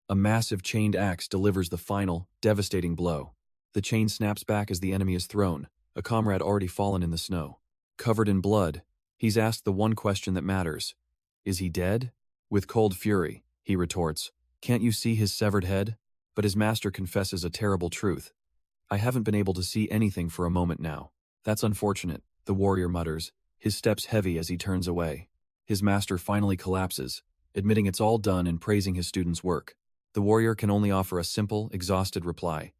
A massive chained axe delivers the final, devastating blow. The chain snaps back as the enemy is thrown, a comrade already fallen in the snow. Covered in blood, he's asked the one question that matters. Is he dead? With cold fury, he retorts, "Can't you see his severed head?" But his master confesses a terrible truth. "I haven't been able to see anything for a moment now." "That's unfortunate," the warrior mutters, his steps heavy as he turns away. His master finally collapses, admitting it's all done and praising his student's work. The warrior can only offer a simple, exhausted reply.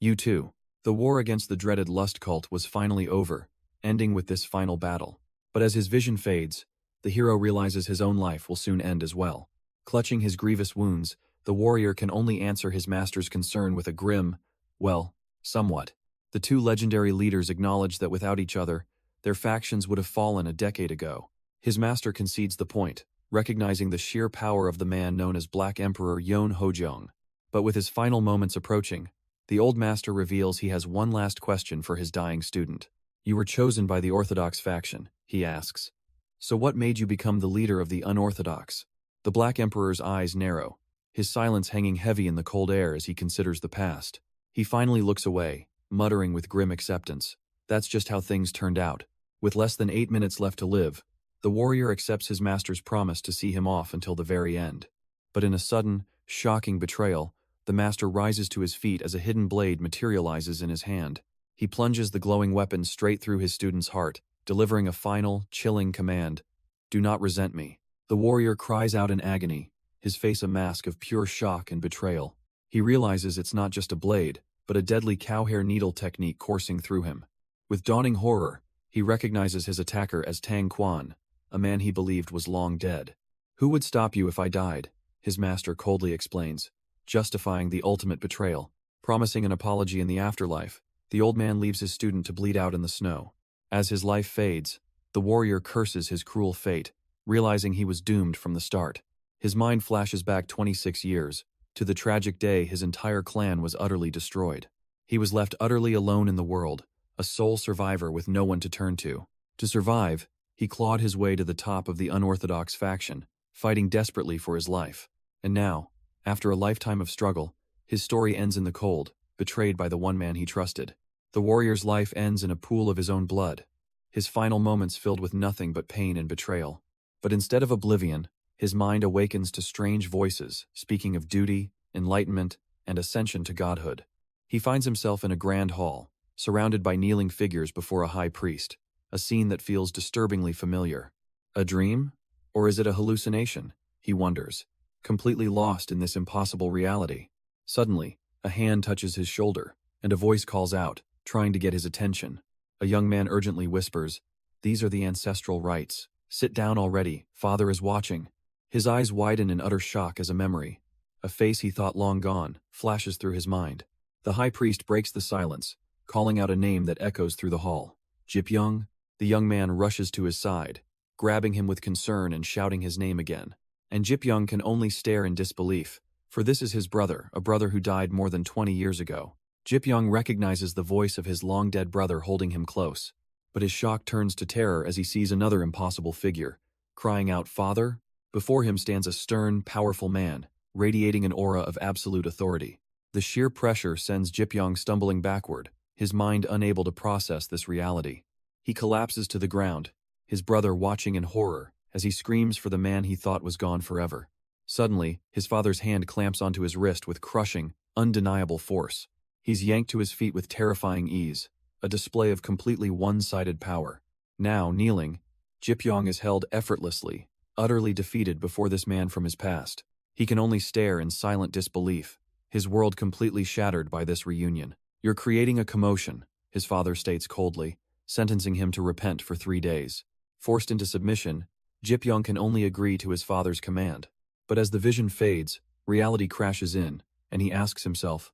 "You too." The war against the dreaded lust cult was finally over, ending with this final battle. But as his vision fades, the hero realizes his own life will soon end as well. Clutching his grievous wounds, the warrior can only answer his master's concern with a grim, well, somewhat. The two legendary leaders acknowledge that without each other, their factions would have fallen a decade ago. His master concedes the point, recognizing the sheer power of the man known as Black Emperor Yon Hojong. But with his final moments approaching, the old master reveals he has one last question for his dying student. "You were chosen by the Orthodox faction," he asks. "So what made you become the leader of the unorthodox?" The Black Emperor's eyes narrow, his silence hanging heavy in the cold air as he considers the past. He finally looks away, muttering with grim acceptance, "That's just how things turned out." With less than 8 minutes left to live, the warrior accepts his master's promise to see him off until the very end. But in a sudden, shocking betrayal, the master rises to his feet as a hidden blade materializes in his hand. He plunges the glowing weapon straight through his student's heart, delivering a final, chilling command. "Do not resent me." The warrior cries out in agony, his face a mask of pure shock and betrayal. He realizes it's not just a blade, but a deadly cowhair needle technique coursing through him. With dawning horror, he recognizes his attacker as Tang Quan, a man he believed was long dead. "Who would stop you if I died?" his master coldly explains, justifying the ultimate betrayal. Promising an apology in the afterlife, the old man leaves his student to bleed out in the snow. As his life fades, the warrior curses his cruel fate, realizing he was doomed from the start. His mind flashes back 26 years, to the tragic day his entire clan was utterly destroyed. He was left utterly alone in the world, a sole survivor with no one to turn to. To survive, he clawed his way to the top of the unorthodox faction, fighting desperately for his life. And now, after a lifetime of struggle, his story ends in the cold, betrayed by the one man he trusted. The warrior's life ends in a pool of his own blood, his final moments filled with nothing but pain and betrayal. But instead of oblivion, his mind awakens to strange voices, speaking of duty, enlightenment, and ascension to godhood. He finds himself in a grand hall, surrounded by kneeling figures before a high priest, a scene that feels disturbingly familiar. A dream? Or is it a hallucination? He wonders, completely lost in this impossible reality. Suddenly, a hand touches his shoulder, and a voice calls out, trying to get his attention. A young man urgently whispers, "These are the ancestral rites. Sit down already, father is watching." His eyes widen in utter shock as a memory, a face he thought long gone, flashes through his mind. The high priest breaks the silence, calling out a name that echoes through the hall. "Jipyoung?" The young man rushes to his side, grabbing him with concern and shouting his name again. And Jipyoung can only stare in disbelief, for this is his brother, a brother who died more than 20 years ago. Jipyoung recognizes the voice of his long-dead brother holding him close, but his shock turns to terror as he sees another impossible figure, crying out, "Father?" Before him stands a stern, powerful man, radiating an aura of absolute authority. The sheer pressure sends Jipyoung stumbling backward, his mind unable to process this reality. He collapses to the ground, his brother watching in horror as he screams for the man he thought was gone forever. Suddenly, his father's hand clamps onto his wrist with crushing, undeniable force. He's yanked to his feet with terrifying ease, a display of completely one-sided power. Now, kneeling, Jipyoung is held effortlessly, utterly defeated before this man from his past. He can only stare in silent disbelief, his world completely shattered by this reunion. "You're creating a commotion," his father states coldly, sentencing him to repent for 3 days. Forced into submission, Jipyoung can only agree to his father's command. But as the vision fades, reality crashes in, and he asks himself,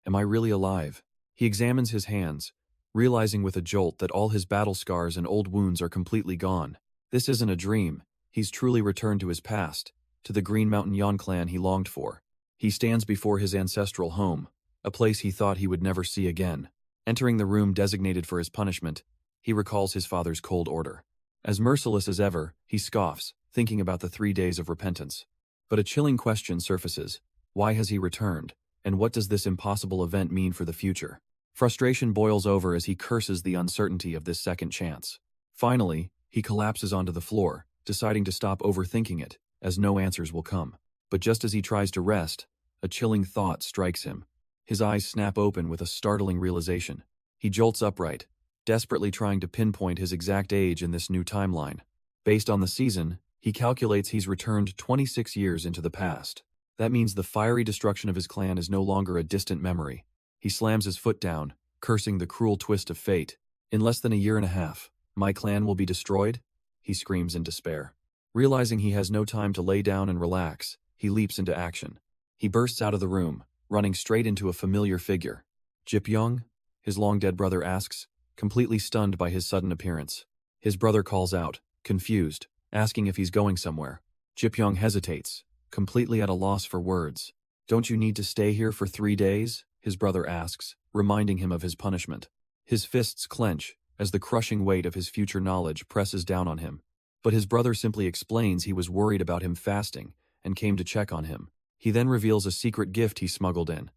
"Am I really alive?" He examines his hands, realizing with a jolt that all his battle scars and old wounds are completely gone. This isn't a dream, he's truly returned to his past, to the Green Mountain Yon clan he longed for. He stands before his ancestral home, a place he thought he would never see again. Entering the room designated for his punishment, he recalls his father's cold order. As merciless as ever, he scoffs, thinking about the 3 days of repentance. But a chilling question surfaces. Why has he returned? And what does this impossible event mean for the future? Frustration boils over as he curses the uncertainty of this second chance. Finally, he collapses onto the floor, deciding to stop overthinking it, as no answers will come. But just as he tries to rest, a chilling thought strikes him. His eyes snap open with a startling realization. He jolts upright, desperately trying to pinpoint his exact age in this new timeline. Based on the season, he calculates he's returned 26 years into the past. That means the fiery destruction of his clan is no longer a distant memory. He slams his foot down, cursing the cruel twist of fate. In less than a year and a half, my clan will be destroyed? He screams in despair. Realizing he has no time to lay down and relax, he leaps into action. He bursts out of the room, running straight into a familiar figure. Jipyong? His long-dead brother asks, completely stunned by his sudden appearance. His brother calls out, confused, asking if he's going somewhere. Jipyong hesitates, completely at a loss for words. Don't you need to stay here for 3 days? His brother asks, reminding him of his punishment. His fists clench as the crushing weight of his future knowledge presses down on him. But his brother simply explains he was worried about him fasting and came to check on him. He then reveals a secret gift he smuggled in.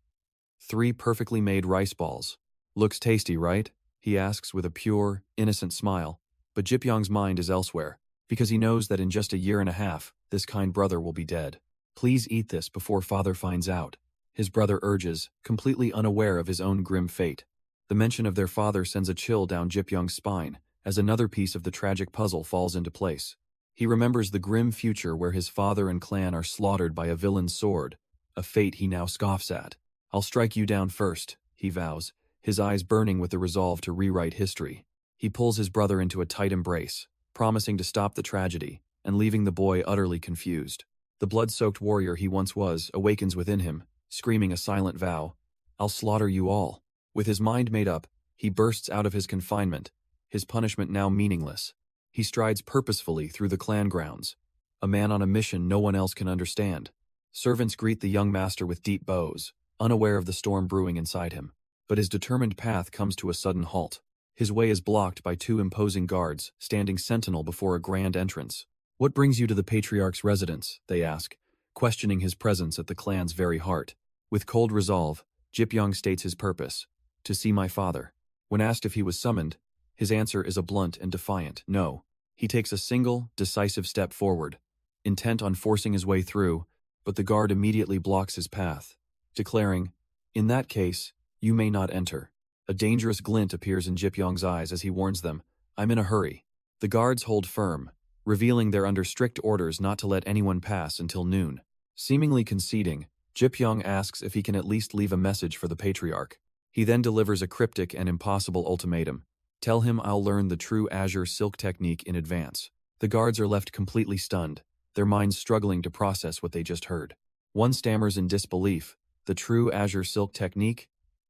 3 perfectly made rice balls. Looks tasty, right? He asks with a pure, innocent smile. But Jipyong's mind is elsewhere, because he knows that in just a year and a half, this kind brother will be dead. Please eat this before father finds out, his brother urges, completely unaware of his own grim fate. The mention of their father sends a chill down Jipyong's spine, as another piece of the tragic puzzle falls into place. He remembers the grim future where his father and clan are slaughtered by a villain's sword, a fate he now scoffs at. I'll strike you down first, he vows, his eyes burning with the resolve to rewrite history. He pulls his brother into a tight embrace, promising to stop the tragedy, and leaving the boy utterly confused. The blood-soaked warrior he once was awakens within him, screaming a silent vow, I'll slaughter you all. With his mind made up, he bursts out of his confinement, his punishment now meaningless. He strides purposefully through the clan grounds, a man on a mission no one else can understand. Servants greet the young master with deep bows, unaware of the storm brewing inside him. But his determined path comes to a sudden halt. His way is blocked by 2 imposing guards, standing sentinel before a grand entrance. What brings you to the patriarch's residence? They ask, questioning his presence at the clan's very heart. With cold resolve, Jipyong states his purpose, to see my father. When asked if he was summoned, his answer is a blunt and defiant no. He takes a single, decisive step forward, intent on forcing his way through, but the guard immediately blocks his path, declaring, in that case, you may not enter. A dangerous glint appears in Jipyong's eyes as he warns them, I'm in a hurry. The guards hold firm, revealing they're under strict orders not to let anyone pass until noon. Seemingly conceding, Jipyong asks if he can at least leave a message for the patriarch. He then delivers a cryptic and impossible ultimatum. Tell him I'll learn the true Azure Silk technique in advance. The guards are left completely stunned, their minds struggling to process what they just heard. One stammers in disbelief, the true Azure Silk technique?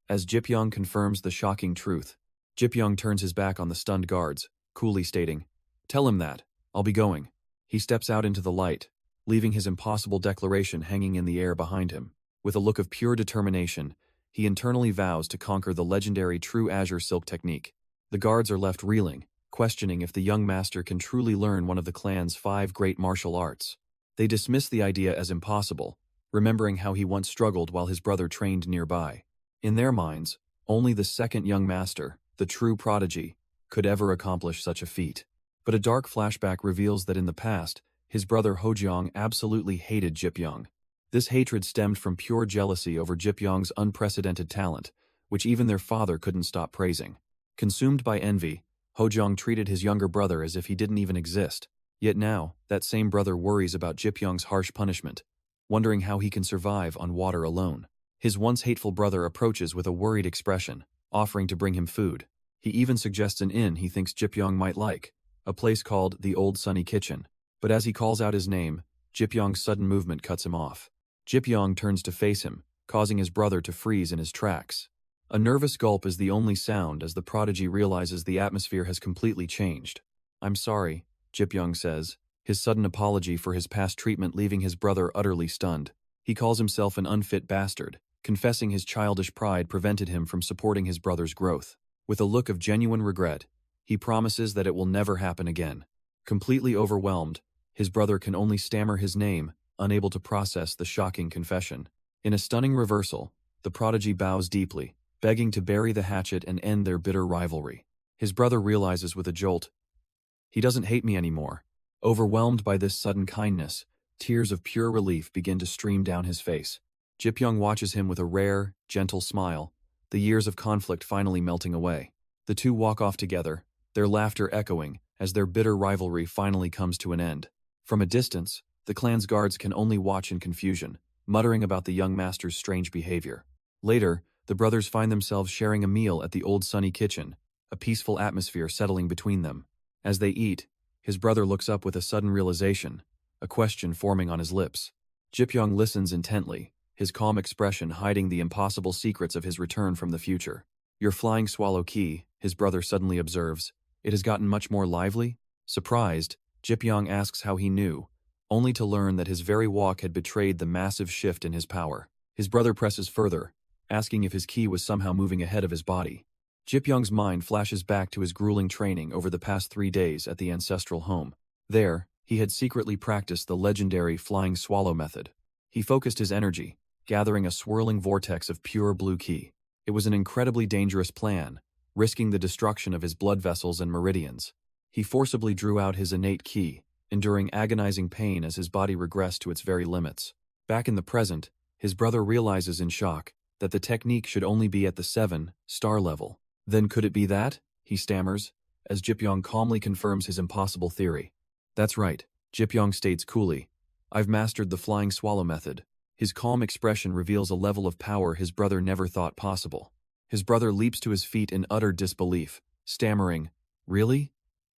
As Jipyong confirms the shocking truth, Jipyong turns his back on the stunned guards, coolly stating, tell him that, I'll be going. He steps out into the light, leaving his impossible declaration hanging in the air behind him. With a look of pure determination, he internally vows to conquer the legendary true Azure Silk technique. The guards are left reeling, questioning if the young master can truly learn one of the clan's 5 great martial arts. They dismiss the idea as impossible, remembering how he once struggled while his brother trained nearby. In their minds, only the second young master, the true prodigy, could ever accomplish such a feat. But a dark flashback reveals that in the past, his brother Hojiong absolutely hated Jipyong. This hatred stemmed from pure jealousy over Jipyong's unprecedented talent, which even their father couldn't stop praising. Consumed by envy, Hojiong treated his younger brother as if he didn't even exist. Yet now, that same brother worries about Jipyong's harsh punishment, wondering how he can survive on water alone. His once hateful brother approaches with a worried expression, offering to bring him food. He even suggests an inn he thinks Jipyong might like, a place called the Old Sunny Kitchen. But as he calls out his name, Jipyong's sudden movement cuts him off. Jipyong turns to face him, causing his brother to freeze in his tracks. A nervous gulp is the only sound as the prodigy realizes the atmosphere has completely changed. I'm sorry, Jipyong says, his sudden apology for his past treatment leaving his brother utterly stunned. He calls himself an unfit bastard, confessing his childish pride prevented him from supporting his brother's growth. With a look of genuine regret, he promises that it will never happen again. Completely overwhelmed, his brother can only stammer his name, unable to process the shocking confession. In a stunning reversal, the prodigy bows deeply, begging to bury the hatchet and end their bitter rivalry. His brother realizes with a jolt, he doesn't hate me anymore. Overwhelmed by this sudden kindness, tears of pure relief begin to stream down his face. Jipyong watches him with a rare, gentle smile, the years of conflict finally melting away. The two walk off together, their laughter echoing as their bitter rivalry finally comes to an end. From a distance, the clan's guards can only watch in confusion, muttering about the young master's strange behavior. Later, the brothers find themselves sharing a meal at the old sunny kitchen, a peaceful atmosphere settling between them. As they eat, his brother looks up with a sudden realization, a question forming on his lips. Jipyong listens intently, his calm expression hiding the impossible secrets of his return from the future. Your flying swallow key, his brother suddenly observes. It has gotten much more lively? Surprised, Jipyong asks how he knew, only to learn that his very walk had betrayed the massive shift in his power. His brother presses further, asking if his key was somehow moving ahead of his body. Jipyong's mind flashes back to his grueling training over the past 3 days at the ancestral home. There, he had secretly practiced the legendary flying swallow method. He focused his energy, gathering a swirling vortex of pure blue ki. It was an incredibly dangerous plan, risking the destruction of his blood vessels and meridians. He forcibly drew out his innate ki, enduring agonizing pain as his body regressed to its very limits. Back in the present, his brother realizes in shock that the technique should only be at the 7-star level. Then could it be that? He stammers, as Jipyong calmly confirms his impossible theory. That's right, Jipyong states coolly. I've mastered the flying swallow method. His calm expression reveals a level of power his brother never thought possible. His brother leaps to his feet in utter disbelief, stammering, "Really?"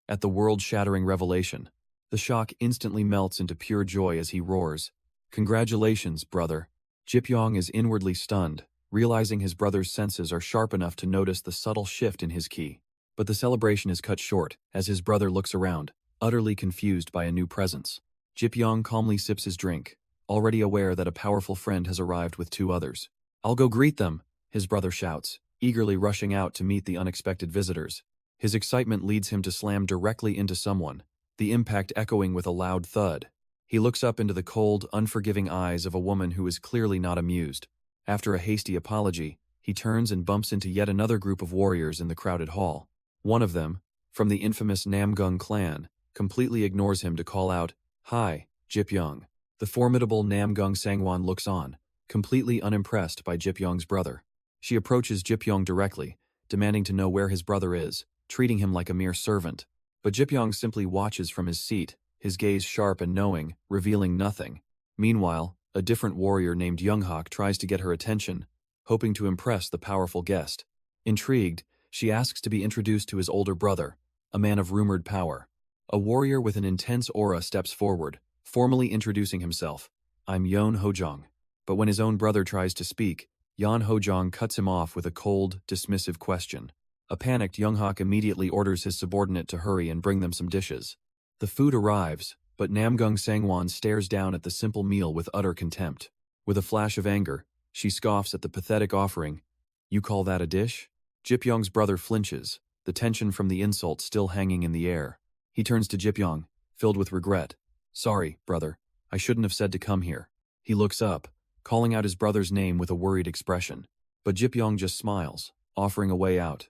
At the world-shattering revelation. The shock instantly melts into pure joy as he roars, "Congratulations, brother." Jipyong is inwardly stunned, realizing his brother's senses are sharp enough to notice the subtle shift in his ki. But the celebration is cut short as his brother looks around, utterly confused by a new presence. Jipyong calmly sips his drink, already aware that a powerful friend has arrived with 2 others. "I'll go greet them," his brother shouts, eagerly rushing out to meet the unexpected visitors. His excitement leads him to slam directly into someone, the impact echoing with a loud thud. He looks up into the cold, unforgiving eyes of a woman who is clearly not amused. After a hasty apology, he turns and bumps into yet another group of warriors in the crowded hall. One of them, from the infamous Namgung clan, completely ignores him to call out, "Hi, Jipyong." The formidable Namgung Sangwon looks on, completely unimpressed by Jipyong's brother. She approaches Jipyong directly, demanding to know where his brother is, treating him like a mere servant. But Jipyong simply watches from his seat, his gaze sharp and knowing, revealing nothing. Meanwhile, a different warrior named Younghak tries to get her attention, hoping to impress the powerful guest. Intrigued, she asks to be introduced to his older brother, a man of rumored power. A warrior with an intense aura steps forward, formally introducing himself. "I'm Yon Hojong." But when his own brother tries to speak, Yon Hojong cuts him off with a cold, dismissive question. A panicked Younghak immediately orders his subordinate to hurry and bring them some dishes. The food arrives, but Namgung Sangwon stares down at the simple meal with utter contempt. With a flash of anger, she scoffs at the pathetic offering. "You call that a dish?" Jipyong's brother flinches, the tension from the insult still hanging in the air. He turns to Jipyong, filled with regret. "Sorry, brother. I shouldn't have said to come here." He looks up, calling out his brother's name with a worried expression. But Jipyong just smiles, offering a way out.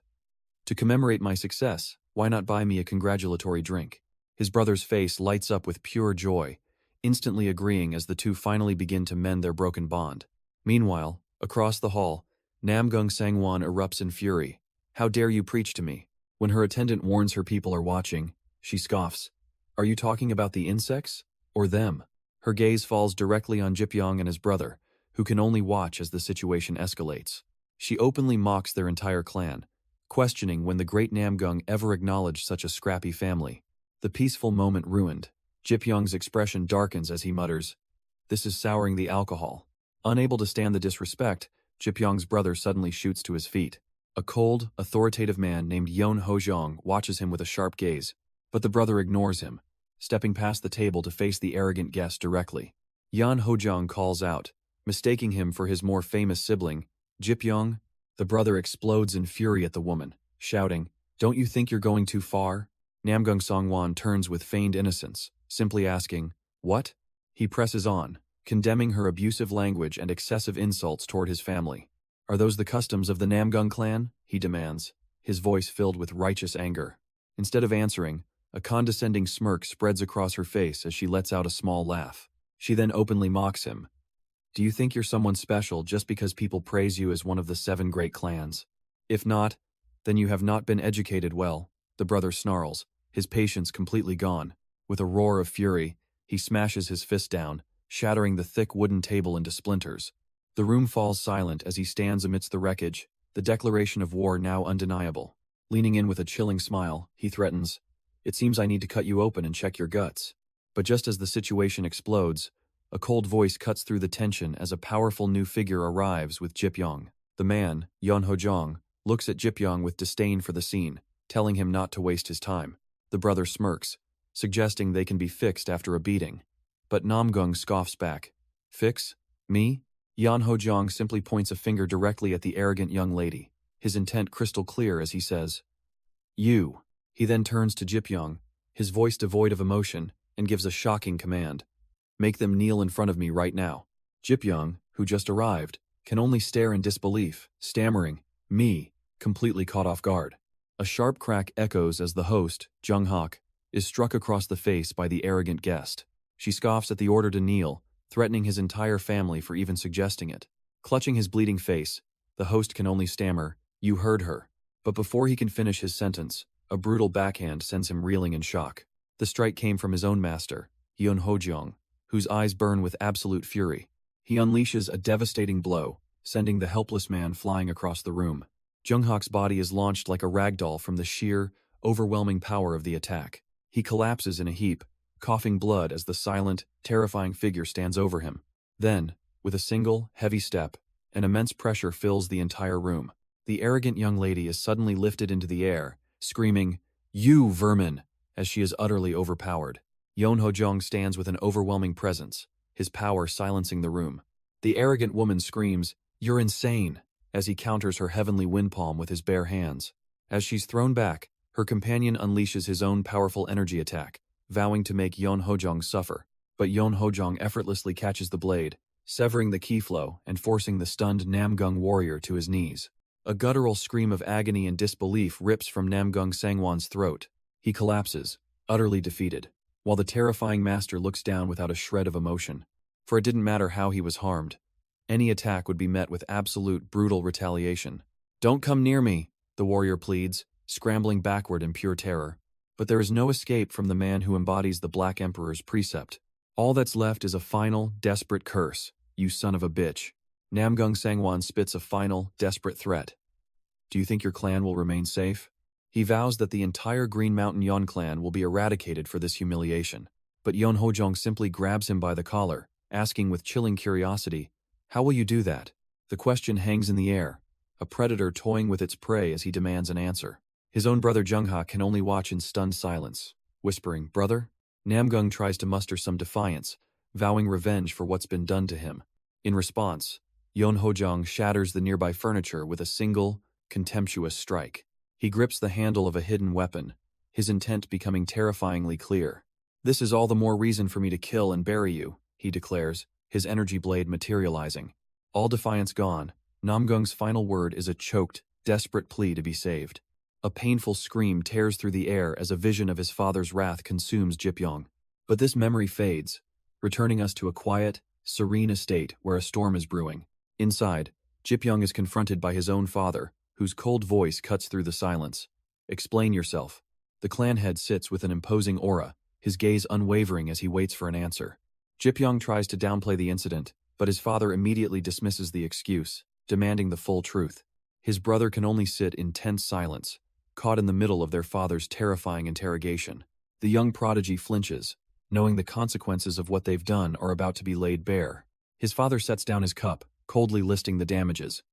"To commemorate my success, why not buy me a congratulatory drink?" His brother's face lights up with pure joy, instantly agreeing as the two finally begin to mend their broken bond. Meanwhile, across the hall, Namgung Sangwon erupts in fury. "How dare you preach to me?" When her attendant warns her people are watching, she scoffs. "Are you talking about the insects? Or them?" Her gaze falls directly on Jipyong and his brother, who can only watch as the situation escalates. She openly mocks their entire clan, questioning when the great Namgung ever acknowledged such a scrappy family. The peaceful moment ruined, Jipyong's expression darkens as he mutters, "This is souring the alcohol." Unable to stand the disrespect, Jipyong's brother suddenly shoots to his feet. A cold, authoritative man named Yon Hojong watches him with a sharp gaze, but the brother ignores him, stepping past the table to face the arrogant guest directly. Yon Hojong calls out, mistaking him for his more famous sibling, Jipyong. The brother explodes in fury at the woman, shouting, "Don't you think you're going too far?" Namgung Sangwon turns with feigned innocence, simply asking, "What?" He presses on, condemning her abusive language and excessive insults toward his family. "Are those the customs of the Namgung clan?" he demands, his voice filled with righteous anger. Instead of answering, a condescending smirk spreads across her face as she lets out a small laugh. She then openly mocks him. "Do you think you're someone special just because people praise you as one of the 7 great clans? If not, then you have not been educated well," the brother snarls, his patience completely gone. With a roar of fury, he smashes his fist down, shattering the thick wooden table into splinters. The room falls silent as he stands amidst the wreckage, the declaration of war now undeniable. Leaning in with a chilling smile, he threatens, "It seems I need to cut you open and check your guts." But just as the situation explodes, a cold voice cuts through the tension as a powerful new figure arrives with Jipyong. The man, Yeonho-jong, looks at Jipyong with disdain for the scene, telling him not to waste his time. The brother smirks, suggesting they can be fixed after a beating. But Namgung scoffs back. "Fix? Me?" Yeonho-jong simply points a finger directly at the arrogant young lady, his intent crystal clear as he says, "You." He then turns to Jipyong, his voice devoid of emotion, and gives a shocking command. "Make them kneel in front of me right now." Jipyong, who just arrived, can only stare in disbelief, stammering, "Me," completely caught off guard. A sharp crack echoes as the host, Jung-hak, is struck across the face by the arrogant guest. She scoffs at the order to kneel, threatening his entire family for even suggesting it. Clutching his bleeding face, the host can only stammer, "You heard her." But before he can finish his sentence, a brutal backhand sends him reeling in shock. The strike came from his own master, Yeonho-jong, whose eyes burn with absolute fury. He unleashes a devastating blow, sending the helpless man flying across the room. Jung-hak's body is launched like a ragdoll from the sheer, overwhelming power of the attack. He collapses in a heap, coughing blood as the silent, terrifying figure stands over him. Then, with a single, heavy step, an immense pressure fills the entire room. The arrogant young lady is suddenly lifted into the air, screaming, "You vermin!" as she is utterly overpowered. Yeonho-jong stands with an overwhelming presence, his power silencing the room. The arrogant woman screams, "You're insane!" as he counters her heavenly wind palm with his bare hands. As she's thrown back, her companion unleashes his own powerful energy attack, vowing to make Yeonho-jong suffer. But Yeonho-jong effortlessly catches the blade, severing the ki flow and forcing the stunned Namgung warrior to his knees. A guttural scream of agony and disbelief rips from Namgung Sangwon's throat. He collapses, utterly defeated, while the terrifying master looks down without a shred of emotion. For it didn't matter how he was harmed. Any attack would be met with absolute brutal retaliation. "Don't come near me," the warrior pleads, scrambling backward in pure terror. But there is no escape from the man who embodies the Black Emperor's precept. All that's left is a final, desperate curse, "You son of a bitch." Namgung Sangwon spits a final, desperate threat. "Do you think your clan will remain safe?" He vows that the entire Green Mountain Yeon clan will be eradicated for this humiliation. But Yeonho-jong simply grabs him by the collar, asking with chilling curiosity, "How will you do that?" The question hangs in the air, a predator toying with its prey as he demands an answer. His own brother Jung-ha can only watch in stunned silence, whispering, "Brother?" Namgung tries to muster some defiance, vowing revenge for what's been done to him. In response, Yeonho-jong shatters the nearby furniture with a single, contemptuous strike. He grips the handle of a hidden weapon, his intent becoming terrifyingly clear. "This is all the more reason for me to kill and bury you," he declares, his energy blade materializing. All defiance gone, Namgung's final word is a choked, desperate plea to be saved. A painful scream tears through the air as a vision of his father's wrath consumes Jipyong. But this memory fades, returning us to a quiet, serene estate where a storm is brewing. Inside, Jipyong is confronted by his own father, whose cold voice cuts through the silence. "Explain yourself." The clan head sits with an imposing aura, his gaze unwavering as he waits for an answer. Jipyong tries to downplay the incident, but his father immediately dismisses the excuse, demanding the full truth. His brother can only sit in tense silence, caught in the middle of their father's terrifying interrogation. The young prodigy flinches, knowing the consequences of what they've done are about to be laid bare. His father sets down his cup, coldly listing the damages.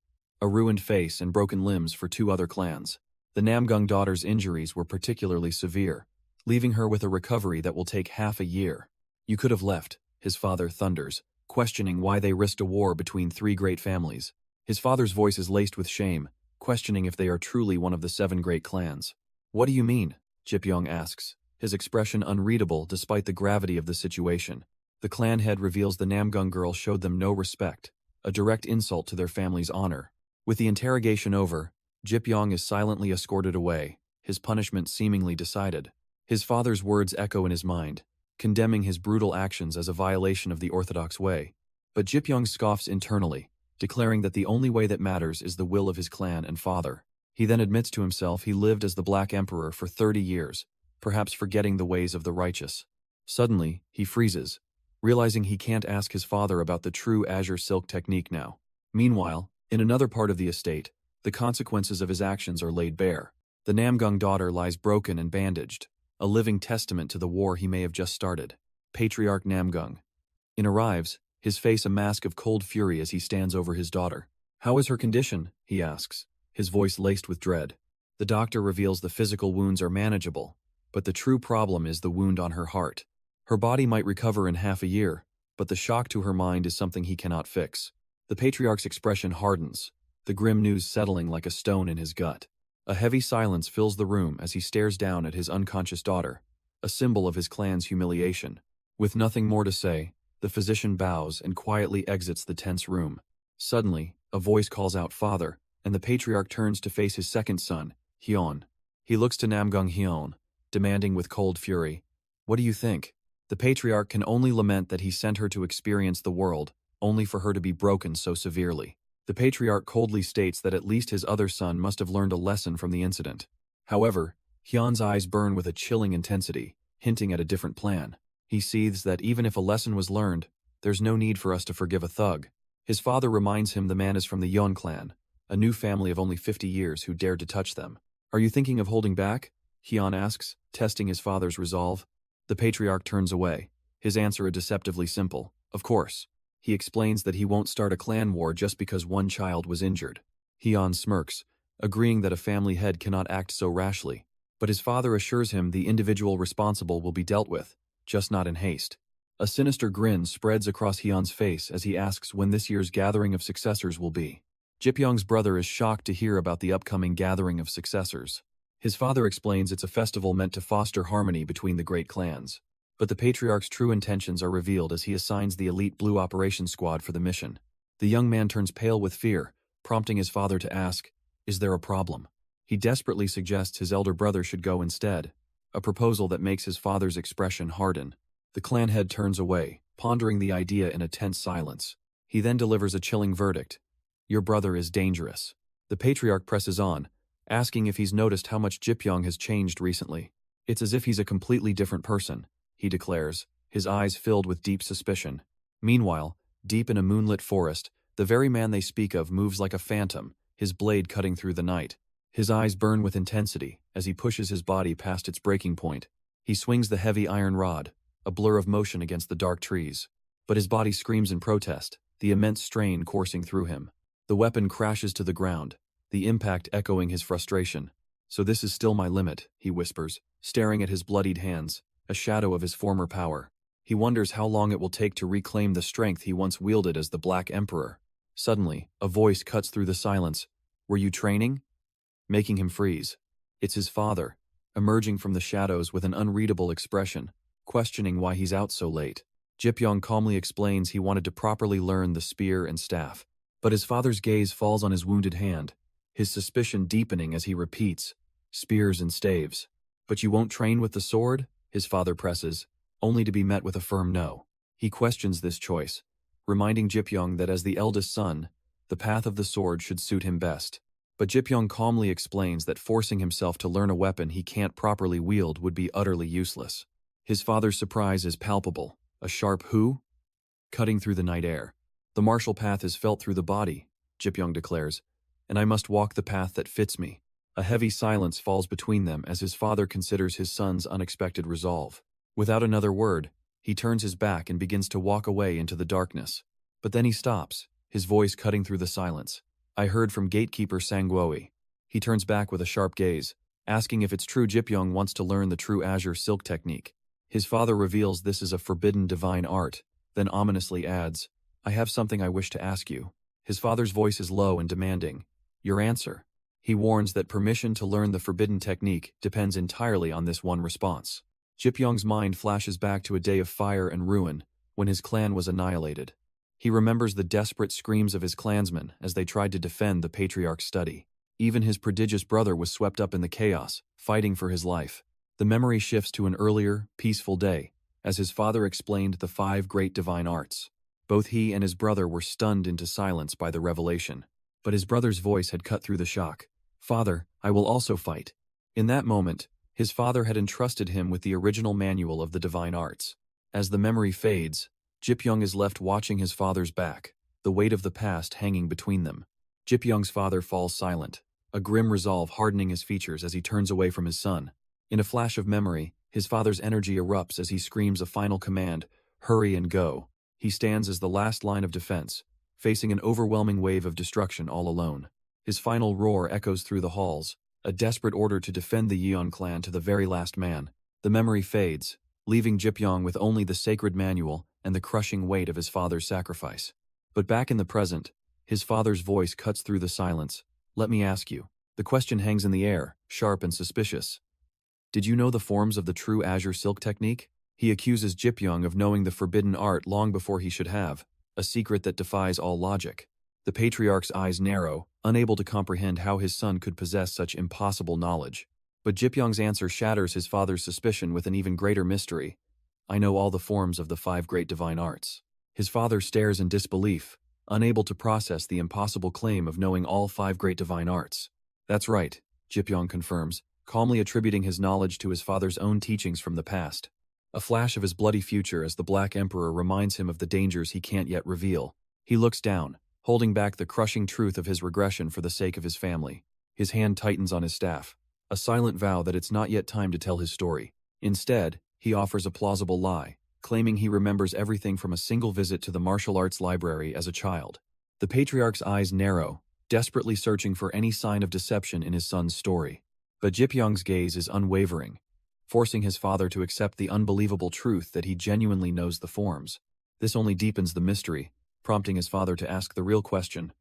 A ruined face and broken limbs for 2 other clans. The Namgung daughter's injuries were particularly severe, leaving her with a recovery that will take half a year. "You could have left," his father thunders, questioning why they risked a war between 3 great families. His father's voice is laced with shame, questioning if they are truly one of the 7 great clans. "What do you mean?" Jipyong asks, his expression unreadable despite the gravity of the situation. The clan head reveals the Namgung girl showed them no respect, a direct insult to their family's honor. With the interrogation over, Jipyong is silently escorted away, his punishment seemingly decided. His father's words echo in his mind, condemning his brutal actions as a violation of the orthodox way. But Jipyong scoffs internally, declaring that the only way that matters is the will of his clan and father. He then admits to himself he lived as the Black Emperor for 30 years, perhaps forgetting the ways of the righteous. Suddenly, he freezes, realizing he can't ask his father about the true azure silk technique now. Meanwhile, in another part of the estate, the consequences of his actions are laid bare. The Namgung daughter lies broken and bandaged, a living testament to the war he may have just started. Patriarch Namgung arrives, his face a mask of cold fury as he stands over his daughter. "How is her condition?" he asks, his voice laced with dread. The doctor reveals the physical wounds are manageable, but the true problem is the wound on her heart. Her body might recover in half a year, but the shock to her mind is something he cannot fix. The patriarch's expression hardens, the grim news settling like a stone in his gut. A heavy silence fills the room as he stares down at his unconscious daughter, a symbol of his clan's humiliation. With nothing more to say, the physician bows and quietly exits the tense room. Suddenly, a voice calls out "Father," and the patriarch turns to face his second son, Hyun. He looks to Namgung Hyun, demanding with cold fury, "What do you think?" The patriarch can only lament that he sent her to experience the world, only for her to be broken so severely. The patriarch coldly states that at least his other son must have learned a lesson from the incident. However, Hyun's eyes burn with a chilling intensity, hinting at a different plan. He seethes that even if a lesson was learned, there's no need for us to forgive a thug. His father reminds him the man is from the Yeon clan, a new family of only 50 years who dared to touch them. "Are you thinking of holding back?" Hyun asks, testing his father's resolve. The patriarch turns away, his answer a deceptively simple, "Of course." He explains that he won't start a clan war just because one child was injured. Hyun smirks, agreeing that a family head cannot act so rashly. But his father assures him the individual responsible will be dealt with, just not in haste. A sinister grin spreads across Hyun's face as he asks when this year's gathering of successors will be. Jipyong's brother is shocked to hear about the upcoming gathering of successors. His father explains it's a festival meant to foster harmony between the great clans. But the patriarch's true intentions are revealed as he assigns the elite Blue Operations Squad for the mission. The young man turns pale with fear, prompting his father to ask, "Is there a problem?" He desperately suggests his elder brother should go instead, a proposal that makes his father's expression harden. The clan head turns away, pondering the idea in a tense silence. He then delivers a chilling verdict. "Your brother is dangerous." The patriarch presses on, asking if he's noticed how much Jipyong has changed recently. "It's as if he's a completely different person," he declares, his eyes filled with deep suspicion. Meanwhile, deep in a moonlit forest, the very man they speak of moves like a phantom, his blade cutting through the night. His eyes burn with intensity as he pushes his body past its breaking point. He swings the heavy iron rod, a blur of motion against the dark trees. But his body screams in protest, the immense strain coursing through him. The weapon crashes to the ground, the impact echoing his frustration. "So this is still my limit," he whispers, staring at his bloodied hands, a shadow of his former power. He wonders how long it will take to reclaim the strength he once wielded as the Black Emperor. Suddenly, a voice cuts through the silence. "Were you training?" Making him freeze. It's his father, emerging from the shadows with an unreadable expression, questioning why he's out so late. Jipyong calmly explains he wanted to properly learn the spear and staff. But his father's gaze falls on his wounded hand, his suspicion deepening as he repeats, "Spears and staves." "But you won't train with the sword?" his father presses, only to be met with a firm no. He questions this choice, reminding Jipyong that as the eldest son, the path of the sword should suit him best. But Jipyong calmly explains that forcing himself to learn a weapon he can't properly wield would be utterly useless. His father's surprise is palpable, a sharp "who?" cutting through the night air. "The martial path is felt through the body," Jipyong declares, "and I must walk the path that fits me." A heavy silence falls between them as his father considers his son's unexpected resolve. Without another word, he turns his back and begins to walk away into the darkness. But then he stops, his voice cutting through the silence. "I heard from gatekeeper Sangguoi." He turns back with a sharp gaze, asking if it's true Jipyong wants to learn the true azure silk technique. His father reveals this is a forbidden divine art, then ominously adds, "I have something I wish to ask you." His father's voice is low and demanding. "Your answer." He warns that permission to learn the forbidden technique depends entirely on this one response. Jipyong's mind flashes back to a day of fire and ruin, when his clan was annihilated. He remembers the desperate screams of his clansmen as they tried to defend the patriarch's study. Even his prodigious brother was swept up in the chaos, fighting for his life. The memory shifts to an earlier, peaceful day, as his father explained the 5 great divine arts. Both he and his brother were stunned into silence by the revelation. But his brother's voice had cut through the shock. "Father, I will also fight." In that moment, his father had entrusted him with the original manual of the divine arts. As the memory fades, Jipyoung is left watching his father's back, the weight of the past hanging between them. Jipyoung's father falls silent, a grim resolve hardening his features as he turns away from his son. In a flash of memory, his father's energy erupts as he screams a final command, "Hurry and go." He stands as the last line of defense, facing an overwhelming wave of destruction all alone. His final roar echoes through the halls, a desperate order to defend the Yeon clan to the very last man. The memory fades, leaving Jipyoung with only the sacred manual and the crushing weight of his father's sacrifice. But back in the present, his father's voice cuts through the silence. "Let me ask you." The question hangs in the air, sharp and suspicious. "Did you know the forms of the true azure silk technique?" He accuses Jipyoung of knowing the forbidden art long before he should have, a secret that defies all logic. The patriarch's eyes narrow, unable to comprehend how his son could possess such impossible knowledge. But Jipyoung's answer shatters his father's suspicion with an even greater mystery. "I know all the forms of the 5 great divine arts." His father stares in disbelief, unable to process the impossible claim of knowing all 5 great divine arts. "That's right," Jipyoung confirms, calmly attributing his knowledge to his father's own teachings from the past. A flash of his bloody future as the Black Emperor reminds him of the dangers he can't yet reveal. He looks down, holding back the crushing truth of his regression for the sake of his family. His hand tightens on his staff, a silent vow that it's not yet time to tell his story. Instead, he offers a plausible lie, claiming he remembers everything from a single visit to the martial arts library as a child. The patriarch's eyes narrow, desperately searching for any sign of deception in his son's story. But Jipyoung's gaze is unwavering, forcing his father to accept the unbelievable truth that he genuinely knows the forms. This only deepens the mystery, prompting his father to ask the real question,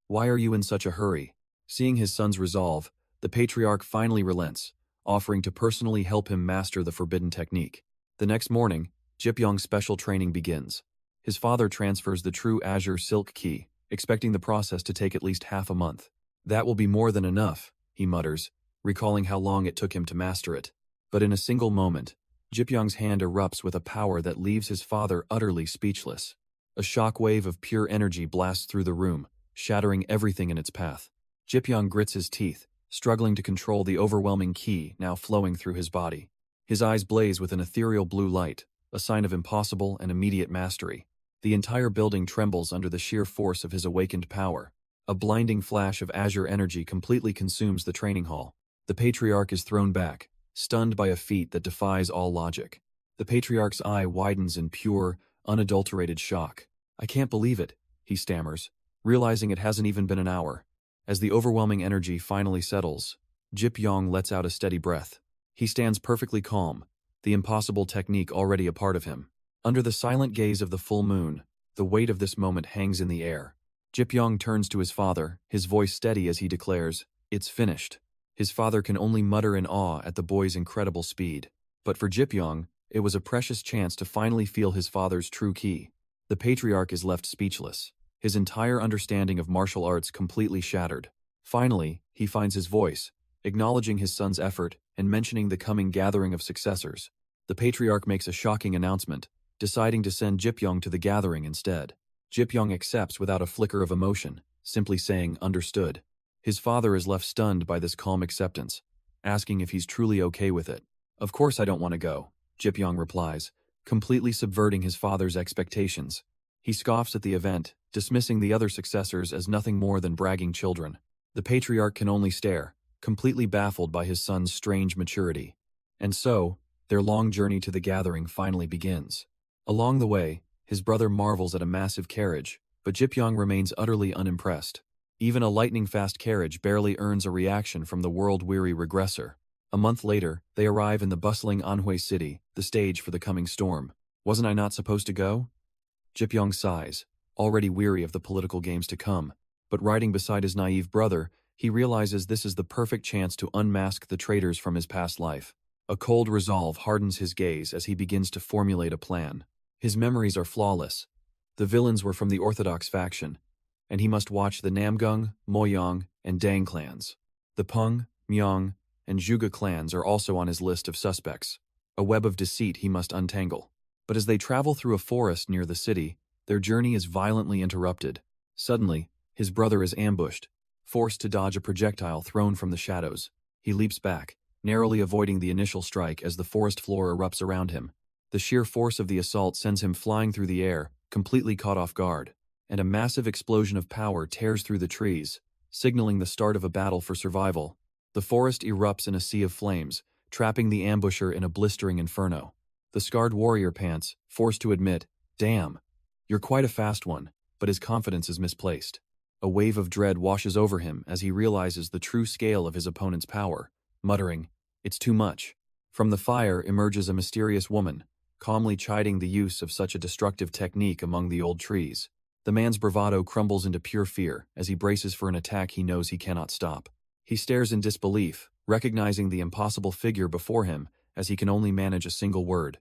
"Why are you in such a hurry?" Seeing his son's resolve, the patriarch finally relents, offering to personally help him master the forbidden technique. The next morning, Jipyoung's special training begins. His father transfers the true azure silk key, expecting the process to take at least half a month. "That will be more than enough," he mutters, recalling how long it took him to master it. But in a single moment, Jipyoung's hand erupts with a power that leaves his father utterly speechless. A shock wave of pure energy blasts through the room, shattering everything in its path. Jipyoung grits his teeth, struggling to control the overwhelming ki now flowing through his body. His eyes blaze with an ethereal blue light, a sign of impossible and immediate mastery. The entire building trembles under the sheer force of his awakened power. A blinding flash of azure energy completely consumes the training hall. The patriarch is thrown back, stunned by a feat that defies all logic. The patriarch's eye widens in pure, unadulterated shock. "I can't believe it," he stammers, realizing it hasn't even been an hour. As the overwhelming energy finally settles, Jipyoung lets out a steady breath. He stands perfectly calm, the impossible technique already a part of him. Under the silent gaze of the full moon, the weight of this moment hangs in the air. Jipyoung turns to his father, his voice steady as he declares, "It's finished." His father can only mutter in awe at the boy's incredible speed. But for Jipyoung, it was a precious chance to finally feel his father's true ki. The patriarch is left speechless, his entire understanding of martial arts completely shattered. Finally, he finds his voice, acknowledging his son's effort and mentioning the coming gathering of successors. The patriarch makes a shocking announcement, deciding to send Jipyoung to the gathering instead. Jipyoung accepts without a flicker of emotion, simply saying, "Understood." His father is left stunned by this calm acceptance, asking if he's truly okay with it. "Of course I don't want to go," Jipyoung replies, completely subverting his father's expectations. He scoffs at the event, dismissing the other successors as nothing more than bragging children. The patriarch can only stare, completely baffled by his son's strange maturity. And so, their long journey to the gathering finally begins. Along the way, his brother marvels at a massive carriage, but Jipyoung remains utterly unimpressed. Even a lightning-fast carriage barely earns a reaction from the world-weary regressor. A month later, they arrive in the bustling Anhui city, the stage for the coming storm. "Wasn't I not supposed to go?" Jipyoung sighs, already weary of the political games to come. But riding beside his naive brother, he realizes this is the perfect chance to unmask the traitors from his past life. A cold resolve hardens his gaze as he begins to formulate a plan. His memories are flawless. The villains were from the Orthodox faction, and he must watch the Namgung, Moyang, and Dang clans. The Peng, Myong, and Zhuge clans are also on his list of suspects, a web of deceit he must untangle. But as they travel through a forest near the city, their journey is violently interrupted. Suddenly, his brother is ambushed, forced to dodge a projectile thrown from the shadows. He leaps back, narrowly avoiding the initial strike as the forest floor erupts around him. The sheer force of the assault sends him flying through the air, completely caught off guard, and a massive explosion of power tears through the trees, signaling the start of a battle for survival. The forest erupts in a sea of flames, trapping the ambusher in a blistering inferno. The scarred warrior pants, forced to admit, "Damn, you're quite a fast one," but his confidence is misplaced. A wave of dread washes over him as he realizes the true scale of his opponent's power, muttering, "It's too much." From the fire emerges a mysterious woman, calmly chiding the use of such a destructive technique among the old trees. The man's bravado crumbles into pure fear as he braces for an attack he knows he cannot stop. He stares in disbelief, recognizing the impossible figure before him as he can only manage a single word.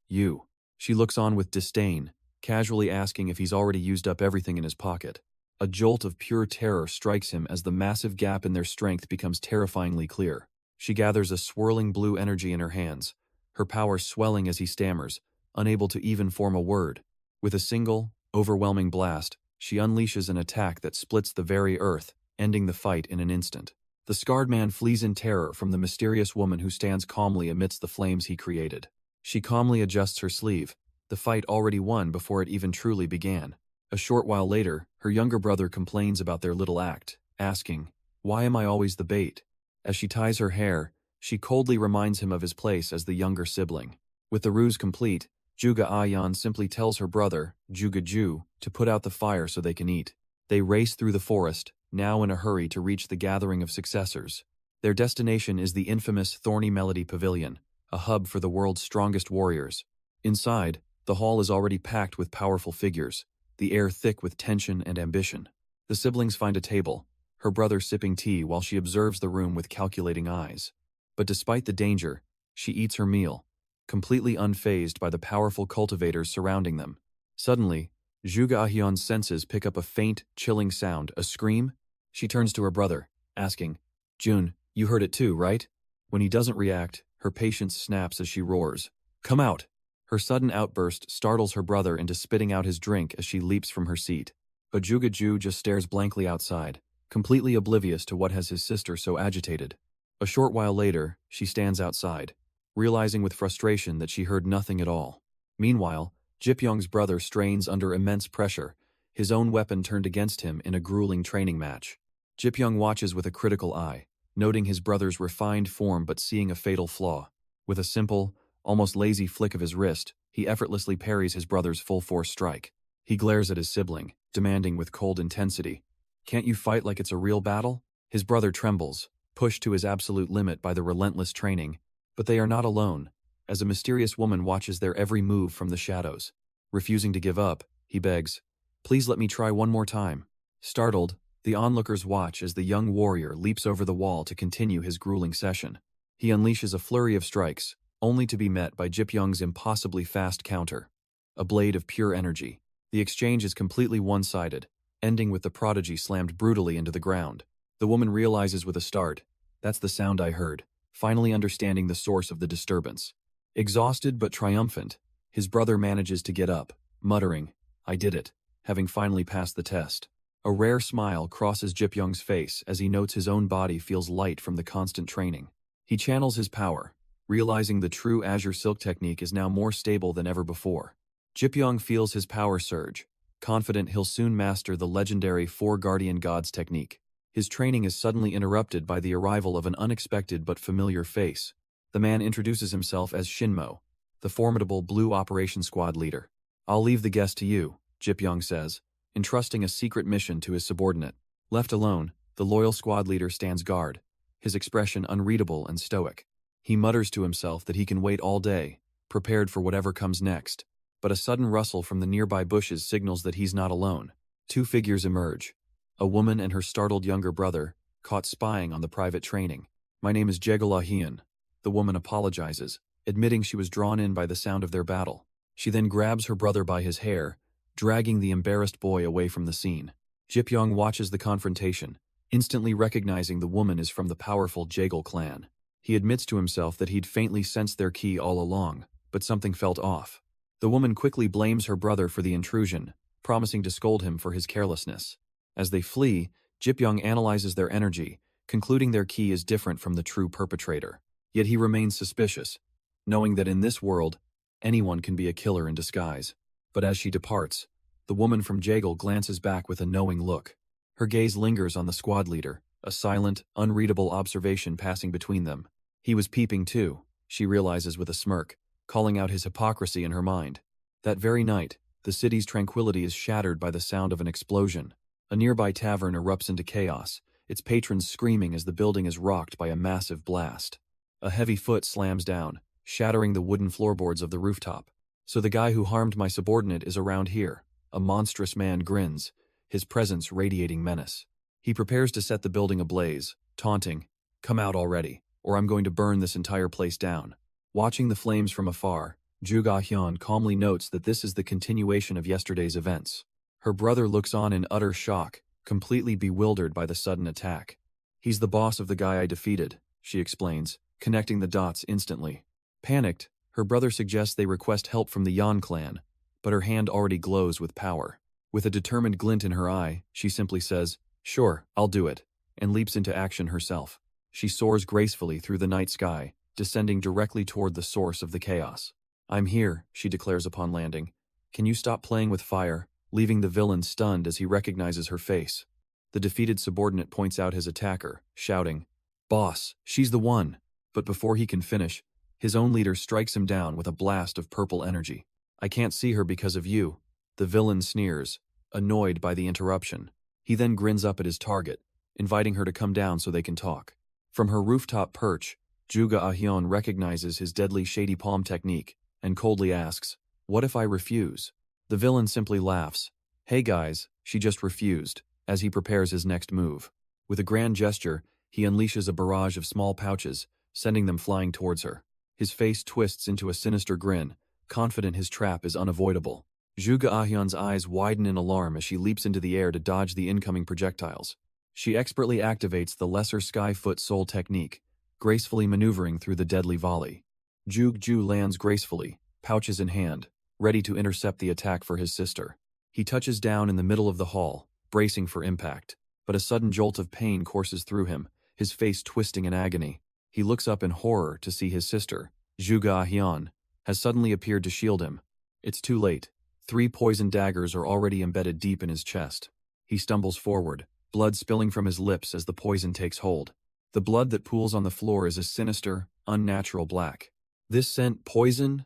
"You." She looks on with disdain, casually asking if he's already used up everything in his pocket. A jolt of pure terror strikes him as the massive gap in their strength becomes terrifyingly clear. She gathers a swirling blue energy in her hands, her power swelling as he stammers, unable to even form a word. With a single, overwhelming blast, she unleashes an attack that splits the very earth, ending the fight in an instant. The scarred man flees in terror from the mysterious woman who stands calmly amidst the flames he created. She calmly adjusts her sleeve, the fight already won before it even truly began. A short while later, her younger brother complains about their little act, asking, "Why am I always the bait?" As she ties her hair, she coldly reminds him of his place as the younger sibling. With the ruse complete, Zhuge Ayan simply tells her brother, Zhuge Ju, to put out the fire so they can eat. They race through the forest, now in a hurry to reach the gathering of successors. Their destination is the infamous Thorny Melody Pavilion, a hub for the world's strongest warriors. Inside, the hall is already packed with powerful figures, the air thick with tension and ambition. The siblings find a table, her brother sipping tea while she observes the room with calculating eyes. But despite the danger, she eats her meal, completely unfazed by the powerful cultivators surrounding them. Suddenly, Zhuge Ahyun's senses pick up a faint, chilling sound, a scream. She turns to her brother, asking, "Jun, you heard it too, right?" When he doesn't react, her patience snaps as she roars, "Come out!" Her sudden outburst startles her brother into spitting out his drink as she leaps from her seat. But Zhuge Ju just stares blankly outside, completely oblivious to what has his sister so agitated. A short while later, she stands outside, realizing with frustration that she heard nothing at all. Meanwhile, Jipyong's brother strains under immense pressure, his own weapon turned against him in a grueling training match. Jipyong watches with a critical eye, noting his brother's refined form but seeing a fatal flaw. With a simple, almost lazy flick of his wrist, he effortlessly parries his brother's full-force strike. He glares at his sibling, demanding with cold intensity, "Can't you fight like it's a real battle?" His brother trembles, pushed to his absolute limit by the relentless training. But they are not alone, as a mysterious woman watches their every move from the shadows. Refusing to give up, he begs, "Please let me try one more time." Startled, the onlookers watch as the young warrior leaps over the wall to continue his grueling session. He unleashes a flurry of strikes, only to be met by Jipyong's impossibly fast counter. A blade of pure energy. The exchange is completely one-sided, ending with the prodigy slammed brutally into the ground. The woman realizes with a start, "That's the sound I heard," finally understanding the source of the disturbance. Exhausted but triumphant, his brother manages to get up, muttering, "I did it," having finally passed the test. A rare smile crosses Jipyong's face as he notes his own body feels light from the constant training. He channels his power, realizing the true Azure Silk technique is now more stable than ever before. Jipyong feels his power surge, confident he'll soon master the legendary Four Guardian Gods technique. His training is suddenly interrupted by the arrival of an unexpected but familiar face. The man introduces himself as Shinmo, the formidable Blue Operation Squad leader. "I'll leave the guest to you," Jipyong says, entrusting a secret mission to his subordinate. Left alone, the loyal squad leader stands guard, his expression unreadable and stoic. He mutters to himself that he can wait all day, prepared for whatever comes next. But a sudden rustle from the nearby bushes signals that he's not alone. Two figures emerge. A woman and her startled younger brother, caught spying on the private training. "My name is Jegalahian." The woman apologizes, admitting she was drawn in by the sound of their battle. She then grabs her brother by his hair, dragging the embarrassed boy away from the scene. Jipyong watches the confrontation, instantly recognizing the woman is from the powerful Jaegul clan. He admits to himself that he'd faintly sensed their ki all along, but something felt off. The woman quickly blames her brother for the intrusion, promising to scold him for his carelessness. As they flee, Jipyong analyzes their energy, concluding their ki is different from the true perpetrator. Yet he remains suspicious, knowing that in this world, anyone can be a killer in disguise. But as she departs, the woman from Jaegul glances back with a knowing look. Her gaze lingers on the squad leader, a silent, unreadable observation passing between them. He was peeping too, she realizes with a smirk, calling out his hypocrisy in her mind. That very night, the city's tranquility is shattered by the sound of an explosion. A nearby tavern erupts into chaos, its patrons screaming as the building is rocked by a massive blast. A heavy foot slams down, shattering the wooden floorboards of the rooftop. So the guy who harmed my subordinate is around here. A monstrous man grins, his presence radiating menace. He prepares to set the building ablaze, taunting, "Come out already, or I'm going to burn this entire place down." Watching the flames from afar, Ju Ga-hyun calmly notes that this is the continuation of yesterday's events. Her brother looks on in utter shock, completely bewildered by the sudden attack. "He's the boss of the guy I defeated," she explains, connecting the dots instantly. Panicked, her brother suggests they request help from the Yan clan, but her hand already glows with power. With a determined glint in her eye, she simply says, "Sure, I'll do it," and leaps into action herself. She soars gracefully through the night sky, descending directly toward the source of the chaos. "I'm here," she declares upon landing. "Can you stop playing with fire?" leaving the villain stunned as he recognizes her face. The defeated subordinate points out his attacker, shouting, "Boss, she's the one!" But before he can finish, his own leader strikes him down with a blast of purple energy. "I can't see her because of you," the villain sneers, annoyed by the interruption. He then grins up at his target, inviting her to come down so they can talk. From her rooftop perch, Ju Ga-hyun recognizes his deadly shady palm technique and coldly asks, "What if I refuse?" The villain simply laughs. "Hey guys, she just refused," as he prepares his next move. With a grand gesture, he unleashes a barrage of small pouches, sending them flying towards her. His face twists into a sinister grin, confident his trap is unavoidable. Ju Ga-hyun's eyes widen in alarm as she leaps into the air to dodge the incoming projectiles. She expertly activates the lesser Sky-Foot Soul technique, gracefully maneuvering through the deadly volley. Ju lands gracefully, pouches in hand, ready to intercept the attack for his sister. He touches down in the middle of the hall, bracing for impact, but a sudden jolt of pain courses through him, his face twisting in agony. He looks up in horror to see his sister, Ju Ga-hyun, has suddenly appeared to shield him. It's too late. 3 poison daggers are already embedded deep in his chest. He stumbles forward, blood spilling from his lips as the poison takes hold. The blood that pools on the floor is a sinister, unnatural black. "This scent poison?"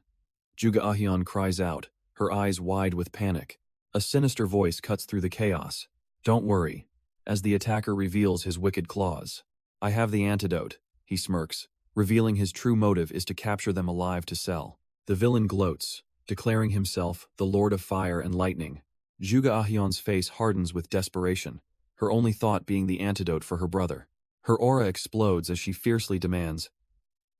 Ju Ga-hyun cries out, her eyes wide with panic. A sinister voice cuts through the chaos. "Don't worry," as the attacker reveals his wicked claws. "I have the antidote," he smirks, revealing his true motive is to capture them alive to sell. The villain gloats, declaring himself the Lord of Fire and Lightning. Ju Ga-hyun's face hardens with desperation, her only thought being the antidote for her brother. Her aura explodes as she fiercely demands,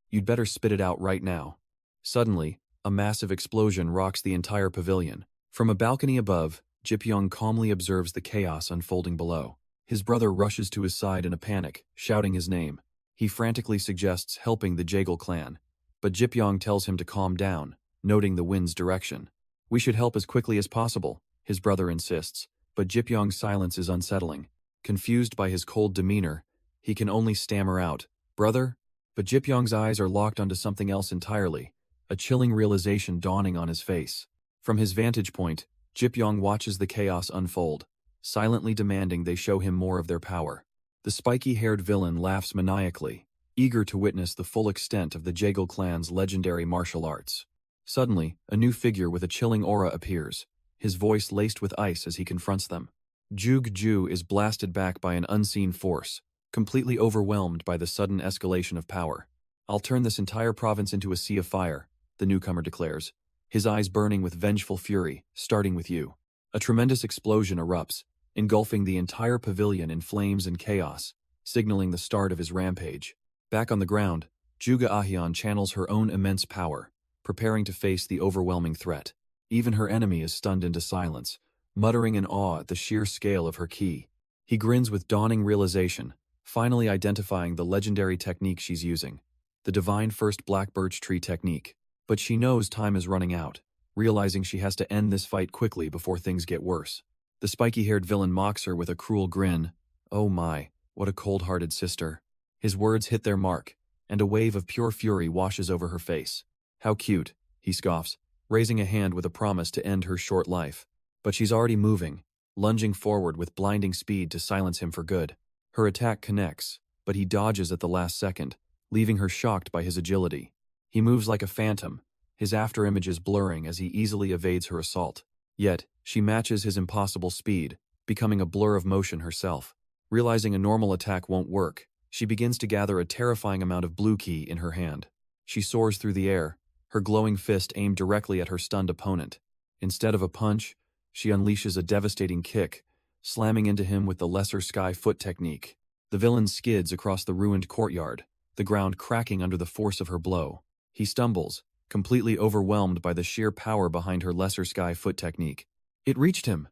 "You'd better spit it out right now." Suddenly, a massive explosion rocks the entire pavilion. From a balcony above, Jipyong calmly observes the chaos unfolding below. His brother rushes to his side in a panic, shouting his name. He frantically suggests helping the Jaegul clan, but Jipyong tells him to calm down, noting the wind's direction. "We should help as quickly as possible," his brother insists, but Jipyong's silence is unsettling. Confused by his cold demeanor, he can only stammer out, "Brother?" But Jipyong's eyes are locked onto something else entirely, a chilling realization dawning on his face. From his vantage point, Jipyong watches the chaos unfold, silently demanding they show him more of their power. The spiky-haired villain laughs maniacally, eager to witness the full extent of the Jaegul clan's legendary martial arts. Suddenly, a new figure with a chilling aura appears, his voice laced with ice as he confronts them. Ju is blasted back by an unseen force, completely overwhelmed by the sudden escalation of power. "I'll turn this entire province into a sea of fire," the newcomer declares, his eyes burning with vengeful fury, starting with you. A tremendous explosion erupts, engulfing the entire pavilion in flames and chaos, signaling the start of his rampage. Back on the ground, Ju Ga-hyun channels her own immense power, preparing to face the overwhelming threat. Even her enemy is stunned into silence, muttering in awe at the sheer scale of her ki. He grins with dawning realization, finally identifying the legendary technique she's using, the divine first black birch tree technique. But she knows time is running out, realizing she has to end this fight quickly before things get worse. The spiky-haired villain mocks her with a cruel grin. Oh my, what a cold-hearted sister. His words hit their mark, and a wave of pure fury washes over her face. How cute, he scoffs, raising a hand with a promise to end her short life. But she's already moving, lunging forward with blinding speed to silence him for good. Her attack connects, but he dodges at the last second, leaving her shocked by his agility. He moves like a phantom, his afterimages blurring as he easily evades her assault. Yet, she matches his impossible speed, becoming a blur of motion herself. Realizing a normal attack won't work, she begins to gather a terrifying amount of blue ki in her hand. She soars through the air, her glowing fist aimed directly at her stunned opponent. Instead of a punch, she unleashes a devastating kick, slamming into him with the lesser sky foot technique. The villain skids across the ruined courtyard, the ground cracking under the force of her blow. He stumbles, completely overwhelmed by the sheer power behind her lesser sky foot technique. It reached him,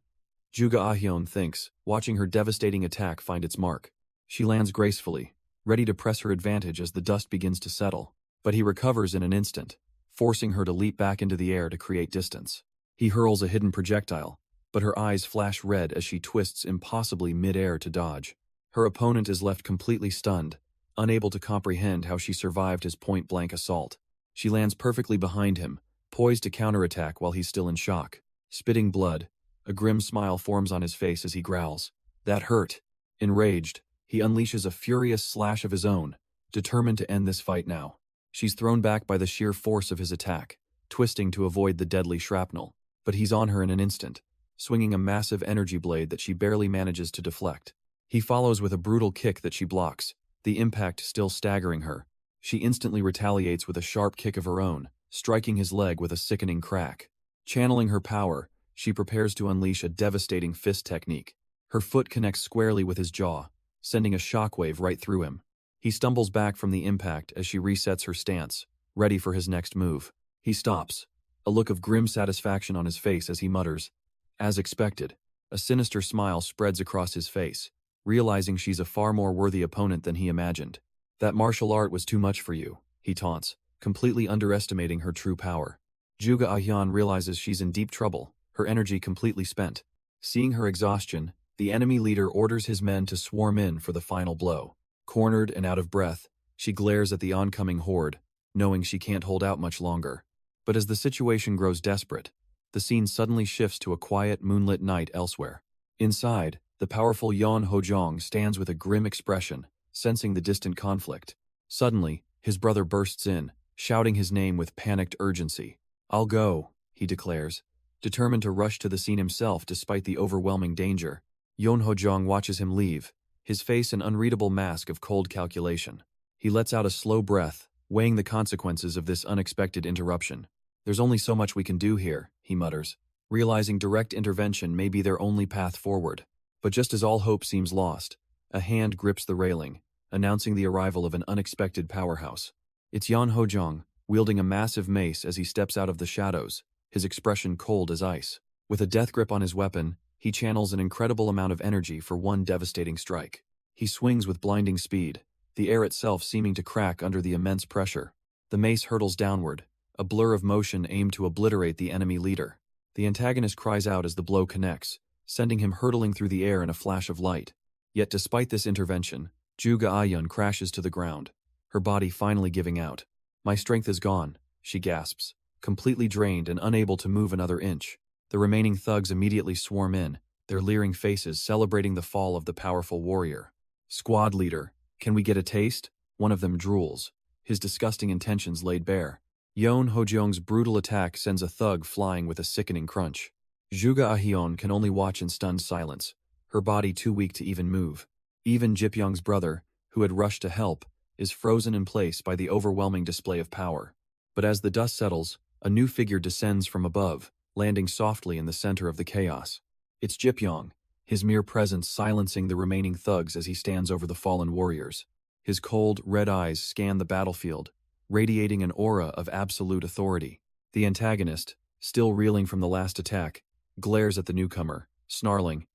Juga Ahyeon thinks, watching her devastating attack find its mark. She lands gracefully, ready to press her advantage as the dust begins to settle. But he recovers in an instant, forcing her to leap back into the air to create distance. He hurls a hidden projectile, but her eyes flash red as she twists impossibly mid-air to dodge. Her opponent is left completely stunned, unable to comprehend how she survived his point-blank assault. She lands perfectly behind him, poised to counterattack while he's still in shock. Spitting blood, a grim smile forms on his face as he growls. That hurt. Enraged, he unleashes a furious slash of his own, determined to end this fight now. She's thrown back by the sheer force of his attack, twisting to avoid the deadly shrapnel. But he's on her in an instant, swinging a massive energy blade that she barely manages to deflect. He follows with a brutal kick that she blocks, the impact still staggering her. She instantly retaliates with a sharp kick of her own, striking his leg with a sickening crack. Channeling her power, she prepares to unleash a devastating fist technique. Her foot connects squarely with his jaw, sending a shockwave right through him. He stumbles back from the impact as she resets her stance, ready for his next move. He stops, a look of grim satisfaction on his face as he mutters, as expected. A sinister smile spreads across his face, realizing she's a far more worthy opponent than he imagined. That martial art was too much for you, he taunts, completely underestimating her true power. Juga Ahyeon realizes she's in deep trouble, her energy completely spent. Seeing her exhaustion, the enemy leader orders his men to swarm in for the final blow. Cornered and out of breath, she glares at the oncoming horde, knowing she can't hold out much longer. But as the situation grows desperate, the scene suddenly shifts to a quiet, moonlit night elsewhere. Inside, the powerful Yeon Hojong stands with a grim expression, sensing the distant conflict. Suddenly, his brother bursts in, shouting his name with panicked urgency. I'll go, he declares, determined to rush to the scene himself despite the overwhelming danger. Yeon Hojong watches him leave, his face an unreadable mask of cold calculation. He lets out a slow breath, weighing the consequences of this unexpected interruption. There's only so much we can do here, he mutters, realizing direct intervention may be their only path forward. But just as all hope seems lost, a hand grips the railing, announcing the arrival of an unexpected powerhouse. It's Yeon Hojong, wielding a massive mace as he steps out of the shadows, his expression cold as ice. With a death grip on his weapon, he channels an incredible amount of energy for one devastating strike. He swings with blinding speed, the air itself seeming to crack under the immense pressure. The mace hurtles downward, a blur of motion aimed to obliterate the enemy leader. The antagonist cries out as the blow connects, sending him hurtling through the air in a flash of light. Yet despite this intervention, Juga Ahyeon crashes to the ground, her body finally giving out. My strength is gone, she gasps, completely drained and unable to move another inch. The remaining thugs immediately swarm in, their leering faces celebrating the fall of the powerful warrior. Squad leader, can we get a taste? One of them drools, his disgusting intentions laid bare. Yeon Hojong's brutal attack sends a thug flying with a sickening crunch. Juga Ahyeon can only watch in stunned silence, her body too weak to even move. Even Jipyong's brother, who had rushed to help, is frozen in place by the overwhelming display of power. But as the dust settles, a new figure descends from above, landing softly in the center of the chaos. It's Jipyong, his mere presence silencing the remaining thugs as he stands over the fallen warriors. His cold, red eyes scan the battlefield, radiating an aura of absolute authority. The antagonist, still reeling from the last attack, glares at the newcomer, snarling,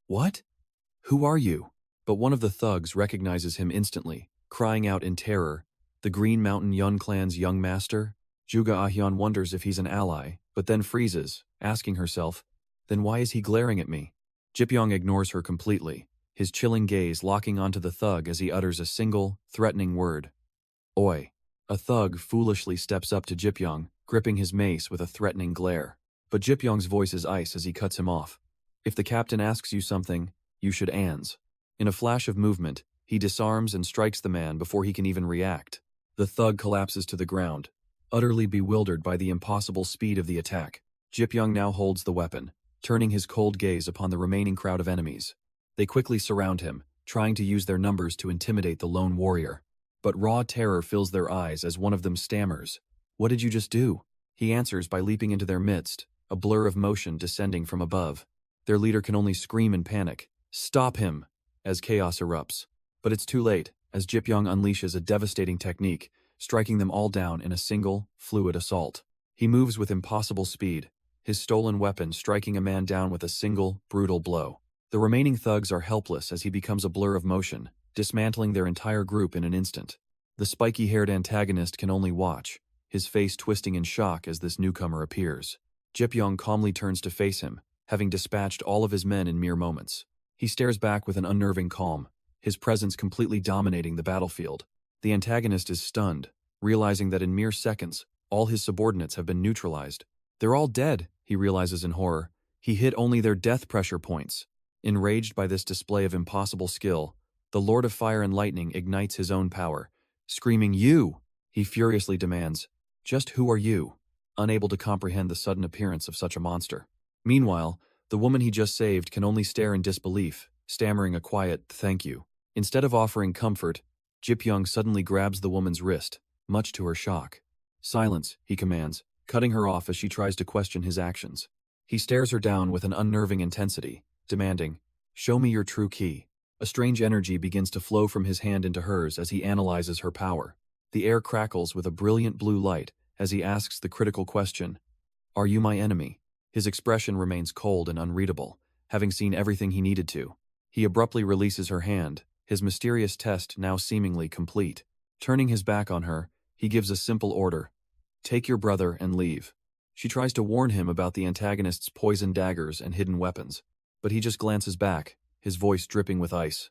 "What? Who are you?" But one of the thugs recognizes him instantly, crying out in terror, "The Green Mountain Yun clan's young master?" Juga Ahyan wonders if he's an ally, but then freezes, asking herself, then why is he glaring at me? Jipyong ignores her completely, his chilling gaze locking onto the thug as he utters a single, threatening word. Oi. A thug foolishly steps up to Jipyong, gripping his mace with a threatening glare. But Jipyong's voice is ice as he cuts him off. If the captain asks you something, you should ans. In a flash of movement, he disarms and strikes the man before he can even react. The thug collapses to the ground, utterly bewildered by the impossible speed of the attack. Jipyong now holds the weapon, turning his cold gaze upon the remaining crowd of enemies. They quickly surround him, trying to use their numbers to intimidate the lone warrior. But raw terror fills their eyes as one of them stammers. "What did you just do?" He answers by leaping into their midst, a blur of motion descending from above. Their leader can only scream in panic, "Stop him!" as chaos erupts. But it's too late, as Jipyong unleashes a devastating technique, striking them all down in a single, fluid assault. He moves with impossible speed, his stolen weapon striking a man down with a single, brutal blow. The remaining thugs are helpless as he becomes a blur of motion, dismantling their entire group in an instant. The spiky-haired antagonist can only watch, his face twisting in shock as this newcomer appears. Jipyong calmly turns to face him, having dispatched all of his men in mere moments. He stares back with an unnerving calm, his presence completely dominating the battlefield. The antagonist is stunned, realizing that in mere seconds, all his subordinates have been neutralized. They're all dead, he realizes in horror. He hit only their death pressure points. Enraged by this display of impossible skill, the Lord of Fire and Lightning ignites his own power. Screaming, "You!" he furiously demands, "Just who are you?" Unable to comprehend the sudden appearance of such a monster. Meanwhile, the woman he just saved can only stare in disbelief, stammering a quiet, "Thank you." Instead of offering comfort, Jipyong suddenly grabs the woman's wrist, much to her shock. "Silence," he commands, cutting her off as she tries to question his actions. He stares her down with an unnerving intensity, demanding, "Show me your true key." A strange energy begins to flow from his hand into hers as he analyzes her power. The air crackles with a brilliant blue light as he asks the critical question, "Are you my enemy?" His expression remains cold and unreadable, having seen everything he needed to. He abruptly releases her hand, his mysterious test now seemingly complete. Turning his back on her, he gives a simple order, "Take your brother and leave." She tries to warn him about the antagonist's poison daggers and hidden weapons, but he just glances back, his voice dripping with ice.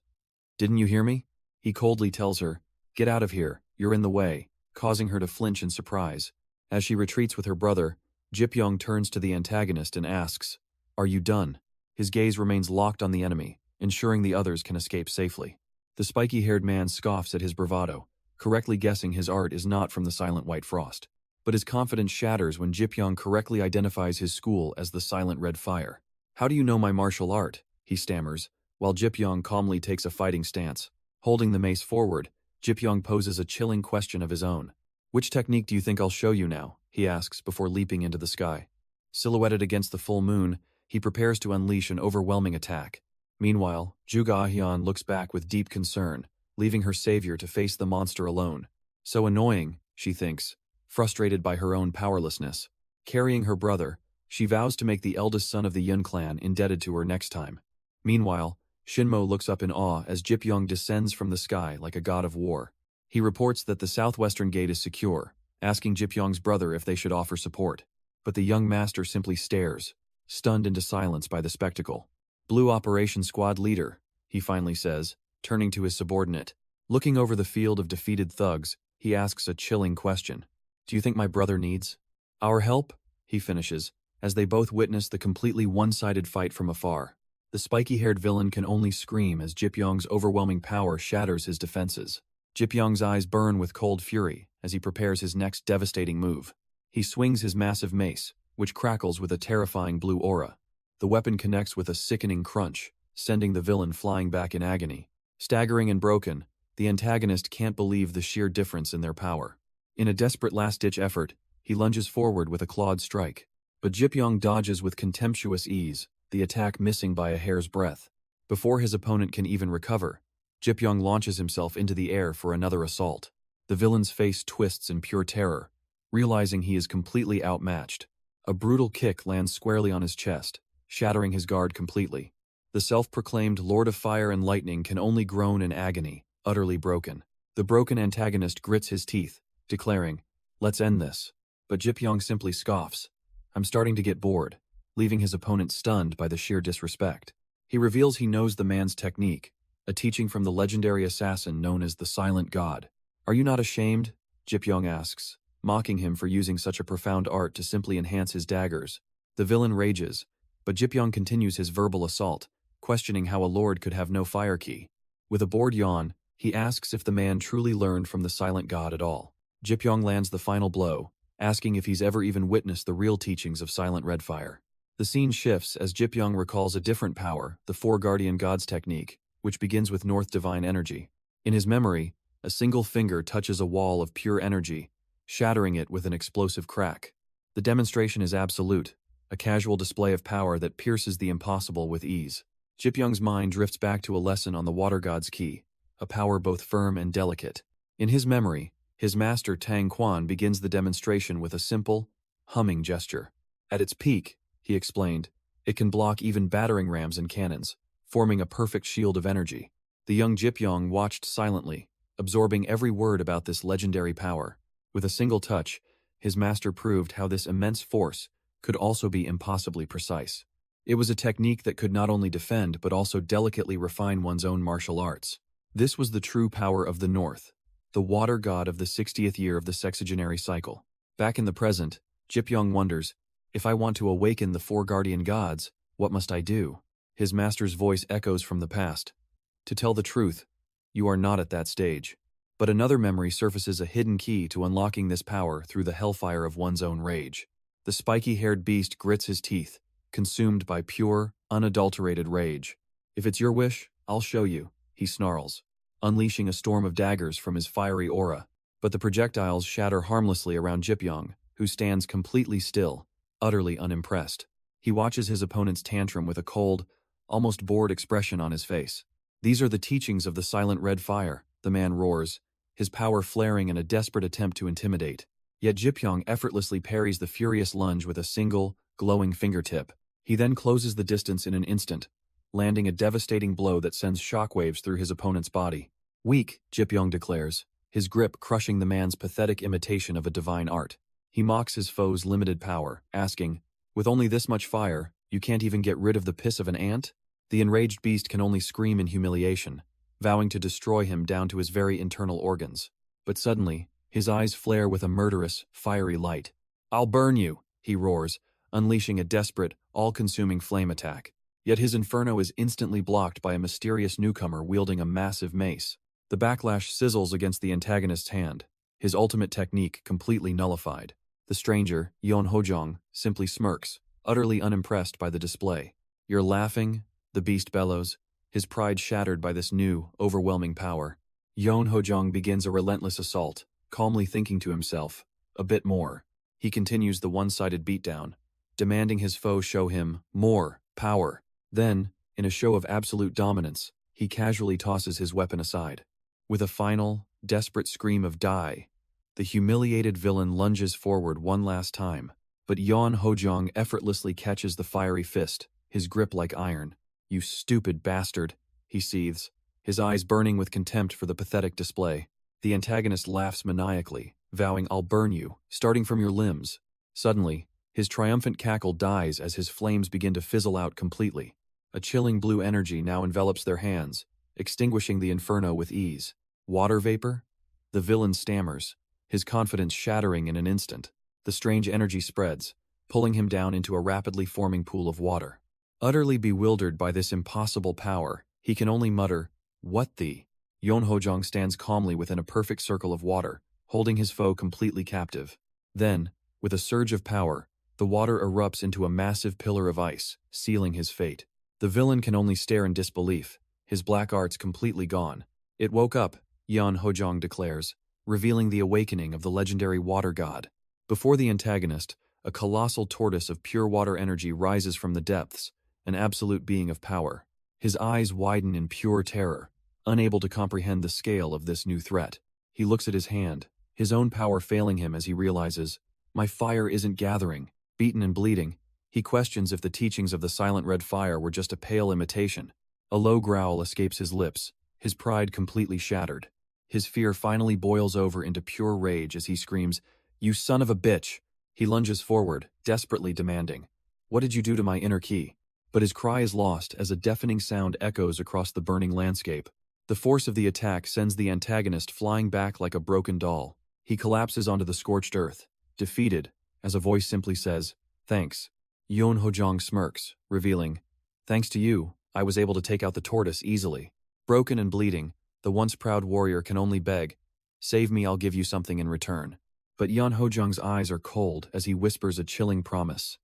"Didn't you hear me?" He coldly tells her, "Get out of here, you're in the way," causing her to flinch in surprise. As she retreats with her brother, Jipyong turns to the antagonist and asks, "Are you done?" His gaze remains locked on the enemy, ensuring the others can escape safely. The spiky-haired man scoffs at his bravado, correctly guessing his art is not from the Silent White Frost. But his confidence shatters when Jipyong correctly identifies his school as the Silent Red Fire. "How do you know my martial art?" he stammers, while Jipyong calmly takes a fighting stance. Holding the mace forward, Jipyong poses a chilling question of his own. "Which technique do you think I'll show you now?" he asks before leaping into the sky. Silhouetted against the full moon, he prepares to unleash an overwhelming attack. Meanwhile, Juga Ahyan looks back with deep concern, leaving her savior to face the monster alone. So annoying, she thinks, frustrated by her own powerlessness. Carrying her brother, she vows to make the eldest son of the Yun clan indebted to her next time. Meanwhile, Shinmo looks up in awe as Jipyong descends from the sky like a god of war. He reports that the southwestern gate is secure, asking Jipyong's brother if they should offer support. But the young master simply stares, stunned into silence by the spectacle. "Blue Operation Squad Leader," he finally says, turning to his subordinate. Looking over the field of defeated thugs, he asks a chilling question. "Do you think my brother needs our help?" he finishes, as they both witness the completely one-sided fight from afar. The spiky-haired villain can only scream as Jipyong's overwhelming power shatters his defenses. Jipyong's eyes burn with cold fury as he prepares his next devastating move. He swings his massive mace, which crackles with a terrifying blue aura. The weapon connects with a sickening crunch, sending the villain flying back in agony. Staggering and broken, the antagonist can't believe the sheer difference in their power. In a desperate last-ditch effort, he lunges forward with a clawed strike. But Jipyong dodges with contemptuous ease, the attack missing by a hair's breadth. Before his opponent can even recover, Jipyong launches himself into the air for another assault. The villain's face twists in pure terror, realizing he is completely outmatched. A brutal kick lands squarely on his chest, shattering his guard completely. The self-proclaimed Lord of Fire and Lightning can only groan in agony, utterly broken. The broken antagonist grits his teeth, declaring, "Let's end this." But Jipyong simply scoffs. "I'm starting to get bored," leaving his opponent stunned by the sheer disrespect. He reveals he knows the man's technique, a teaching from the legendary assassin known as the Silent God. "Are you not ashamed?" Jipyong asks, mocking him for using such a profound art to simply enhance his daggers. The villain rages, but Jipyong continues his verbal assault, questioning how a lord could have no fire key. With a bored yawn, he asks if the man truly learned from the Silent God at all. Jipyong lands the final blow, asking if he's ever even witnessed the real teachings of Silent Red Fire. The scene shifts as Jipyong recalls a different power, the Four Guardian Gods technique, which begins with North Divine Energy. In his memory, a single finger touches a wall of pure energy, shattering it with an explosive crack. The demonstration is absolute, a casual display of power that pierces the impossible with ease. Jipyong's mind drifts back to a lesson on the Water God's Key, a power both firm and delicate. In his memory, his master Tang Quan begins the demonstration with a simple, humming gesture. At its peak, he explained, it can block even battering rams and cannons, forming a perfect shield of energy. The young Jipyong watched silently, absorbing every word about this legendary power. With a single touch, his master proved how this immense force could also be impossibly precise. It was a technique that could not only defend but also delicately refine one's own martial arts. This was the true power of the North, the water god of the 60th year of the sexagenary cycle. Back in the present, Jipyong wonders, if I want to awaken the four guardian gods, what must I do? His master's voice echoes from the past. To tell the truth, you are not at that stage. But another memory surfaces a hidden key to unlocking this power through the hellfire of one's own rage. The spiky-haired beast grits his teeth, consumed by pure, unadulterated rage. If it's your wish, I'll show you, he snarls, unleashing a storm of daggers from his fiery aura. But the projectiles shatter harmlessly around Jipyong, who stands completely still, utterly unimpressed. He watches his opponent's tantrum with a cold, almost bored expression on his face. These are the teachings of the Silent Red Fire, the man roars, his power flaring in a desperate attempt to intimidate. Yet Jipyong effortlessly parries the furious lunge with a single, glowing fingertip. He then closes the distance in an instant, landing a devastating blow that sends shockwaves through his opponent's body. Weak, Jipyong declares, his grip crushing the man's pathetic imitation of a divine art. He mocks his foe's limited power, asking, with only this much fire, you can't even get rid of the piss of an ant? The enraged beast can only scream in humiliation, vowing to destroy him down to his very internal organs. But suddenly, his eyes flare with a murderous, fiery light. I'll burn you, he roars, unleashing a desperate, all-consuming flame attack. Yet his inferno is instantly blocked by a mysterious newcomer wielding a massive mace. The backlash sizzles against the antagonist's hand, his ultimate technique completely nullified. The stranger, Yon Hojong, simply smirks, utterly unimpressed by the display. You're laughing? The beast bellows, his pride shattered by this new, overwhelming power. Yon Hojong begins a relentless assault, calmly thinking to himself, a bit more. He continues the one-sided beatdown, demanding his foe show him more power. Then, in a show of absolute dominance, he casually tosses his weapon aside. With a final, desperate scream of die, the humiliated villain lunges forward one last time, but Yon Hojong effortlessly catches the fiery fist, his grip like iron. You stupid bastard, he seethes, his eyes burning with contempt for the pathetic display. The antagonist laughs maniacally, vowing, I'll burn you, starting from your limbs. Suddenly, his triumphant cackle dies as his flames begin to fizzle out completely. A chilling blue energy now envelops their hands, extinguishing the inferno with ease. Water vapor? The villain stammers, his confidence shattering in an instant. The strange energy spreads, pulling him down into a rapidly forming pool of water. Utterly bewildered by this impossible power, he can only mutter, what the? Yon Hojong stands calmly within a perfect circle of water, holding his foe completely captive. Then, with a surge of power, the water erupts into a massive pillar of ice, sealing his fate. The villain can only stare in disbelief, his black arts completely gone. It woke up, Yon Hojong declares, revealing the awakening of the legendary water god. Before the antagonist, a colossal tortoise of pure water energy rises from the depths, an absolute being of power. His eyes widen in pure terror, unable to comprehend the scale of this new threat. He looks at his hand, his own power failing him as he realizes, my fire isn't gathering. Beaten and bleeding, he questions if the teachings of the silent red fire were just a pale imitation. A low growl escapes his lips, his pride completely shattered. His fear finally boils over into pure rage as he screams, "You son of a bitch!" He lunges forward, desperately demanding, "What did you do to my inner key?" But his cry is lost as a deafening sound echoes across the burning landscape. The force of the attack sends the antagonist flying back like a broken doll. He collapses onto the scorched earth, defeated, as a voice simply says, "Thanks." Yeon Hojong smirks, revealing, "Thanks to you, I was able to take out the tortoise easily." Broken and bleeding, the once proud warrior can only beg, "Save me, I'll give you something in return." But Yeon Hojong's eyes are cold as he whispers a chilling promise.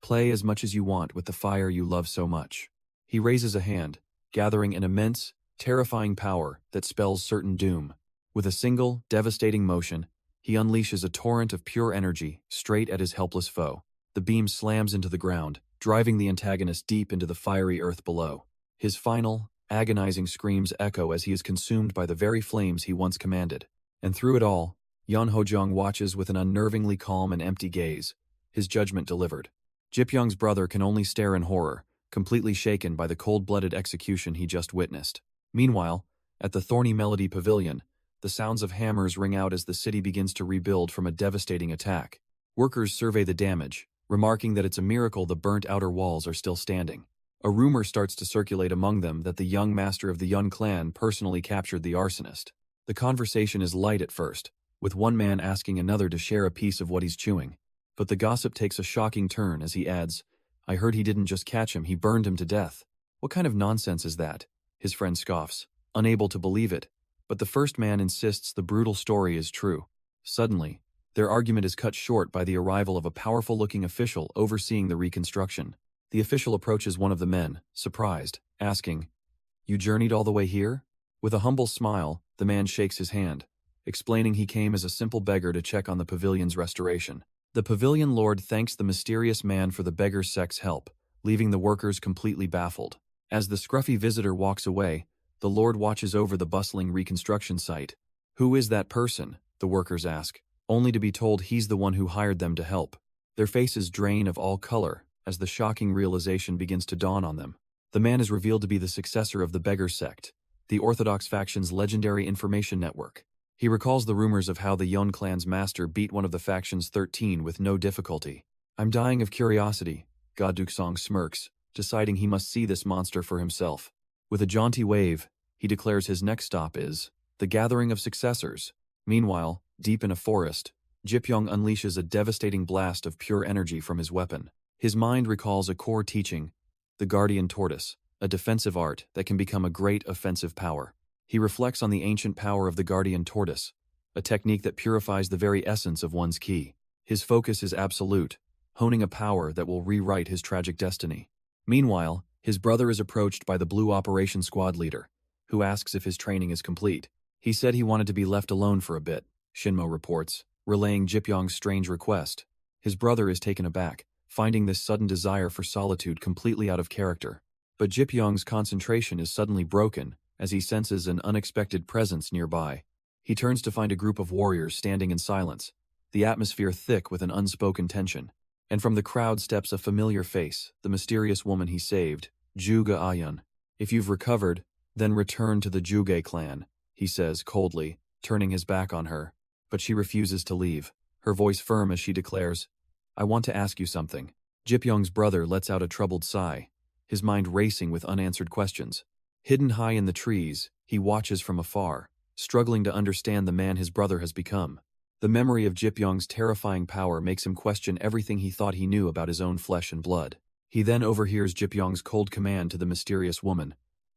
"Play as much as you want with the fire you love so much." He raises a hand, gathering an immense, terrifying power that spells certain doom. With a single, devastating motion, he unleashes a torrent of pure energy straight at his helpless foe. The beam slams into the ground, driving the antagonist deep into the fiery earth below. His final, agonizing screams echo as he is consumed by the very flames he once commanded. And through it all, Yeon Hojong watches with an unnervingly calm and empty gaze, his judgment delivered. Jipyong's brother can only stare in horror, completely shaken by the cold-blooded execution he just witnessed. Meanwhile, at the Thorny Melody Pavilion, the sounds of hammers ring out as the city begins to rebuild from a devastating attack. Workers survey the damage, remarking that it's a miracle the burnt outer walls are still standing. A rumor starts to circulate among them that the young master of the Yun clan personally captured the arsonist. The conversation is light at first, with one man asking another to share a piece of what he's chewing. But the gossip takes a shocking turn as he adds, "I heard he didn't just catch him, he burned him to death." "What kind of nonsense is that?" his friend scoffs, unable to believe it. But the first man insists the brutal story is true. Suddenly, their argument is cut short by the arrival of a powerful-looking official overseeing the reconstruction. The official approaches one of the men, surprised, asking, "You journeyed all the way here?" With a humble smile, the man shakes his hand, explaining he came as a simple beggar to check on the pavilion's restoration. The pavilion lord thanks the mysterious man for the beggar's sect's help, leaving the workers completely baffled. As the scruffy visitor walks away, the lord watches over the bustling reconstruction site. "Who is that person?" the workers ask, only to be told he's the one who hired them to help. Their faces drain of all color as the shocking realization begins to dawn on them. The man is revealed to be the successor of the beggar sect, the Orthodox faction's legendary information network. He recalls the rumors of how the Yun clan's master beat one of the faction's 13 with no difficulty. "I'm dying of curiosity," Ga Duksong smirks, deciding he must see this monster for himself. With a jaunty wave, he declares his next stop is the gathering of successors. Meanwhile, deep in a forest, Jipyong unleashes a devastating blast of pure energy from his weapon. His mind recalls a core teaching, the guardian tortoise, a defensive art that can become a great offensive power. He reflects on the ancient power of the guardian tortoise, a technique that purifies the very essence of one's ki. His focus is absolute, honing a power that will rewrite his tragic destiny. Meanwhile, his brother is approached by the Blue Operation Squad leader, who asks if his training is complete. He said he wanted to be left alone for a bit, Shinmo reports, relaying Jipyong's strange request. His brother is taken aback, finding this sudden desire for solitude completely out of character. But Jipyong's concentration is suddenly broken as he senses an unexpected presence nearby. He turns to find a group of warriors standing in silence, the atmosphere thick with an unspoken tension. And from the crowd steps a familiar face, the mysterious woman he saved, Juga Ayun. "If you've recovered, then return to the Juge clan," he says coldly, turning his back on her. But she refuses to leave, her voice firm as she declares, "I want to ask you something." Jipyong's brother lets out a troubled sigh, his mind racing with unanswered questions. Hidden high in the trees, he watches from afar, struggling to understand the man his brother has become. The memory of Jipyong's terrifying power makes him question everything he thought he knew about his own flesh and blood. He then overhears Jipyong's cold command to the mysterious woman,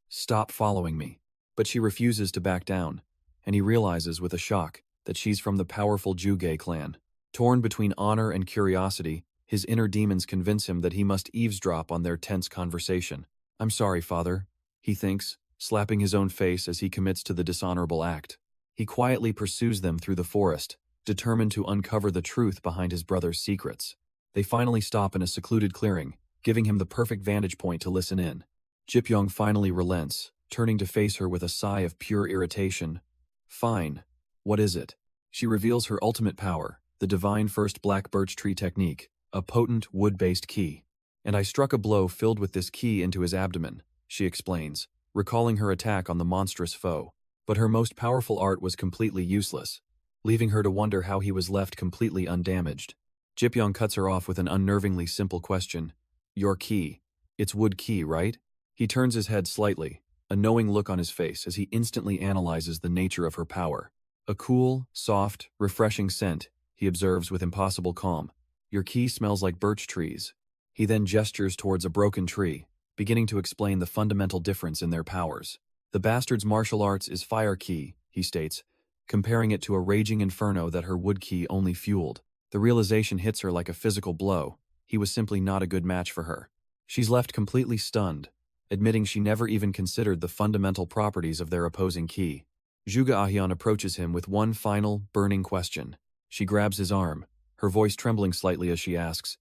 "Stop following me." But she refuses to back down, and he realizes with a shock that she's from the powerful Juge clan. Torn between honor and curiosity, his inner demons convince him that he must eavesdrop on their tense conversation. "I'm sorry, father," he thinks, slapping his own face as he commits to the dishonorable act. He quietly pursues them through the forest, determined to uncover the truth behind his brother's secrets. They finally stop in a secluded clearing, giving him the perfect vantage point to listen in. Jipyong finally relents, turning to face her with a sigh of pure irritation. "Fine. What is it?" She reveals her ultimate power, the divine first black birch tree technique, a potent wood-based key. And I struck a blow filled with this key into his abdomen, she explains, recalling her attack on the monstrous foe. But her most powerful art was completely useless, leaving her to wonder how he was left completely undamaged. Jipyong cuts her off with an unnervingly simple question. Your key. It's wood key, right? He turns his head slightly, a knowing look on his face as he instantly analyzes the nature of her power. A cool, soft, refreshing scent, he observes with impossible calm. Your key smells like birch trees. He then gestures towards a broken tree, beginning to explain the fundamental difference in their powers. The bastard's martial arts is fire key, he states, comparing it to a raging inferno that her wood key only fueled. The realization hits her like a physical blow. He was simply not a good match for her. She's left completely stunned, admitting she never even considered the fundamental properties of their opposing key. Zhuge Ahian approaches him with one final, burning question. She grabs his arm, her voice trembling slightly as she asks,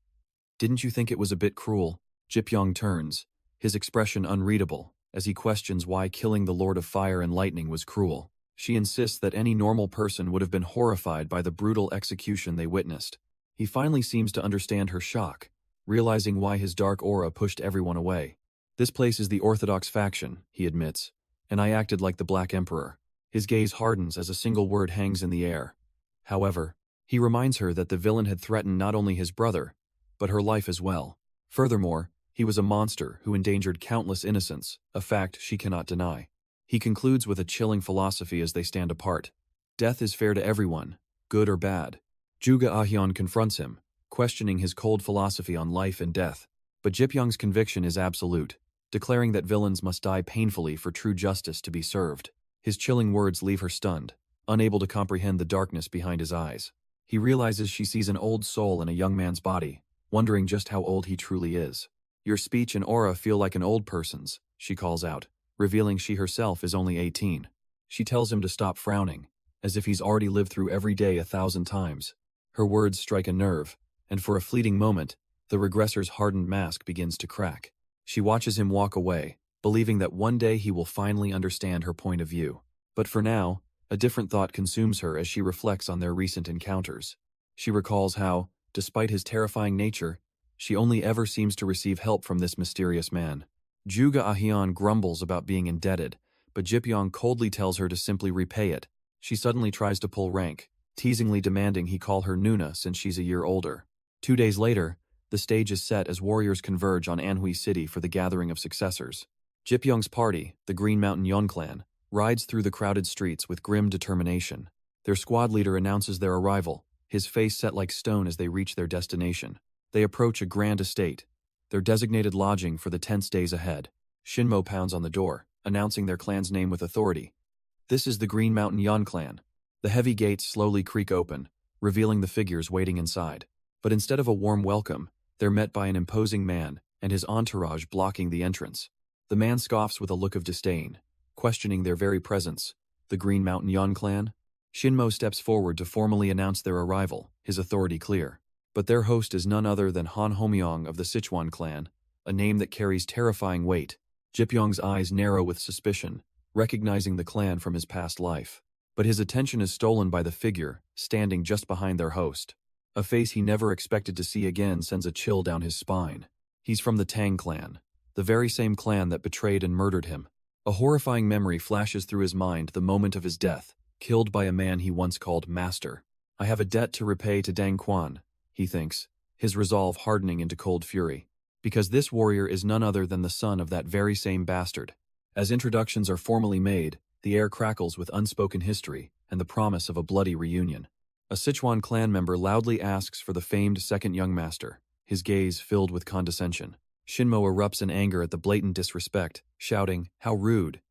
"Didn't you think it was a bit cruel?" Jipyong turns, his expression unreadable, as he questions why killing the Lord of Fire and Lightning was cruel. She insists that any normal person would have been horrified by the brutal execution they witnessed. He finally seems to understand her shock, realizing why his dark aura pushed everyone away. This place is the Orthodox faction, he admits, and I acted like the Black Emperor. His gaze hardens as a single word hangs in the air. However, he reminds her that the villain had threatened not only his brother, but her life as well. Furthermore, he was a monster who endangered countless innocents, a fact she cannot deny. He concludes with a chilling philosophy as they stand apart. Death is fair to everyone, good or bad. Zhuge Ahian confronts him, questioning his cold philosophy on life and death. But Jipyong's conviction is absolute, declaring that villains must die painfully for true justice to be served. His chilling words leave her stunned, unable to comprehend the darkness behind his eyes. He realizes she sees an old soul in a young man's body, wondering just how old he truly is. Your speech and aura feel like an old person's, she calls out, revealing she herself is only 18. She tells him to stop frowning, as if he's already lived through every day 1,000 times. Her words strike a nerve, and for a fleeting moment, the Regressor's hardened mask begins to crack. She watches him walk away, believing that one day he will finally understand her point of view. But for now, a different thought consumes her as she reflects on their recent encounters. She recalls how, despite his terrifying nature, she only ever seems to receive help from this mysterious man. Zhuge Ahian grumbles about being indebted, but Jipyong coldly tells her to simply repay it. She suddenly tries to pull rank, teasingly demanding he call her Nuna since she's a year older. 2 days later, the stage is set as warriors converge on Anhui City for the gathering of successors. Jipyong's party, the Green Mountain Yon clan, rides through the crowded streets with grim determination. Their squad leader announces their arrival, his face set like stone as they reach their destination. They approach a grand estate, their designated lodging for the tense days ahead. Shinmo pounds on the door, announcing their clan's name with authority. This is the Green Mountain Yon clan. The heavy gates slowly creak open, revealing the figures waiting inside. But instead of a warm welcome, they're met by an imposing man and his entourage blocking the entrance. The man scoffs with a look of disdain, questioning their very presence. The Green Mountain Yon clan? Shinmo steps forward to formally announce their arrival, his authority clear. But their host is none other than Han Homyong of the Sichuan clan, a name that carries terrifying weight. Jipyong's eyes narrow with suspicion, recognizing the clan from his past life. But his attention is stolen by the figure, standing just behind their host. A face he never expected to see again sends a chill down his spine. He's from the Tang clan, the very same clan that betrayed and murdered him. A horrifying memory flashes through his mind the moment of his death, killed by a man he once called master. I have a debt to repay to Dang Quan, he thinks, his resolve hardening into cold fury. Because this warrior is none other than the son of that very same bastard. As introductions are formally made, the air crackles with unspoken history and the promise of a bloody reunion. A Sichuan clan member loudly asks for the famed second young master, his gaze filled with condescension. Shinmo erupts in anger at the blatant disrespect, shouting, "How rude!"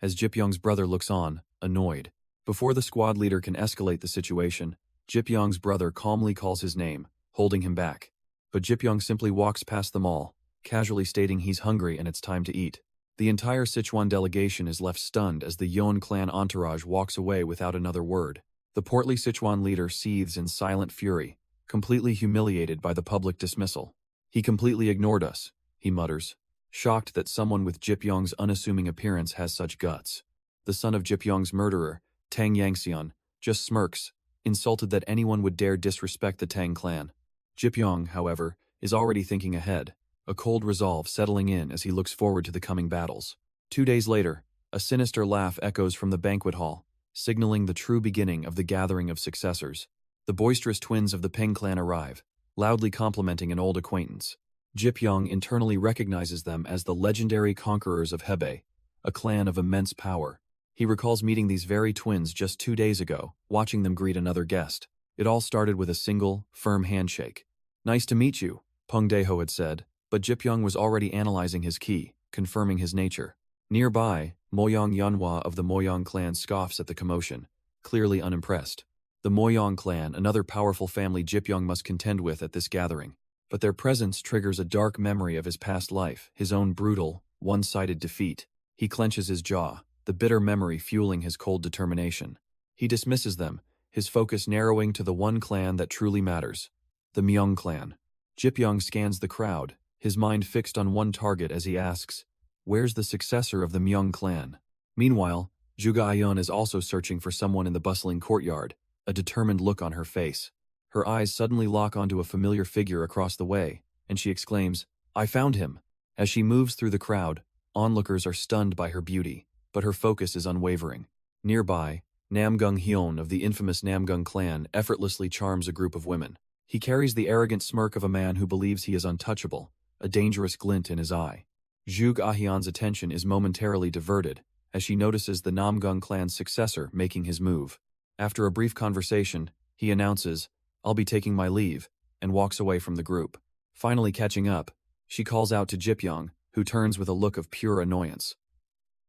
as Jipyong's brother looks on, annoyed. Before the squad leader can escalate the situation, Jipyong's brother calmly calls his name, holding him back. But Jipyong simply walks past them all, casually stating he's hungry and it's time to eat. The entire Sichuan delegation is left stunned as the Yon clan entourage walks away without another word. The portly Sichuan leader seethes in silent fury, completely humiliated by the public dismissal. "He completely ignored us," he mutters, shocked that someone with Jipyong's unassuming appearance has such guts. The son of Jipyong's murderer, Tang Yangxian, just smirks, insulted that anyone would dare disrespect the Tang clan. Jipyong, however, is already thinking ahead, a cold resolve settling in as he looks forward to the coming battles. 2 days later, a sinister laugh echoes from the banquet hall, signaling the true beginning of the gathering of successors. The boisterous twins of the Peng clan arrive, loudly complimenting an old acquaintance. Jipyong internally recognizes them as the legendary conquerors of Hebei, a clan of immense power. He recalls meeting these very twins just 2 days ago, watching them greet another guest. It all started with a single, firm handshake. "Nice to meet you," Peng Deho had said, but Jipyong was already analyzing his ki, confirming his nature. Nearby, Moyang Yanhua of the Moyang clan scoffs at the commotion, clearly unimpressed. The Moyang clan, another powerful family Jipyong must contend with at this gathering. But their presence triggers a dark memory of his past life, his own brutal, one-sided defeat. He clenches his jaw, the bitter memory fueling his cold determination. He dismisses them, his focus narrowing to the one clan that truly matters, the Myung clan. Jipyong scans the crowd, his mind fixed on one target as he asks, "Where's the successor of the Myung clan?" Meanwhile, Juga Ayeon is also searching for someone in the bustling courtyard, a determined look on her face. Her eyes suddenly lock onto a familiar figure across the way, and she exclaims, "I found him!" As she moves through the crowd, onlookers are stunned by her beauty, but her focus is unwavering. Nearby, Namgung Hyun of the infamous Namgung clan effortlessly charms a group of women. He carries the arrogant smirk of a man who believes he is untouchable, a dangerous glint in his eye. Zhuge Ahyeon's attention is momentarily diverted, as she notices the Namgung clan's successor making his move. After a brief conversation, he announces, "I'll be taking my leave," and walks away from the group. Finally catching up, she calls out to Jipyong, who turns with a look of pure annoyance.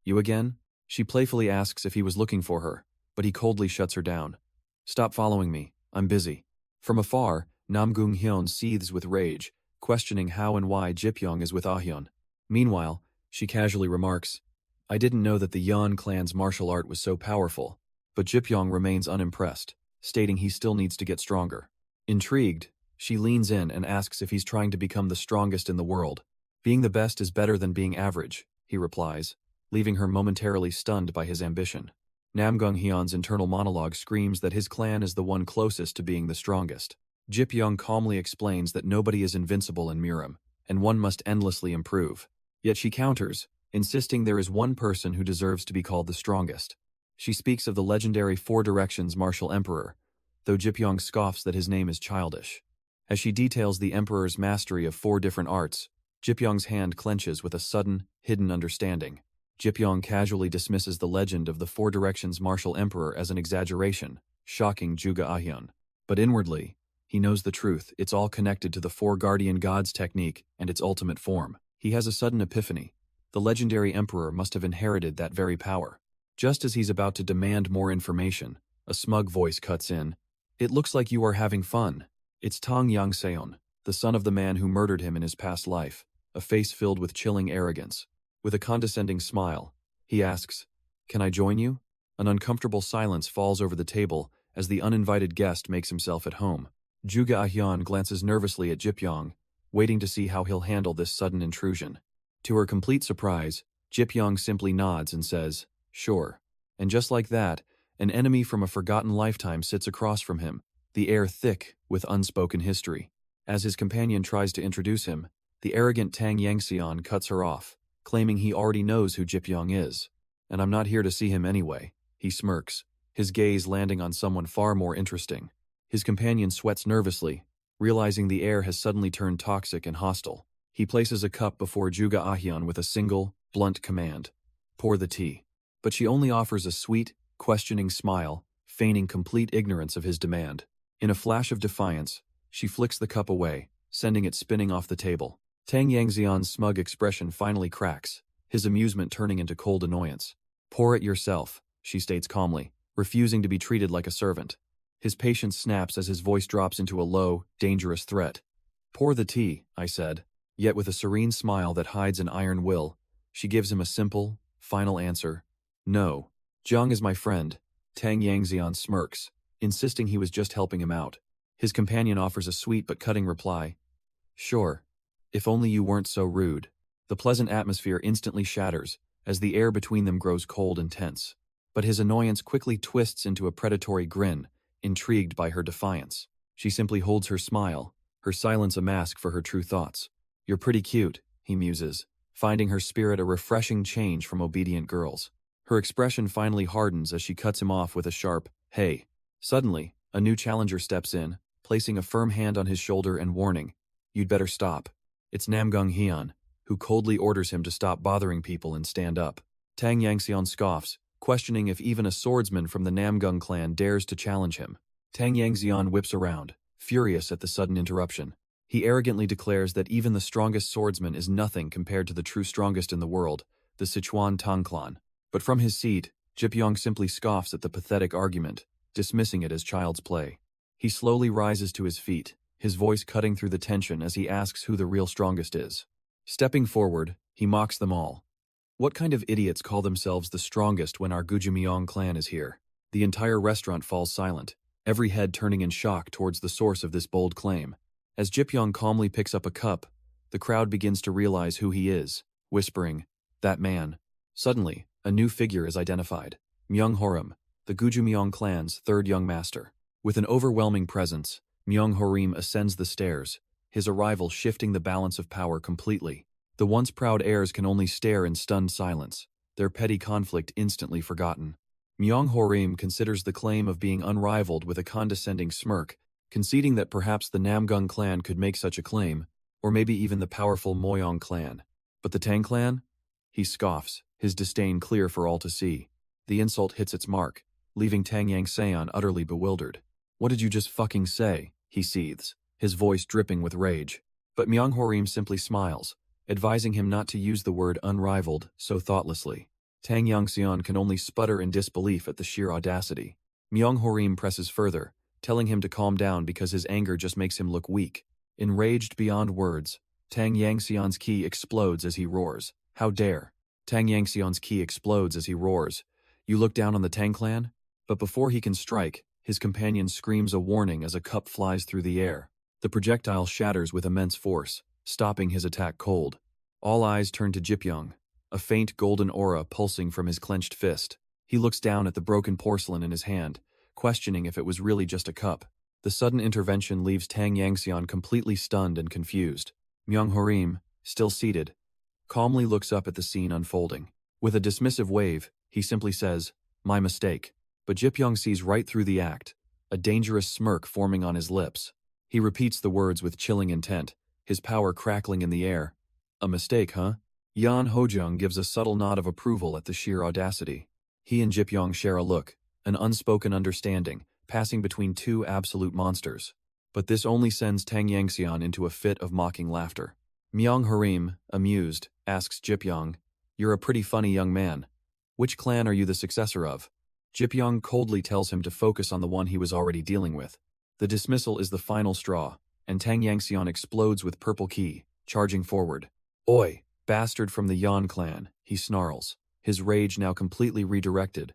"You again?" She playfully asks if he was looking for her, but he coldly shuts her down. "Stop following me, I'm busy." From afar, Namgung Hyun seethes with rage, questioning how and why Jipyong is with Ahyeon. Meanwhile, she casually remarks, "I didn't know that the Yan clan's martial art was so powerful," but Jipyong remains unimpressed, stating he still needs to get stronger. Intrigued, she leans in and asks if he's trying to become the strongest in the world. "Being the best is better than being average," he replies, leaving her momentarily stunned by his ambition. Namgung Hyun's internal monologue screams that his clan is the one closest to being the strongest. Jipyong calmly explains that nobody is invincible in Miram, and one must endlessly improve. Yet she counters, insisting there is one person who deserves to be called the strongest. She speaks of the legendary Four Directions martial emperor, though Jipyong scoffs that his name is childish. As she details the emperor's mastery of 4 different arts, Jipyong's hand clenches with a sudden, hidden understanding. Jipyong casually dismisses the legend of the Four Directions martial emperor as an exaggeration, shocking Juga Ahyeon. But inwardly, he knows the truth. It's all connected to the Four Guardian Gods technique and its ultimate form. He has a sudden epiphany. The legendary emperor must have inherited that very power. Just as he's about to demand more information, a smug voice cuts in. "It looks like you are having fun." It's Tang Yangseon, the son of the man who murdered him in his past life, a face filled with chilling arrogance. With a condescending smile, he asks, "Can I join you?" An uncomfortable silence falls over the table as the uninvited guest makes himself at home. Juga Ahyeon glances nervously at Jipyong, waiting to see how he'll handle this sudden intrusion. To her complete surprise, Jipyong simply nods and says, "Sure." And just like that, an enemy from a forgotten lifetime sits across from him, the air thick with unspoken history. As his companion tries to introduce him, the arrogant Tang Yangseon cuts her off, claiming he already knows who Jipyong is. "And I'm not here to see him anyway," he smirks, his gaze landing on someone far more interesting. His companion sweats nervously, realizing the air has suddenly turned toxic and hostile. He places a cup before Juga Ahyeon with a single, blunt command, "Pour the tea." But she only offers a sweet, questioning smile, feigning complete ignorance of his demand. In a flash of defiance, she flicks the cup away, sending it spinning off the table. Tang Yangxian's smug expression finally cracks, his amusement turning into cold annoyance. "Pour it yourself," she states calmly, refusing to be treated like a servant. His patience snaps as his voice drops into a low, dangerous threat. "Pour the tea," I said. Yet with a serene smile that hides an iron will, she gives him a simple, final answer. "No. Jiang is my friend." Tang Yangxian smirks, insisting he was just helping him out. His companion offers a sweet but cutting reply. "Sure. If only you weren't so rude." The pleasant atmosphere instantly shatters, as the air between them grows cold and tense. But his annoyance quickly twists into a predatory grin, intrigued by her defiance. She simply holds her smile, her silence a mask for her true thoughts. "You're pretty cute," he muses, finding her spirit a refreshing change from obedient girls. Her expression finally hardens as she cuts him off with a sharp, "Hey." Suddenly, a new challenger steps in, placing a firm hand on his shoulder and warning, "You'd better stop." It's Namgung Hyun, who coldly orders him to stop bothering people and stand up. Tang Yangxian scoffs, questioning if even a swordsman from the Namgung clan dares to challenge him. Tang Yangxian whips around, furious at the sudden interruption. He arrogantly declares that even the strongest swordsman is nothing compared to the true strongest in the world, the Sichuan Tang clan. But from his seat, Jipyong simply scoffs at the pathetic argument, dismissing it as child's play. He slowly rises to his feet, his voice cutting through the tension as he asks who the real strongest is. Stepping forward, he mocks them all. "What kind of idiots call themselves the strongest when our Gujumyong clan is here?" The entire restaurant falls silent, every head turning in shock towards the source of this bold claim. As Jipyong calmly picks up a cup, the crowd begins to realize who he is, whispering, "That man." Suddenly, a new figure is identified, Myung Horim, the Gujumyong clan's third young master. With an overwhelming presence, Myung Horim ascends the stairs, his arrival shifting the balance of power completely. The once proud heirs can only stare in stunned silence, their petty conflict instantly forgotten. Myung Horim considers the claim of being unrivaled with a condescending smirk, conceding that perhaps the Namgung clan could make such a claim, or maybe even the powerful Moyong clan. But the Tang clan? He scoffs, his disdain clear for all to see. The insult hits its mark, leaving Tang Yangxian utterly bewildered. "What did you just fucking say?" he seethes, his voice dripping with rage. But Myung Horim simply smiles, advising him not to use the word unrivaled so thoughtlessly. Tang Yangxian can only sputter in disbelief at the sheer audacity. Myung Horim presses further, telling him to calm down because his anger just makes him look weak. Enraged beyond words, Tang Yangxian's ki explodes as he roars. "How dare!" Tang Yangxian's ki explodes as he roars. "You look down on the Tang clan?" But before he can strike, his companion screams a warning as a cup flies through the air. The projectile shatters with immense force, stopping his attack cold. All eyes turn to Jipyong, a faint golden aura pulsing from his clenched fist. He looks down at the broken porcelain in his hand, questioning if it was really just a cup. The sudden intervention leaves Tang Yangxian completely stunned and confused. Myung Horim, still seated, calmly looks up at the scene unfolding. With a dismissive wave, he simply says, "My mistake." But Jipyong sees right through the act, a dangerous smirk forming on his lips. He repeats the words with chilling intent, his power crackling in the air. "A mistake, huh?" Yan Hojung gives a subtle nod of approval at the sheer audacity. He and Jipyong share a look, an unspoken understanding, passing between two absolute monsters. But this only sends Tang Yangxian into a fit of mocking laughter. Myung Horim, amused, asks Jipyong, "You're a pretty funny young man. Which clan are you the successor of?" Jipyong coldly tells him to focus on the one he was already dealing with. The dismissal is the final straw, and Tang Yangxian explodes with purple ki, charging forward. "Oi, bastard from the Yan clan," he snarls, his rage now completely redirected.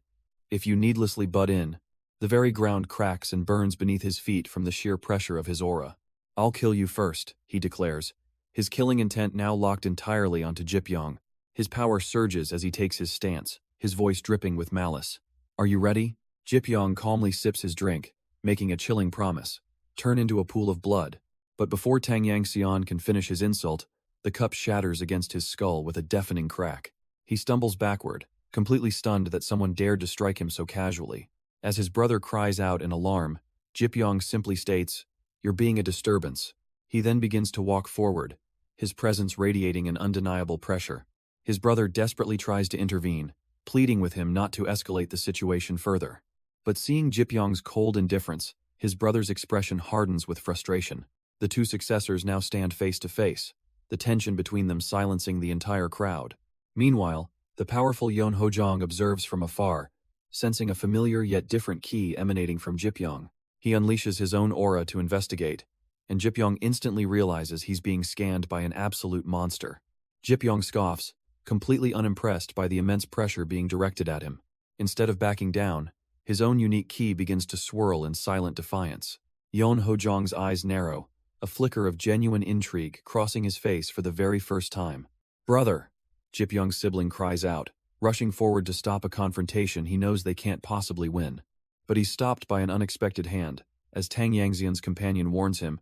"If you needlessly butt in," the very ground cracks and burns beneath his feet from the sheer pressure of his aura. "I'll kill you first," he declares, his killing intent now locked entirely onto Jipyong. His power surges as he takes his stance, his voice dripping with malice. "Are you ready?" Jipyong calmly sips his drink, making a chilling promise. "Turn into a pool of blood." But before Tang Yangxian can finish his insult, the cup shatters against his skull with a deafening crack. He stumbles backward, completely stunned that someone dared to strike him so casually. As his brother cries out in alarm, Jipyong simply states, "You're being a disturbance." He then begins to walk forward, his presence radiating an undeniable pressure. His brother desperately tries to intervene, pleading with him not to escalate the situation further. But seeing Jipyong's cold indifference, his brother's expression hardens with frustration. The two successors now stand face to face, the tension between them silencing the entire crowd. Meanwhile, the powerful Yon Hojong observes from afar, sensing a familiar yet different ki emanating from Jipyong. He unleashes his own aura to investigate, and Jipyong instantly realizes he's being scanned by an absolute monster. Jipyong scoffs, completely unimpressed by the immense pressure being directed at him. Instead of backing down, his own unique ki begins to swirl in silent defiance. Yon Hojong's eyes narrow, a flicker of genuine intrigue crossing his face for the very first time. "Brother!" Jipyong's sibling cries out, rushing forward to stop a confrontation he knows they can't possibly win. But he's stopped by an unexpected hand, as Tang Yangxian's companion warns him,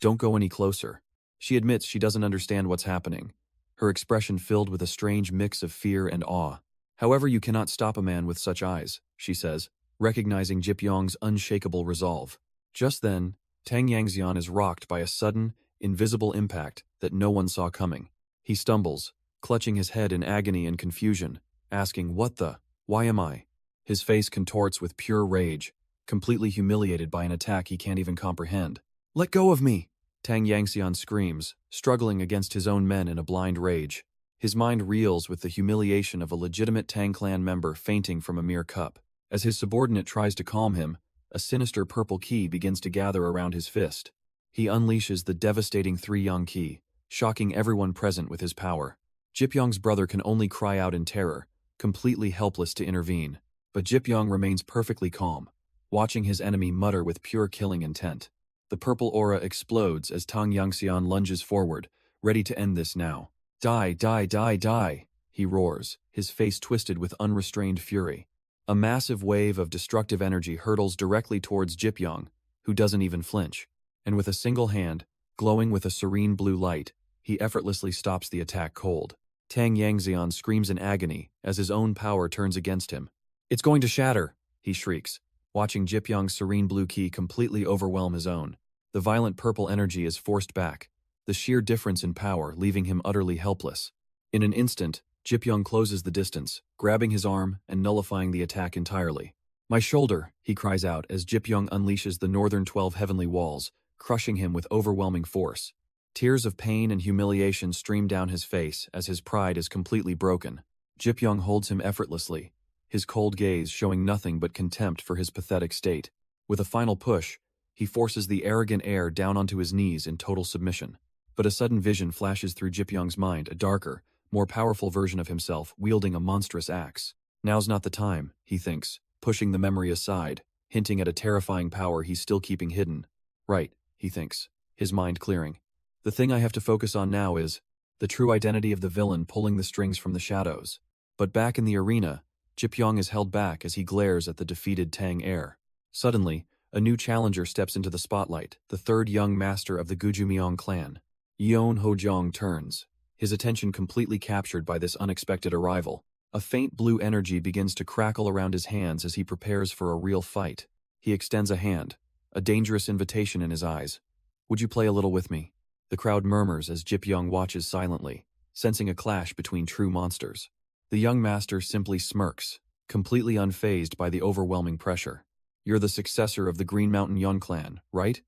Don't go any closer. She admits she doesn't understand what's happening, her expression filled with a strange mix of fear and awe. However, you cannot stop a man with such eyes, she says, recognizing Jipyong's unshakable resolve. Just then, Tang Yangxian is rocked by a sudden, invisible impact that no one saw coming. He stumbles, clutching his head in agony and confusion, asking, "What the? Why am I?" His face contorts with pure rage, completely humiliated by an attack he can't even comprehend. "Let go of me!" Tang Yangxian screams, struggling against his own men in a blind rage. His mind reels with the humiliation of a legitimate Tang clan member fainting from a mere cup. As his subordinate tries to calm him, a sinister purple ki begins to gather around his fist. He unleashes the devastating three-yang ki, shocking everyone present with his power. Jipyong's brother can only cry out in terror, completely helpless to intervene. But Jipyong remains perfectly calm, watching his enemy mutter with pure killing intent. The purple aura explodes as Tang Yangxian lunges forward, ready to end this now. "Die, die, die, die!" he roars, his face twisted with unrestrained fury. A massive wave of destructive energy hurtles directly towards Jipyong, who doesn't even flinch. And with a single hand, glowing with a serene blue light, he effortlessly stops the attack cold. Tang Yangxian screams in agony as his own power turns against him. "It's going to shatter!" he shrieks, watching Jipyong's serene blue ki completely overwhelm his own. The violent purple energy is forced back, the sheer difference in power leaving him utterly helpless. In an instant, Jipyong closes the distance, grabbing his arm and nullifying the attack entirely. "My shoulder!" he cries out as Jipyong unleashes the northern 12 heavenly walls, crushing him with overwhelming force. Tears of pain and humiliation stream down his face as his pride is completely broken. Jipyong holds him effortlessly, his cold gaze showing nothing but contempt for his pathetic state. With a final push, he forces the arrogant heir down onto his knees in total submission. But a sudden vision flashes through Jipyong's mind, a darker, more powerful version of himself wielding a monstrous axe. Now's not the time, he thinks, pushing the memory aside, hinting at a terrifying power he's still keeping hidden. Right, he thinks, his mind clearing. The thing I have to focus on now is the true identity of the villain pulling the strings from the shadows. But back in the arena, Jipyong is held back as he glares at the defeated Tang heir. Suddenly, a new challenger steps into the spotlight, the third young master of the Gujumiang clan. Yeon Hojong turns, his attention completely captured by this unexpected arrival. A faint blue energy begins to crackle around his hands as he prepares for a real fight. He extends a hand, a dangerous invitation in his eyes. "Would you play a little with me?" The crowd murmurs as Jipyong watches silently, sensing a clash between true monsters. The young master simply smirks, completely unfazed by the overwhelming pressure. "You're the successor of the Green Mountain Yun clan, right?"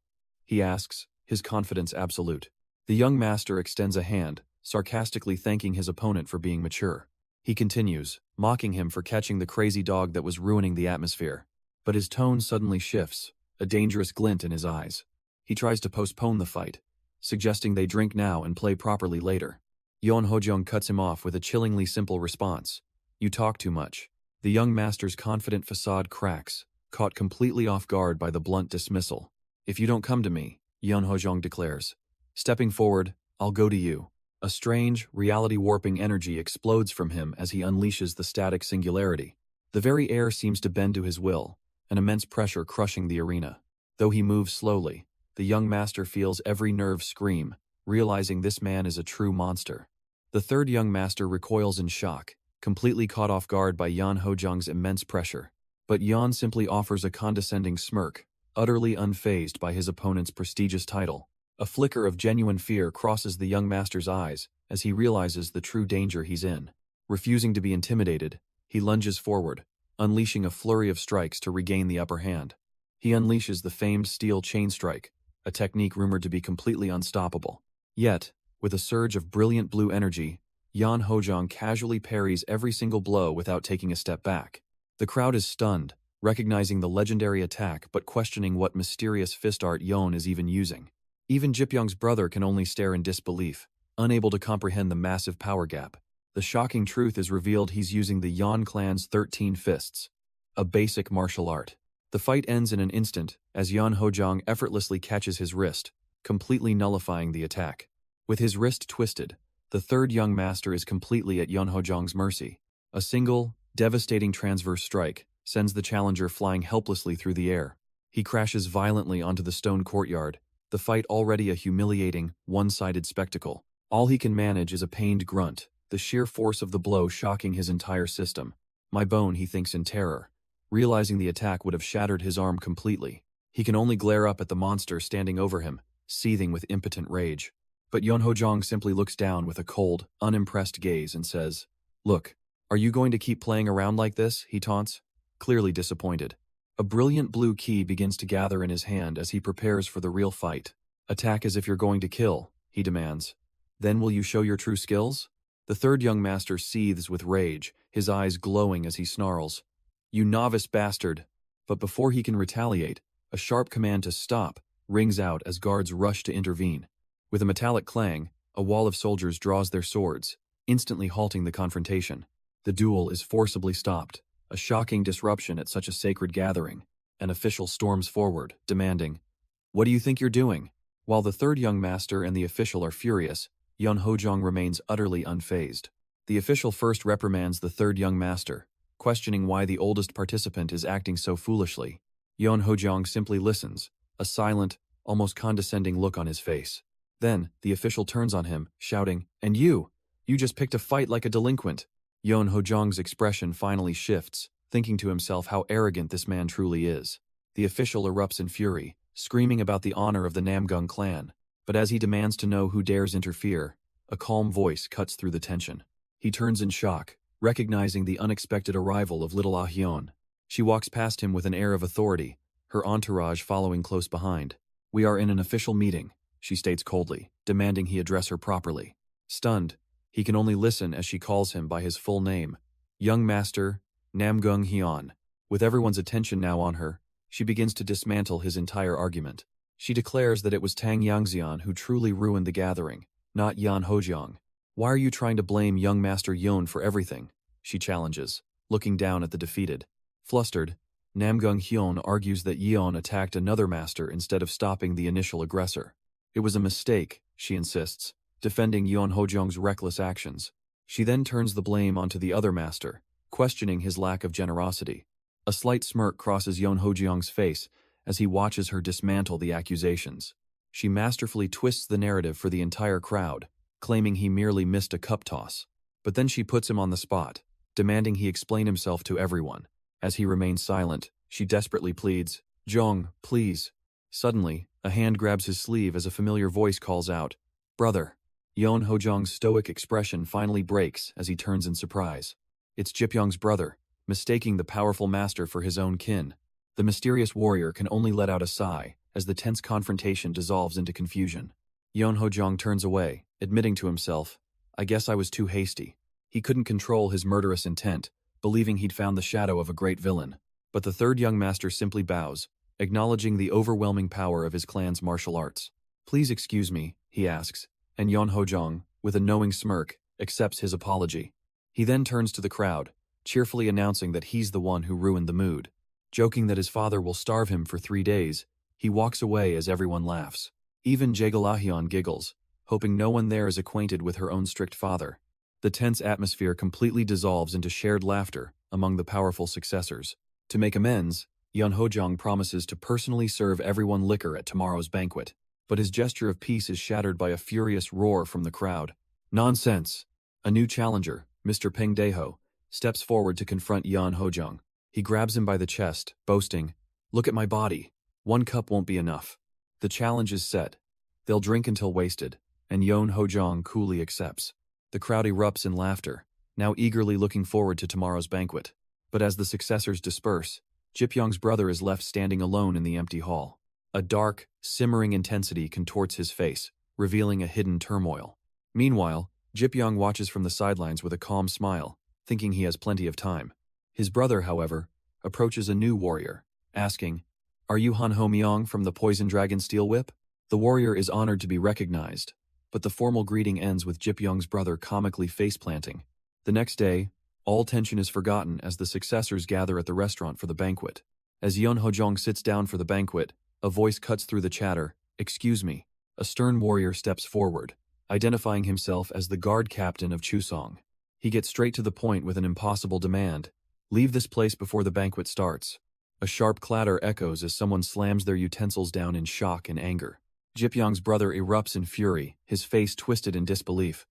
he asks, his confidence absolute. The young master extends a hand, sarcastically thanking his opponent for being mature. He continues, mocking him for catching the crazy dog that was ruining the atmosphere. But his tone suddenly shifts, a dangerous glint in his eyes. He tries to postpone the fight, suggesting they drink now and play properly later. Yeon Hojong cuts him off with a chillingly simple response. "You talk too much." The young master's confident facade cracks, caught completely off guard by the blunt dismissal. "If you don't come to me," Yeon Hojong declares. Stepping forward, "I'll go to you." A strange, reality-warping energy explodes from him as he unleashes the static singularity. The very air seems to bend to his will, an immense pressure crushing the arena. Though he moves slowly, the young master feels every nerve scream, realizing this man is a true monster. The third young master recoils in shock, completely caught off guard by Yeon Hojong's immense pressure. But Yeon simply offers a condescending smirk, utterly unfazed by his opponent's prestigious title. A flicker of genuine fear crosses the young master's eyes as he realizes the true danger he's in. Refusing to be intimidated, he lunges forward, unleashing a flurry of strikes to regain the upper hand. He unleashes the famed steel chain strike, a technique rumored to be completely unstoppable. Yet, with a surge of brilliant blue energy, Yeon Hojong casually parries every single blow without taking a step back. The crowd is stunned, recognizing the legendary attack but questioning what mysterious fist art Yeon is even using. Even Jipyong's brother can only stare in disbelief, unable to comprehend the massive power gap. The shocking truth is revealed: he's using the Yan clan's 13 fists, a basic martial art. The fight ends in an instant as Yeon Hojong effortlessly catches his wrist, completely nullifying the attack. With his wrist twisted, the third young master is completely at Yeon Hojong's mercy. A single, devastating transverse strike sends the challenger flying helplessly through the air. He crashes violently onto the stone courtyard, the fight already a humiliating, one-sided spectacle. All he can manage is a pained grunt, the sheer force of the blow shocking his entire system. My bone, he thinks in terror, realizing the attack would have shattered his arm completely. He can only glare up at the monster standing over him, seething with impotent rage. But Yeonho-jong simply looks down with a cold, unimpressed gaze and says, "Look, are you going to keep playing around like this?" he taunts, clearly disappointed. A brilliant blue key begins to gather in his hand as he prepares for the real fight. "Attack as if you're going to kill," he demands. "Then will you show your true skills?" The third young master seethes with rage, his eyes glowing as he snarls, "You novice bastard!" But before he can retaliate, a sharp command to stop rings out as guards rush to intervene. With a metallic clang, a wall of soldiers draws their swords, instantly halting the confrontation. The duel is forcibly stopped, a shocking disruption at such a sacred gathering. An official storms forward, demanding, "What do you think you're doing?" While the third young master and the official are furious, Yeonho-jong remains utterly unfazed. The official first reprimands the third young master, questioning why the oldest participant is acting so foolishly. Yeonho-jong simply listens, a silent, almost condescending look on his face. Then, the official turns on him, shouting, "And you just picked a fight like a delinquent." Yeonho-jong's expression finally shifts, thinking to himself how arrogant this man truly is. The official erupts in fury, screaming about the honor of the Namgung clan. But as he demands to know who dares interfere, a calm voice cuts through the tension. He turns in shock, recognizing the unexpected arrival of little Ah-hyun. She walks past him with an air of authority, her entourage following close behind. "We are in an official meeting," she states coldly, demanding he address her properly. Stunned, he can only listen as she calls him by his full name, "Young Master Namgung-hyun." With everyone's attention now on her, she begins to dismantle his entire argument. She declares that it was Tang Yangxian who truly ruined the gathering, not Yeonho-jong. "Why are you trying to blame young Master Yeon for everything?" she challenges, looking down at the defeated. Flustered, Namgung-hyun argues that Yeon attacked another master instead of stopping the initial aggressor. "It was a mistake," she insists, defending Yeonho-jong's reckless actions. She then turns the blame onto the other master, questioning his lack of generosity. A slight smirk crosses Yeonho-jong's face as he watches her dismantle the accusations. She masterfully twists the narrative for the entire crowd, claiming he merely missed a cup toss. But then she puts him on the spot, demanding he explain himself to everyone. As he remains silent, she desperately pleads, "Jong, please." Suddenly, a hand grabs his sleeve as a familiar voice calls out, "Brother." Yeonho-jong's stoic expression finally breaks as he turns in surprise. It's Jipyong's brother, mistaking the powerful master for his own kin. The mysterious warrior can only let out a sigh as the tense confrontation dissolves into confusion. Yeonho-jong turns away, admitting to himself, "I guess I was too hasty." He couldn't control his murderous intent, believing he'd found the shadow of a great villain. But the third young master simply bows, acknowledging the overwhelming power of his clan's martial arts. "Please excuse me," he asks, and Yeonho-jong, with a knowing smirk, accepts his apology. He then turns to the crowd, cheerfully announcing that he's the one who ruined the mood. Joking that his father will starve him for 3 days, he walks away as everyone laughs. Even Jae-galahyeon giggles, hoping no one there is acquainted with her own strict father. The tense atmosphere completely dissolves into shared laughter among the powerful successors. To make amends, Yeonho-jong promises to personally serve everyone liquor at tomorrow's banquet. But his gesture of peace is shattered by a furious roar from the crowd. "Nonsense!" A new challenger, Mr. Peng Daeho, steps forward to confront Yeonho-jong. He grabs him by the chest, boasting, "Look at my body. 1 cup won't be enough." The challenge is set. They'll drink until wasted, and Yeonho-jong coolly accepts. The crowd erupts in laughter, now eagerly looking forward to tomorrow's banquet. But as the successors disperse, Jipyong's brother is left standing alone in the empty hall. A dark, simmering intensity contorts his face, revealing a hidden turmoil. Meanwhile, Jipyong watches from the sidelines with a calm smile, thinking he has plenty of time. His brother, however, approaches a new warrior, asking, "Are you Han-ho Myong from the Poison Dragon Steel Whip?" The warrior is honored to be recognized, but the formal greeting ends with Jipyong's brother comically face-planting. The next day, all tension is forgotten as the successors gather at the restaurant for the banquet. As Yeonho-jong sits down for the banquet, a voice cuts through the chatter, "Excuse me." A stern warrior steps forward, identifying himself as the guard captain of Chusong. He gets straight to the point with an impossible demand: "Leave this place before the banquet starts." A sharp clatter echoes as someone slams their utensils down in shock and anger. Jipyong's brother erupts in fury, his face twisted in disbelief.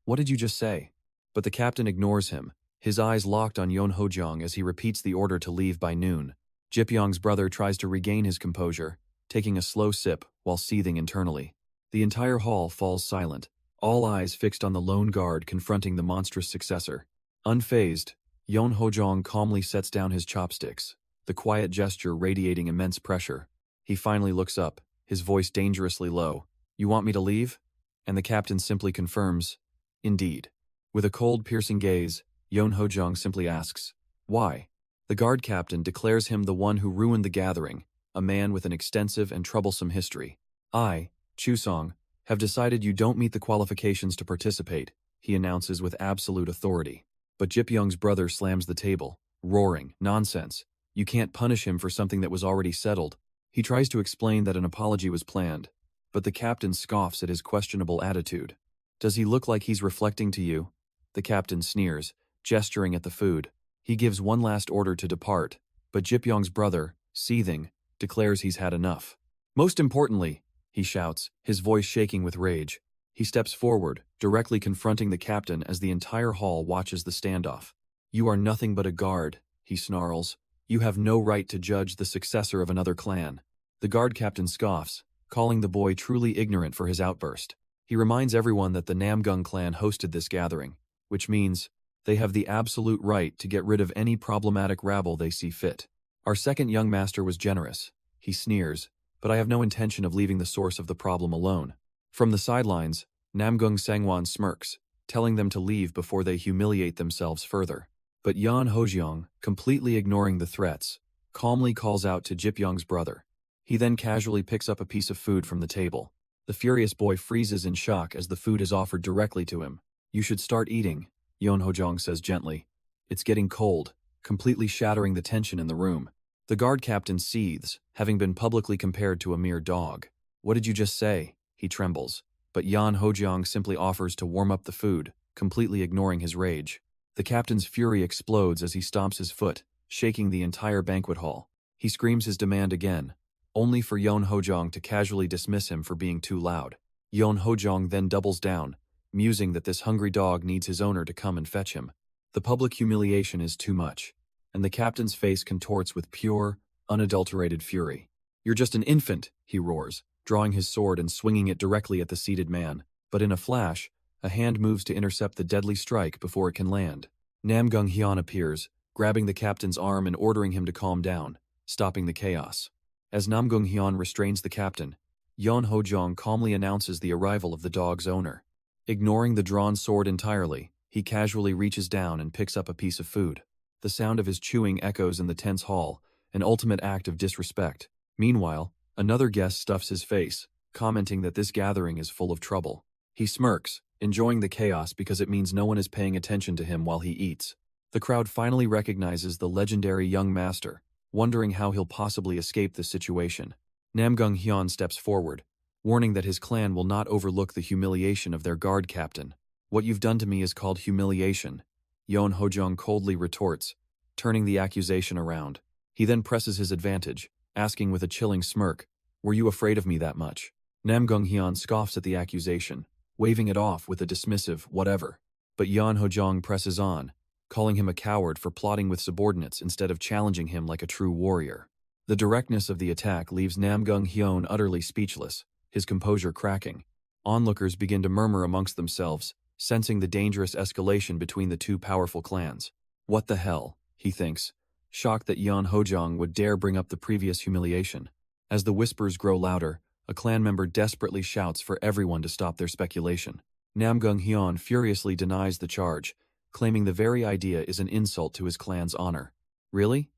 What did you just say? But the captain ignores him, his eyes locked on Yon Hojong as he repeats the order to leave by noon. Jipyong's brother tries to regain his composure, taking a slow sip while seething internally. The entire hall falls silent, all eyes fixed on the lone guard confronting the monstrous successor. Unfazed, Yon Hojong calmly sets down his chopsticks, the quiet gesture radiating immense pressure. He finally looks up, his voice dangerously low. You want me to leave? And the captain simply confirms, indeed. With a cold, piercing gaze, Yon Hojong simply asks, why? The guard captain declares him the one who ruined the gathering, a man with an extensive and troublesome history. I, Chusong, have decided you don't meet the qualifications to participate, he announces with absolute authority. But Jipyong's brother slams the table, roaring, nonsense. You can't punish him for something that was already settled. He tries to explain that an apology was planned, but the captain scoffs at his questionable attitude. Does he look like he's reflecting to you? The captain sneers, gesturing at the food. He gives one last order to depart, but Jipyong's brother, seething, declares he's had enough. Most importantly, he shouts, his voice shaking with rage. He steps forward, directly confronting the captain as the entire hall watches the standoff. You are nothing but a guard, he snarls. You have no right to judge the successor of another clan. The guard captain scoffs, calling the boy truly ignorant for his outburst. He reminds everyone that the Namgung clan hosted this gathering, which means they have the absolute right to get rid of any problematic rabble they see fit. Our second young master was generous, he sneers, but I have no intention of leaving the source of the problem alone. From the sidelines, Namgung Sangwon smirks, telling them to leave before they humiliate themselves further. But Yan Hojiang, completely ignoring the threats, calmly calls out to Jipyong's brother. He then casually picks up a piece of food from the table. The furious boy freezes in shock as the food is offered directly to him. You should start eating, Yon Hojong says gently. It's getting cold, completely shattering the tension in the room. The guard captain seethes, having been publicly compared to a mere dog. What did you just say? He trembles. But Yan Hojiang simply offers to warm up the food, completely ignoring his rage. The captain's fury explodes as he stomps his foot, shaking the entire banquet hall. He screams his demand again, only for Yon Hojong to casually dismiss him for being too loud. Yon Hojong then doubles down, musing that this hungry dog needs his owner to come and fetch him. The public humiliation is too much, and the captain's face contorts with pure, unadulterated fury. You're just an infant, he roars, drawing his sword and swinging it directly at the seated man. But in a flash, a hand moves to intercept the deadly strike before it can land. Namgung Hyun appears, grabbing the captain's arm and ordering him to calm down, stopping the chaos. As Namgung Hyun restrains the captain, Yon Hojong calmly announces the arrival of the dog's owner. Ignoring the drawn sword entirely, he casually reaches down and picks up a piece of food. The sound of his chewing echoes in the tense hall, an ultimate act of disrespect. Meanwhile, another guest stuffs his face, commenting that this gathering is full of trouble. He smirks, enjoying the chaos because it means no one is paying attention to him while he eats. The crowd finally recognizes the legendary young master, wondering how he'll possibly escape this situation. Namgung Hyun steps forward, warning that his clan will not overlook the humiliation of their guard captain. What you've done to me is called humiliation, Yon Hojong coldly retorts, turning the accusation around. He then presses his advantage, asking with a chilling smirk, were you afraid of me that much? Namgung Hyun scoffs at the accusation, waving it off with a dismissive whatever. But Yon Hojong presses on, calling him a coward for plotting with subordinates instead of challenging him like a true warrior. The directness of the attack leaves Namgung Hyun utterly speechless, his composure cracking. Onlookers begin to murmur amongst themselves, sensing the dangerous escalation between the two powerful clans. What the hell, he thinks, shocked that Yon Hojong would dare bring up the previous humiliation. As the whispers grow louder, a clan member desperately shouts for everyone to stop their speculation. Namgung Hyun furiously denies the charge, claiming the very idea is an insult to his clan's honor. Really?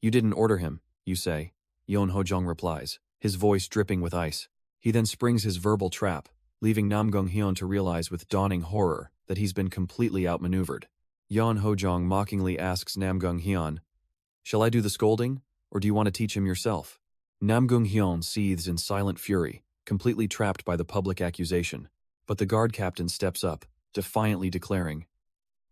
You didn't order him, you say, Yon Hojong replies, his voice dripping with ice. He then springs his verbal trap, leaving Namgung Hyun to realize with dawning horror that he's been completely outmaneuvered. Yon Hojong mockingly asks Namgung Hyun, shall I do the scolding, or do you want to teach him yourself? Namgung Hyun seethes in silent fury, completely trapped by the public accusation. But the guard captain steps up, defiantly declaring,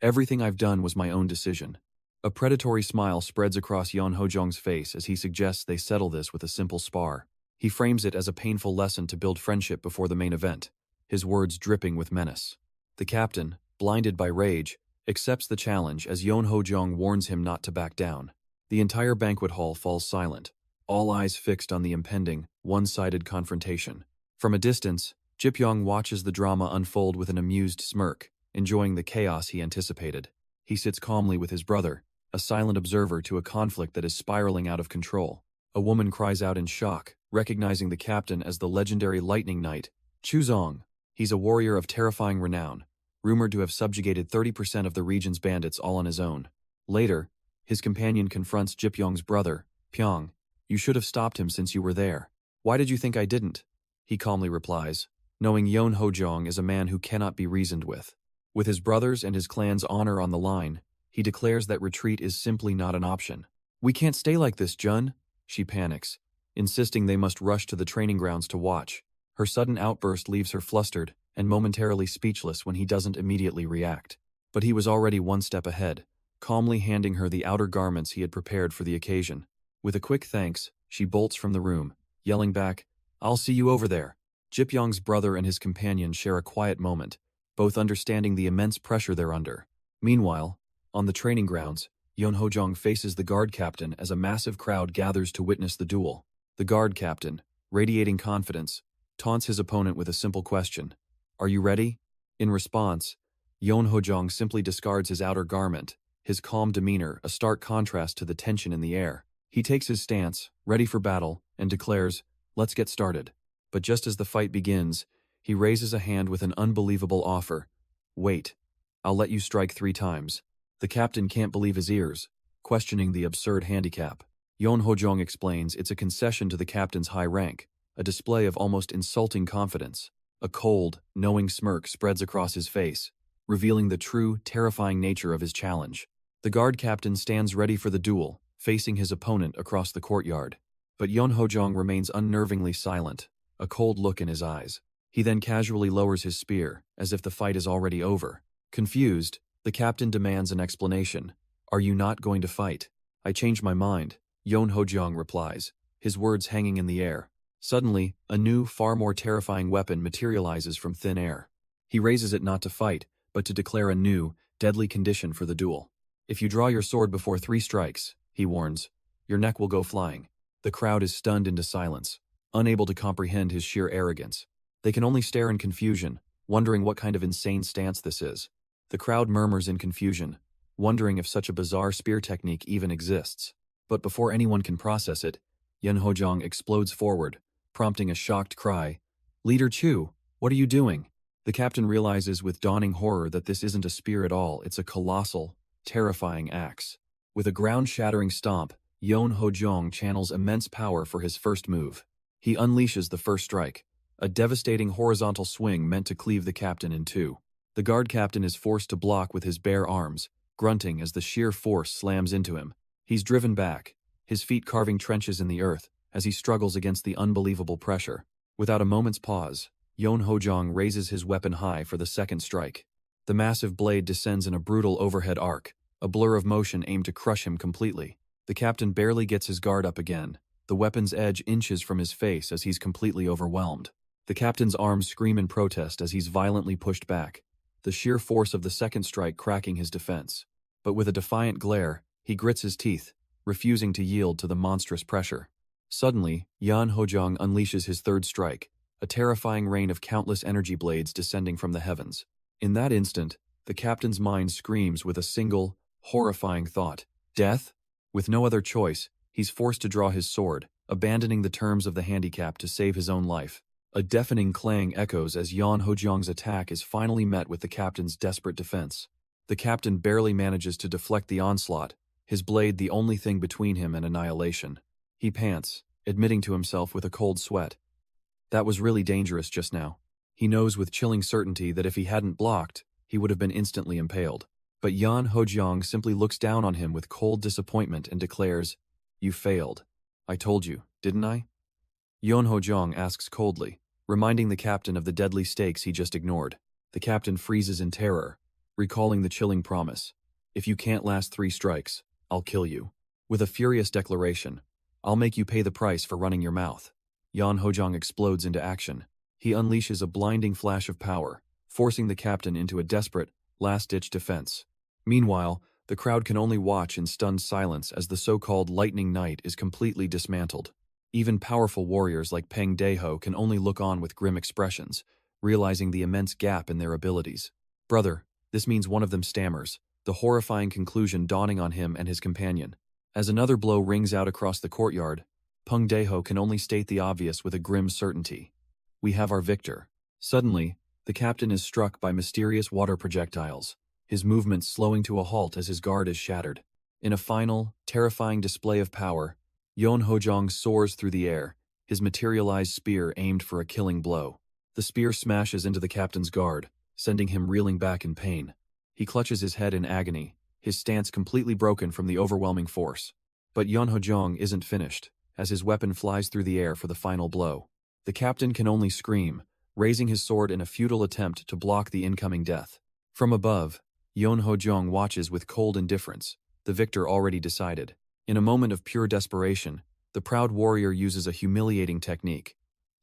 everything I've done was my own decision. A predatory smile spreads across Yon Hojong's face as he suggests they settle this with a simple spar. He frames it as a painful lesson to build friendship before the main event, his words dripping with menace. The captain, blinded by rage, accepts the challenge as Yon Ho-jong warns him not to back down. The entire banquet hall falls silent, all eyes fixed on the impending, one-sided confrontation. From a distance, Jipyong watches the drama unfold with an amused smirk, enjoying the chaos he anticipated. He sits calmly with his brother, a silent observer to a conflict that is spiraling out of control. A woman cries out in shock, recognizing the captain as the legendary Lightning Knight, Chuzong. He's a warrior of terrifying renown, rumored to have subjugated 30% of the region's bandits all on his own. Later, his companion confronts Jipyong's brother, Pyong. You should have stopped him since you were there. Why did you think I didn't? He calmly replies, knowing Yon Ho-jong is a man who cannot be reasoned with. With his brothers and his clan's honor on the line, he declares that retreat is simply not an option. We can't stay like this, Jun, she panics, insisting they must rush to the training grounds to watch. Her sudden outburst leaves her flustered and momentarily speechless when he doesn't immediately react. But he was already one step ahead, calmly handing her the outer garments he had prepared for the occasion. With a quick thanks, she bolts from the room, yelling back, I'll see you over there. Jipyong's brother and his companion share a quiet moment, both understanding the immense pressure they're under. Meanwhile, on the training grounds, Yon Ho-jong faces the guard captain as a massive crowd gathers to witness the duel. The guard captain, radiating confidence, taunts his opponent with a simple question, Are you ready? In response, Yon Ho-jong simply discards his outer garment, his calm demeanor a stark contrast to the tension in the air. He takes his stance, ready for battle, and declares, Let's get started. But just as the fight begins, he raises a hand with an unbelievable offer. Wait, I'll let you strike 3 times. The captain can't believe his ears, questioning the absurd handicap. Yon Ho-jong explains it's a concession to the captain's high rank, a display of almost insulting confidence. A cold, knowing smirk spreads across his face, revealing the true, terrifying nature of his challenge. The guard captain stands ready for the duel, facing his opponent across the courtyard. But Yon Ho-jong remains unnervingly silent, a cold look in his eyes. He then casually lowers his spear, as if the fight is already over. Confused, the captain demands an explanation. Are you not going to fight? I changed my mind, Yon Ho-jong replies, his words hanging in the air. Suddenly, a new, far more terrifying weapon materializes from thin air. He raises it not to fight, but to declare a new, deadly condition for the duel. If you draw your sword before 3 strikes, he warns, your neck will go flying. The crowd is stunned into silence, unable to comprehend his sheer arrogance. They can only stare in confusion, wondering what kind of insane stance this is. The crowd murmurs in confusion, wondering if such a bizarre spear technique even exists. But before anyone can process it, Yon Ho-jong explodes forward, prompting a shocked cry. Leader Chu, what are you doing? The captain realizes with dawning horror that this isn't a spear at all, it's a colossal, terrifying axe. With a ground-shattering stomp, Yon Ho-jong channels immense power for his first move. He unleashes the first strike, a devastating horizontal swing meant to cleave the captain in 2. The guard captain is forced to block with his bare arms, grunting as the sheer force slams into him. He's driven back, his feet carving trenches in the earth as he struggles against the unbelievable pressure. Without a moment's pause, Yon Ho-jong raises his weapon high for the second strike. The massive blade descends in a brutal overhead arc, a blur of motion aimed to crush him completely. The captain barely gets his guard up again, the weapon's edge inches from his face as he's completely overwhelmed. The captain's arms scream in protest as he's violently pushed back, the sheer force of the second strike cracking his defense. But with a defiant glare, he grits his teeth, refusing to yield to the monstrous pressure. Suddenly, Yon Ho-jong unleashes his third strike, a terrifying rain of countless energy blades descending from the heavens. In that instant, the captain's mind screams with a single, horrifying thought. Death? With no other choice, he's forced to draw his sword, abandoning the terms of the handicap to save his own life. A deafening clang echoes as Yon Ho-jong's attack is finally met with the captain's desperate defense. The captain barely manages to deflect the onslaught, his blade the only thing between him and annihilation. He pants, admitting to himself with a cold sweat. That was really dangerous just now. He knows with chilling certainty that if he hadn't blocked, he would have been instantly impaled. But Yon Ho-jong simply looks down on him with cold disappointment and declares, You failed. I told you, didn't I? Yon Ho-jong asks coldly, reminding the captain of the deadly stakes he just ignored. The captain freezes in terror, recalling the chilling promise. If you can't last 3 strikes, I'll kill you. With a furious declaration, I'll make you pay the price for running your mouth. Yan Hojong explodes into action. He unleashes a blinding flash of power, forcing the captain into a desperate, last-ditch defense. Meanwhile, the crowd can only watch in stunned silence as the so-called Lightning Knight is completely dismantled. Even powerful warriors like Peng Deho can only look on with grim expressions, realizing the immense gap in their abilities. Brother, this means one of them stammers, the horrifying conclusion dawning on him and his companion. As another blow rings out across the courtyard, Peng Deho can only state the obvious with a grim certainty. We have our victor. Suddenly, the captain is struck by mysterious water projectiles, his movements slowing to a halt as his guard is shattered. In a final, terrifying display of power, Yan Hojong soars through the air, his materialized spear aimed for a killing blow. The spear smashes into the captain's guard, sending him reeling back in pain. He clutches his head in agony, his stance completely broken from the overwhelming force. But Yan Hojong isn't finished, as his weapon flies through the air for the final blow. The captain can only scream, raising his sword in a futile attempt to block the incoming death. From above, Yan Hojong watches with cold indifference, the victor already decided. In a moment of pure desperation, the proud warrior uses a humiliating technique.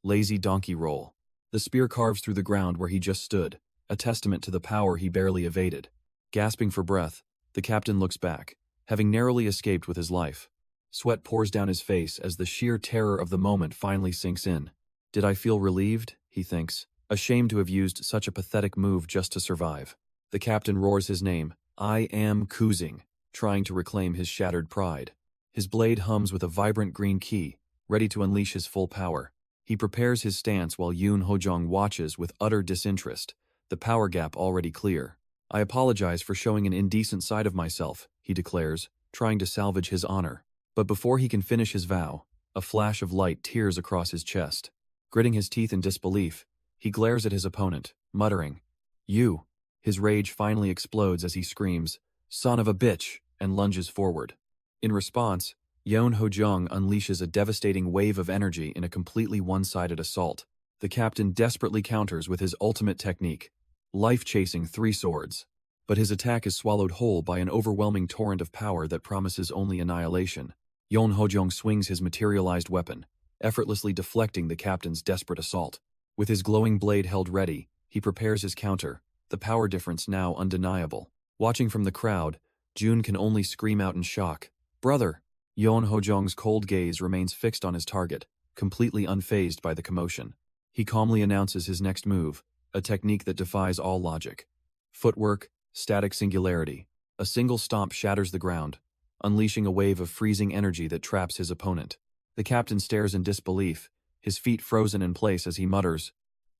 Lazy donkey roll. The spear carves through the ground where he just stood, a testament to the power he barely evaded. Gasping for breath, the captain looks back, having narrowly escaped with his life. Sweat pours down his face as the sheer terror of the moment finally sinks in. Did I feel relieved? He thinks, ashamed to have used such a pathetic move just to survive. The captain roars his name, I am Kuzing, trying to reclaim his shattered pride. His blade hums with a vibrant green key, ready to unleash his full power. He prepares his stance while Yan Hojong watches with utter disinterest, the power gap already clear. I apologize for showing an indecent side of myself, he declares, trying to salvage his honor. But before he can finish his vow, a flash of light tears across his chest. Gritting his teeth in disbelief, he glares at his opponent, muttering, You! His rage finally explodes as he screams, Son of a bitch, and lunges forward. In response, Yan Hojong unleashes a devastating wave of energy in a completely one-sided assault. The captain desperately counters with his ultimate technique, life-chasing three swords. But his attack is swallowed whole by an overwhelming torrent of power that promises only annihilation. Yan Hojong swings his materialized weapon, effortlessly deflecting the captain's desperate assault. With his glowing blade held ready, he prepares his counter, the power difference now undeniable. Watching from the crowd, Jun can only scream out in shock, Brother! Yan Hojong's cold gaze remains fixed on his target, completely unfazed by the commotion. He calmly announces his next move, a technique that defies all logic. Footwork, static singularity. A single stomp shatters the ground, unleashing a wave of freezing energy that traps his opponent. The captain stares in disbelief, his feet frozen in place as he mutters,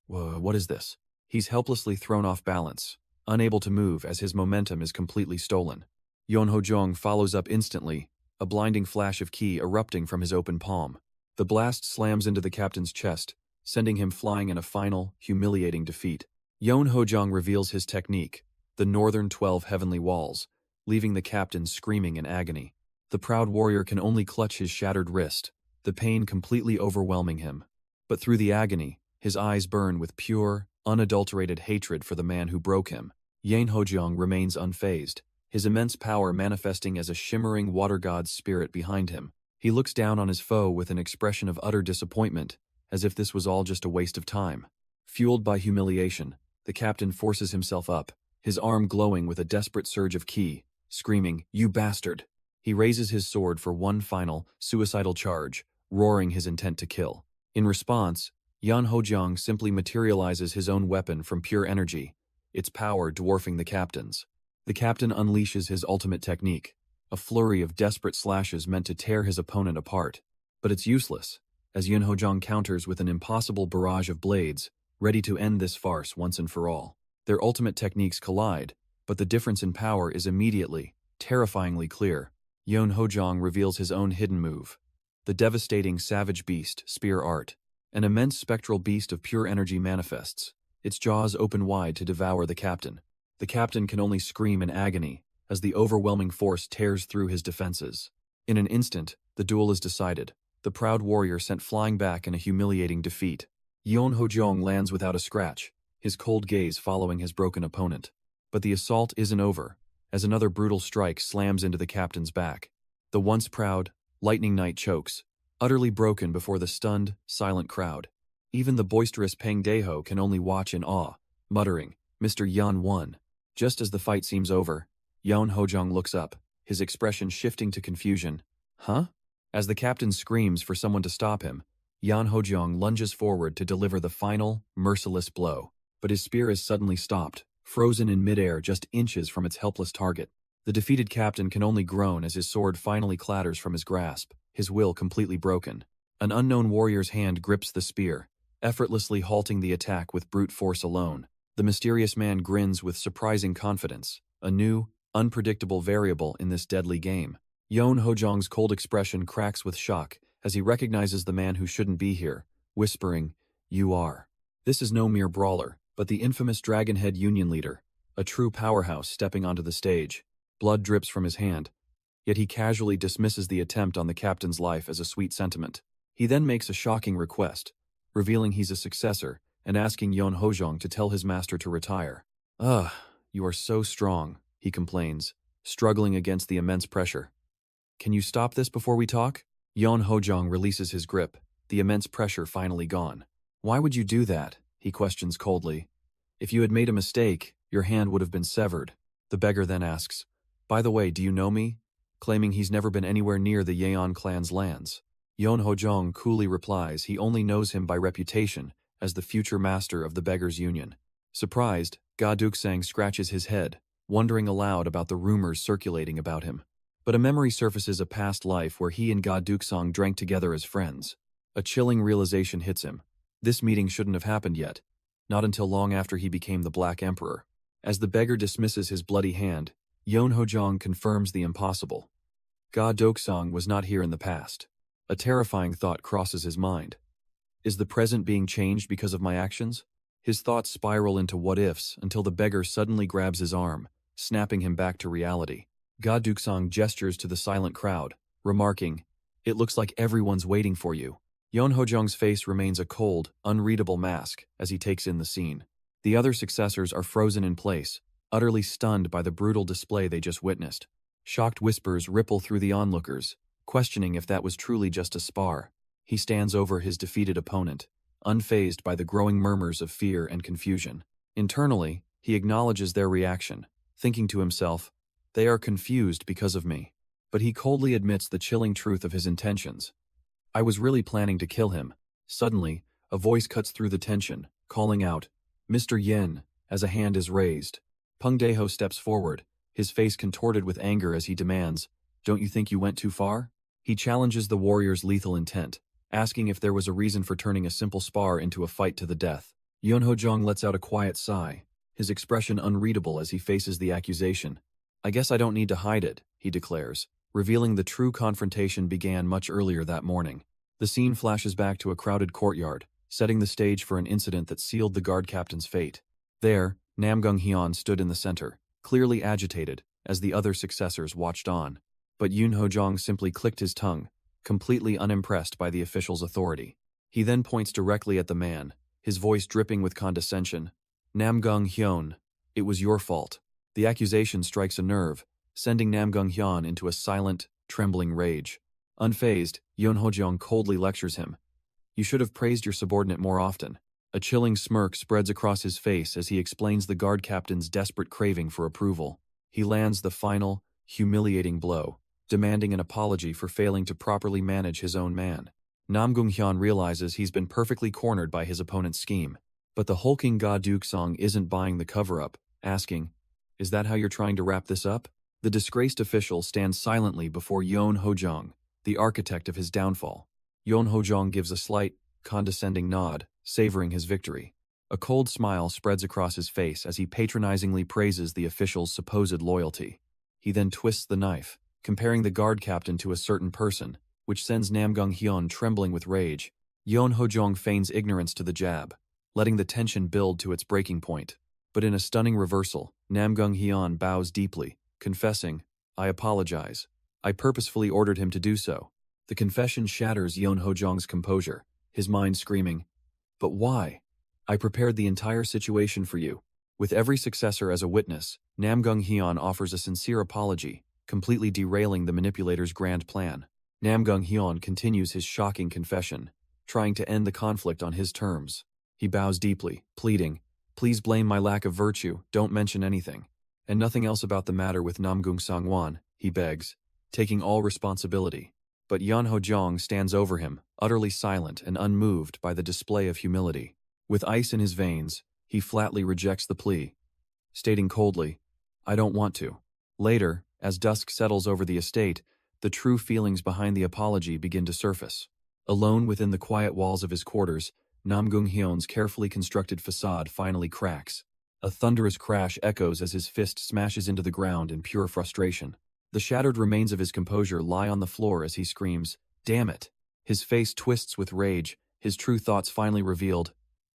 What is this? He's helplessly thrown off balance, unable to move as his momentum is completely stolen. Yan Hojong follows up instantly, a blinding flash of ki erupting from his open palm. The blast slams into the captain's chest, sending him flying in a final, humiliating defeat. Yan Hojong reveals his technique, the Northern 12 Heavenly Walls, leaving the captain screaming in agony. The proud warrior can only clutch his shattered wrist, the pain completely overwhelming him. But through the agony, his eyes burn with pure, unadulterated hatred for the man who broke him. Yan Hojong remains unfazed, his immense power manifesting as a shimmering water god's spirit behind him. He looks down on his foe with an expression of utter disappointment, as if this was all just a waste of time. Fueled by humiliation, the captain forces himself up, his arm glowing with a desperate surge of ki, screaming, You bastard! He raises his sword for one final, suicidal charge, roaring his intent to kill. In response, Yan Hojong simply materializes his own weapon from pure energy, its power dwarfing the captain's. The captain unleashes his ultimate technique, a flurry of desperate slashes meant to tear his opponent apart. But it's useless, as Yan Hojong counters with an impossible barrage of blades, ready to end this farce once and for all. Their ultimate techniques collide, but the difference in power is immediately, terrifyingly clear. Yan Hojong reveals his own hidden move, the devastating Savage Beast Spear Art. An immense spectral beast of pure energy manifests, its jaws open wide to devour the captain. The captain can only scream in agony as the overwhelming force tears through his defenses. In an instant, the duel is decided, the proud warrior sent flying back in a humiliating defeat. Yan Hojong lands without a scratch, his cold gaze following his broken opponent. But the assault isn't over, as another brutal strike slams into the captain's back. The once proud, Lightning Knight chokes, utterly broken before the stunned, silent crowd. Even the boisterous Peng Deho can only watch in awe, muttering, "Mr. Yan won." Just as the fight seems over, Yan Hojong looks up, his expression shifting to confusion. Huh? As the captain screams for someone to stop him, Yan Hojong lunges forward to deliver the final, merciless blow. But his spear is suddenly stopped, frozen in midair just inches from its helpless target. The defeated captain can only groan as his sword finally clatters from his grasp, his will completely broken. An unknown warrior's hand grips the spear, effortlessly halting the attack with brute force alone. The mysterious man grins with surprising confidence, a new, unpredictable variable in this deadly game. Yon Hojong's cold expression cracks with shock as he recognizes the man who shouldn't be here, whispering, "You are." This is no mere brawler, but the infamous Dragonhead Union leader, a true powerhouse stepping onto the stage. Blood drips from his hand, yet he casually dismisses the attempt on the captain's life as a sweet sentiment. He then makes a shocking request, revealing he's a successor and asking Yon Hojong to tell his master to retire. "Ugh, you are so strong," he complains, struggling against the immense pressure. "Can you stop this before we talk?" Yon Hojong releases his grip, the immense pressure finally gone. "Why would you do that?" he questions coldly. "If you had made a mistake, your hand would have been severed." The beggar then asks, "By the way, do you know me?" claiming he's never been anywhere near the Yeon clan's lands. Yon Hojong coolly replies he only knows him by reputation as the future master of the Beggars' Union. Surprised, Ga Duksang scratches his head, wondering aloud about the rumors circulating about him. But a memory surfaces a past life where he and Ga Duksang drank together as friends. A chilling realization hits him. This meeting shouldn't have happened yet, not until long after he became the Black Emperor. As the beggar dismisses his bloody hand, Yon Hojong confirms the impossible. Ga Duksang was not here in the past. A terrifying thought crosses his mind. Is the present being changed because of my actions? His thoughts spiral into what-ifs until the beggar suddenly grabs his arm, snapping him back to reality. Ga Duksang gestures to the silent crowd, remarking, "It looks like everyone's waiting for you." Yon Hojong's face remains a cold, unreadable mask as he takes in the scene. The other successors are frozen in place, utterly stunned by the brutal display they just witnessed. Shocked whispers ripple through the onlookers, questioning if that was truly just a spar. He stands over his defeated opponent, unfazed by the growing murmurs of fear and confusion. Internally, he acknowledges their reaction, thinking to himself, "They are confused because of me." But he coldly admits the chilling truth of his intentions. "I was really planning to kill him." Suddenly, a voice cuts through the tension, calling out, "Mr. Yin," as a hand is raised. Peng Deho steps forward, his face contorted with anger as he demands, "Don't you think you went too far?" He challenges the warrior's lethal intent, asking if there was a reason for turning a simple spar into a fight to the death. Yon Hojong lets out a quiet sigh, his expression unreadable as he faces the accusation. "I guess I don't need to hide it," he declares, revealing the true confrontation began much earlier that morning. The scene flashes back to a crowded courtyard, setting the stage for an incident that sealed the guard captain's fate. There, Namgung Hyun stood in the center, clearly agitated, as the other successors watched on. But Yoon Hojong simply clicked his tongue, completely unimpressed by the official's authority. He then points directly at the man, his voice dripping with condescension. "Namgung Hyun, it was your fault." The accusation strikes a nerve, sending Namgung Hyun into a silent, trembling rage. Unfazed, Yoon Hojong coldly lectures him. "You should have praised your subordinate more often." A chilling smirk spreads across his face as he explains the guard captain's desperate craving for approval. He lands the final, humiliating blow, demanding an apology for failing to properly manage his own man. Namgung Hyun realizes he's been perfectly cornered by his opponent's scheme. But the hulking Ga Duksang isn't buying the cover-up, asking, "Is that how you're trying to wrap this up?" The disgraced official stands silently before Yon Hojong, the architect of his downfall. Yon Hojong gives a slight, condescending nod, savoring his victory. A cold smile spreads across his face as he patronizingly praises the official's supposed loyalty. He then twists the knife, comparing the guard captain to a certain person, which sends Namgung Hyun trembling with rage. Yon Hojong feigns ignorance to the jab, letting the tension build to its breaking point. But in a stunning reversal, Namgung Hyun bows deeply, confessing, "I apologize. I purposefully ordered him to do so." The confession shatters Yon Hojong's composure, his mind screaming, "But why? I prepared the entire situation for you." With every successor as a witness, Namgung Hyun offers a sincere apology, completely derailing the manipulator's grand plan. Namgung Hyun continues his shocking confession, trying to end the conflict on his terms. He bows deeply, pleading, "Please blame my lack of virtue, don't mention anything. And nothing else about the matter with Namgung Sangwon," he begs, taking all responsibility. But Yeon Ho-jong stands over him, utterly silent and unmoved by the display of humility. With ice in his veins, he flatly rejects the plea, stating coldly, "I don't want to." Later, as dusk settles over the estate, the true feelings behind the apology begin to surface. Alone within the quiet walls of his quarters, Namgung Hyun's carefully constructed facade finally cracks. A thunderous crash echoes as his fist smashes into the ground in pure frustration. The shattered remains of his composure lie on the floor as he screams, "Damn it!" His face twists with rage, his true thoughts finally revealed.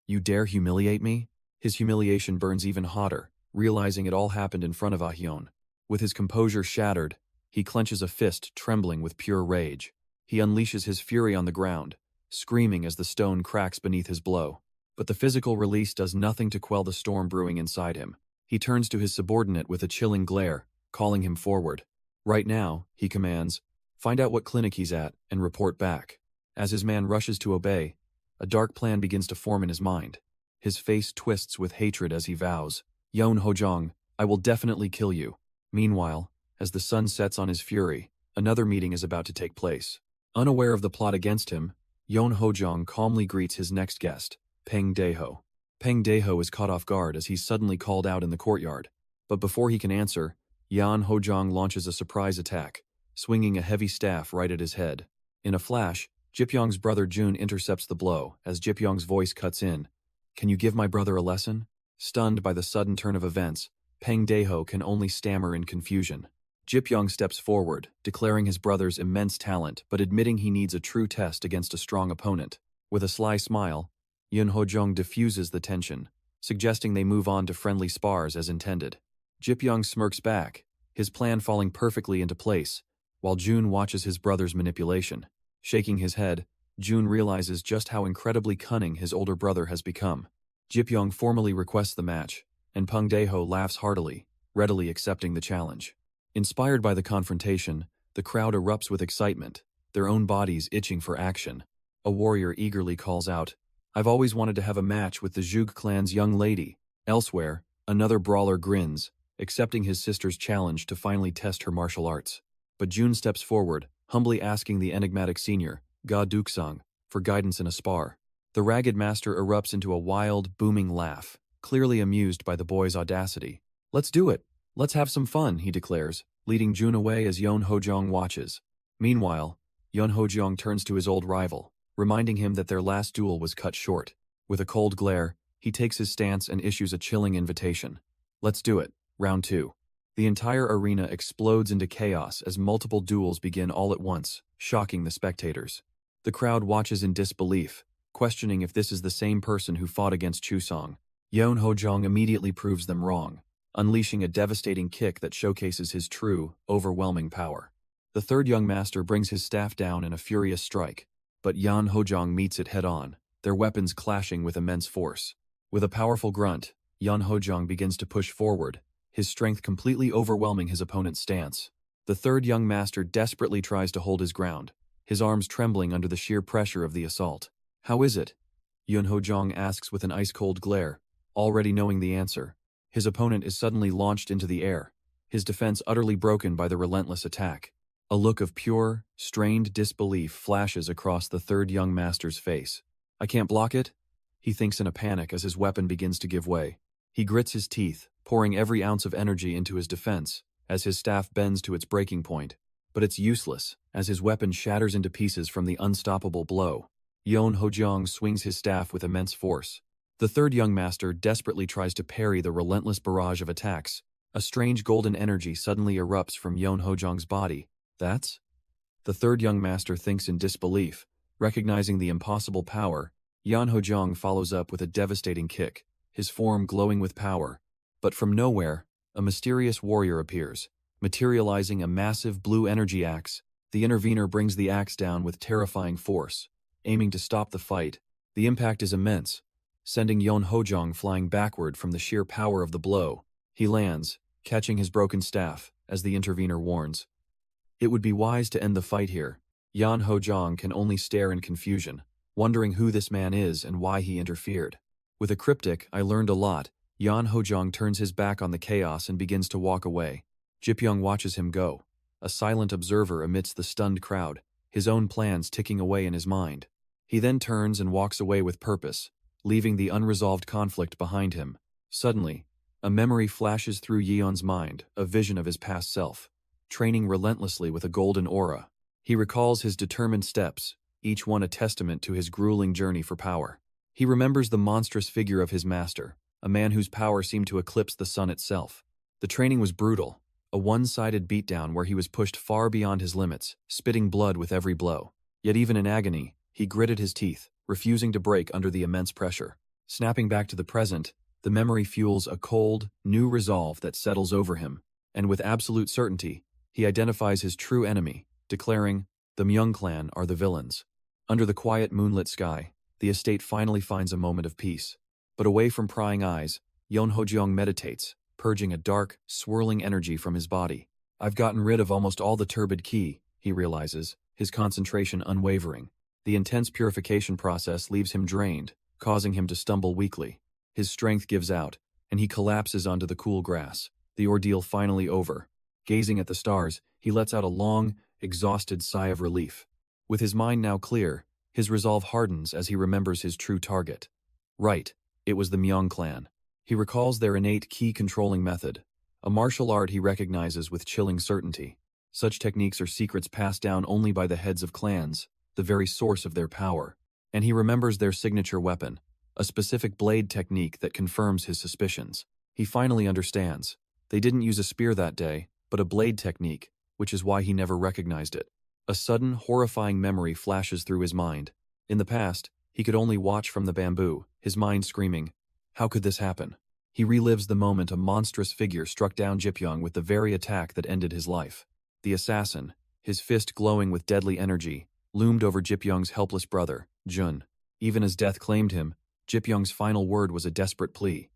"You dare humiliate me?" His humiliation burns even hotter, realizing it all happened in front of Ah Hyun. With his composure shattered, he clenches a fist, trembling with pure rage. He unleashes his fury on the ground, screaming as the stone cracks beneath his blow. But the physical release does nothing to quell the storm brewing inside him. He turns to his subordinate with a chilling glare, calling him forward. "Right now," he commands, "find out what clinic he's at and report back." As his man rushes to obey, a dark plan begins to form in his mind. His face twists with hatred as he vows, "Yeon Ho-jong, I will definitely kill you." Meanwhile, as the sun sets on his fury, another meeting is about to take place. Unaware of the plot against him, Yeon Ho-jong calmly greets his next guest, Peng Dae-ho. Peng Dae-ho is caught off guard as he's suddenly called out in the courtyard. But before he can answer, Yeon Ho-jong launches a surprise attack, swinging a heavy staff right at his head. In a flash, Jipyong's brother Jun intercepts the blow as Jipyong's voice cuts in. "Can you give my brother a lesson?" Stunned by the sudden turn of events, Peng Dae-ho can only stammer in confusion. Jipyong steps forward, declaring his brother's immense talent but admitting he needs a true test against a strong opponent. With a sly smile, Yeon Ho-jong diffuses the tension, suggesting they move on to friendly spars as intended. Jipyong smirks back, his plan falling perfectly into place, while Jun watches his brother's manipulation. Shaking his head, Jun realizes just how incredibly cunning his older brother has become. Jipyong formally requests the match, and Peng Dae-ho laughs heartily, readily accepting the challenge. Inspired by the confrontation, the crowd erupts with excitement, their own bodies itching for action. A warrior eagerly calls out, "I've always wanted to have a match with the Zhug clan's young lady." Elsewhere, another brawler grins, accepting his sister's challenge to finally test her martial arts. But Jun steps forward, humbly asking the enigmatic senior, Ga Duksang, for guidance in a spar. The ragged master erupts into a wild, booming laugh, clearly amused by the boy's audacity. "Let's do it. Let's have some fun," he declares, leading Jun away as Yeon Ho-jong watches. Meanwhile, Yeon Ho-jong turns to his old rival, reminding him that their last duel was cut short. With a cold glare, he takes his stance and issues a chilling invitation. "Let's do it. Round 2. The entire arena explodes into chaos as multiple duels begin all at once, shocking the spectators. The crowd watches in disbelief, questioning if this is the same person who fought against Chusong. Yeon Ho-jong immediately proves them wrong, unleashing a devastating kick that showcases his true, overwhelming power. The third young master brings his staff down in a furious strike, but Yeon Ho-jong meets it head-on, their weapons clashing with immense force. With a powerful grunt, Yeon Ho-jong begins to push forward, his strength completely overwhelming his opponent's stance. The third young master desperately tries to hold his ground, his arms trembling under the sheer pressure of the assault. "How is it?" Yeon Ho-jong asks with an ice-cold glare, already knowing the answer. His opponent is suddenly launched into the air, his defense utterly broken by the relentless attack. A look of pure, strained disbelief flashes across the third young master's face. "I can't block it?" He thinks in a panic as his weapon begins to give way. He grits his teeth, pouring every ounce of energy into his defense, as his staff bends to its breaking point. But it's useless, as his weapon shatters into pieces from the unstoppable blow. Yeon Ho-jong swings his staff with immense force. The third young master desperately tries to parry the relentless barrage of attacks. A strange golden energy suddenly erupts from Yeon Ho-jong's body. "That's?" The third young master thinks in disbelief, recognizing the impossible power. Yeon Ho-jong follows up with a devastating kick, his form glowing with power. But from nowhere, a mysterious warrior appears, materializing a massive blue energy axe. The intervener brings the axe down with terrifying force, aiming to stop the fight. The impact is immense, sending Yeon Ho-jong flying backward from the sheer power of the blow. He lands, catching his broken staff, as the intervener warns. "It would be wise to end the fight here." Yan Hojong can only stare in confusion, wondering who this man is and why he interfered. With a cryptic, "I learned a lot," Yan Hojong turns his back on the chaos and begins to walk away. Jipyong watches him go, a silent observer amidst the stunned crowd, his own plans ticking away in his mind. He then turns and walks away with purpose, leaving the unresolved conflict behind him. Suddenly, a memory flashes through Yeon's mind, a vision of his past self, training relentlessly with a golden aura. He recalls his determined steps, each one a testament to his grueling journey for power. He remembers the monstrous figure of his master, a man whose power seemed to eclipse the sun itself. The training was brutal, a one-sided beatdown where he was pushed far beyond his limits, spitting blood with every blow. Yet even in agony, he gritted his teeth, refusing to break under the immense pressure. Snapping back to the present, the memory fuels a cold, new resolve that settles over him, and with absolute certainty, he identifies his true enemy, declaring, "The Myung clan are the villains." Under the quiet moonlit sky, the estate finally finds a moment of peace. But away from prying eyes, Yeon Hojeong meditates, purging a dark, swirling energy from his body. "I've gotten rid of almost all the turbid ki," he realizes, his concentration unwavering. The intense purification process leaves him drained, causing him to stumble weakly. His strength gives out, and he collapses onto the cool grass, the ordeal finally over. Gazing at the stars, he lets out a long, exhausted sigh of relief. With his mind now clear, his resolve hardens as he remembers his true target. Right, it was the Myung clan. He recalls their innate ki-controlling method, a martial art he recognizes with chilling certainty. Such techniques are secrets passed down only by the heads of clans, the very source of their power. And he remembers their signature weapon, a specific blade technique that confirms his suspicions. He finally understands. They didn't use a spear that day, but a blade technique, which is why he never recognized it. A sudden, horrifying memory flashes through his mind. In the past, he could only watch from the bamboo, his mind screaming, "How could this happen?" He relives the moment a monstrous figure struck down Jipyong with the very attack that ended his life. The assassin, his fist glowing with deadly energy, loomed over Jipyong's helpless brother, Jun. Even as death claimed him, Jipyong's final word was a desperate plea.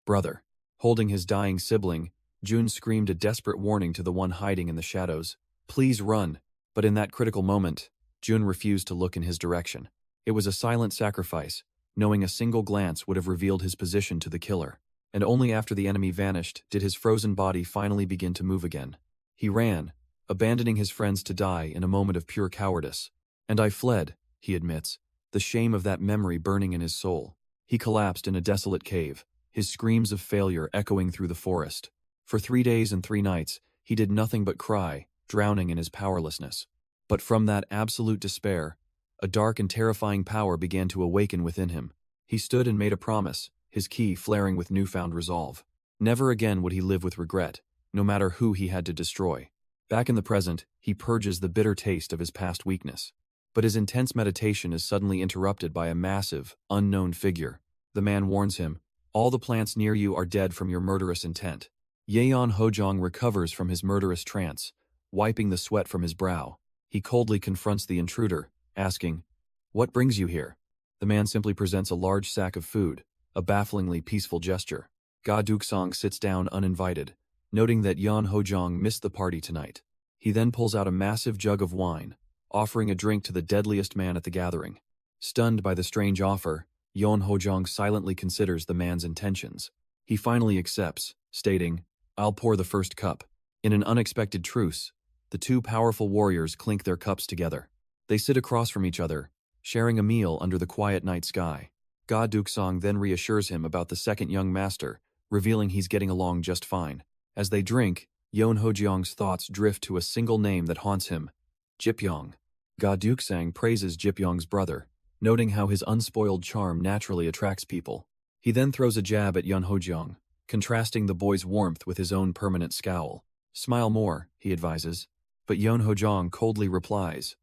"Brother." Holding his dying sibling, Jun screamed a desperate warning to the one hiding in the shadows. "Please run." But in that critical moment, Jun refused to look in his direction. It was a silent sacrifice, knowing a single glance would have revealed his position to the killer. And only after the enemy vanished did his frozen body finally begin to move again. He ran, abandoning his friends to die in a moment of pure cowardice. "And I fled," he admits, the shame of that memory burning in his soul. He collapsed in a desolate cave, his screams of failure echoing through the forest. For 3 days and 3 nights, he did nothing but cry, drowning in his powerlessness. But from that absolute despair, a dark and terrifying power began to awaken within him. He stood and made a promise, his ki flaring with newfound resolve. Never again would he live with regret, no matter who he had to destroy. Back in the present, he purges the bitter taste of his past weakness. But his intense meditation is suddenly interrupted by a massive, unknown figure. The man warns him, "All the plants near you are dead from your murderous intent." Yeon Hojong recovers from his murderous trance, wiping the sweat from his brow. He coldly confronts the intruder, asking, "What brings you here?" The man simply presents a large sack of food, a bafflingly peaceful gesture. Ga Duksong sits down uninvited, noting that Yeon Hojong missed the party tonight. He then pulls out a massive jug of wine, offering a drink to the deadliest man at the gathering. Stunned by the strange offer, Yeon Hojong silently considers the man's intentions. He finally accepts, stating, "I'll pour the first cup." In an unexpected truce, the two powerful warriors clink their cups together. They sit across from each other, sharing a meal under the quiet night sky. Ga Duksong then reassures him about the second young master, revealing he's getting along just fine. As they drink, Yeon Hojeong's thoughts drift to a single name that haunts him, Jipyong. Ga Duksang praises Jipyong's brother, noting how his unspoiled charm naturally attracts people. He then throws a jab at Yeon Hojeong, contrasting the boy's warmth with his own permanent scowl. "Smile more," he advises. But Yeon Hojeong coldly replies,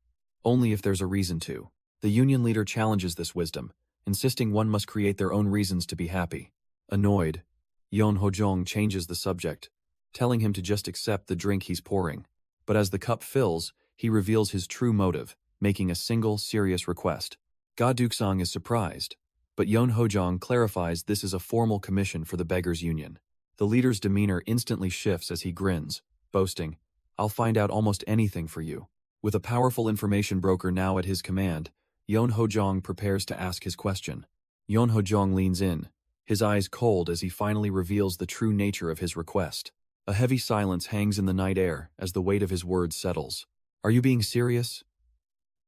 "Only if there's a reason to." The union leader challenges this wisdom, insisting one must create their own reasons to be happy. Annoyed, Yeon Hojeong changes the subject, telling him to just accept the drink he's pouring. But as the cup fills, he reveals his true motive, making a single, serious request. Ga Duksang is surprised, but Yeon Hojeong clarifies this is a formal commission for the Beggars' Union. The leader's demeanor instantly shifts as he grins, boasting, "I'll find out almost anything for you." With a powerful information broker now at his command, Yon Hojong prepares to ask his question. Yon Hojong leans in, his eyes cold as he finally reveals the true nature of his request. A heavy silence hangs in the night air as the weight of his words settles. Are you being serious?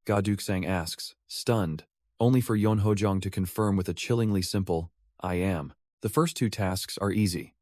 Ga Duksang asks, stunned, only for Yon Hojong to confirm with a chillingly simple, I am. The first two tasks are easy.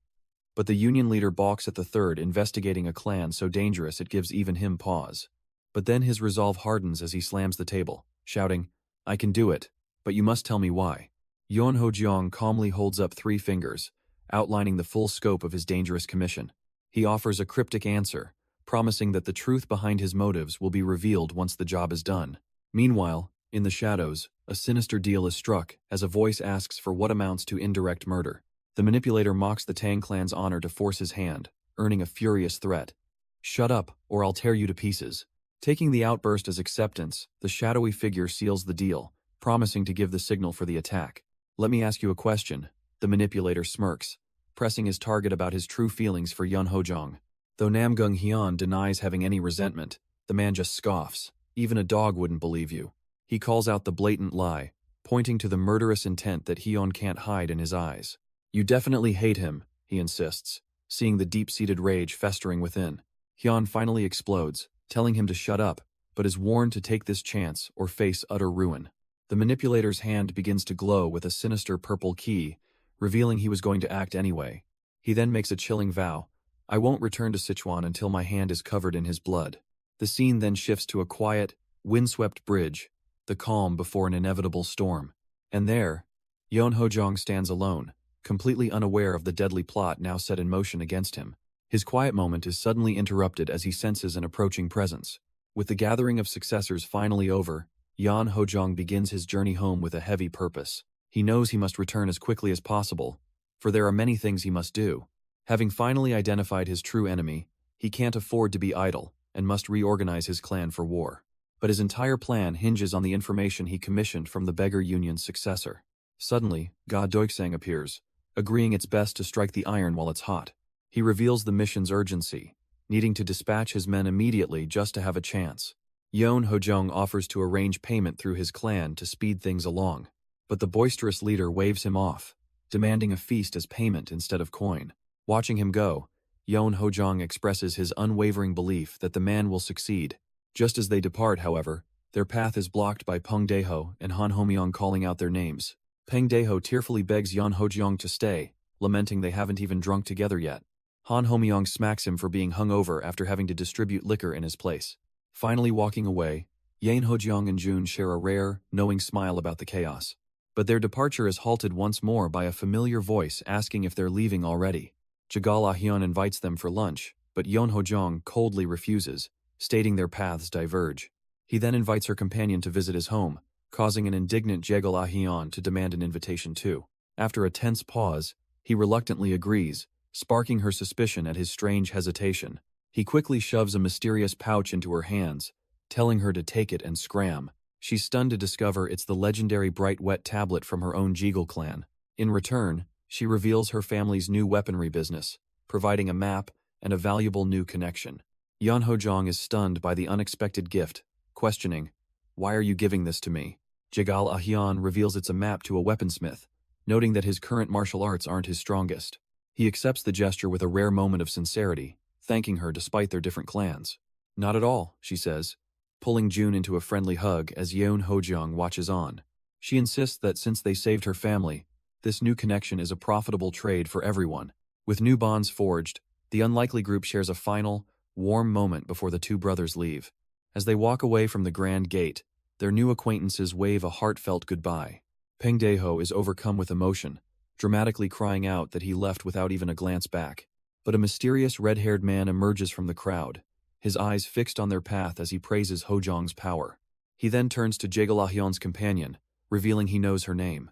But the union leader balks at the third, investigating a clan so dangerous it gives even him pause. But then his resolve hardens as he slams the table, shouting, I can do it, but you must tell me why. Yon Hojong calmly holds up 3 fingers, outlining the full scope of his dangerous commission. He offers a cryptic answer, promising that the truth behind his motives will be revealed once the job is done. Meanwhile, in the shadows, a sinister deal is struck as a voice asks for what amounts to indirect murder. The manipulator mocks the Tang clan's honor to force his hand, earning a furious threat. Shut up, or I'll tear you to pieces. Taking the outburst as acceptance, the shadowy figure seals the deal, promising to give the signal for the attack. Let me ask you a question, the manipulator smirks, pressing his target about his true feelings for Yon Hojong. Though Namgung Hyun denies having any resentment, the man just scoffs. Even a dog wouldn't believe you. He calls out the blatant lie, pointing to the murderous intent that Hyun can't hide in his eyes. You definitely hate him, he insists, seeing the deep-seated rage festering within. Hyun finally explodes, telling him to shut up, but is warned to take this chance or face utter ruin. The manipulator's hand begins to glow with a sinister purple key, revealing he was going to act anyway. He then makes a chilling vow. I won't return to Sichuan until my hand is covered in his blood. The scene then shifts to a quiet, windswept bridge, the calm before an inevitable storm. And there, Yon Hojong stands alone, completely unaware of the deadly plot now set in motion against him. His quiet moment is suddenly interrupted as he senses an approaching presence. With the gathering of successors finally over, Yon Hojong begins his journey home with a heavy purpose. He knows he must return as quickly as possible, for there are many things he must do. Having finally identified his true enemy, he can't afford to be idle and must reorganize his clan for war. But his entire plan hinges on the information he commissioned from the Beggar Union's successor. Suddenly, Ga Doiksang appears, agreeing it's best to strike the iron while it's hot. He reveals the mission's urgency, needing to dispatch his men immediately just to have a chance. Yon Hojong offers to arrange payment through his clan to speed things along, but the boisterous leader waves him off, demanding a feast as payment instead of coin. Watching him go, Yon Hojong expresses his unwavering belief that the man will succeed. Just as they depart, however, their path is blocked by Peng Daeho and Han Homyong calling out their names. Peng Daeho tearfully begs Yon Hojong to stay, lamenting they haven't even drunk together yet. Han Homyong smacks him for being hungover after having to distribute liquor in his place. Finally walking away, Yan Hojong and Jun share a rare, knowing smile about the chaos. But their departure is halted once more by a familiar voice asking if they're leaving already. Jagal Ahyeon invites them for lunch, but Yon Hojong coldly refuses, stating their paths diverge. He then invites her companion to visit his home, causing an indignant Jagal Ahyeon to demand an invitation too. After a tense pause, he reluctantly agrees, sparking her suspicion at his strange hesitation. He quickly shoves a mysterious pouch into her hands, telling her to take it and scram. She's stunned to discover it's the legendary Bright Wet tablet from her own Jeagle clan. In return, she reveals her family's new weaponry business, providing a map and a valuable new connection. Yan Hojong is stunned by the unexpected gift, questioning, "Why are you giving this to me?" Jagal Ahyeon reveals it's a map to a weaponsmith, noting that his current martial arts aren't his strongest. He accepts the gesture with a rare moment of sincerity, thanking her despite their different clans. "Not at all," she says, pulling June into a friendly hug as Yeon Hojong watches on. She insists that since they saved her family, this new connection is a profitable trade for everyone. With new bonds forged, the unlikely group shares a final, warm moment before the two brothers leave. As they walk away from the grand gate, their new acquaintances wave a heartfelt goodbye. Peng Daeho is overcome with emotion, dramatically crying out that he left without even a glance back. But a mysterious red-haired man emerges from the crowd, his eyes fixed on their path as he praises Hojong's power. He then turns to Jagal Ahyeon's companion, revealing he knows her name.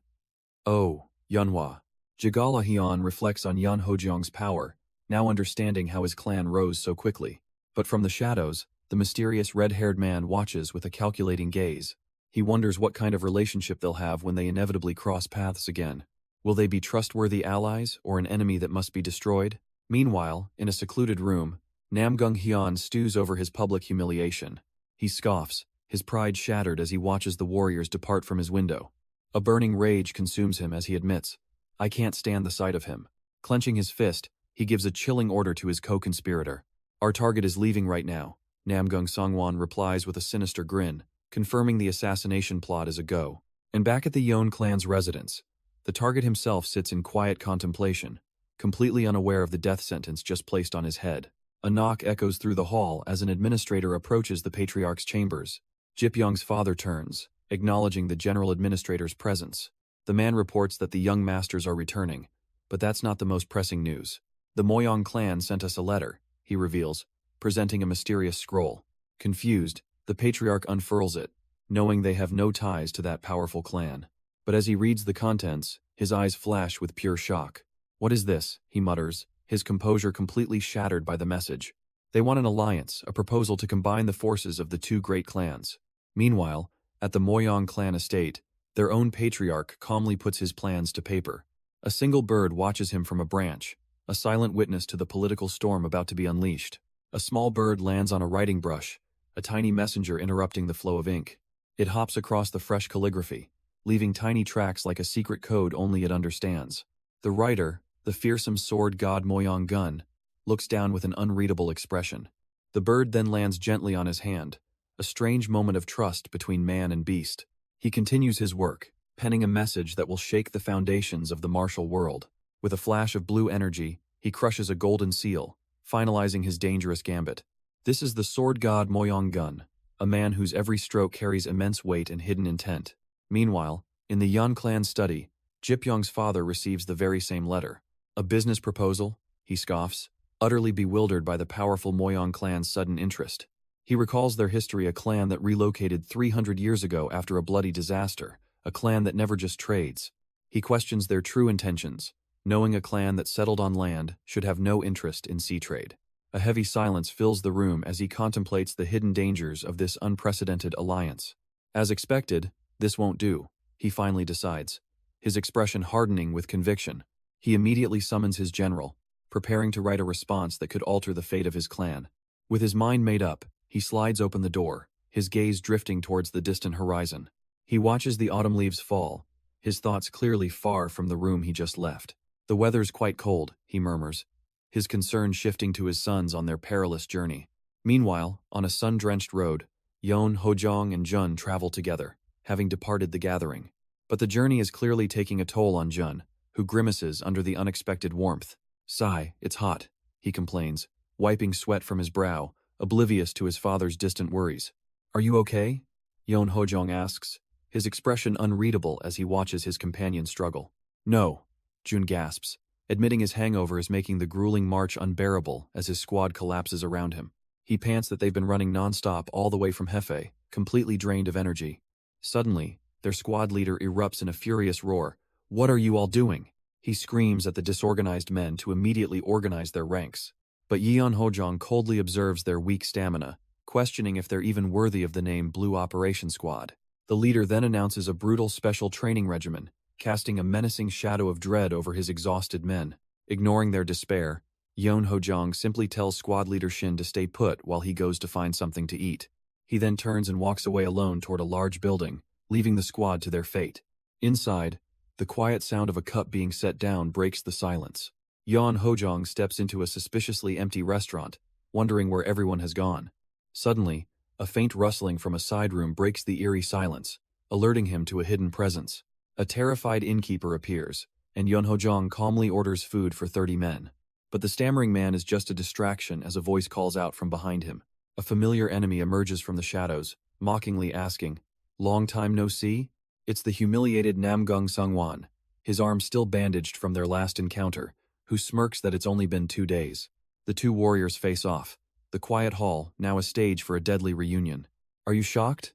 "Oh, Yeonhwa." Jagal Ahyeon reflects on Yan Hojong's power, now understanding how his clan rose so quickly. But from the shadows, the mysterious red-haired man watches with a calculating gaze. He wonders what kind of relationship they'll have when they inevitably cross paths again. Will they be trustworthy allies or an enemy that must be destroyed? Meanwhile, in a secluded room, Namgung Hyun stews over his public humiliation. He scoffs, his pride shattered as he watches the warriors depart from his window. A burning rage consumes him as he admits, "I can't stand the sight of him." Clenching his fist, he gives a chilling order to his co-conspirator. "Our target is leaving right now," Namgung Songwon replies with a sinister grin, confirming the assassination plot is a go. And back at the Yon clan's residence, the target himself sits in quiet contemplation, completely unaware of the death sentence just placed on his head. A knock echoes through the hall as an administrator approaches the patriarch's chambers. Jipyong's father turns, acknowledging the general administrator's presence. The man reports that the young masters are returning, but that's not the most pressing news. "The Moyong clan sent us a letter," he reveals, presenting a mysterious scroll. Confused, the patriarch unfurls it, knowing they have no ties to that powerful clan. But as he reads the contents, his eyes flash with pure shock. "What is this?" he mutters, his composure completely shattered by the message. They want an alliance, a proposal to combine the forces of the two great clans. Meanwhile, at the Moyong clan estate, their own patriarch calmly puts his plans to paper. A single bird watches him from a branch, a silent witness to the political storm about to be unleashed. A small bird lands on a writing brush, a tiny messenger interrupting the flow of ink. It hops across the fresh calligraphy, leaving tiny tracks like a secret code only it understands. The writer, the fearsome sword god Moyong Gun, looks down with an unreadable expression. The bird then lands gently on his hand, a strange moment of trust between man and beast. He continues his work, penning a message that will shake the foundations of the martial world. With a flash of blue energy, he crushes a golden seal, finalizing his dangerous gambit. This is the sword god Moyong Gun, a man whose every stroke carries immense weight and hidden intent. Meanwhile, in the Yan clan study, Jipyong's father receives the very same letter. "A business proposal?" he scoffs, utterly bewildered by the powerful Moyong clan's sudden interest. He recalls their history, a clan that relocated 300 years ago after a bloody disaster, a clan that never just trades. He questions their true intentions, knowing a clan that settled on land should have no interest in sea trade. A heavy silence fills the room as he contemplates the hidden dangers of this unprecedented alliance. As expected, this won't do, he finally decides, his expression hardening with conviction. He immediately summons his general, preparing to write a response that could alter the fate of his clan. With his mind made up, he slides open the door, his gaze drifting towards the distant horizon. He watches the autumn leaves fall, his thoughts clearly far from the room he just left. "The weather's quite cold," he murmurs, his concern shifting to his sons on their perilous journey. Meanwhile, on a sun-drenched road, Yon, Hojong, and Jun travel together, having departed the gathering. But the journey is clearly taking a toll on Jun, who grimaces under the unexpected warmth. "Sigh, it's hot," he complains, wiping sweat from his brow, oblivious to his father's distant worries. "Are you okay?" Yon Hojong asks, his expression unreadable as he watches his companion struggle. "No," Jun gasps, admitting his hangover is making the grueling march unbearable as his squad collapses around him. He pants that they've been running non-stop all the way from Hefei, completely drained of energy. Suddenly, their squad leader erupts in a furious roar. "What are you all doing?" He screams at the disorganized men to immediately organize their ranks. But Yeon Hojong coldly observes their weak stamina, questioning if they're even worthy of the name Blue Operation Squad. The leader then announces a brutal special training regimen, casting a menacing shadow of dread over his exhausted men. Ignoring their despair, Yeon Hojong simply tells squad leader Shin to stay put while he goes to find something to eat. He then turns and walks away alone toward a large building, leaving the squad to their fate. Inside, the quiet sound of a cup being set down breaks the silence. Yeon Hojong steps into a suspiciously empty restaurant, wondering where everyone has gone. Suddenly, a faint rustling from a side room breaks the eerie silence, alerting him to a hidden presence. A terrified innkeeper appears, and Yeon Hojong calmly orders food for 30 men. But the stammering man is just a distraction as a voice calls out from behind him. A familiar enemy emerges from the shadows, mockingly asking, "Long time no see?" It's the humiliated Namgung Sungwon, his arm still bandaged from their last encounter, who smirks that it's only been 2 days. The two warriors face off, the quiet hall now a stage for a deadly reunion. "Are you shocked?"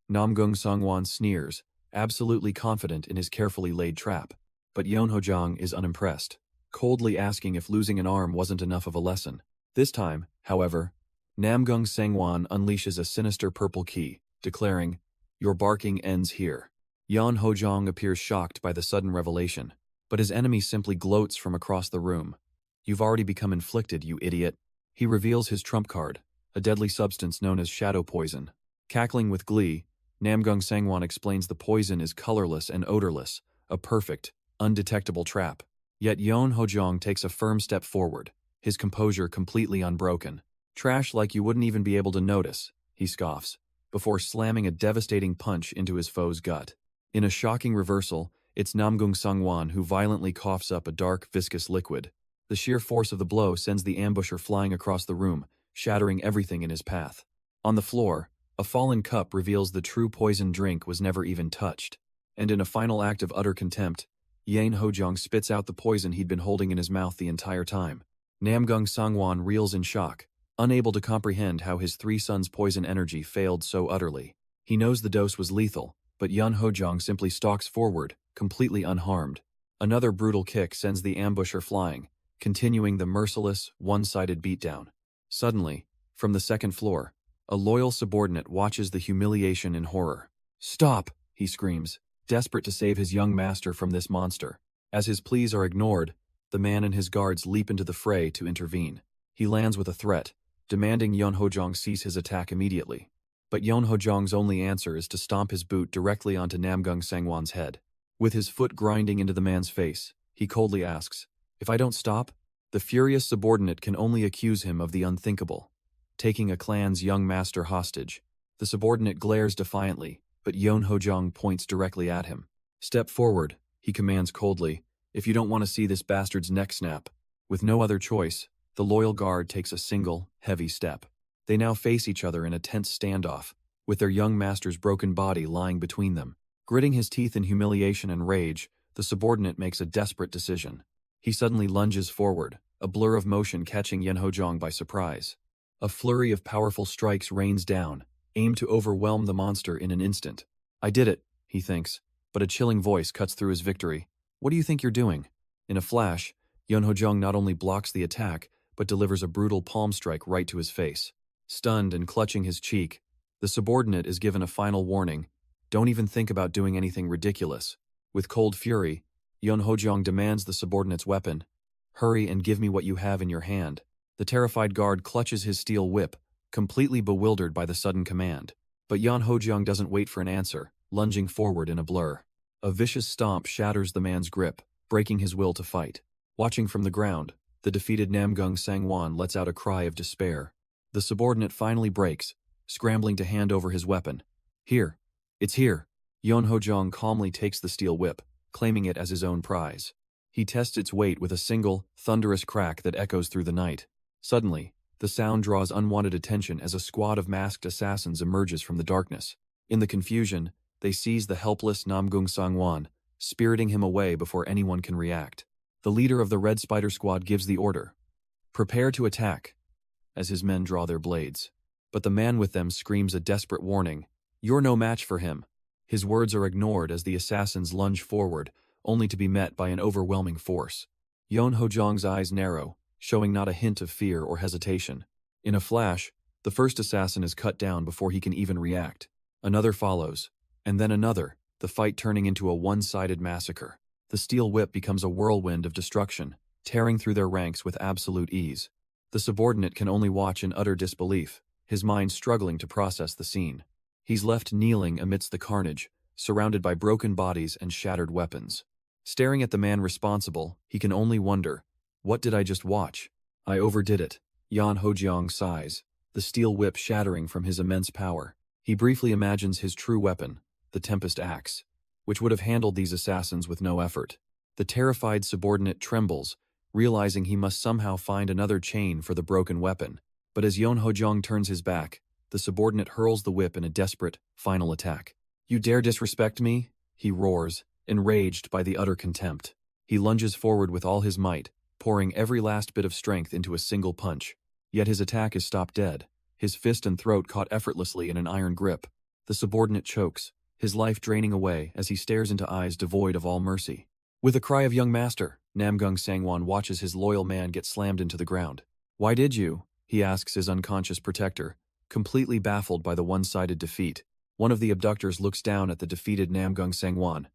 Namgung Sungwon sneers, absolutely confident in his carefully laid trap. But Yeon Hojong is unimpressed, coldly asking if losing an arm wasn't enough of a lesson. This time, however, Namgung Sangwon unleashes a sinister purple key, declaring, "Your barking ends here." Yeon Hojong appears shocked by the sudden revelation, but his enemy simply gloats from across the room. "You've already become inflicted, you idiot." He reveals his trump card, a deadly substance known as shadow poison. Cackling with glee, Namgung Sangwon explains the poison is colorless and odorless, a perfect, undetectable trap. Yet Yeon Hojong takes a firm step forward, his composure completely unbroken. Trash like you wouldn't even be able to notice, he scoffs, before slamming a devastating punch into his foe's gut. In a shocking reversal, it's Namgung Sangwon who violently coughs up a dark, viscous liquid. The sheer force of the blow sends the ambusher flying across the room, shattering everything in his path. On the floor, a fallen cup reveals the true poison drink was never even touched. And in a final act of utter contempt, Yeon Hojong spits out the poison he'd been holding in his mouth the entire time. Namgung Sangwon reels in shock, unable to comprehend how his three sons' poison energy failed so utterly. He knows the dose was lethal, but Yeon Hojong simply stalks forward, completely unharmed. Another brutal kick sends the ambusher flying, continuing the merciless, one-sided beatdown. Suddenly, from the second floor, a loyal subordinate watches the humiliation in horror. "Stop!" he screams, desperate to save his young master from this monster. As his pleas are ignored, the man and his guards leap into the fray to intervene. He lands with a threat, demanding Yeon Hojong cease his attack immediately. But Yeon Hojong's only answer is to stomp his boot directly onto Namgung Sangwon's head. With his foot grinding into the man's face, he coldly asks, "If I don't stop?" The furious subordinate can only accuse him of the unthinkable, taking a clan's young master hostage. The subordinate glares defiantly, but Yeon Hojong points directly at him. "Step forward," he commands coldly, "if you don't want to see this bastard's neck snap." With no other choice, the loyal guard takes a single, heavy step. They now face each other in a tense standoff, with their young master's broken body lying between them. Gritting his teeth in humiliation and rage, the subordinate makes a desperate decision. He suddenly lunges forward, a blur of motion catching Yeon Hojong by surprise. A flurry of powerful strikes rains down, aimed to overwhelm the monster in an instant. "I did it," he thinks, but a chilling voice cuts through his victory. "What do you think you're doing?" In a flash, Yeon Hojong not only blocks the attack, but delivers a brutal palm strike right to his face. Stunned and clutching his cheek, the subordinate is given a final warning: don't even think about doing anything ridiculous. With cold fury, Yeon Hojong demands the subordinate's weapon. "Hurry and give me what you have in your hand." The terrified guard clutches his steel whip, completely bewildered by the sudden command. But Yeon Hojong doesn't wait for an answer, lunging forward in a blur. A vicious stomp shatters the man's grip, breaking his will to fight. Watching from the ground, the defeated Namgung Sangwon lets out a cry of despair. The subordinate finally breaks, scrambling to hand over his weapon. "Here. It's here." Yeon Hojong calmly takes the steel whip, claiming it as his own prize. He tests its weight with a single, thunderous crack that echoes through the night. Suddenly, the sound draws unwanted attention as a squad of masked assassins emerges from the darkness. In the confusion, they seize the helpless Namgung Sangwon, spiriting him away before anyone can react. The leader of the Red Spider Squad gives the order, "Prepare to attack," as his men draw their blades. But the man with them screams a desperate warning, "You're no match for him." His words are ignored as the assassins lunge forward, only to be met by an overwhelming force. Yeon Hojong's eyes narrow, showing not a hint of fear or hesitation. In a flash, the first assassin is cut down before he can even react. Another follows, and then another, the fight turning into a one-sided massacre. The steel whip becomes a whirlwind of destruction, tearing through their ranks with absolute ease. The subordinate can only watch in utter disbelief, his mind struggling to process the scene. He's left kneeling amidst the carnage, surrounded by broken bodies and shattered weapons. Staring at the man responsible, he can only wonder, what did I just watch? I overdid it. Yeon Hojong sighs, the steel whip shattering from his immense power. He briefly imagines his true weapon, the Tempest Axe, which would have handled these assassins with no effort. The terrified subordinate trembles, realizing he must somehow find another chain for the broken weapon. But as Yeon Hojong turns his back, the subordinate hurls the whip in a desperate, final attack. "You dare disrespect me?" he roars, enraged by the utter contempt. He lunges forward with all his might, pouring every last bit of strength into a single punch. Yet his attack is stopped dead, his fist and throat caught effortlessly in an iron grip. The subordinate chokes, his life draining away as he stares into eyes devoid of all mercy. With a cry of "Young master," Namgung Sangwon watches his loyal man get slammed into the ground. "Why did you?" he asks his unconscious protector, completely baffled by the one-sided defeat. One of the abductors looks down at the defeated Namgung Sangwon,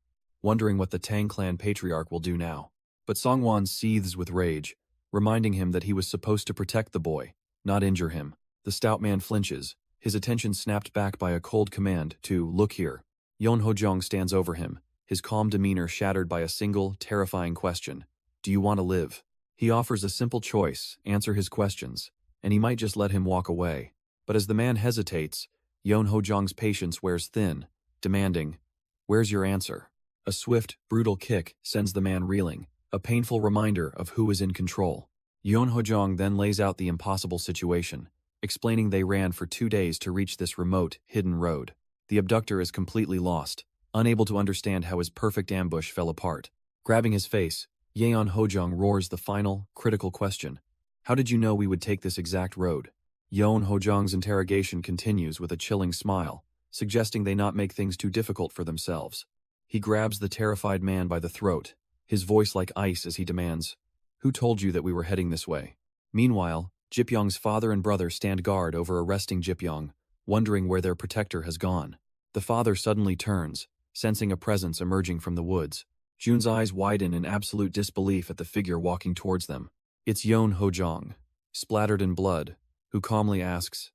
wondering what the Tang clan patriarch will do now. But Sangwon seethes with rage, reminding him that he was supposed to protect the boy, not injure him. The stout man flinches, His attention snapped back by a cold command to look here. Yon Hojong stands over him, his calm demeanor shattered by a single, terrifying question. Do you want to live? He offers a simple choice, answer his questions, and he might just let him walk away. But as the man hesitates, Yon Hojong's patience wears thin, demanding, where's your answer? A swift, brutal kick sends the man reeling, a painful reminder of who is in control. Yon Hojong then lays out the impossible situation, explaining they ran for 2 days to reach this remote, hidden road. The abductor is completely lost, unable to understand how his perfect ambush fell apart. Grabbing his face, Yeon Hojong roars the final, critical question. How did you know we would take this exact road? Yeon Hojong's interrogation continues with a chilling smile, suggesting they not make things too difficult for themselves. He grabs the terrified man by the throat, his voice like ice as he demands, who told you that we were heading this way? Meanwhile, Jipyong's father and brother stand guard over arresting Jipyong, wondering where their protector has gone. The father suddenly turns, sensing a presence emerging from the woods. Jun's eyes widen in absolute disbelief at the figure walking towards them. It's Yeon Hojong, splattered in blood, who calmly asks,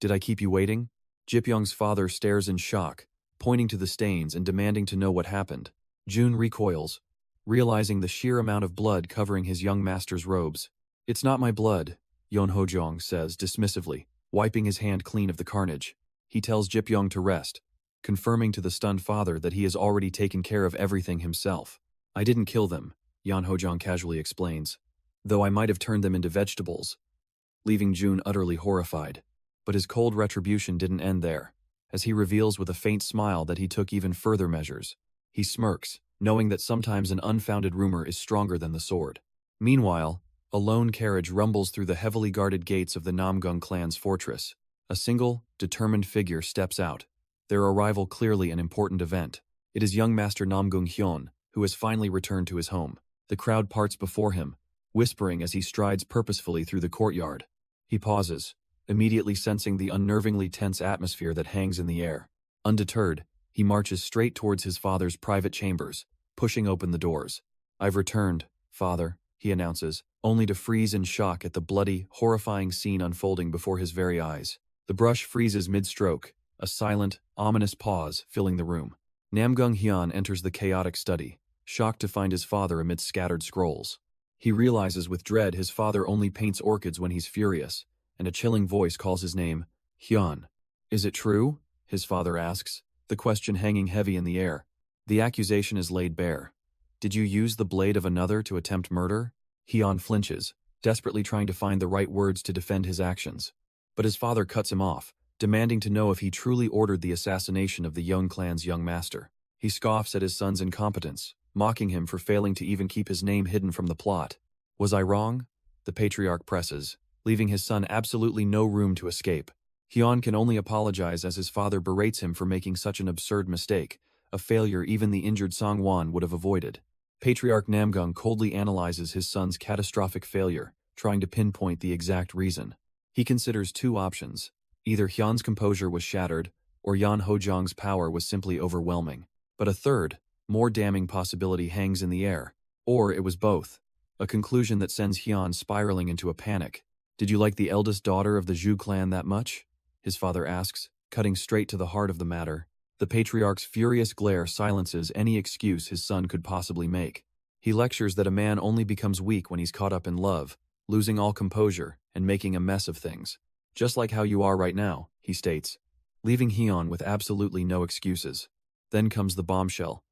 Did I keep you waiting? Jipyong's father stares in shock, pointing to the stains and demanding to know what happened. Jun recoils, realizing the sheer amount of blood covering his young master's robes. It's not my blood, Yeon Hojong says dismissively, wiping his hand clean of the carnage. He tells Jipyong to rest, confirming to the stunned father that he has already taken care of everything himself. I didn't kill them, Yeon Hojong casually explains, though I might have turned them into vegetables, leaving Jun utterly horrified. But his cold retribution didn't end there, as he reveals with a faint smile that he took even further measures. He smirks, knowing that sometimes an unfounded rumor is stronger than the sword. Meanwhile, a lone carriage rumbles through the heavily guarded gates of the Namgung clan's fortress. A single, determined figure steps out, their arrival clearly an important event. It is young Master Namgung Hyun, who has finally returned to his home. The crowd parts before him, whispering as he strides purposefully through the courtyard. He pauses, immediately sensing the unnervingly tense atmosphere that hangs in the air. Undeterred, he marches straight towards his father's private chambers, pushing open the doors. I've returned, father, he announces, only to freeze in shock at the bloody, horrifying scene unfolding before his very eyes. The brush freezes mid-stroke, a silent, ominous pause filling the room. Namgung Hyun enters the chaotic study, shocked to find his father amidst scattered scrolls. He realizes with dread his father only paints orchids when he's furious, and a chilling voice calls his name, Hyun. Is it true? His father asks, the question hanging heavy in the air. The accusation is laid bare. Did you use the blade of another to attempt murder? Hyun flinches, desperately trying to find the right words to defend his actions. But his father cuts him off, demanding to know if he truly ordered the assassination of the Young clan's young master. He scoffs at his son's incompetence, mocking him for failing to even keep his name hidden from the plot. Was I wrong? The patriarch presses, leaving his son absolutely no room to escape. Hyun can only apologize as his father berates him for making such an absurd mistake, a failure even the injured Sangwon would have avoided. Patriarch Namgung coldly analyzes his son's catastrophic failure, trying to pinpoint the exact reason. He considers two options. Either Hyun's composure was shattered, or Yeon Hojong's power was simply overwhelming. But a third, more damning possibility hangs in the air. Or it was both. A conclusion that sends Hyun spiraling into a panic. Did you like the eldest daughter of the Zhu clan that much? His father asks, cutting straight to the heart of the matter. The patriarch's furious glare silences any excuse his son could possibly make. He lectures that a man only becomes weak when he's caught up in love, losing all composure and making a mess of things. Just like how you are right now, he states, leaving Hyun with absolutely no excuses. Then comes the bombshell.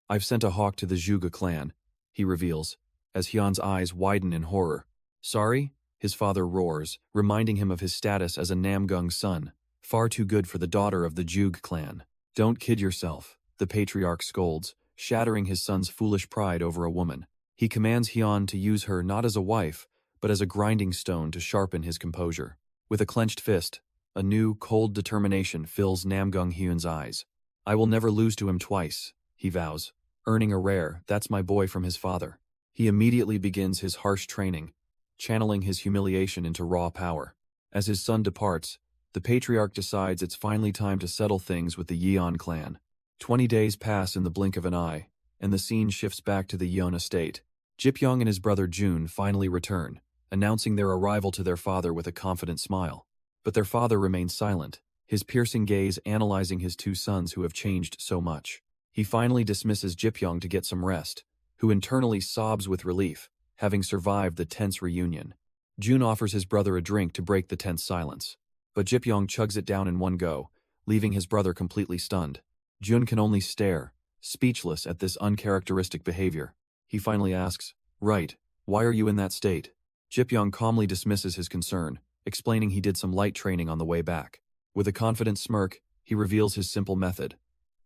I've sent a hawk to the Zhuge clan, he reveals, as Hyun's eyes widen in horror. Sorry? His father roars, reminding him of his status as a Namgung son, far too good for the daughter of the Zhuge clan. Don't kid yourself, the patriarch scolds, shattering his son's foolish pride over a woman. He commands Hyun to use her not as a wife, but as a grinding stone to sharpen his composure. With a clenched fist, a new, cold determination fills Namgung Hyun's eyes. I will never lose to him twice, he vows, earning a rare, that's my boy from his father. He immediately begins his harsh training, channeling his humiliation into raw power. As his son departs, the patriarch decides it's finally time to settle things with the Yeon clan. 20 days pass in the blink of an eye, and the scene shifts back to the Yeon estate. Jipyong and his brother Jun finally return, announcing their arrival to their father with a confident smile. But their father remains silent, his piercing gaze analyzing his two sons who have changed so much. He finally dismisses Jipyong to get some rest, who internally sobs with relief, having survived the tense reunion. Jun offers his brother a drink to break the tense silence, but Jipyong chugs it down in one go, leaving his brother completely stunned. Jun can only stare, speechless at this uncharacteristic behavior. He finally asks, "Right, why are you in that state?" Jipyong calmly dismisses his concern, explaining he did some light training on the way back. With a confident smirk, he reveals his simple method.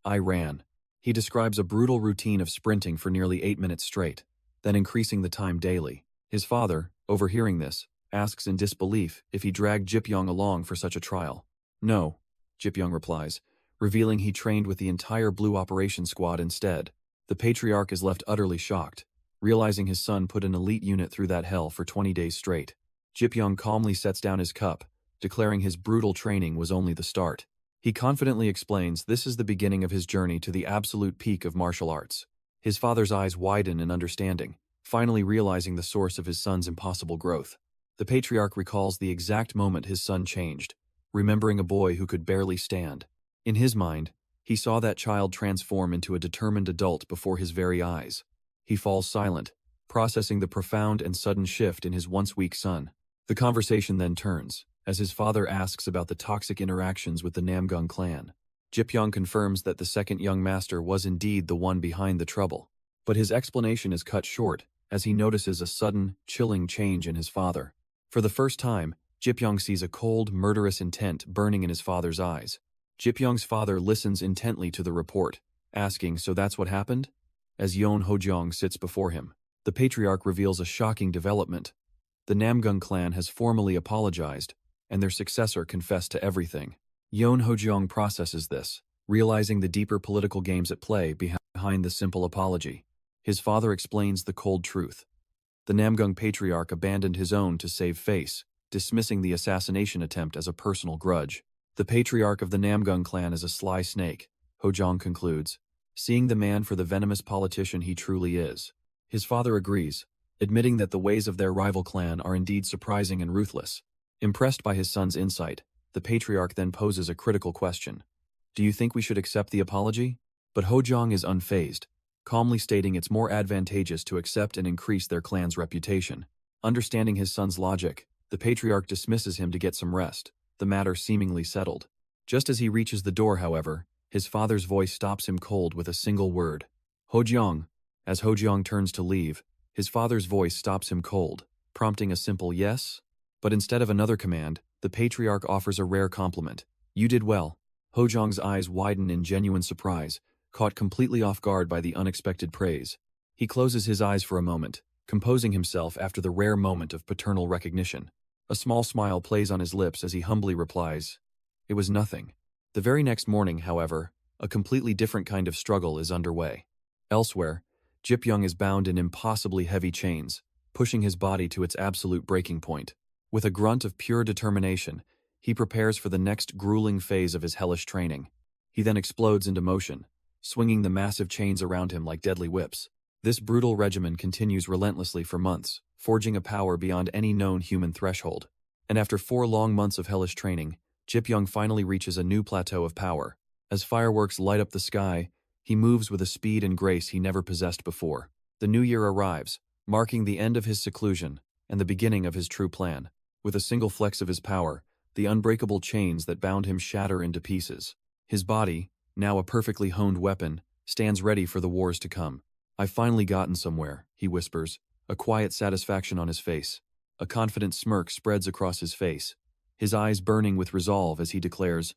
"I ran." He describes a brutal routine of sprinting for nearly 8 minutes straight, then increasing the time daily. His father, overhearing this, asks in disbelief if he dragged Jipyong along for such a trial. "No," Jipyong replies, revealing he trained with the entire Blue Operation Squad instead. The patriarch is left utterly shocked, realizing his son put an elite unit through that hell for 20 days straight. Jipyong calmly sets down his cup, declaring his brutal training was only the start. He confidently explains this is the beginning of his journey to the absolute peak of martial arts. His father's eyes widen in understanding, finally realizing the source of his son's impossible growth. The patriarch recalls the exact moment his son changed, remembering a boy who could barely stand. In his mind, he saw that child transform into a determined adult before his very eyes. He falls silent, processing the profound and sudden shift in his once weak son. The conversation then turns, as his father asks about the toxic interactions with the Namgung clan. Jipyong confirms that the second young master was indeed the one behind the trouble. But his explanation is cut short, as he notices a sudden, chilling change in his father. For the first time, Jipyong sees a cold, murderous intent burning in his father's eyes. Jipyong's father listens intently to the report, asking, "So that's what happened?" As Yon Hojong sits before him, the patriarch reveals a shocking development. The Namgung clan has formally apologized, and their successor confessed to everything. Yon Hojong processes this, realizing the deeper political games at play behind the simple apology. His father explains the cold truth. The Namgung patriarch abandoned his own to save face, dismissing the assassination attempt as a personal grudge. The patriarch of the Namgung clan is a sly snake, Hojong concludes, seeing the man for the venomous politician he truly is. His father agrees, admitting that the ways of their rival clan are indeed surprising and ruthless. Impressed by his son's insight, the patriarch then poses a critical question. "Do you think we should accept the apology?" But Hojong is unfazed, calmly stating it's more advantageous to accept and increase their clan's reputation. Understanding his son's logic, the patriarch dismisses him to get some rest, the matter seemingly settled. Just as he reaches the door, however, his father's voice stops him cold with a single word. "Hojong." As Hojong turns to leave, his father's voice stops him cold, prompting a simple yes. But instead of another command, the patriarch offers a rare compliment. "You did well." Hojong's eyes widen in genuine surprise, caught completely off guard by the unexpected praise. He closes his eyes for a moment, composing himself after the rare moment of paternal recognition. A small smile plays on his lips as he humbly replies, "It was nothing." The very next morning, however, a completely different kind of struggle is underway. Elsewhere, Jipyong is bound in impossibly heavy chains, pushing his body to its absolute breaking point. With a grunt of pure determination, he prepares for the next grueling phase of his hellish training. He then explodes into motion, swinging the massive chains around him like deadly whips. This brutal regimen continues relentlessly for months, forging a power beyond any known human threshold. And after 4 long months of hellish training, Jipyong finally reaches a new plateau of power. As fireworks light up the sky, he moves with a speed and grace he never possessed before. The new year arrives, marking the end of his seclusion and the beginning of his true plan. With a single flex of his power, the unbreakable chains that bound him shatter into pieces. His body, now a perfectly honed weapon, stands ready for the wars to come. "I've finally gotten somewhere," he whispers, a quiet satisfaction on his face. A confident smirk spreads across his face, his eyes burning with resolve as he declares,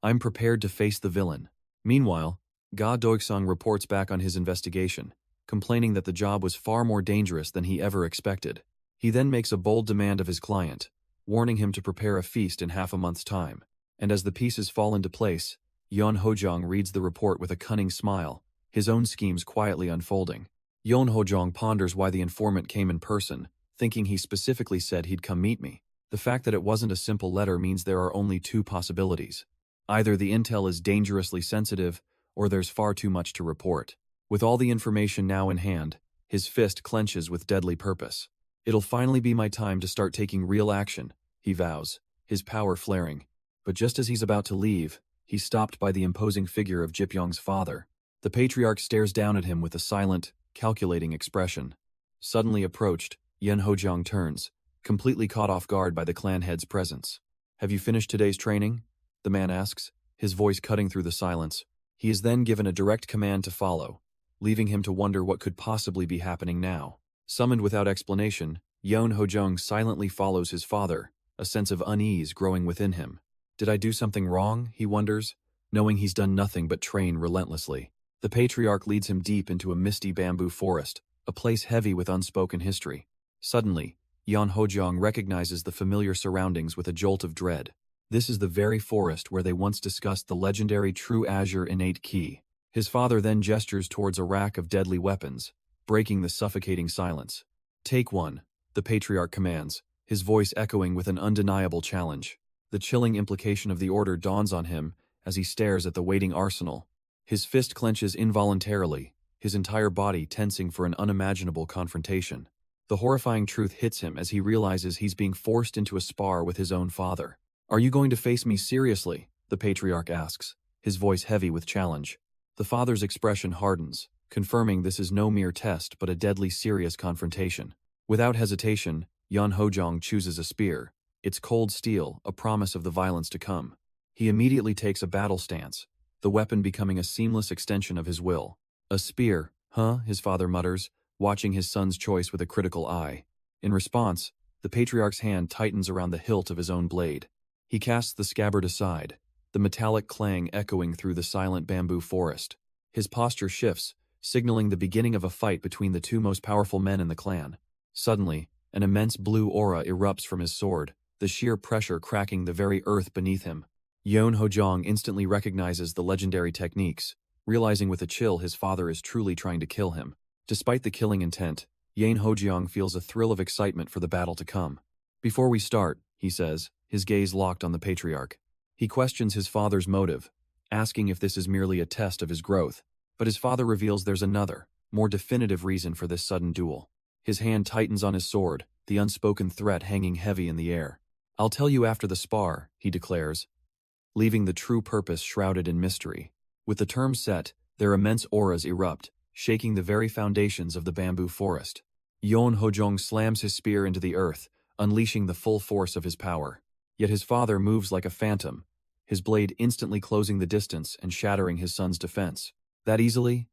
"I'm prepared to face the villain." Meanwhile, Ga Doiksung reports back on his investigation, complaining that the job was far more dangerous than he ever expected. He then makes a bold demand of his client, warning him to prepare a feast in half a month's time. And as the pieces fall into place, Yon Hojong reads the report with a cunning smile, his own schemes quietly unfolding. Yon Hojong ponders why the informant came in person, thinking he specifically said he'd come meet me. The fact that it wasn't a simple letter means there are only 2 possibilities. Either the intel is dangerously sensitive, or there's far too much to report. With all the information now in hand, his fist clenches with deadly purpose. "It'll finally be my time to start taking real action," he vows, his power flaring. But just as he's about to leave, he's stopped by the imposing figure of Jipyong's father. The patriarch stares down at him with a silent, calculating expression. Suddenly approached, Yen Hojiang turns, completely caught off guard by the clan head's presence. "Have you finished today's training?" the man asks, his voice cutting through the silence. He is then given a direct command to follow, leaving him to wonder what could possibly be happening now. Summoned without explanation, Yon Hojung silently follows his father, a sense of unease growing within him. Did I do something wrong, he wonders, knowing he's done nothing but train relentlessly. The patriarch leads him deep into a misty bamboo forest, a place heavy with unspoken history. Suddenly, Yan Hojong recognizes the familiar surroundings with a jolt of dread. This is the very forest where they once discussed the legendary True Azure innate key. His father then gestures towards a rack of deadly weapons, breaking the suffocating silence. "Take one," the patriarch commands, his voice echoing with an undeniable challenge. The chilling implication of the order dawns on him as he stares at the waiting arsenal. His fist clenches involuntarily, his entire body tensing for an unimaginable confrontation. The horrifying truth hits him as he realizes he's being forced into a spar with his own father. "Are you going to face me seriously?" the patriarch asks, his voice heavy with challenge. The father's expression hardens, confirming this is no mere test but a deadly serious confrontation. Without hesitation, Yan Hojong chooses a spear, its cold steel, a promise of the violence to come. He immediately takes a battle stance, the weapon becoming a seamless extension of his will. "A spear, huh?" his father mutters, watching his son's choice with a critical eye. In response, the patriarch's hand tightens around the hilt of his own blade. He casts the scabbard aside, the metallic clang echoing through the silent bamboo forest. His posture shifts, signaling the beginning of a fight between the two most powerful men in the clan. Suddenly, an immense blue aura erupts from his sword, the sheer pressure cracking the very earth beneath him. Yon Hojong instantly recognizes the legendary techniques, realizing with a chill his father is truly trying to kill him. Despite the killing intent, Yan Hojiang feels a thrill of excitement for the battle to come. "Before we start," he says, his gaze locked on the patriarch. He questions his father's motive, asking if this is merely a test of his growth. But his father reveals there's another, more definitive reason for this sudden duel. His hand tightens on his sword, the unspoken threat hanging heavy in the air. "I'll tell you after the spar," he declares, leaving the true purpose shrouded in mystery. With the term set, their immense auras erupt, shaking the very foundations of the bamboo forest. Yon Hojong slams his spear into the earth, unleashing the full force of his power. Yet his father moves like a phantom, his blade instantly closing the distance and shattering his son's defense. "That easily?"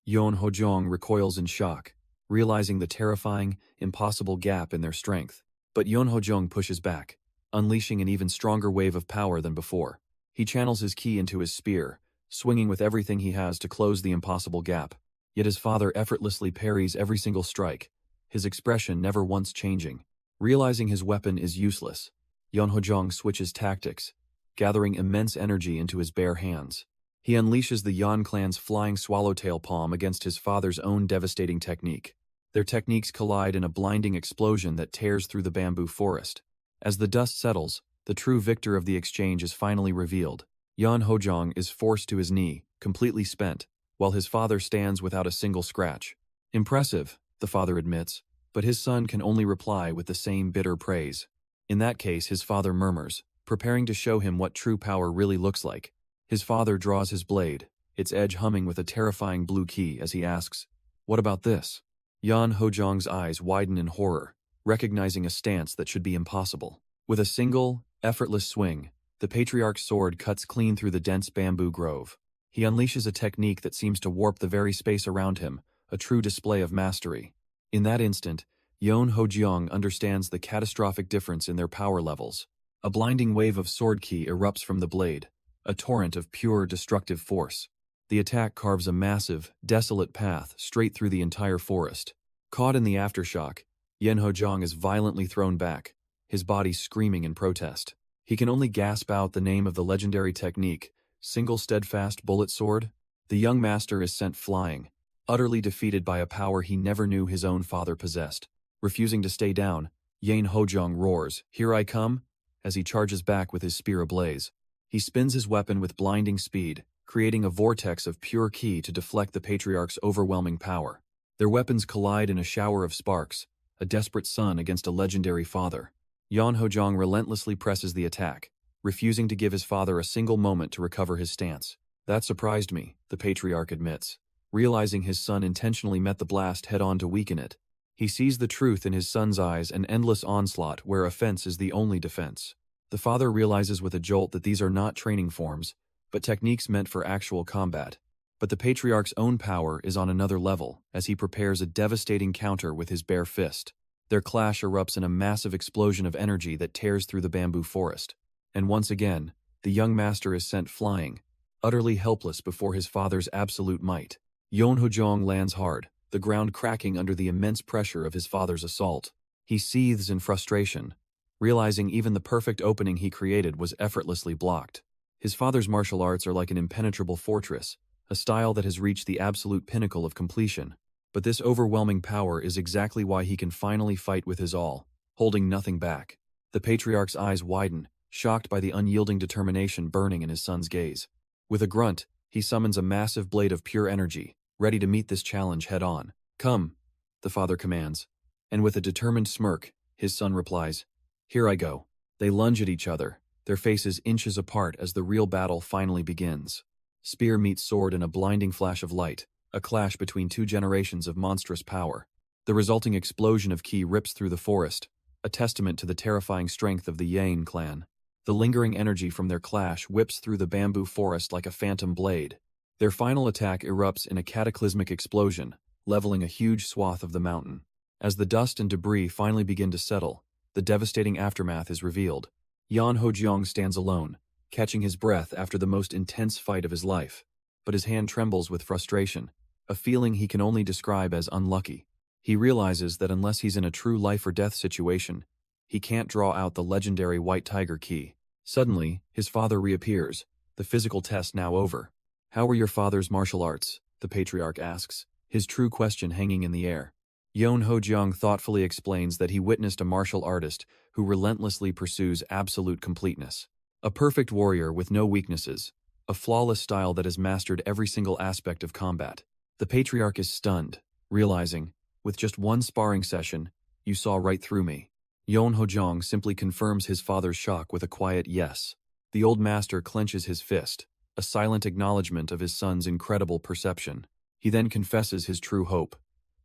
Yon Hojong recoils in shock, realizing the terrifying, impossible gap in their strength. But Yon Hojong pushes back, unleashing an even stronger wave of power than before. He channels his ki into his spear, swinging with everything he has to close the impossible gap. Yet his father effortlessly parries every single strike, his expression never once changing. Realizing his weapon is useless, Yon Hojong switches tactics, gathering immense energy into his bare hands. He unleashes the Yan clan's flying swallowtail palm against his father's own devastating technique. Their techniques collide in a blinding explosion that tears through the bamboo forest. As the dust settles, the true victor of the exchange is finally revealed. Yan Hojong is forced to his knee, completely spent, while his father stands without a single scratch. "Impressive," the father admits, but his son can only reply with the same bitter praise. In that case, his father murmurs, preparing to show him what true power really looks like. His father draws his blade, its edge humming with a terrifying blue key as he asks, "What about this?" Yan Hojong's eyes widen in horror, recognizing a stance that should be impossible. With a single, effortless swing, the patriarch's sword cuts clean through the dense bamboo grove. He unleashes a technique that seems to warp the very space around him, a true display of mastery. In that instant, Yon Hojiang understands the catastrophic difference in their power levels. A blinding wave of sword ki erupts from the blade, a torrent of pure destructive force. The attack carves a massive, desolate path straight through the entire forest. Caught in the aftershock, Yen Hojong is violently thrown back, his body screaming in protest. He can only gasp out the name of the legendary technique, single steadfast bullet sword. The young master is sent flying, utterly defeated by a power he never knew his own father possessed. Refusing to stay down, Yen Hojong roars, "Here I come," as he charges back with his spear ablaze. He spins his weapon with blinding speed, creating a vortex of pure ki to deflect the patriarch's overwhelming power. Their weapons collide in a shower of sparks, a desperate son against a legendary father. Yan Hojong relentlessly presses the attack, refusing to give his father a single moment to recover his stance. That surprised me, the patriarch admits, realizing his son intentionally met the blast head-on to weaken it. He sees the truth in his son's eyes, an endless onslaught where offense is the only defense. The father realizes with a jolt that these are not training forms, but techniques meant for actual combat. But the patriarch's own power is on another level as he prepares a devastating counter with his bare fist. Their clash erupts in a massive explosion of energy that tears through the bamboo forest. And once again, the young master is sent flying, utterly helpless before his father's absolute might. Yeonhojong lands hard, the ground cracking under the immense pressure of his father's assault. He seethes in frustration, realizing even the perfect opening he created was effortlessly blocked. His father's martial arts are like an impenetrable fortress, a style that has reached the absolute pinnacle of completion. But this overwhelming power is exactly why he can finally fight with his all, holding nothing back. The patriarch's eyes widen, shocked by the unyielding determination burning in his son's gaze. With a grunt, he summons a massive blade of pure energy, ready to meet this challenge head-on. "Come," the father commands. And with a determined smirk, his son replies, "Here I go." They lunge at each other, their faces inches apart as the real battle finally begins. Spear meets sword in a blinding flash of light, a clash between two generations of monstrous power. The resulting explosion of ki rips through the forest, a testament to the terrifying strength of the Yang clan. The lingering energy from their clash whips through the bamboo forest like a phantom blade. Their final attack erupts in a cataclysmic explosion, leveling a huge swath of the mountain. As the dust and debris finally begin to settle, the devastating aftermath is revealed. Yeonhojong stands alone, catching his breath after the most intense fight of his life. But his hand trembles with frustration, a feeling he can only describe as unlucky. He realizes that unless he's in a true life-or-death situation, he can't draw out the legendary White Tiger key. Suddenly, his father reappears, the physical test now over. "How were your father's martial arts?" the patriarch asks, his true question hanging in the air. Yeonhojong thoughtfully explains that he witnessed a martial artist who relentlessly pursues absolute completeness. A perfect warrior with no weaknesses, a flawless style that has mastered every single aspect of combat. The patriarch is stunned, realizing, with just one sparring session, "You saw right through me." Yeonhojong simply confirms his father's shock with a quiet yes. The old master clenches his fist, a silent acknowledgement of his son's incredible perception. He then confesses his true hope,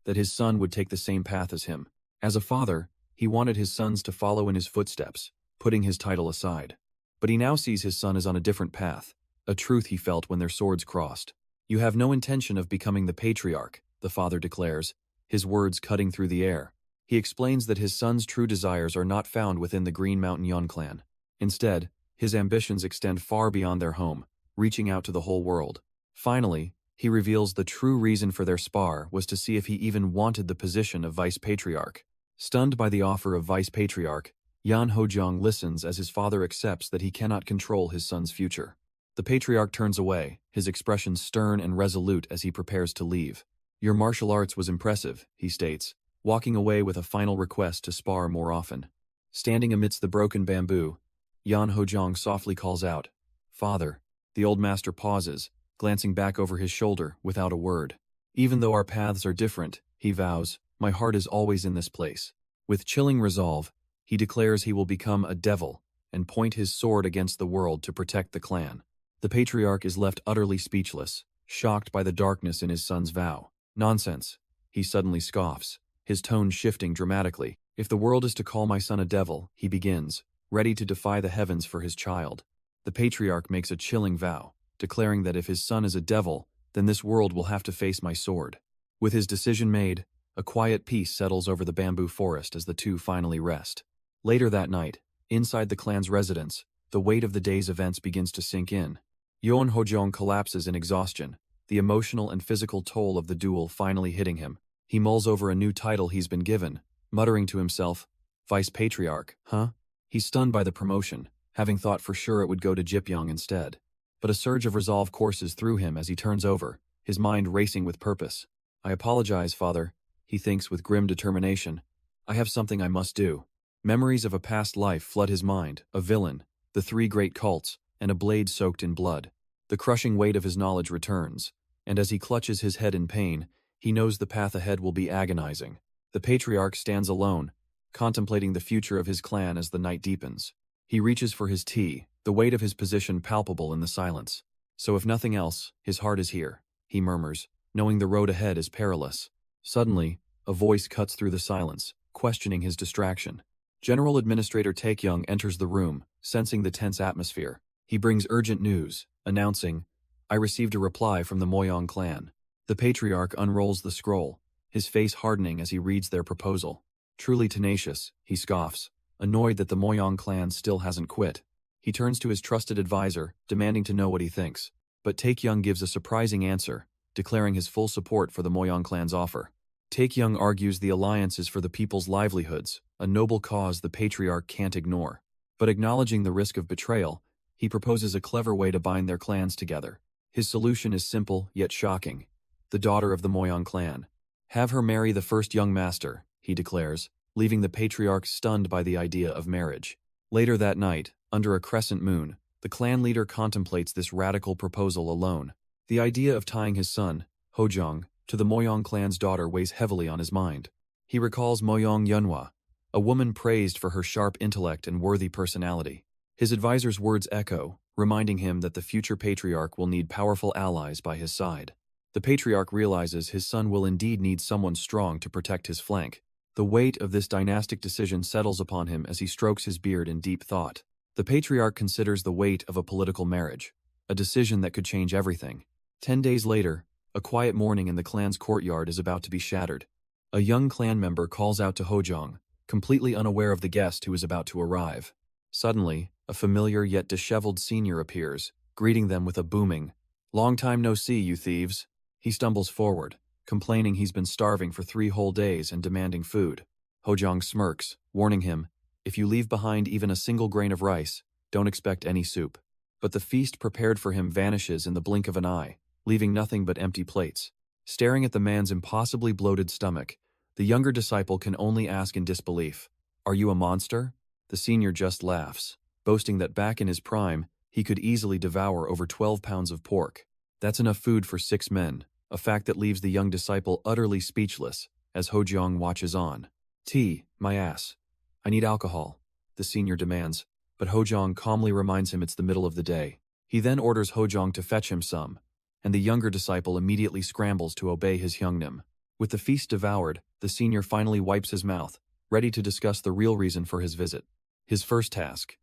that his son would take the same path as him. As a father, he wanted his sons to follow in his footsteps, putting his title aside. But he now sees his son as on a different path, a truth he felt when their swords crossed. "You have no intention of becoming the patriarch," the father declares, his words cutting through the air. He explains that his son's true desires are not found within the Green Mountain Yon clan. Instead, his ambitions extend far beyond their home, reaching out to the whole world. Finally, he reveals the true reason for their spar was to see if he even wanted the position of vice patriarch. Stunned by the offer of vice patriarch, Yeonhojong listens as his father accepts that he cannot control his son's future. The patriarch turns away, his expression stern and resolute as he prepares to leave. "Your martial arts was impressive," he states, walking away with a final request to spar more often. Standing amidst the broken bamboo, Yeonhojong softly calls out, "Father." The old master pauses, glancing back over his shoulder without a word. "Even though our paths are different," he vows, "my heart is always in this place." With chilling resolve, he declares he will become a devil and point his sword against the world to protect the clan. The patriarch is left utterly speechless, shocked by the darkness in his son's vow. "Nonsense," he suddenly scoffs, his tone shifting dramatically. "If the world is to call my son a devil," he begins, ready to defy the heavens for his child. The patriarch makes a chilling vow, declaring that if his son is a devil, then this world will have to face my sword. With his decision made, a quiet peace settles over the bamboo forest as the two finally rest. Later that night, inside the clan's residence, the weight of the day's events begins to sink in. Yeonhojong collapses in exhaustion, the emotional and physical toll of the duel finally hitting him. He mulls over a new title he's been given, muttering to himself, "Vice Patriarch, huh?" He's stunned by the promotion, having thought for sure it would go to Jipyong instead. But a surge of resolve courses through him as he turns over, his mind racing with purpose. "I apologize, father," he thinks with grim determination. "I have something I must do." Memories of a past life flood his mind, a villain, the three great cults, and a blade soaked in blood. The crushing weight of his knowledge returns, and as he clutches his head in pain, he knows the path ahead will be agonizing. The patriarch stands alone, contemplating the future of his clan as the night deepens. He reaches for his tea, the weight of his position palpable in the silence. So if nothing else, his heart is here, he murmurs, knowing the road ahead is perilous. Suddenly, a voice cuts through the silence, questioning his distraction. General Administrator Taekyung enters the room, sensing the tense atmosphere. He brings urgent news, announcing, "I received a reply from the Moyong clan." The patriarch unrolls the scroll, his face hardening as he reads their proposal. Truly tenacious, he scoffs, annoyed that the Moyong clan still hasn't quit. He turns to his trusted advisor, demanding to know what he thinks. But Taekyung gives a surprising answer, declaring his full support for the Moyong clan's offer. Taekyung argues the alliance is for the people's livelihoods, a noble cause the patriarch can't ignore. But acknowledging the risk of betrayal, he proposes a clever way to bind their clans together. His solution is simple yet shocking. The daughter of the Moyong clan. Have her marry the first young master, he declares, leaving the patriarch stunned by the idea of marriage. Later that night, under a crescent moon, the clan leader contemplates this radical proposal alone. The idea of tying his son, Hojong, to the Moyong clan's daughter weighs heavily on his mind. He recalls Moyong Yunhwa, a woman praised for her sharp intellect and worthy personality. His advisor's words echo, reminding him that the future patriarch will need powerful allies by his side. The patriarch realizes his son will indeed need someone strong to protect his flank. The weight of this dynastic decision settles upon him as he strokes his beard in deep thought. The patriarch considers the weight of a political marriage, a decision that could change everything. 10 days later, a quiet morning in the clan's courtyard is about to be shattered. A young clan member calls out to Hojong, completely unaware of the guest who is about to arrive. Suddenly, a familiar yet disheveled senior appears, greeting them with a booming, "Long time no see, you thieves." He stumbles forward, complaining he's been starving for 3 whole days and demanding food. Hojong smirks, warning him, "If you leave behind even a single grain of rice, don't expect any soup." But the feast prepared for him vanishes in the blink of an eye, leaving nothing but empty plates. Staring at the man's impossibly bloated stomach, the younger disciple can only ask in disbelief, "Are you a monster?" The senior just laughs, boasting that back in his prime, he could easily devour over 12 pounds of pork. That's enough food for 6 men, a fact that leaves the young disciple utterly speechless as Hojong watches on. "Tea, my ass. I need alcohol," the senior demands, but Hojong calmly reminds him it's the middle of the day. He then orders Hojong to fetch him some, and the younger disciple immediately scrambles to obey his hyungnim. With the feast devoured, the senior finally wipes his mouth, ready to discuss the real reason for his visit. His first task: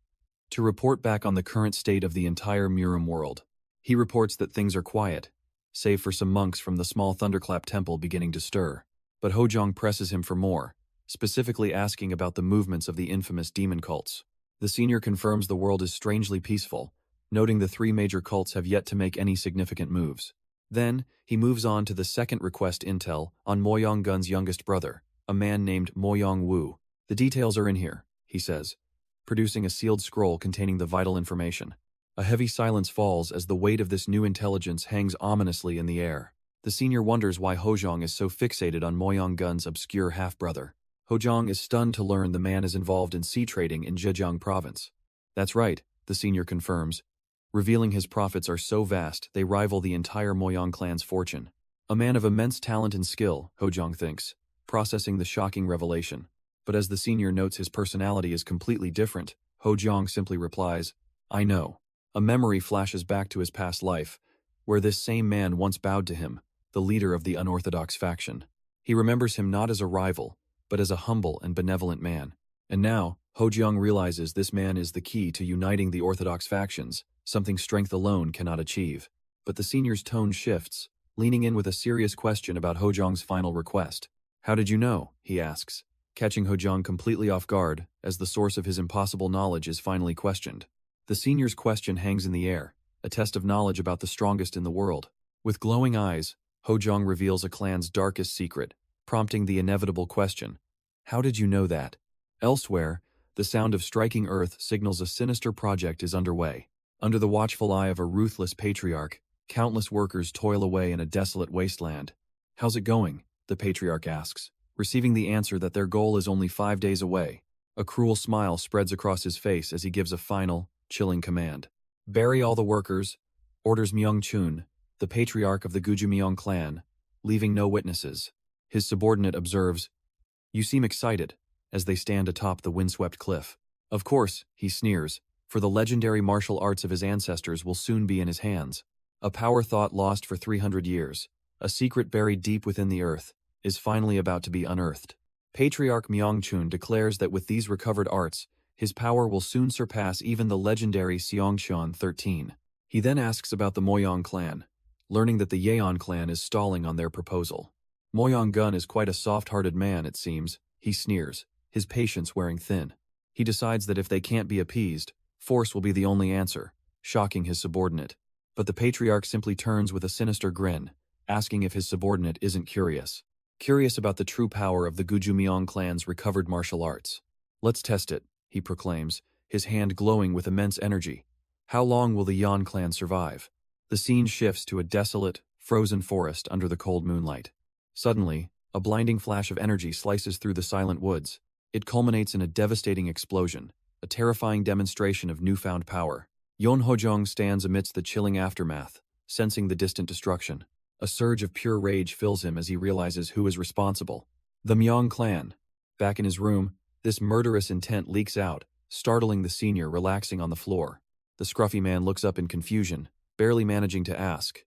to report back on the current state of the entire Murim world. He reports that things are quiet, save for some monks from the small Thunderclap temple beginning to stir. But Hojong presses him for more, specifically asking about the movements of the infamous demon cults. The senior confirms the world is strangely peaceful, noting the 3 major cults have yet to make any significant moves. Then, he moves on to the second request intel on Moyong Gun's youngest brother, a man named Moyong Wu. "The details are in here," he says, producing a sealed scroll containing the vital information. A heavy silence falls as the weight of this new intelligence hangs ominously in the air. The senior wonders why Hojong is so fixated on Moyong Gun's obscure half-brother. Hojong is stunned to learn the man is involved in sea trading in Zhejiang province. "That's right," the senior confirms, revealing his profits are so vast they rival the entire Moyong clan's fortune. A man of immense talent and skill, Hojong thinks, processing the shocking revelation. But as the senior notes his personality is completely different, Hojong simply replies, "I know." A memory flashes back to his past life, where this same man once bowed to him, the leader of the unorthodox faction. He remembers him not as a rival, but as a humble and benevolent man. And now, Hojong realizes this man is the key to uniting the orthodox factions, something strength alone cannot achieve. But the senior's tone shifts, leaning in with a serious question about Hojong's final request. "How did you know?" he asks, catching Hojong completely off guard as the source of his impossible knowledge is finally questioned. The senior's question hangs in the air, a test of knowledge about the strongest in the world. With glowing eyes, Hojong reveals a clan's darkest secret, prompting the inevitable question, "How did you know that?" Elsewhere, the sound of striking earth signals a sinister project is underway. Under the watchful eye of a ruthless patriarch, countless workers toil away in a desolate wasteland. "How's it going?" the patriarch asks, receiving the answer that their goal is only 5 days away. A cruel smile spreads across his face as he gives a final, chilling command. "Bury all the workers," orders Myung-chun, the patriarch of the Gujumyeong clan, leaving no witnesses. His subordinate observes, "You seem excited," as they stand atop the windswept cliff. "Of course," he sneers, for the legendary martial arts of his ancestors will soon be in his hands. A power thought lost for 300 years, a secret buried deep within the earth, is finally about to be unearthed. Patriarch Myeongchun declares that with these recovered arts, his power will soon surpass even the legendary Seongcheon 13. He then asks about the Moyong clan, learning that the Yeon clan is stalling on their proposal. Moyong Gun is quite a soft-hearted man, it seems. He sneers, his patience wearing thin. He decides that if they can't be appeased, force will be the only answer, shocking his subordinate. But the patriarch simply turns with a sinister grin, asking if his subordinate isn't curious. Curious about the true power of the Gujumyeong clan's recovered martial arts. "Let's test it," he proclaims, his hand glowing with immense energy. "How long will the Yeon clan survive?" The scene shifts to a desolate, frozen forest under the cold moonlight. Suddenly, a blinding flash of energy slices through the silent woods. It culminates in a devastating explosion, a terrifying demonstration of newfound power. Yeon Hojong stands amidst the chilling aftermath, sensing the distant destruction. A surge of pure rage fills him as he realizes who is responsible. The Myeong clan. Back in his room, this murderous intent leaks out, startling the senior relaxing on the floor. The scruffy man looks up in confusion, barely managing to ask,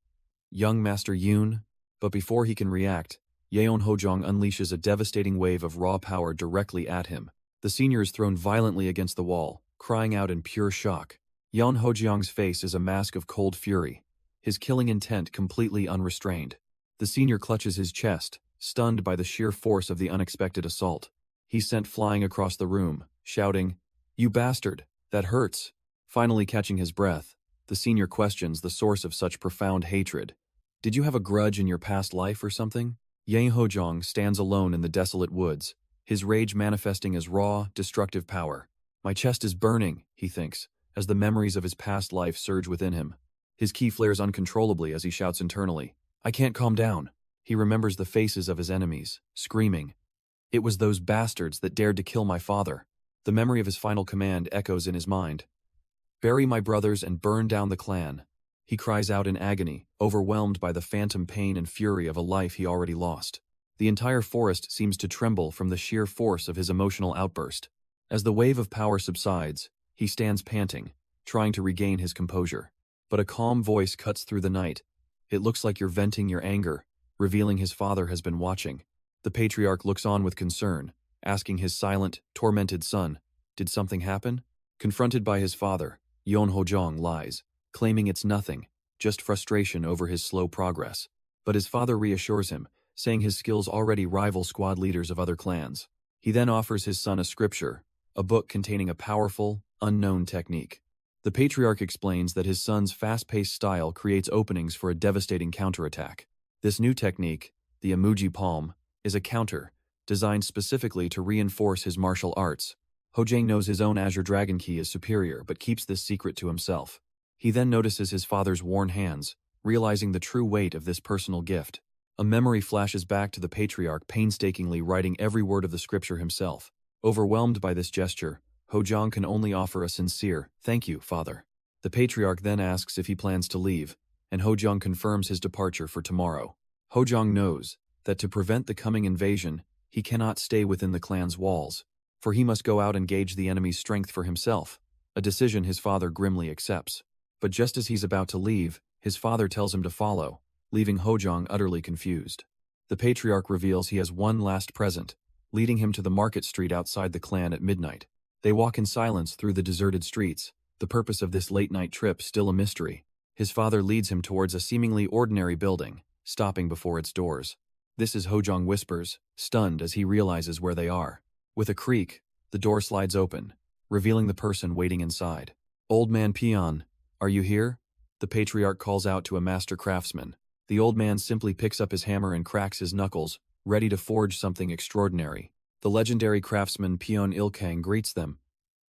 "Young Master Yoon?" But before he can react, Yeon Hojong unleashes a devastating wave of raw power directly at him. The senior is thrown violently against the wall, crying out in pure shock. Yeon Hojong's face is a mask of cold fury, his killing intent completely unrestrained. The senior clutches his chest, stunned by the sheer force of the unexpected assault. He's sent flying across the room, shouting, "You bastard, that hurts!" Finally catching his breath, the senior questions the source of such profound hatred. "Did you have a grudge in your past life or something?" Yeon Hojong stands alone in the desolate woods, his rage manifesting as raw, destructive power. "My chest is burning," he thinks, as the memories of his past life surge within him. His ki flares uncontrollably as he shouts internally, "I can't calm down." He remembers the faces of his enemies, screaming, "It was those bastards that dared to kill my father." The memory of his final command echoes in his mind. "Bury my brothers and burn down the clan." He cries out in agony, overwhelmed by the phantom pain and fury of a life he already lost. The entire forest seems to tremble from the sheer force of his emotional outburst. As the wave of power subsides, he stands panting, trying to regain his composure. But a calm voice cuts through the night. "It looks like you're venting your anger," revealing his father has been watching. The patriarch looks on with concern, asking his silent, tormented son, "Did something happen?" Confronted by his father, Yeon Hojong lies, claiming it's nothing, just frustration over his slow progress. But his father reassures him, saying his skills already rival squad leaders of other clans. He then offers his son a scripture, a book containing a powerful, unknown technique. The patriarch explains that his son's fast-paced style creates openings for a devastating counterattack. This new technique, the Emuji Palm, is a counter, designed specifically to reinforce his martial arts. Hojang knows his own Azure Dragon Key is superior but keeps this secret to himself. He then notices his father's worn hands, realizing the true weight of this personal gift. A memory flashes back to the patriarch painstakingly writing every word of the scripture himself. Overwhelmed by this gesture, Hojong can only offer a sincere, "Thank you, father." The patriarch then asks if he plans to leave, and Hojong confirms his departure for tomorrow. Hojong knows that to prevent the coming invasion, he cannot stay within the clan's walls, for he must go out and gauge the enemy's strength for himself, a decision his father grimly accepts. But just as he's about to leave, his father tells him to follow, leaving Hojong utterly confused. The patriarch reveals he has one last present, leading him to the market street outside the clan at midnight. They walk in silence through the deserted streets, the purpose of this late-night trip still a mystery. His father leads him towards a seemingly ordinary building, stopping before its doors. "This is," Hojong whispers, stunned as he realizes where they are. With a creak, the door slides open, revealing the person waiting inside. "Old man Peon, are you here?" The patriarch calls out to a master craftsman. The old man simply picks up his hammer and cracks his knuckles, ready to forge something extraordinary. The legendary craftsman Peon Ilkang greets them.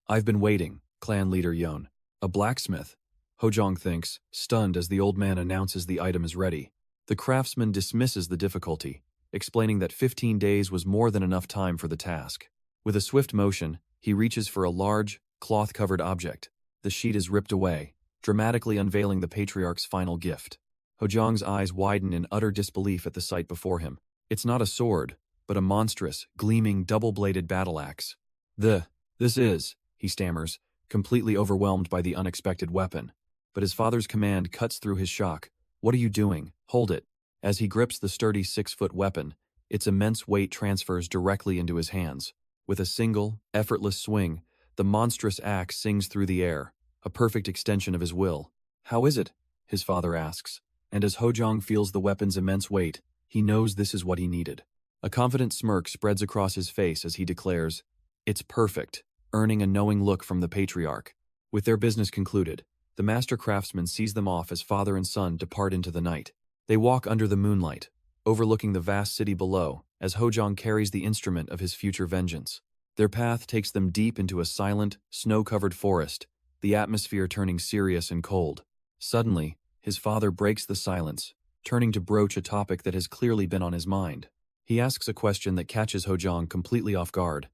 "I've been waiting, clan leader Yeon." "A blacksmith?" Hojong thinks, stunned as the old man announces the item is ready. The craftsman dismisses the difficulty, explaining that 15 days was more than enough time for the task. With a swift motion, he reaches for a large, cloth-covered object. The sheet is ripped away, dramatically unveiling the patriarch's final gift. Hojong's eyes widen in utter disbelief at the sight before him. It's not a sword, but a monstrous, gleaming, double-bladed battle axe. This is," he stammers, completely overwhelmed by the unexpected weapon. But his father's command cuts through his shock. "What are you doing? Hold it." As he grips the sturdy 6-foot weapon, its immense weight transfers directly into his hands. With a single, effortless swing, the monstrous axe sings through the air, a perfect extension of his will. "How is it?" his father asks. And as Hojong feels the weapon's immense weight, he knows this is what he needed. A confident smirk spreads across his face as he declares, "It's perfect," earning a knowing look from the patriarch. With their business concluded, the master craftsman sees them off as father and son depart into the night. They walk under the moonlight, overlooking the vast city below, as Hojong carries the instrument of his future vengeance. Their path takes them deep into a silent, snow-covered forest, the atmosphere turning serious and cold. Suddenly, his father breaks the silence, turning to broach a topic that has clearly been on his mind. He asks a question that catches Hojong completely off guard.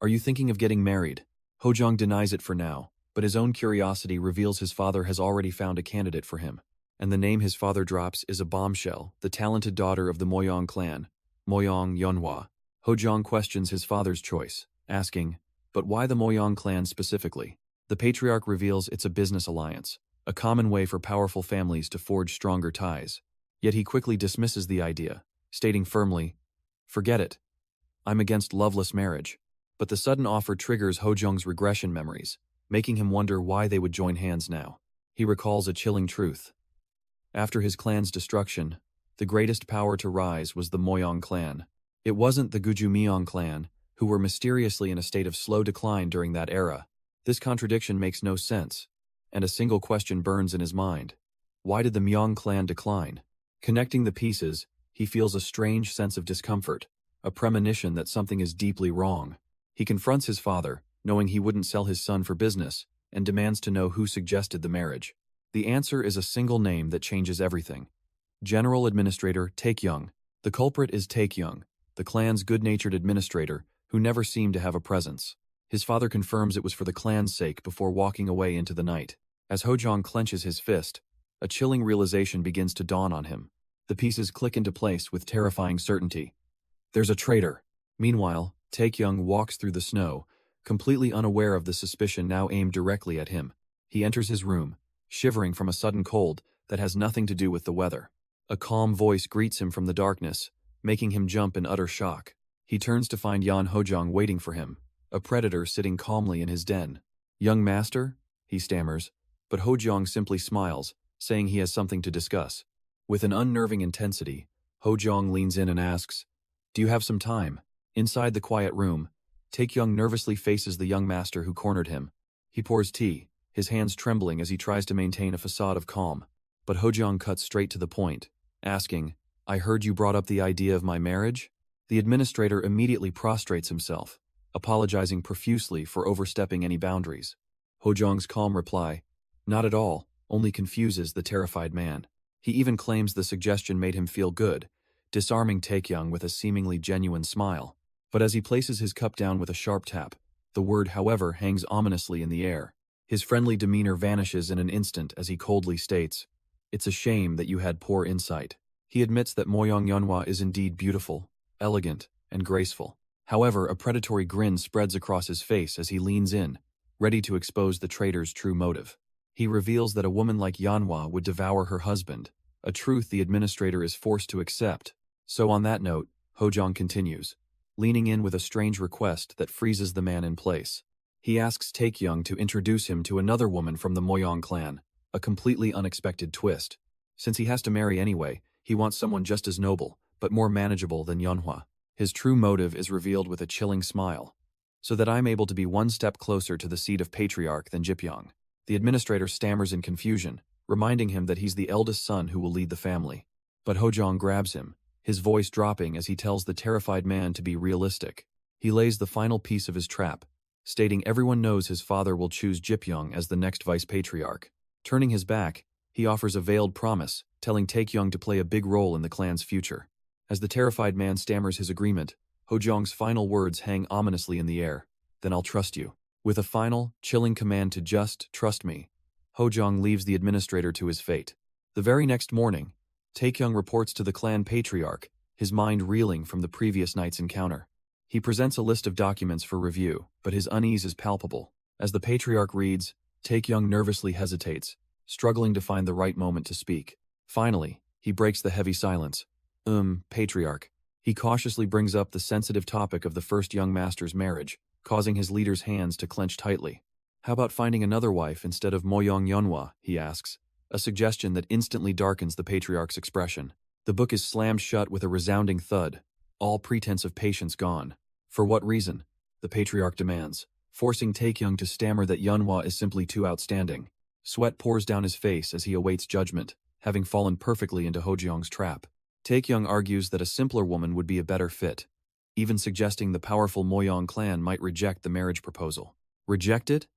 "Are you thinking of getting married?" Hojong denies it for now, but his own curiosity reveals his father has already found a candidate for him. And the name his father drops is a bombshell, the talented daughter of the Moyong clan, Moyong Manhwa. Hojong questions his father's choice, asking, "But why the Moyong clan specifically?" The patriarch reveals it's a business alliance, a common way for powerful families to forge stronger ties. Yet he quickly dismisses the idea, stating firmly, "Forget it. I'm against loveless marriage." But the sudden offer triggers Hojong's regression memories, making him wonder why they would join hands now. He recalls a chilling truth. After his clan's destruction, the greatest power to rise was the Moyong clan. It wasn't the Gujumeong clan, who were mysteriously in a state of slow decline during that era. This contradiction makes no sense, and a single question burns in his mind. Why did the Meong clan decline? Connecting the pieces, he feels a strange sense of discomfort, a premonition that something is deeply wrong. He confronts his father, knowing he wouldn't sell his son for business, and demands to know who suggested the marriage. The answer is a single name that changes everything. General Administrator Taekyung. The culprit is Taekyung, the clan's good-natured administrator, who never seemed to have a presence. His father confirms it was for the clan's sake before walking away into the night. As Hojong clenches his fist, a chilling realization begins to dawn on him. The pieces click into place with terrifying certainty. There's a traitor. Meanwhile, Taekyung walks through the snow, completely unaware of the suspicion now aimed directly at him. He enters his room, shivering from a sudden cold that has nothing to do with the weather. A calm voice greets him from the darkness, making him jump in utter shock. He turns to find Yan Hojong waiting for him, a predator sitting calmly in his den. "Young master?" he stammers, but Hojong simply smiles, saying he has something to discuss. With an unnerving intensity, Hojong leans in and asks, "Do you have some time?" Inside the quiet room, Taekyung nervously faces the young master who cornered him. He pours tea, his hands trembling as he tries to maintain a facade of calm. But Hojong cuts straight to the point, asking, "I heard you brought up the idea of my marriage?" The administrator immediately prostrates himself, apologizing profusely for overstepping any boundaries. Hojong's calm reply, "Not at all," only confuses the terrified man. He even claims the suggestion made him feel good, disarming Taekyung with a seemingly genuine smile. But as he places his cup down with a sharp tap, the word "however" hangs ominously in the air. His friendly demeanor vanishes in an instant as he coldly states, "It's a shame that you had poor insight." He admits that Moyong Yeonhwa is indeed beautiful, elegant, and graceful. However, a predatory grin spreads across his face as he leans in, ready to expose the traitor's true motive. He reveals that a woman like Yeonhwa would devour her husband, a truth the administrator is forced to accept. So on that note, Hojong continues, leaning in with a strange request that freezes the man in place. He asks Taekyung to introduce him to another woman from the Moyong clan, a completely unexpected twist. Since he has to marry anyway, he wants someone just as noble, but more manageable than Yeonhwa. His true motive is revealed with a chilling smile. "So that I'm able to be one step closer to the seat of patriarch than Jipyong." The administrator stammers in confusion, reminding him that he's the eldest son who will lead the family. But Hojong grabs him, his voice dropping as he tells the terrified man to be realistic. He lays the final piece of his trap, stating everyone knows his father will choose Jipyong as the next vice-patriarch. Turning his back, he offers a veiled promise, telling Taekyung to play a big role in the clan's future. As the terrified man stammers his agreement, Hojong's final words hang ominously in the air, "Then I'll trust you." With a final, chilling command to just trust me, Hojong leaves the administrator to his fate. The very next morning, Taekyung reports to the clan patriarch, his mind reeling from the previous night's encounter. He presents a list of documents for review, but his unease is palpable. As the patriarch reads, Taekyung nervously hesitates, struggling to find the right moment to speak. Finally, he breaks the heavy silence. Patriarch. He cautiously brings up the sensitive topic of the first young master's marriage, causing his leader's hands to clench tightly. How about finding another wife instead of Moyong Yeonhwa, he asks, a suggestion that instantly darkens the patriarch's expression. The book is slammed shut with a resounding thud, all pretense of patience gone. For what reason? The patriarch demands, forcing Taekyung to stammer that Yeonhwa is simply too outstanding. Sweat pours down his face as he awaits judgment, having fallen perfectly into Hojeong's trap. Taekyung argues that a simpler woman would be a better fit, even suggesting the powerful Moyong clan might reject the marriage proposal. Reject it?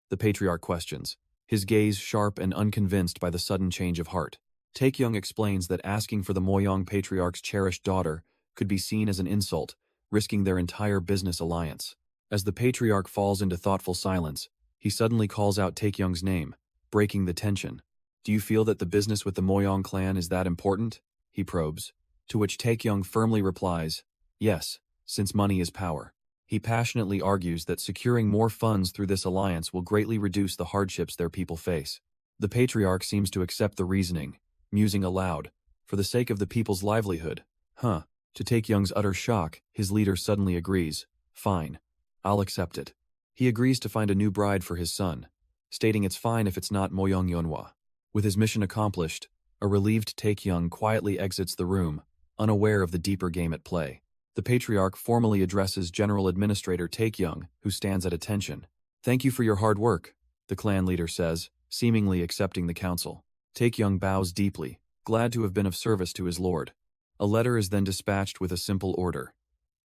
The patriarch questions, his gaze sharp and unconvinced by the sudden change of heart. Taekyung explains that asking for the Moyong patriarch's cherished daughter could be seen as an insult, risking their entire business alliance. As the patriarch falls into thoughtful silence, he suddenly calls out Taekyung's name, breaking the tension. Do you feel that the business with the Moyong clan is that important? He probes, to which Taekyung firmly replies, yes, since money is power. He passionately argues that securing more funds through this alliance will greatly reduce the hardships their people face. The patriarch seems to accept the reasoning, musing aloud, for the sake of the people's livelihood. To Taekyung's utter shock, his leader suddenly agrees. Fine. I'll accept it. He agrees to find a new bride for his son, stating it's fine if it's not Moyong Yeonhwa. With his mission accomplished, a relieved Taekyung quietly exits the room, unaware of the deeper game at play. The patriarch formally addresses General Administrator Taekyung, who stands at attention. Thank you for your hard work, the clan leader says, seemingly accepting the counsel. Taekyung bows deeply, glad to have been of service to his lord. A letter is then dispatched with a simple order.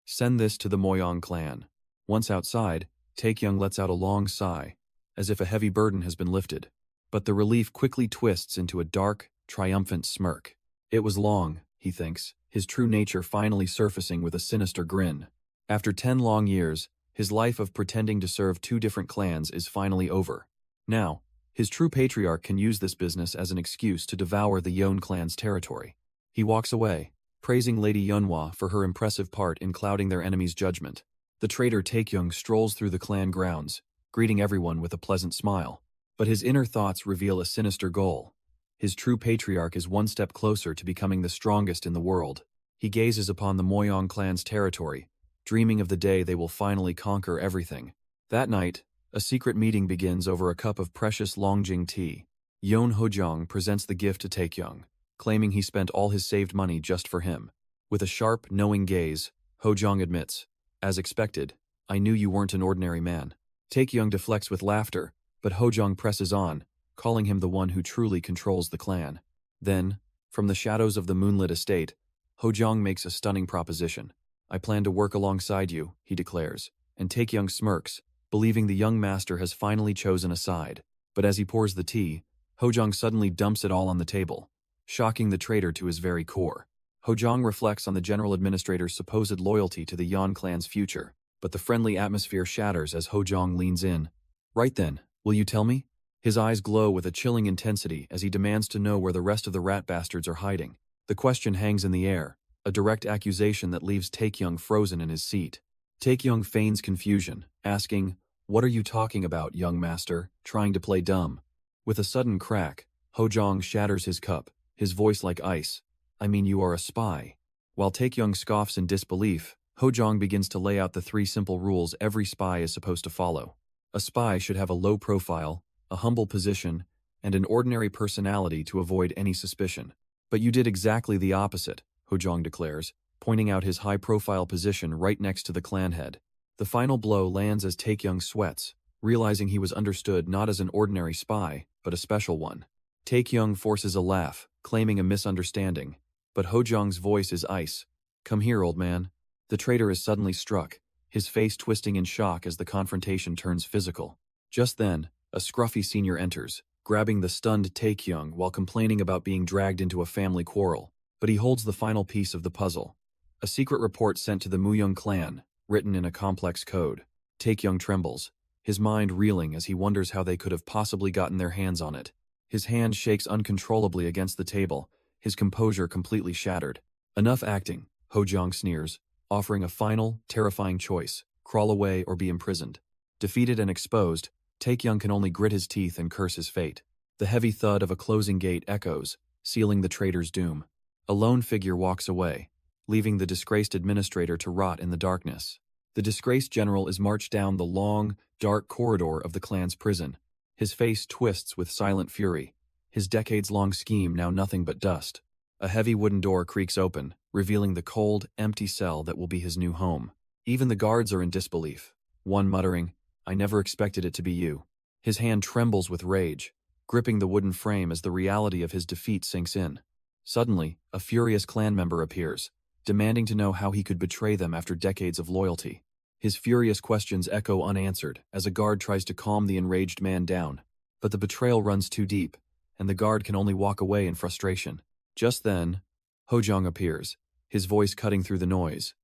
Send this to the Moyong clan. Once outside, Taekyung lets out a long sigh, as if a heavy burden has been lifted. But the relief quickly twists into a dark, triumphant smirk. It was long, he thinks, his true nature finally surfacing with a sinister grin. After 10 long years, his life of pretending to serve 2 different clans is finally over. Now, his true patriarch can use this business as an excuse to devour the Yeon clan's territory. He walks away, praising Lady Yeonhwa for her impressive part in clouding their enemy's judgment. The traitor Taekyung strolls through the clan grounds, greeting everyone with a pleasant smile. But his inner thoughts reveal a sinister goal. His true patriarch is one step closer to becoming the strongest in the world. He gazes upon the Moyong clan's territory, dreaming of the day they will finally conquer everything. That night, a secret meeting begins over a cup of precious Longjing tea. Yeon Hojong presents the gift to Taekyung, claiming he spent all his saved money just for him. With a sharp, knowing gaze, Hojong admits, as expected, I knew you weren't an ordinary man. Taekyung deflects with laughter, but Hojong presses on, calling him the one who truly controls the clan. Then, from the shadows of the moonlit estate, Hojong makes a stunning proposition. I plan to work alongside you, he declares, and Taekyung smirks, believing the young master has finally chosen a side. But as he pours the tea, Hojong suddenly dumps it all on the table, shocking the traitor to his very core. Hojong reflects on the general administrator's supposed loyalty to the Yeon clan's future, but the friendly atmosphere shatters as Hojong leans in. Right then, will you tell me? His eyes glow with a chilling intensity as he demands to know where the rest of the rat bastards are hiding. The question hangs in the air, a direct accusation that leaves Taekyung frozen in his seat. Taekyung feigns confusion, asking, What are you talking about, young master, trying to play dumb? With a sudden crack, Hojong shatters his cup, his voice like ice. I mean, you are a spy. While Taekyung scoffs in disbelief, Hojong begins to lay out the 3 simple rules every spy is supposed to follow. A spy should have a low profile, a humble position, and an ordinary personality to avoid any suspicion. But you did exactly the opposite, Hojong declares, pointing out his high-profile position right next to the clan head. The final blow lands as Taekyung sweats, realizing he was understood not as an ordinary spy, but a special one. Taekyung forces a laugh, claiming a misunderstanding, but Hojong's voice is ice. Come here, old man. The traitor is suddenly struck, his face twisting in shock as the confrontation turns physical. Just then, a scruffy senior enters, grabbing the stunned Taekyung while complaining about being dragged into a family quarrel. But he holds the final piece of the puzzle. A secret report sent to the Moyong clan, written in a complex code. Taekyung trembles, his mind reeling as he wonders how they could have possibly gotten their hands on it. His hand shakes uncontrollably against the table, his composure completely shattered. Enough acting, Hojong sneers, offering a final, terrifying choice: crawl away or be imprisoned. Defeated and exposed, Taekyung can only grit his teeth and curse his fate. The heavy thud of a closing gate echoes, sealing the traitor's doom. A lone figure walks away, leaving the disgraced administrator to rot in the darkness. The disgraced general is marched down the long, dark corridor of the clan's prison. His face twists with silent fury, his decades-long scheme now nothing but dust. A heavy wooden door creaks open, revealing the cold, empty cell that will be his new home. Even the guards are in disbelief, one muttering, "I never expected it to be you." His hand trembles with rage, gripping the wooden frame as the reality of his defeat sinks in. Suddenly, a furious clan member appears, demanding to know how he could betray them after decades of loyalty. His furious questions echo unanswered as a guard tries to calm the enraged man down. But the betrayal runs too deep, and the guard can only walk away in frustration. Just then, Hojong appears, his voice cutting through the noise.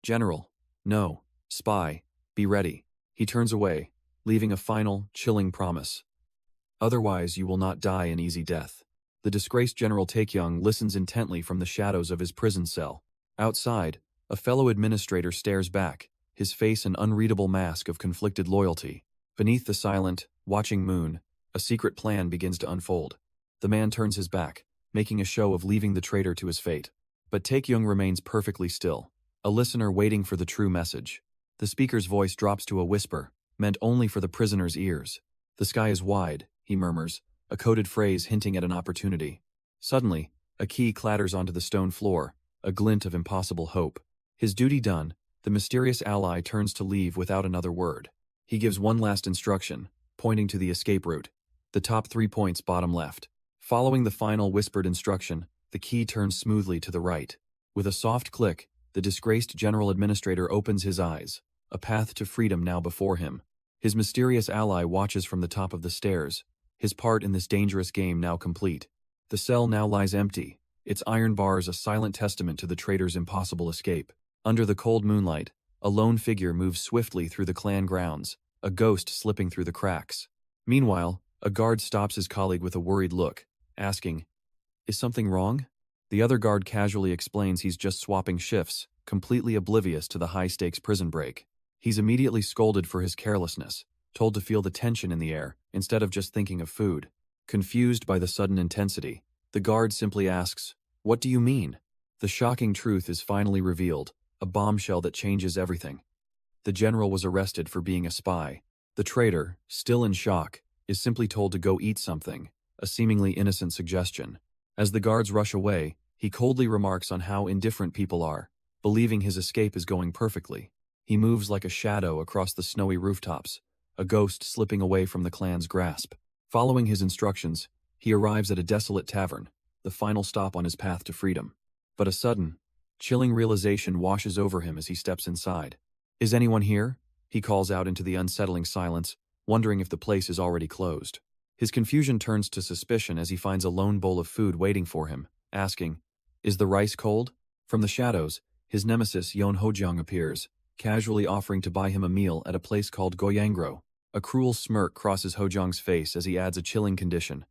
"General, no, spy, be ready." He turns away, leaving a final, chilling promise. "Otherwise you will not die an easy death." The disgraced General Taekyung listens intently from the shadows of his prison cell. Outside, a fellow administrator stares back, his face an unreadable mask of conflicted loyalty. Beneath the silent, watching moon, a secret plan begins to unfold. The man turns his back, making a show of leaving the traitor to his fate. But Taekyung remains perfectly still, a listener waiting for the true message. The speaker's voice drops to a whisper, meant only for the prisoner's ears. "The sky is wide," he murmurs, a coded phrase hinting at an opportunity. Suddenly, a key clatters onto the stone floor, a glint of impossible hope. His duty done, the mysterious ally turns to leave without another word. He gives one last instruction, pointing to the escape route. The top 3 points bottom left. Following the final whispered instruction, the key turns smoothly to the right. With a soft click, the disgraced general administrator opens his eyes, a path to freedom now before him. His mysterious ally watches from the top of the stairs, his part in this dangerous game now complete. The cell now lies empty, its iron bars a silent testament to the traitor's impossible escape. Under the cold moonlight, a lone figure moves swiftly through the clan grounds, a ghost slipping through the cracks. Meanwhile, a guard stops his colleague with a worried look, asking, "Is something wrong?" The other guard casually explains he's just swapping shifts, completely oblivious to the high-stakes prison break. He's immediately scolded for his carelessness, told to feel the tension in the air, instead of just thinking of food. Confused by the sudden intensity, the guard simply asks, "What do you mean?" The shocking truth is finally revealed, a bombshell that changes everything. The general was arrested for being a spy. The traitor, still in shock, is simply told to go eat something, a seemingly innocent suggestion. As the guards rush away, he coldly remarks on how indifferent people are, believing his escape is going perfectly. He moves like a shadow across the snowy rooftops, a ghost slipping away from the clan's grasp. Following his instructions, he arrives at a desolate tavern, the final stop on his path to freedom. But a sudden, chilling realization washes over him as he steps inside. "Is anyone here?" he calls out into the unsettling silence, wondering if the place is already closed. His confusion turns to suspicion as he finds a lone bowl of food waiting for him, asking, "Is the rice cold?" From the shadows, his nemesis Yeon Hojong appears, casually offering to buy him a meal at a place called Goyangro. A cruel smirk crosses Hojong's face as he adds a chilling condition.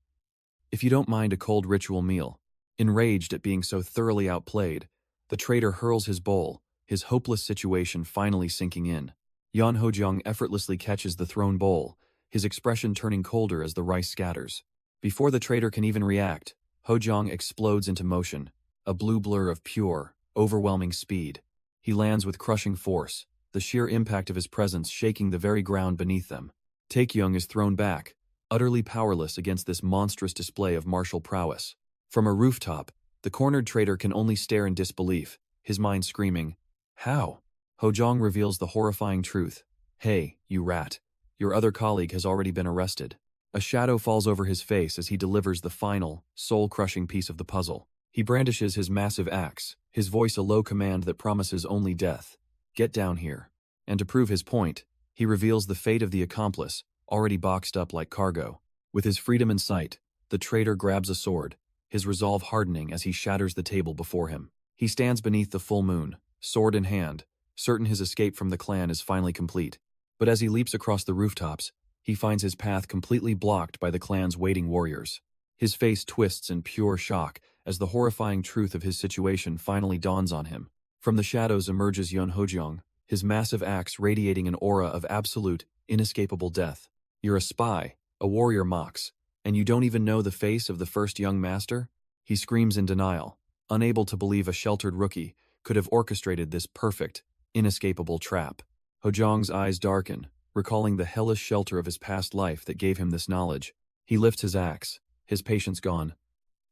"If you don't mind a cold ritual meal." Enraged at being so thoroughly outplayed, the traitor hurls his bowl, his hopeless situation finally sinking in. Yeon Hojong effortlessly catches the thrown bowl, his expression turning colder as the rice scatters. Before the traitor can even react, Hojong explodes into motion, a blue blur of pure, overwhelming speed. He lands with crushing force, the sheer impact of his presence shaking the very ground beneath them. Taekyung is thrown back, utterly powerless against this monstrous display of martial prowess. From a rooftop, the cornered traitor can only stare in disbelief, his mind screaming, "How?" Hojong reveals the horrifying truth. "Hey, you rat. Your other colleague has already been arrested." A shadow falls over his face as he delivers the final, soul-crushing piece of the puzzle. He brandishes his massive axe, his voice a low command that promises only death. "Get down here." And to prove his point, he reveals the fate of the accomplice, already boxed up like cargo. With his freedom in sight, the traitor grabs a sword, his resolve hardening as he shatters the table before him. He stands beneath the full moon, sword in hand, certain his escape from the clan is finally complete. But as he leaps across the rooftops, he finds his path completely blocked by the clan's waiting warriors. His face twists in pure shock as the horrifying truth of his situation finally dawns on him. From the shadows emerges Yeon Hojong, his massive axe radiating an aura of absolute, inescapable death. You're a spy, a warrior mocks, and you don't even know the face of the first young master? He screams in denial, unable to believe a sheltered rookie could have orchestrated this perfect, inescapable trap. Hojong's eyes darken, recalling the hellish shelter of his past life that gave him this knowledge. He lifts his axe, his patience gone.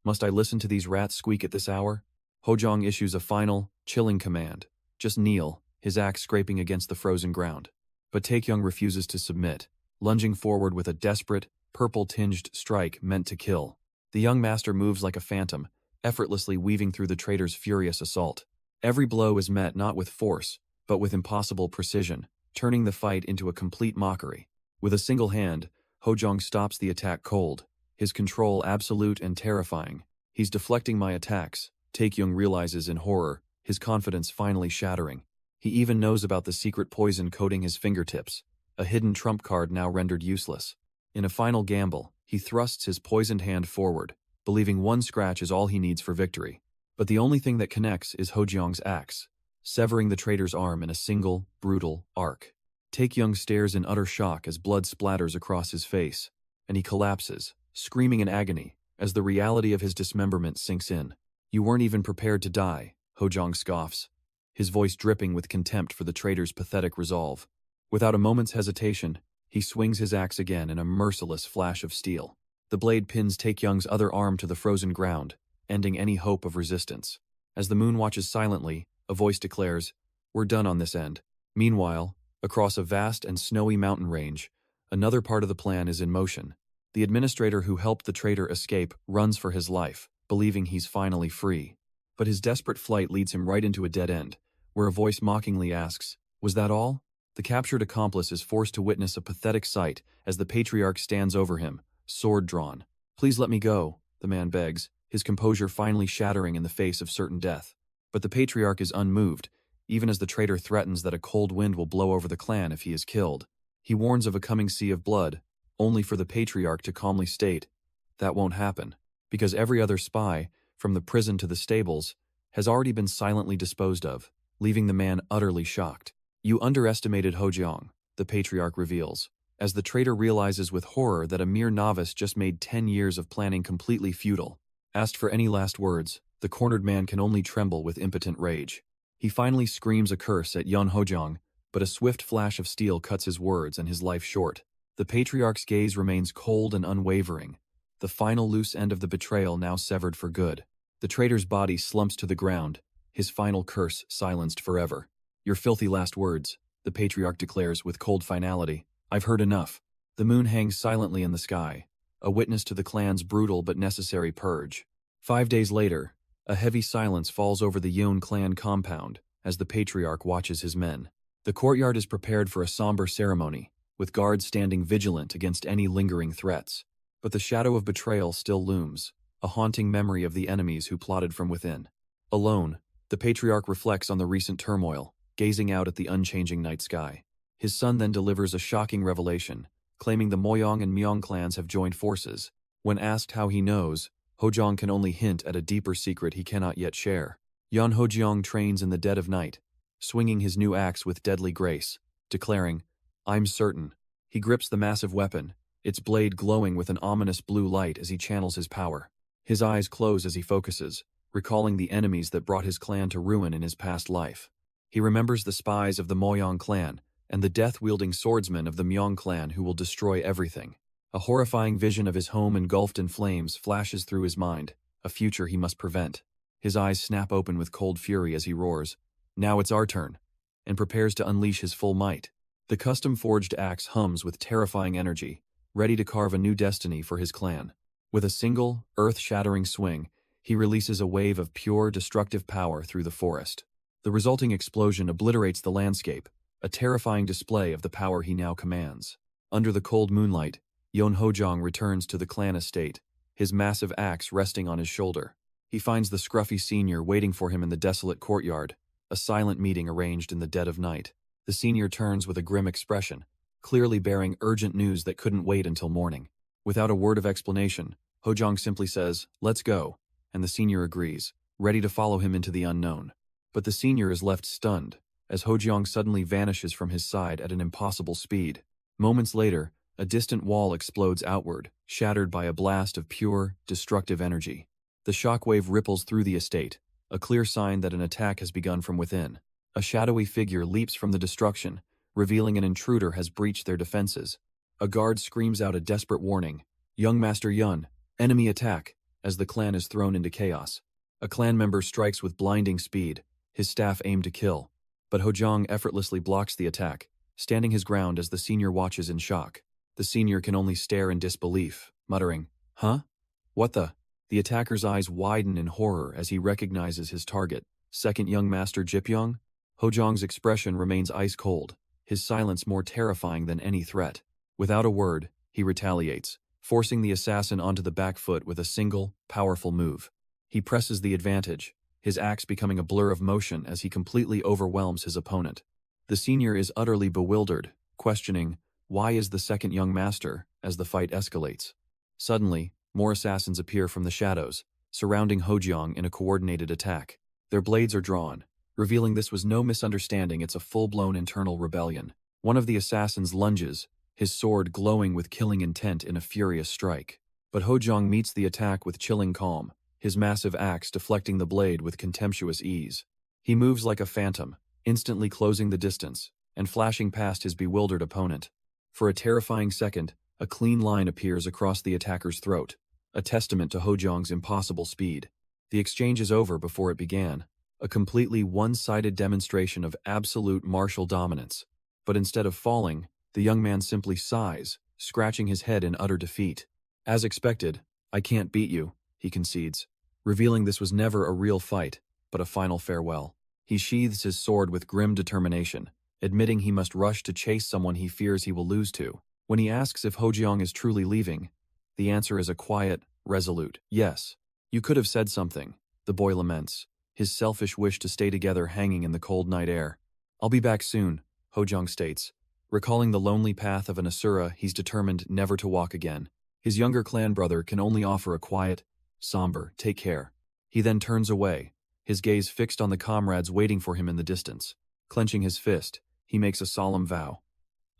Must I listen to these rats squeak at this hour? Hojong issues a final, chilling command. Just kneel, his axe scraping against the frozen ground. But Taekyung refuses to submit, lunging forward with a desperate, purple-tinged strike meant to kill. The young master moves like a phantom, effortlessly weaving through the traitor's furious assault. Every blow is met not with force, but with impossible precision, turning the fight into a complete mockery. With a single hand, Hojong stops the attack cold, his control absolute and terrifying. He's deflecting my attacks, Taekyung realizes in horror, his confidence finally shattering. He even knows about the secret poison coating his fingertips, a hidden trump card now rendered useless. In a final gamble, he thrusts his poisoned hand forward, believing one scratch is all he needs for victory. But the only thing that connects is Hojong's axe, severing the traitor's arm in a single, brutal arc. Taekyung stares in utter shock as blood splatters across his face, and he collapses, screaming in agony, as the reality of his dismemberment sinks in. You weren't even prepared to die, Hojong scoffs, his voice dripping with contempt for the traitor's pathetic resolve. Without a moment's hesitation, he swings his axe again in a merciless flash of steel. The blade pins Taekyung's other arm to the frozen ground, ending any hope of resistance. As the moon watches silently, a voice declares, "We're done on this end." Meanwhile, across a vast and snowy mountain range, another part of the plan is in motion. The administrator who helped the traitor escape runs for his life, believing he's finally free. But his desperate flight leads him right into a dead end, where a voice mockingly asks, "Was that all?" The captured accomplice is forced to witness a pathetic sight as the patriarch stands over him, sword drawn. "Please let me go," the man begs, his composure finally shattering in the face of certain death. But the patriarch is unmoved, even as the traitor threatens that a cold wind will blow over the clan if he is killed. He warns of a coming sea of blood, only for the patriarch to calmly state, "That won't happen, because every other spy, from the prison to the stables, has already been silently disposed of," leaving the man utterly shocked. "You underestimated Hojong," the patriarch reveals, as the traitor realizes with horror that a mere novice just made 10 years of planning completely futile. Asked for any last words, the cornered man can only tremble with impotent rage. He finally screams a curse at Yeon Hojong, but a swift flash of steel cuts his words and his life short. The patriarch's gaze remains cold and unwavering, the final loose end of the betrayal now severed for good. The traitor's body slumps to the ground, his final curse silenced forever. "Your filthy last words," the patriarch declares with cold finality. "I've heard enough." The moon hangs silently in the sky, a witness to the clan's brutal but necessary purge. 5 days later, a heavy silence falls over the Yeon clan compound as the patriarch watches his men. The courtyard is prepared for a somber ceremony, with guards standing vigilant against any lingering threats. But the shadow of betrayal still looms, a haunting memory of the enemies who plotted from within. Alone, the patriarch reflects on the recent turmoil, gazing out at the unchanging night sky. His son then delivers a shocking revelation, claiming the Moyong and Myeong clans have joined forces. When asked how he knows, Hojong can only hint at a deeper secret he cannot yet share. Yeon Hojong trains in the dead of night, swinging his new axe with deadly grace, declaring, "I'm certain." He grips the massive weapon, its blade glowing with an ominous blue light as he channels his power. His eyes close as he focuses, recalling the enemies that brought his clan to ruin in his past life. He remembers the spies of the Moyong clan and the death-wielding swordsmen of the Myeong clan who will destroy everything. A horrifying vision of his home engulfed in flames flashes through his mind, a future he must prevent. His eyes snap open with cold fury as he roars, "Now it's our turn," and prepares to unleash his full might. The custom-forged axe hums with terrifying energy, ready to carve a new destiny for his clan. With a single, earth-shattering swing, he releases a wave of pure, destructive power through the forest. The resulting explosion obliterates the landscape, a terrifying display of the power he now commands. Under the cold moonlight, Yeon Hojong returns to the clan estate, his massive axe resting on his shoulder. He finds the scruffy senior waiting for him in the desolate courtyard, a silent meeting arranged in the dead of night. The senior turns with a grim expression, clearly bearing urgent news that couldn't wait until morning. Without a word of explanation, Hojong simply says, "Let's go," and the senior agrees, ready to follow him into the unknown. But the senior is left stunned, as Hojong suddenly vanishes from his side at an impossible speed. Moments later, A distant wall explodes outward, shattered by a blast of pure, destructive energy. The shockwave ripples through the estate, a clear sign that an attack has begun from within. A shadowy figure leaps from the destruction, revealing an intruder has breached their defenses. A guard screams out a desperate warning, "Young Master Yun, enemy attack," as the clan is thrown into chaos. A clan member strikes with blinding speed, his staff aimed to kill. But Hojong effortlessly blocks the attack, standing his ground as the senior watches in shock. The senior can only stare in disbelief, muttering, "Huh? What the?" The attacker's eyes widen in horror as he recognizes his target, second young master Jipyong. Hojong's expression remains ice cold, his silence more terrifying than any threat. Without a word, he retaliates, forcing the assassin onto the back foot with a single, powerful move. He presses the advantage, his axe becoming a blur of motion as he completely overwhelms his opponent. The senior is utterly bewildered, questioning, "Why is the second young master?" as the fight escalates. Suddenly, more assassins appear from the shadows, surrounding Hojong in a coordinated attack. Their blades are drawn, revealing this was no misunderstanding, it's a full-blown internal rebellion. One of the assassins lunges, his sword glowing with killing intent in a furious strike. But Hojong meets the attack with chilling calm, his massive axe deflecting the blade with contemptuous ease. He moves like a phantom, instantly closing the distance, and flashing past his bewildered opponent. For a terrifying second, a clean line appears across the attacker's throat, a testament to Hojong's impossible speed. The exchange is over before it began, a completely one-sided demonstration of absolute martial dominance. But instead of falling, the young man simply sighs, scratching his head in utter defeat. As expected, "I can't beat you," he concedes, revealing this was never a real fight, but a final farewell. He sheathes his sword with grim determination, admitting he must rush to chase someone he fears he will lose to. When he asks if Hojong is truly leaving, the answer is a quiet, resolute, "Yes." "You could have said something," the boy laments, his selfish wish to stay together hanging in the cold night air. "I'll be back soon," Hojong states, recalling the lonely path of an Asura he's determined never to walk again. His younger clan brother can only offer a quiet, somber, "Take care." He then turns away, his gaze fixed on the comrades waiting for him in the distance. Clenching his fist, he makes a solemn vow.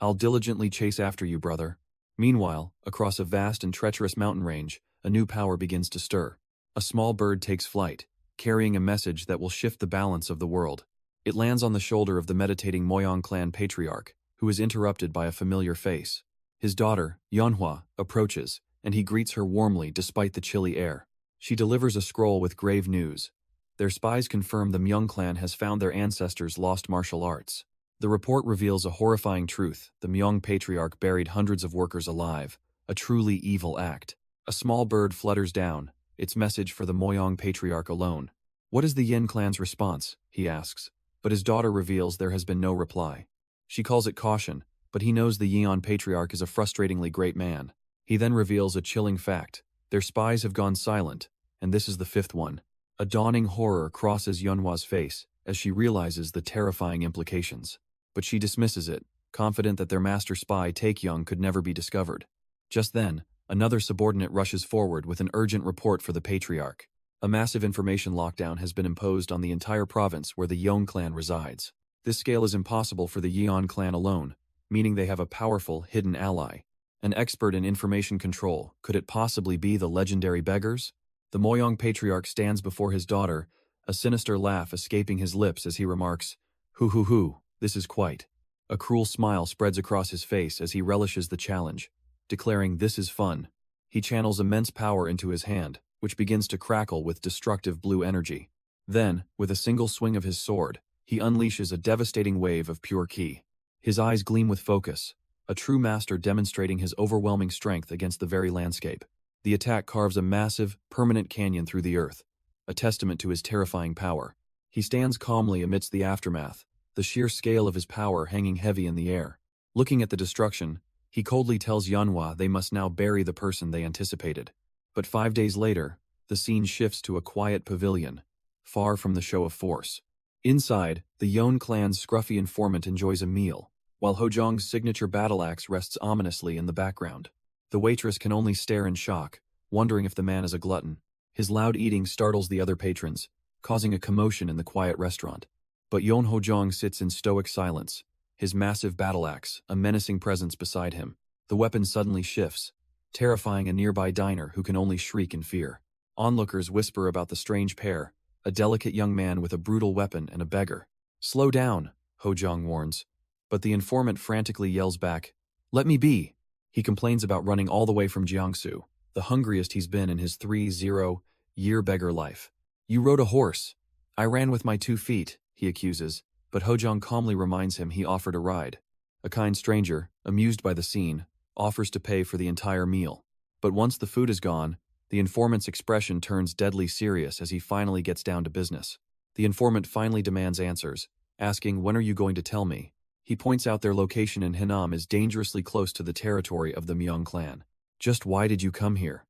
"I'll diligently chase after you, brother." Meanwhile, across a vast and treacherous mountain range, a new power begins to stir. A small bird takes flight, carrying a message that will shift the balance of the world. It lands on the shoulder of the meditating Moyong clan patriarch, who is interrupted by a familiar face. His daughter, Manhwa, approaches, and he greets her warmly despite the chilly air. She delivers a scroll with grave news. Their spies confirm the Myung clan has found their ancestors' lost martial arts. The report reveals a horrifying truth: the Myung patriarch buried hundreds of workers alive, a truly evil act. A small bird flutters down, its message for the Moyong patriarch alone. "What is the Yin clan's response?" he asks, but his daughter reveals there has been no reply. She calls it caution, but he knows the Yeon patriarch is a frustratingly great man. He then reveals a chilling fact: their spies have gone silent, and this is the fifth one. A dawning horror crosses Yeonhwa's face as she realizes the terrifying implications. But she dismisses it, confident that their master spy Taekyung could never be discovered. Just then, another subordinate rushes forward with an urgent report for the patriarch. A massive information lockdown has been imposed on the entire province where the Yeon clan resides. This scale is impossible for the Yeon clan alone, meaning they have a powerful, hidden ally. An expert in information control, could it possibly be the legendary beggars? The Moyong patriarch stands before his daughter, a sinister laugh escaping his lips as he remarks, "Hoo, this is quite." A cruel smile spreads across his face as he relishes the challenge, declaring this is fun. He channels immense power into his hand, which begins to crackle with destructive blue energy. Then, with a single swing of his sword, he unleashes a devastating wave of pure ki. His eyes gleam with focus, a true master demonstrating his overwhelming strength against the very landscape. The attack carves a massive, permanent canyon through the earth, a testament to his terrifying power. He stands calmly amidst the aftermath, the sheer scale of his power hanging heavy in the air. Looking at the destruction, he coldly tells Yeonhwa they must now bury the person they anticipated. But 5 days later, the scene shifts to a quiet pavilion, far from the show of force. Inside, the Yeon clan's scruffy informant enjoys a meal, while Hojong's signature battle axe rests ominously in the background. The waitress can only stare in shock, wondering if the man is a glutton. His loud eating startles the other patrons, causing a commotion in the quiet restaurant. But Yeon Hojong sits in stoic silence, his massive battle axe a menacing presence beside him. The weapon suddenly shifts, terrifying a nearby diner who can only shriek in fear. Onlookers whisper about the strange pair, a delicate young man with a brutal weapon and a beggar. "Slow down," Hojong warns. But the informant frantically yells back, "Let me be." He complains about running all the way from Jiangsu, the hungriest he's been in his 30-year beggar life. "You rode a horse. I ran with my 2 feet, he accuses, but Hojong calmly reminds him he offered a ride. A kind stranger, amused by the scene, offers to pay for the entire meal. But once the food is gone, the informant's expression turns deadly serious as he finally gets down to business. The informant finally demands answers, asking, "When are you going to tell me?" He points out their location in Henan is dangerously close to the territory of the Myung clan. "Just why did you come here?"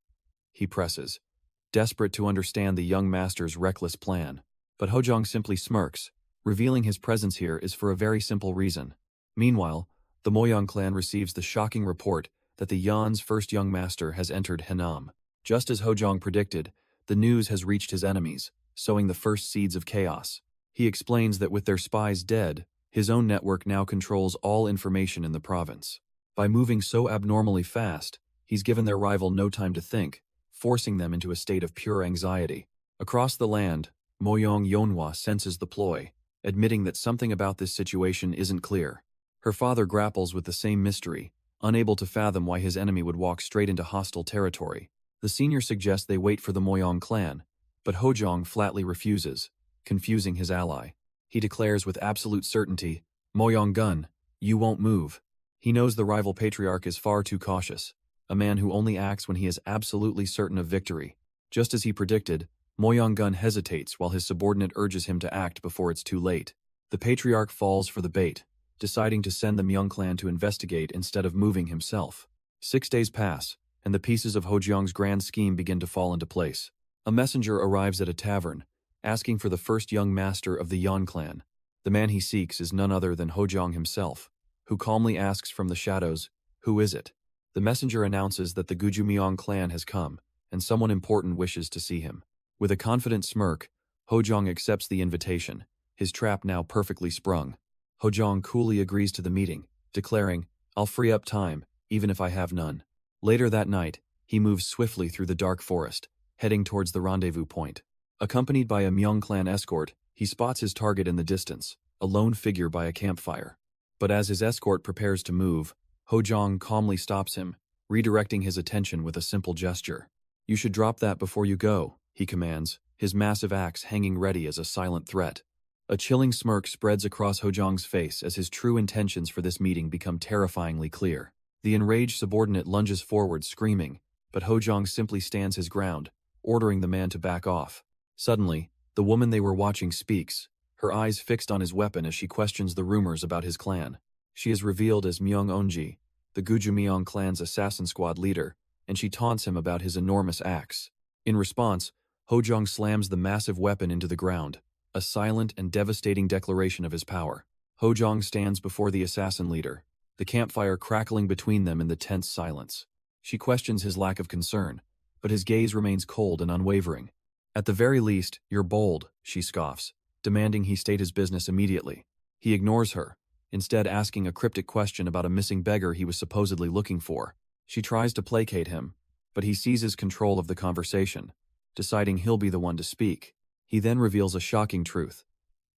he presses, desperate to understand the young master's reckless plan. But Hojong simply smirks, revealing his presence here is for a very simple reason. Meanwhile, the Moyang clan receives the shocking report that the Yan's first young master has entered Henan. Just as Hojong predicted, the news has reached his enemies, sowing the first seeds of chaos. He explains that with their spies dead, his own network now controls all information in the province. By moving so abnormally fast, he's given their rival no time to think, forcing them into a state of pure anxiety. Across the land, Moyang Yonhwa senses the ploy, admitting that something about this situation isn't clear. Her father grapples with the same mystery, unable to fathom why his enemy would walk straight into hostile territory. The senior suggests they wait for the Moyang clan, but Hojong flatly refuses, confusing his ally. He declares with absolute certainty, "Moyang Gun, you won't move." He knows the rival patriarch is far too cautious, a man who only acts when he is absolutely certain of victory. Just as he predicted, Moyang Gun hesitates while his subordinate urges him to act before it's too late. The patriarch falls for the bait, deciding to send the Myung clan to investigate instead of moving himself. 6 days pass, and the pieces of Hojong's grand scheme begin to fall into place. A messenger arrives at a tavern, asking for the first young master of the Yan clan. The man he seeks is none other than Hojong himself, who calmly asks from the shadows, "Who is it?" The messenger announces that the Gujumyong clan has come, and someone important wishes to see him. With a confident smirk, Hojong accepts the invitation, his trap now perfectly sprung. Hojong coolly agrees to the meeting, declaring, "I'll free up time, even if I have none." Later that night, he moves swiftly through the dark forest, heading towards the rendezvous point. Accompanied by a Myung clan escort, he spots his target in the distance, a lone figure by a campfire. But as his escort prepares to move, Hojong calmly stops him, redirecting his attention with a simple gesture. "You should drop that before you go," he commands, his massive axe hanging ready as a silent threat. A chilling smirk spreads across Hojong's face as his true intentions for this meeting become terrifyingly clear. The enraged subordinate lunges forward screaming, but Hojong simply stands his ground, ordering the man to back off. Suddenly, the woman they were watching speaks, her eyes fixed on his weapon as she questions the rumors about his clan. She is revealed as Myung Onji, the Gujumyong clan's assassin squad leader, and she taunts him about his enormous axe. In response, Hojong slams the massive weapon into the ground, a silent and devastating declaration of his power. Hojong stands before the assassin leader, the campfire crackling between them in the tense silence. She questions his lack of concern, but his gaze remains cold and unwavering. "At the very least, you're bold," she scoffs, demanding he state his business immediately. He ignores her, instead asking a cryptic question about a missing beggar he was supposedly looking for. She tries to placate him, but he seizes control of the conversation, deciding he'll be the one to speak. He then reveals a shocking truth.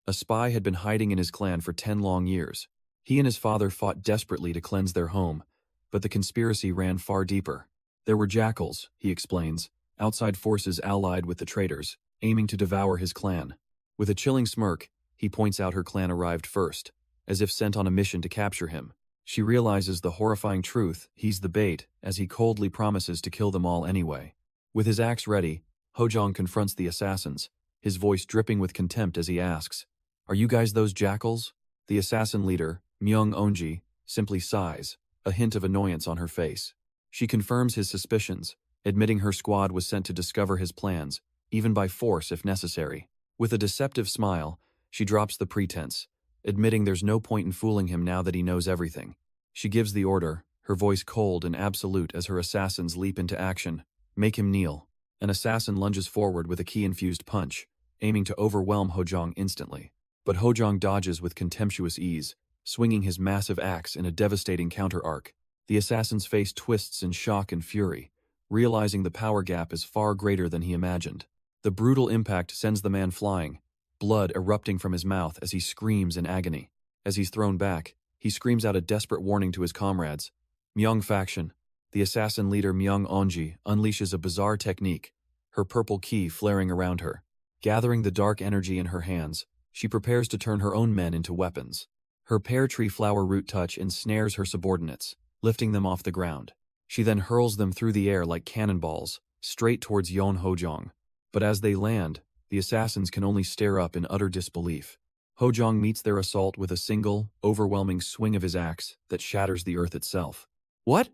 A spy had been hiding in his clan for 10 long years. He and his father fought desperately to cleanse their home, but the conspiracy ran far deeper. There were jackals, he explains, outside forces allied with the traitors, aiming to devour his clan. With a chilling smirk, he points out her clan arrived first, as if sent on a mission to capture him. She realizes the horrifying truth, he's the bait, as he coldly promises to kill them all anyway. With his axe ready, Hojong confronts the assassins, his voice dripping with contempt as he asks, "Are you guys those jackals?" The assassin leader, Myung Onji, simply sighs, a hint of annoyance on her face. She confirms his suspicions, admitting her squad was sent to discover his plans, even by force if necessary. With a deceptive smile, she drops the pretense, admitting there's no point in fooling him now that he knows everything. She gives the order, her voice cold and absolute as her assassins leap into action. "Make him kneel." An assassin lunges forward with a ki-infused punch, aiming to overwhelm Hojong instantly. But Hojong dodges with contemptuous ease, swinging his massive axe in a devastating counter-arc. The assassin's face twists in shock and fury, realizing the power gap is far greater than he imagined. The brutal impact sends the man flying, blood erupting from his mouth as he screams in agony. As he's thrown back, he screams out a desperate warning to his comrades. Myung faction. The assassin leader Myung Onji unleashes a bizarre technique, her purple ki flaring around her. Gathering the dark energy in her hands, she prepares to turn her own men into weapons. Her pear tree flower root touch ensnares her subordinates, lifting them off the ground. She then hurls them through the air like cannonballs, straight towards Yon Hojong. But as they land, the assassins can only stare up in utter disbelief. Hojong meets their assault with a single, overwhelming swing of his axe that shatters the earth itself. What?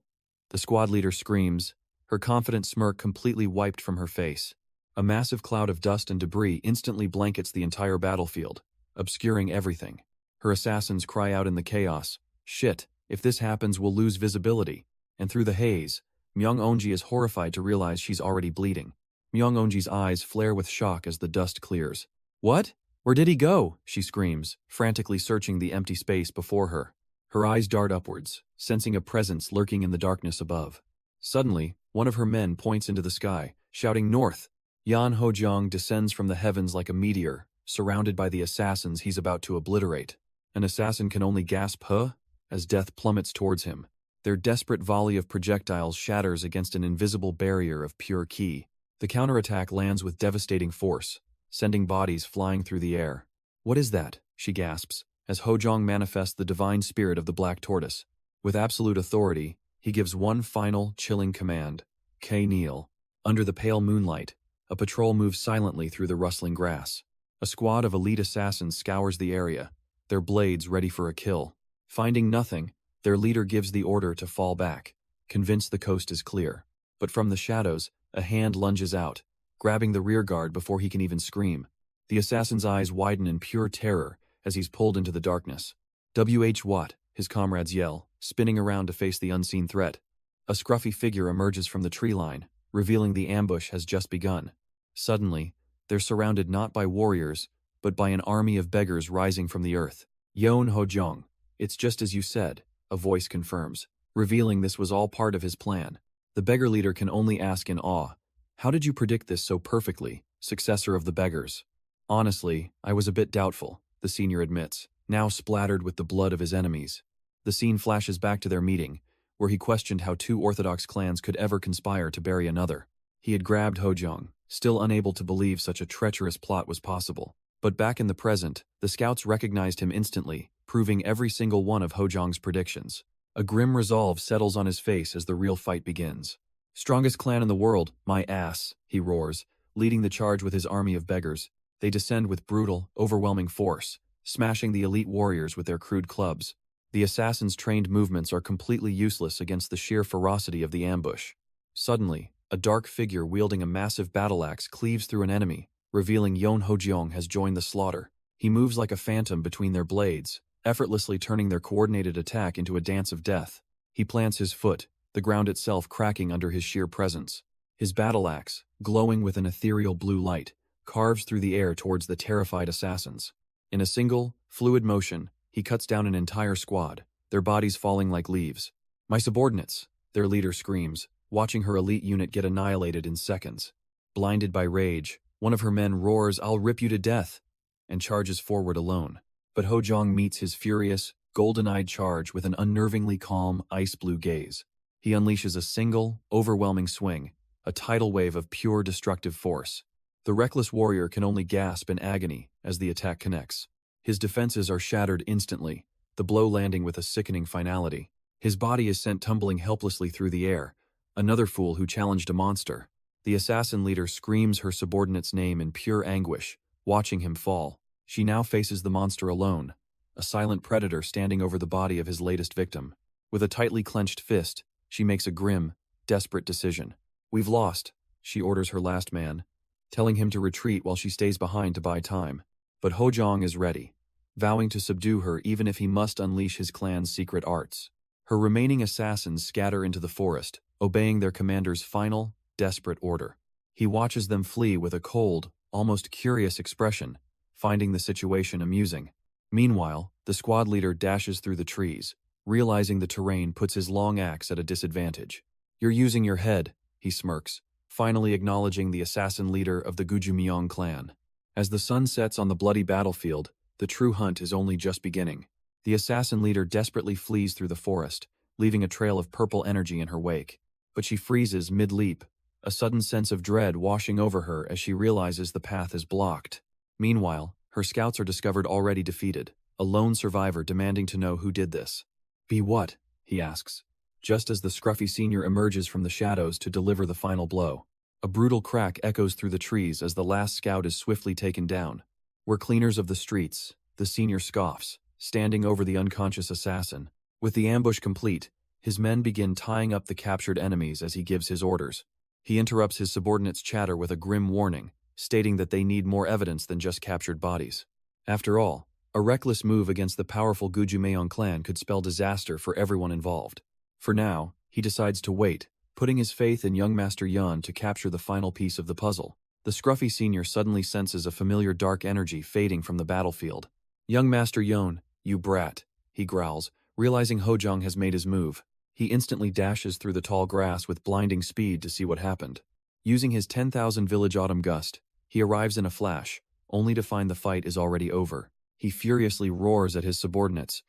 The squad leader screams, her confident smirk completely wiped from her face. A massive cloud of dust and debris instantly blankets the entire battlefield, obscuring everything. Her assassins cry out in the chaos, "Shit, if this happens we'll lose visibility." And through the haze, Myung Onji is horrified to realize she's already bleeding. Myung Onji's eyes flare with shock as the dust clears. "What? Where did he go?" she screams, frantically searching the empty space before her. Her eyes dart upwards, sensing a presence lurking in the darkness above. Suddenly, one of her men points into the sky, shouting north. Yan Hojong descends from the heavens like a meteor, surrounded by the assassins he's about to obliterate. An assassin can only gasp "huh?" as death plummets towards him. Their desperate volley of projectiles shatters against an invisible barrier of pure ki. The counterattack lands with devastating force, sending bodies flying through the air. "What is that?" she gasps, as Hojong manifests the divine spirit of the Black Tortoise. With absolute authority, he gives one final, chilling command. "K kneel." Under the pale moonlight, a patrol moves silently through the rustling grass. A squad of elite assassins scours the area, their blades ready for a kill. Finding nothing, their leader gives the order to fall back, convinced the coast is clear. But from the shadows, a hand lunges out, grabbing the rearguard before he can even scream. The assassin's eyes widen in pure terror as he's pulled into the darkness. "WH what?" his comrades yell, spinning around to face the unseen threat. A scruffy figure emerges from the tree line, revealing the ambush has just begun. Suddenly, they're surrounded not by warriors, but by an army of beggars rising from the earth. "Yon Hojong, it's just as you said," a voice confirms, revealing this was all part of his plan. The beggar leader can only ask in awe, "How did you predict this so perfectly, successor of the beggars?" "Honestly, I was a bit doubtful," the senior admits, now splattered with the blood of his enemies. The scene flashes back to their meeting, where he questioned how two orthodox clans could ever conspire to bury another. He had grabbed Hojong, still unable to believe such a treacherous plot was possible. But back in the present, the scouts recognized him instantly, proving every single one of Hojong's predictions. A grim resolve settles on his face as the real fight begins. "Strongest clan in the world, my ass," he roars, leading the charge with his army of beggars. They descend with brutal, overwhelming force, smashing the elite warriors with their crude clubs. The assassins' trained movements are completely useless against the sheer ferocity of the ambush. Suddenly, a dark figure wielding a massive battle axe cleaves through an enemy, revealing Yon Hojong has joined the slaughter. He moves like a phantom between their blades, effortlessly turning their coordinated attack into a dance of death. He plants his foot, the ground itself cracking under his sheer presence. His battle axe, glowing with an ethereal blue light, carves through the air towards the terrified assassins. In a single, fluid motion, he cuts down an entire squad, their bodies falling like leaves. "My subordinates," their leader screams, watching her elite unit get annihilated in seconds. Blinded by rage, one of her men roars, "I'll rip you to death," and charges forward alone. But Hojong meets his furious, golden-eyed charge with an unnervingly calm, ice-blue gaze. He unleashes a single, overwhelming swing, a tidal wave of pure destructive force. The reckless warrior can only gasp in agony as the attack connects. His defenses are shattered instantly, the blow landing with a sickening finality. His body is sent tumbling helplessly through the air, another fool who challenged a monster. The assassin leader screams her subordinate's name in pure anguish, watching him fall. She now faces the monster alone, a silent predator standing over the body of his latest victim. With a tightly clenched fist, she makes a grim, desperate decision. "We've lost," she orders her last man, telling him to retreat while she stays behind to buy time. But Hojong is ready, vowing to subdue her even if he must unleash his clan's secret arts. Her remaining assassins scatter into the forest, obeying their commander's final, desperate order. He watches them flee with a cold, almost curious expression, finding the situation amusing. Meanwhile, the squad leader dashes through the trees, realizing the terrain puts his long axe at a disadvantage. "You're using your head," he smirks, finally acknowledging the assassin leader of the Gujumyeong clan. As the sun sets on the bloody battlefield, the true hunt is only just beginning. The assassin leader desperately flees through the forest, leaving a trail of purple energy in her wake. But she freezes mid-leap, a sudden sense of dread washing over her as she realizes the path is blocked. Meanwhile, her scouts are discovered already defeated, a lone survivor demanding to know who did this. "Be what?" he asks, just as the scruffy senior emerges from the shadows to deliver the final blow. A brutal crack echoes through the trees as the last scout is swiftly taken down. "We're cleaners of the streets," the senior scoffs, standing over the unconscious assassin. With the ambush complete, his men begin tying up the captured enemies as he gives his orders. He interrupts his subordinates' chatter with a grim warning, stating that they need more evidence than just captured bodies. After all, a reckless move against the powerful Gujumyeong clan could spell disaster for everyone involved. For now, he decides to wait, putting his faith in young Master Yun to capture the final piece of the puzzle. The scruffy senior suddenly senses a familiar dark energy fading from the battlefield. "Young Master Yun, you brat," he growls, realizing Hojong has made his move. He instantly dashes through the tall grass with blinding speed to see what happened. Using his 10,000 village autumn gust, he arrives in a flash, only to find the fight is already over. He furiously roars at his subordinates.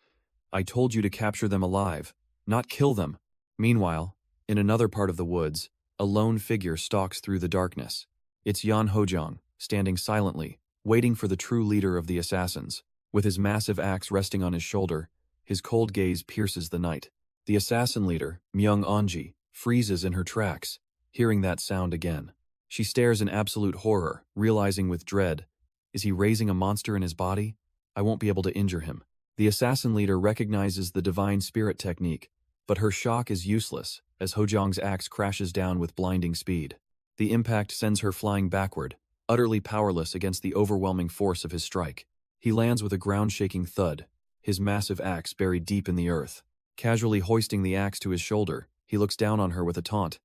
"I told you to capture them alive, not kill them." Meanwhile, in another part of the woods, a lone figure stalks through the darkness. It's Yan Hojong, standing silently, waiting for the true leader of the assassins. With his massive axe resting on his shoulder, his cold gaze pierces the night. The assassin leader, Myung-onji, freezes in her tracks, hearing that sound again. She stares in absolute horror, realizing with dread, is he raising a monster in his body? I won't be able to injure him. The assassin leader recognizes the divine spirit technique, but her shock is useless as Hojong's axe crashes down with blinding speed. The impact sends her flying backward, utterly powerless against the overwhelming force of his strike. He lands with a ground-shaking thud, his massive axe buried deep in the earth. Casually hoisting the axe to his shoulder, he looks down on her with a taunt.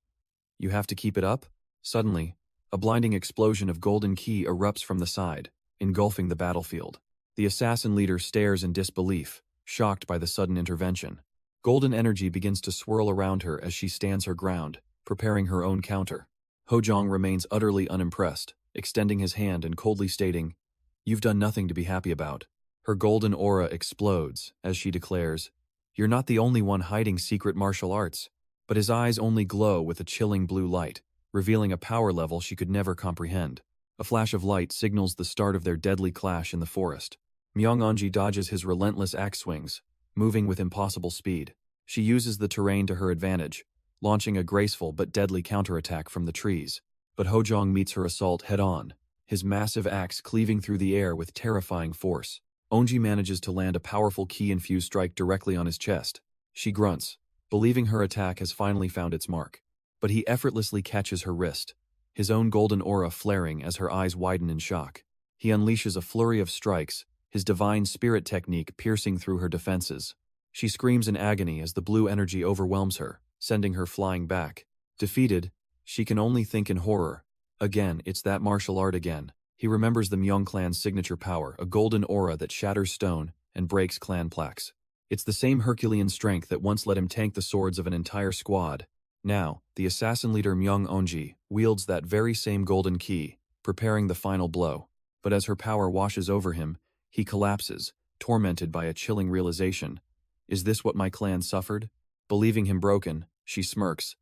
"You have to keep it up?" Suddenly, a blinding explosion of golden ki erupts from the side, engulfing the battlefield. The assassin leader stares in disbelief, shocked by the sudden intervention. Golden energy begins to swirl around her as she stands her ground, preparing her own counter. Hojong remains utterly unimpressed, extending his hand and coldly stating, "You've done nothing to be happy about." Her golden aura explodes as she declares, "You're not the only one hiding secret martial arts." But his eyes only glow with a chilling blue light, revealing a power level she could never comprehend. A flash of light signals the start of their deadly clash in the forest. Myung-onji dodges his relentless axe swings, moving with impossible speed. She uses the terrain to her advantage, launching a graceful but deadly counterattack from the trees. But Hojong meets her assault head-on, his massive axe cleaving through the air with terrifying force. Onji manages to land a powerful ki-infused strike directly on his chest. She grunts, believing her attack has finally found its mark. But he effortlessly catches her wrist, his own golden aura flaring as her eyes widen in shock. He unleashes a flurry of strikes, his divine spirit technique piercing through her defenses. She screams in agony as the blue energy overwhelms her, sending her flying back. Defeated, she can only think in horror. Again, it's that martial art again. He remembers the Myung clan's signature power, a golden aura that shatters stone and breaks clan plaques. It's the same Herculean strength that once let him tank the swords of an entire squad. Now, the assassin leader Myung-onji wields that very same golden ki, preparing the final blow. But as her power washes over him, he collapses, tormented by a chilling realization. Is this what my clan suffered? Believing him broken, she smirks.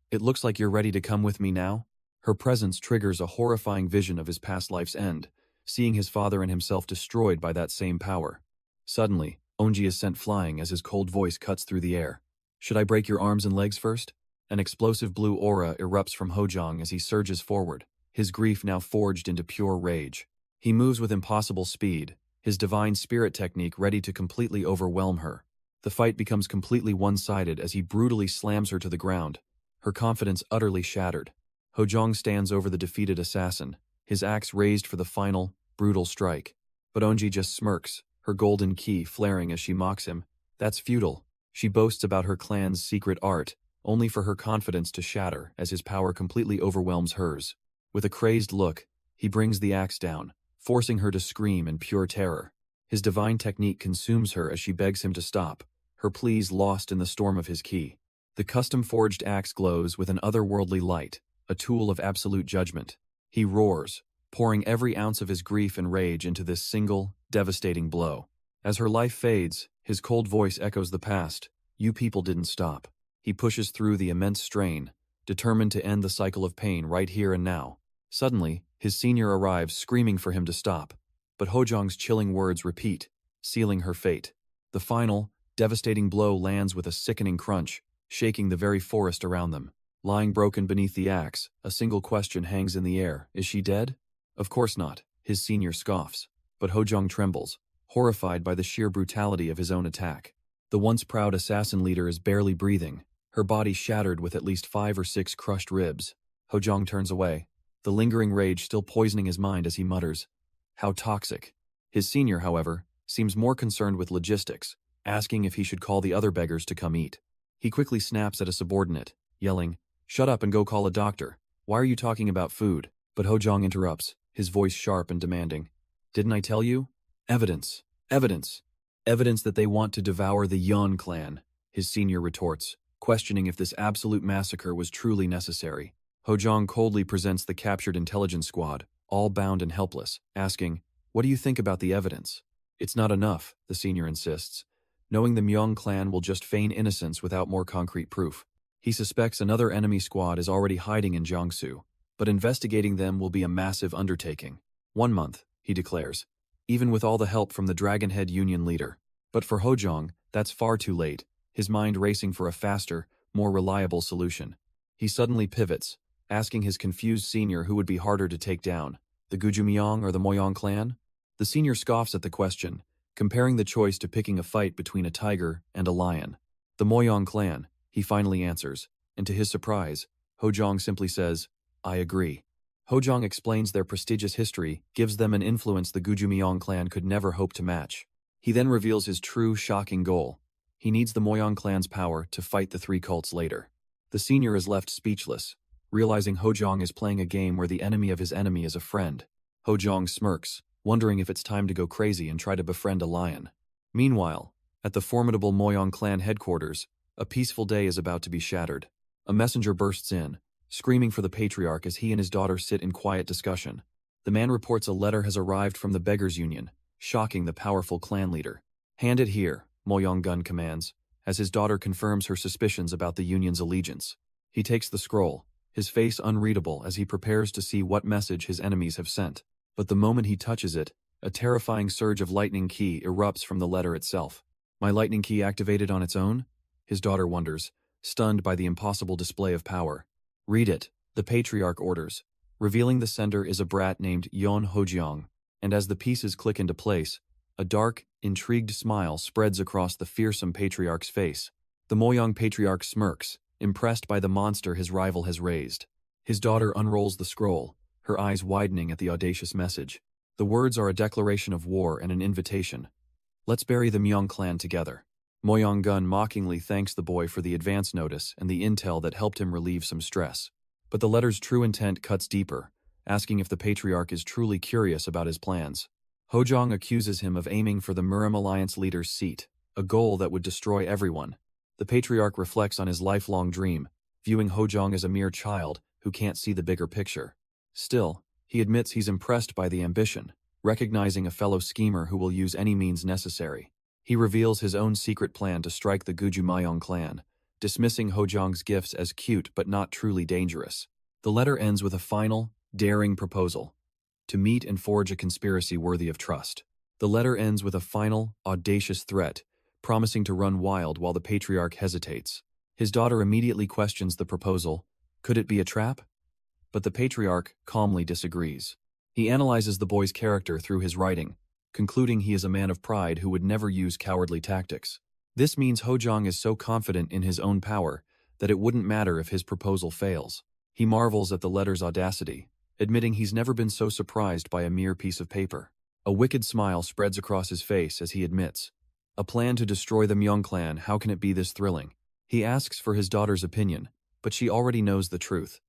"It looks like you're ready to come with me now?" Her presence triggers a horrifying vision of his past life's end, seeing his father and himself destroyed by that same power. Suddenly, Onji is sent flying as his cold voice cuts through the air. "Should I break your arms and legs first?" An explosive blue aura erupts from Hojong as he surges forward, his grief now forged into pure rage. He moves with impossible speed, his divine spirit technique ready to completely overwhelm her. The fight becomes completely one-sided as he brutally slams her to the ground, her confidence utterly shattered. Hojong stands over the defeated assassin, his axe raised for the final, brutal strike. But Onji just smirks, her golden ki flaring as she mocks him. That's futile. She boasts about her clan's secret art, only for her confidence to shatter as his power completely overwhelms hers. With a crazed look, he brings the axe down, forcing her to scream in pure terror. His divine technique consumes her as she begs him to stop, her pleas lost in the storm of his ki. The custom-forged axe glows with an otherworldly light, a tool of absolute judgment. He roars, pouring every ounce of his grief and rage into this single, devastating blow. As her life fades, his cold voice echoes the past. You people didn't stop. He pushes through the immense strain, determined to end the cycle of pain right here and now. Suddenly, his senior arrives screaming for him to stop. But Hojong's chilling words repeat, sealing her fate. The final, devastating blow lands with a sickening crunch, shaking the very forest around them. Lying broken beneath the axe, a single question hangs in the air. Is she dead? Of course not, his senior scoffs. But Hojong trembles, horrified by the sheer brutality of his own attack. The once proud assassin leader is barely breathing, her body shattered with at least 5 or 6 crushed ribs. Hojong turns away, the lingering rage still poisoning his mind as he mutters, "How toxic." His senior, however, seems more concerned with logistics, asking if he should call the other beggars to come eat. He quickly snaps at a subordinate, yelling, "Shut up and go call a doctor. Why are you talking about food?" But Hojong interrupts, his voice sharp and demanding. "Didn't I tell you? Evidence. Evidence. Evidence that they want to devour the Yon clan," his senior retorts, questioning if this absolute massacre was truly necessary. Hojong coldly presents the captured intelligence squad, all bound and helpless, asking, "What do you think about the evidence?" "It's not enough," the senior insists, knowing the Myong clan will just feign innocence without more concrete proof. He suspects another enemy squad is already hiding in Jiangsu, but investigating them will be a massive undertaking. 1 month, he declares, even with all the help from the Dragonhead Union leader. But for Hojong, that's far too late, his mind racing for a faster, more reliable solution. He suddenly pivots, asking his confused senior who would be harder to take down, the Gujumyong or the Moyong clan? The senior scoffs at the question, comparing the choice to picking a fight between a tiger and a lion. "The Moyong clan," he finally answers, and to his surprise, Hojong simply says, "I agree." Hojong explains their prestigious history, gives them an influence the Gujumyong clan could never hope to match. He then reveals his true, shocking goal. He needs the Moyong clan's power to fight the 3 cults later. The senior is left speechless, realizing Hojong is playing a game where the enemy of his enemy is a friend. Hojong smirks, wondering if it's time to go crazy and try to befriend a lion. Meanwhile, at the formidable Moyong clan headquarters, a peaceful day is about to be shattered. A messenger bursts in, screaming for the patriarch as he and his daughter sit in quiet discussion. The man reports a letter has arrived from the Beggars Union, shocking the powerful clan leader. "Hand it here," Moyong Gun commands, as his daughter confirms her suspicions about the Union's allegiance. He takes the scroll, his face unreadable as he prepares to see what message his enemies have sent. But the moment he touches it, a terrifying surge of lightning ki erupts from the letter itself. "My lightning ki activated on its own?" His daughter wonders, stunned by the impossible display of power. "Read it," the patriarch orders, revealing the sender is a brat named Yon Hojiang, and as the pieces click into place, a dark, intrigued smile spreads across the fearsome patriarch's face. The Moyong patriarch smirks, impressed by the monster his rival has raised. His daughter unrolls the scroll, her eyes widening at the audacious message. The words are a declaration of war and an invitation. "Let's bury the Myong clan together." Moyong Gun mockingly thanks the boy for the advance notice and the intel that helped him relieve some stress. But the letter's true intent cuts deeper, asking if the patriarch is truly curious about his plans. Hojong accuses him of aiming for the Murim Alliance leader's seat, a goal that would destroy everyone. The patriarch reflects on his lifelong dream, viewing Hojong as a mere child who can't see the bigger picture. Still, he admits he's impressed by the ambition, recognizing a fellow schemer who will use any means necessary. He reveals his own secret plan to strike the Gujumayong clan, dismissing Hojong's gifts as cute but not truly dangerous. The letter ends with a final, daring proposal: to meet and forge a conspiracy worthy of trust. The letter ends with a final, audacious threat, promising to run wild while the patriarch hesitates. His daughter immediately questions the proposal. Could it be a trap? But the patriarch calmly disagrees. He analyzes the boy's character through his writing, concluding he is a man of pride who would never use cowardly tactics. This means Hojong is so confident in his own power that it wouldn't matter if his proposal fails. He marvels at the letter's audacity, admitting he's never been so surprised by a mere piece of paper. A wicked smile spreads across his face as he admits, "A plan to destroy the Myong clan, how can it be this thrilling?" He asks for his daughter's opinion, but she already knows the truth.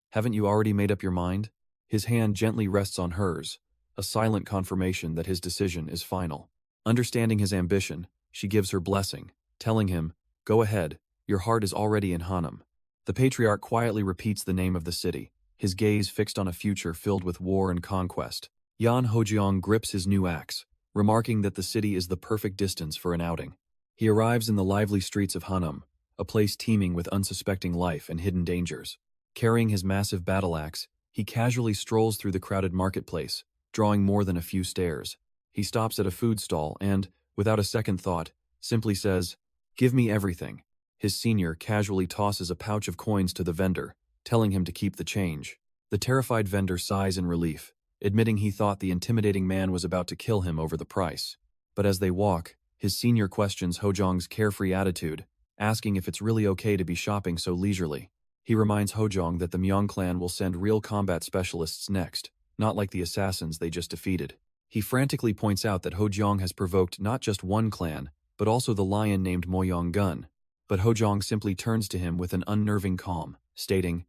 "Haven't you already made up your mind?" His hand gently rests on hers, a silent confirmation that his decision is final. Understanding his ambition, she gives her blessing, telling him, "Go ahead, your heart is already in Hanam." The patriarch quietly repeats the name of the city, his gaze fixed on a future filled with war and conquest. Yan Hojiang grips his new axe, remarking that the city is the perfect distance for an outing. He arrives in the lively streets of Hanam, a place teeming with unsuspecting life and hidden dangers. Carrying his massive battle axe, he casually strolls through the crowded marketplace, drawing more than a few stares. He stops at a food stall and, without a second thought, simply says, "Give me everything." His senior casually tosses a pouch of coins to the vendor, telling him to keep the change. The terrified vendor sighs in relief, admitting he thought the intimidating man was about to kill him over the price. But as they walk, his senior questions Hojiang's carefree attitude, asking if it's really okay to be shopping so leisurely. He reminds Hojiang that the Myong clan will send real combat specialists next, not like the assassins they just defeated. He frantically points out that Hojiang has provoked not just one clan, but also the lion named Moyong Gun. But Hojiang simply turns to him with an unnerving calm, stating,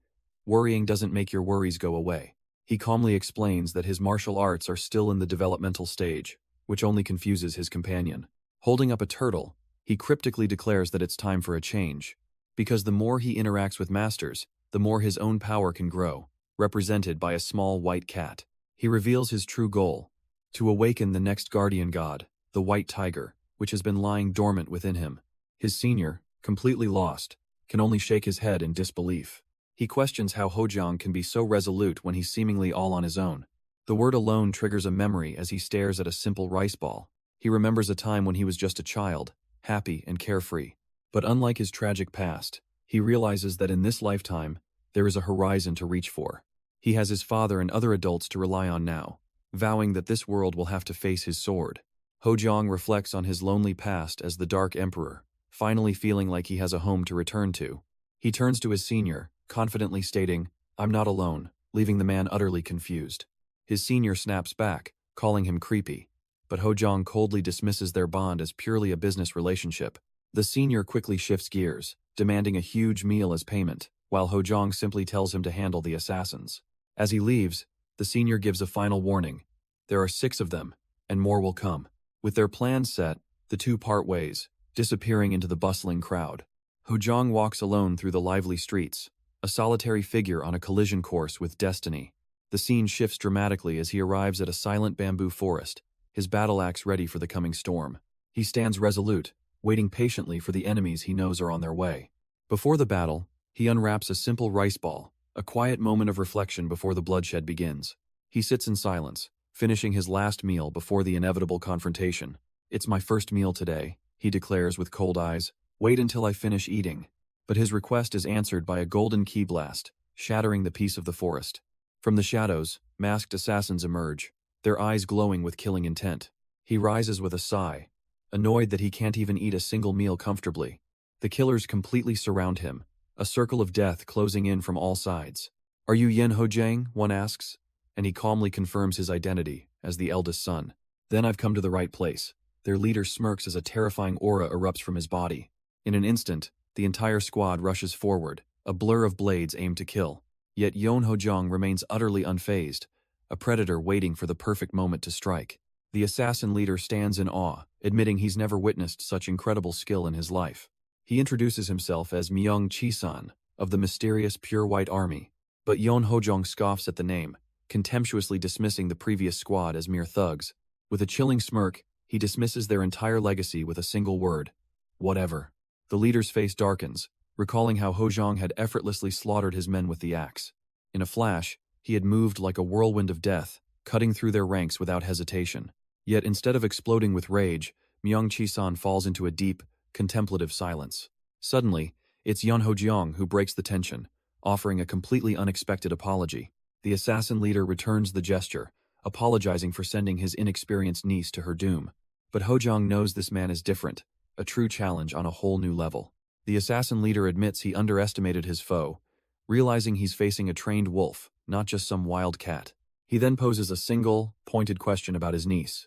"Worrying doesn't make your worries go away." He calmly explains that his martial arts are still in the developmental stage, which only confuses his companion. Holding up a turtle, he cryptically declares that it's time for a change, because the more he interacts with masters, the more his own power can grow, represented by a small white cat. He reveals his true goal: to awaken the next guardian god, the white tiger, which has been lying dormant within him. His senior, completely lost, can only shake his head in disbelief. He questions how Hojiang can be so resolute when he's seemingly all on his own. The word alone triggers a memory as he stares at a simple rice ball. He remembers a time when he was just a child, happy and carefree. But unlike his tragic past, he realizes that in this lifetime, there is a horizon to reach for. He has his father and other adults to rely on now, vowing that this world will have to face his sword. Hojiang reflects on his lonely past as the Dark Emperor, finally feeling like he has a home to return to. He turns to his senior, confidently stating, "I'm not alone," leaving the man utterly confused. His senior snaps back, calling him creepy, but Hojiang coldly dismisses their bond as purely a business relationship. The senior quickly shifts gears, demanding a huge meal as payment, while Hojiang simply tells him to handle the assassins. As he leaves, the senior gives a final warning. There are 6 of them, and more will come. With their plans set, the two part ways, disappearing into the bustling crowd. Hojiang walks alone through the lively streets, a solitary figure on a collision course with destiny. The scene shifts dramatically as he arrives at a silent bamboo forest, his battle axe ready for the coming storm. He stands resolute, waiting patiently for the enemies he knows are on their way. Before the battle, he unwraps a simple rice ball, a quiet moment of reflection before the bloodshed begins. He sits in silence, finishing his last meal before the inevitable confrontation. "It's my first meal today," he declares with cold eyes. "Wait until I finish eating." But his request is answered by a golden key blast, shattering the peace of the forest. From the shadows, masked assassins emerge, their eyes glowing with killing intent. He rises with a sigh, annoyed that he can't even eat a single meal comfortably. The killers completely surround him, a circle of death closing in from all sides. "Are you Yen Hojiang?" one asks, and he calmly confirms his identity as the eldest son. "Then I've come to the right place." Their leader smirks as a terrifying aura erupts from his body. In an instant, the entire squad rushes forward, a blur of blades aimed to kill. Yet Yon Hojiang remains utterly unfazed, a predator waiting for the perfect moment to strike. The assassin leader stands in awe, admitting he's never witnessed such incredible skill in his life. He introduces himself as Myong Chisan, of the mysterious Pure White Army, but Yon Hojiang scoffs at the name, contemptuously dismissing the previous squad as mere thugs. With a chilling smirk, he dismisses their entire legacy with a single word: "Whatever." The leader's face darkens, recalling how Hojiang had effortlessly slaughtered his men with the axe. In a flash, he had moved like a whirlwind of death, cutting through their ranks without hesitation. Yet instead of exploding with rage, Myong Chisan falls into a deep, contemplative silence. Suddenly, it's Yon Hojiang who breaks the tension, offering a completely unexpected apology. The assassin leader returns the gesture, apologizing for sending his inexperienced niece to her doom. But Hojiang knows this man is different, a true challenge on a whole new level. The assassin leader admits he underestimated his foe, realizing he's facing a trained wolf, not just some wild cat. He then poses a single, pointed question about his niece.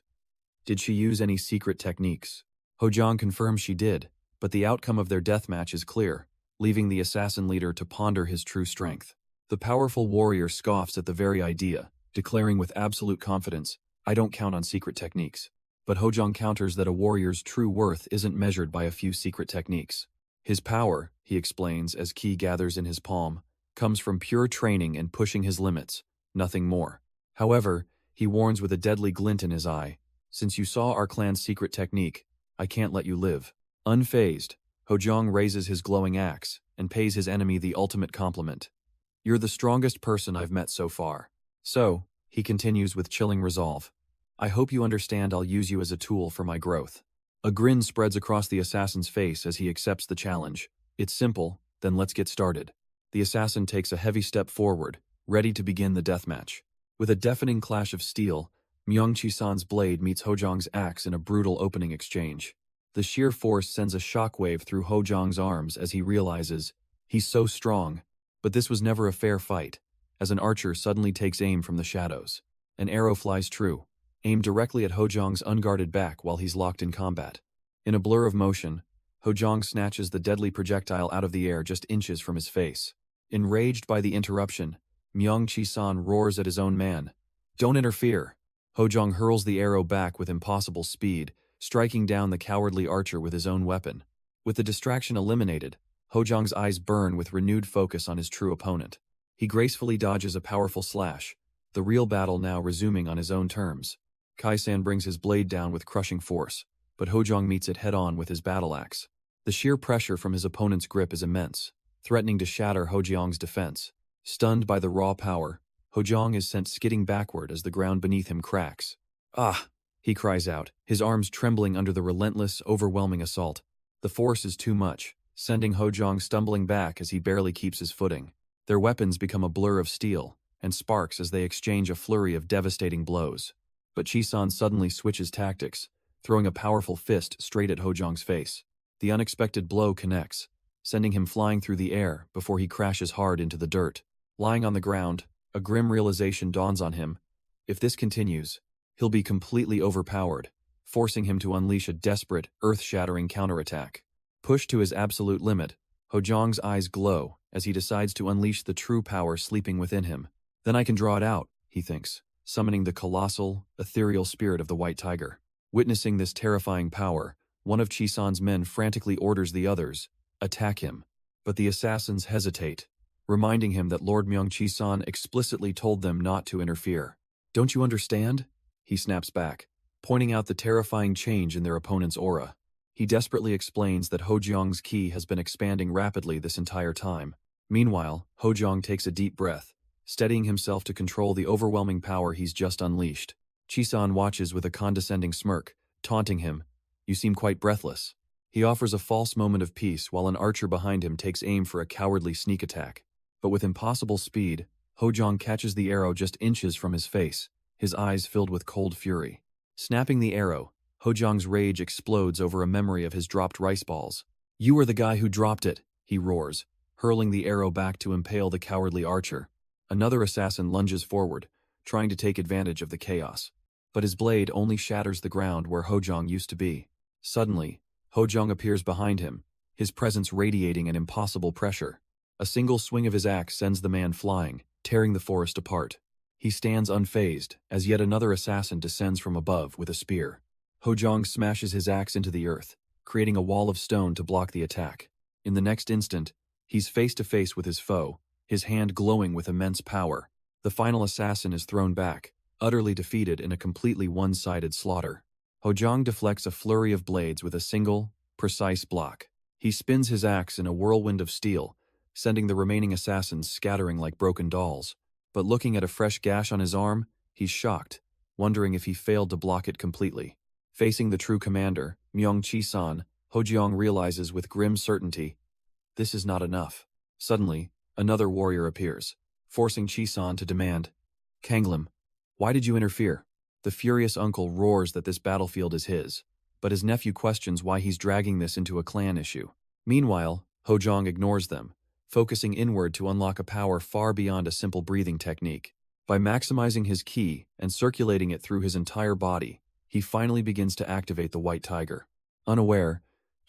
Did she use any secret techniques? Hojiang confirms she did, but the outcome of their deathmatch is clear, leaving the assassin leader to ponder his true strength. The powerful warrior scoffs at the very idea, declaring with absolute confidence, "I don't count on secret techniques." But Hojong counters that a warrior's true worth isn't measured by a few secret techniques. His power, he explains as ki gathers in his palm, comes from pure training and pushing his limits, nothing more. However, he warns with a deadly glint in his eye, since you saw our clan's secret technique, I can't let you live. Unfazed, Hojong raises his glowing axe and pays his enemy the ultimate compliment. You're the strongest person I've met so far. So, he continues with chilling resolve, I hope you understand I'll use you as a tool for my growth. A grin spreads across the assassin's face as he accepts the challenge. It's simple, then let's get started. The assassin takes a heavy step forward, ready to begin the deathmatch. With a deafening clash of steel, Myung-Chi-san's blade meets Hojong's axe in a brutal opening exchange. The sheer force sends a shockwave through Hojong's arms as he realizes, he's so strong. But this was never a fair fight, as an archer suddenly takes aim from the shadows. An arrow flies true, aimed directly at Hojong's unguarded back while he's locked in combat. In a blur of motion, Hojong snatches the deadly projectile out of the air just inches from his face. Enraged by the interruption, Myung-Chi-san roars at his own man. Don't interfere! Hojong hurls the arrow back with impossible speed, striking down the cowardly archer with his own weapon. With the distraction eliminated, Hojong's eyes burn with renewed focus on his true opponent. He gracefully dodges a powerful slash, the real battle now resuming on his own terms. Kai-san brings his blade down with crushing force, but Hojong meets it head-on with his battle axe. The sheer pressure from his opponent's grip is immense, threatening to shatter Hojong's defense. Stunned by the raw power, Hojong is sent skidding backward as the ground beneath him cracks. Ah! He cries out, his arms trembling under the relentless, overwhelming assault. The force is too much, sending Hojong stumbling back as he barely keeps his footing. Their weapons become a blur of steel and sparks as they exchange a flurry of devastating blows. But Chi-san suddenly switches tactics, throwing a powerful fist straight at Hojong's face. The unexpected blow connects, sending him flying through the air before he crashes hard into the dirt. Lying on the ground, a grim realization dawns on him. If this continues, he'll be completely overpowered, forcing him to unleash a desperate, earth-shattering counterattack. Pushed to his absolute limit, Hojong's eyes glow as he decides to unleash the true power sleeping within him. Then I can draw it out, he thinks, summoning the colossal, ethereal spirit of the white tiger. Witnessing this terrifying power, one of Chi-san's men frantically orders the others, attack him. But the assassins hesitate, reminding him that Lord Myung-Chi-san explicitly told them not to interfere. Don't you understand? He snaps back, pointing out the terrifying change in their opponent's aura. He desperately explains that Hojong's ki has been expanding rapidly this entire time. Meanwhile, Hojong takes a deep breath, steadying himself to control the overwhelming power he's just unleashed. Chi-san watches with a condescending smirk, taunting him. You seem quite breathless. He offers a false moment of peace while an archer behind him takes aim for a cowardly sneak attack. But with impossible speed, Hojong catches the arrow just inches from his face, his eyes filled with cold fury. Snapping the arrow, Hojong's rage explodes over a memory of his dropped rice balls. You were the guy who dropped it, he roars, hurling the arrow back to impale the cowardly archer. Another assassin lunges forward, trying to take advantage of the chaos. But his blade only shatters the ground where Hojong used to be. Suddenly, Hojong appears behind him, his presence radiating an impossible pressure. A single swing of his axe sends the man flying, tearing the forest apart. He stands unfazed as yet another assassin descends from above with a spear. Hojong smashes his axe into the earth, creating a wall of stone to block the attack. In the next instant, he's face to face with his foe, his hand glowing with immense power. The final assassin is thrown back, utterly defeated in a completely one-sided slaughter. Hojong deflects a flurry of blades with a single, precise block. He spins his axe in a whirlwind of steel, sending the remaining assassins scattering like broken dolls. But looking at a fresh gash on his arm, he's shocked, wondering if he failed to block it completely. Facing the true commander, Myung-Chi-san, Hojong realizes with grim certainty, this is not enough. Suddenly, another warrior appears, forcing Chi-san to demand, Kanglim, why did you interfere? The furious uncle roars that this battlefield is his, but his nephew questions why he's dragging this into a clan issue. Meanwhile, Hojong ignores them, focusing inward to unlock a power far beyond a simple breathing technique. By maximizing his ki and circulating it through his entire body, he finally begins to activate the white tiger. Unaware,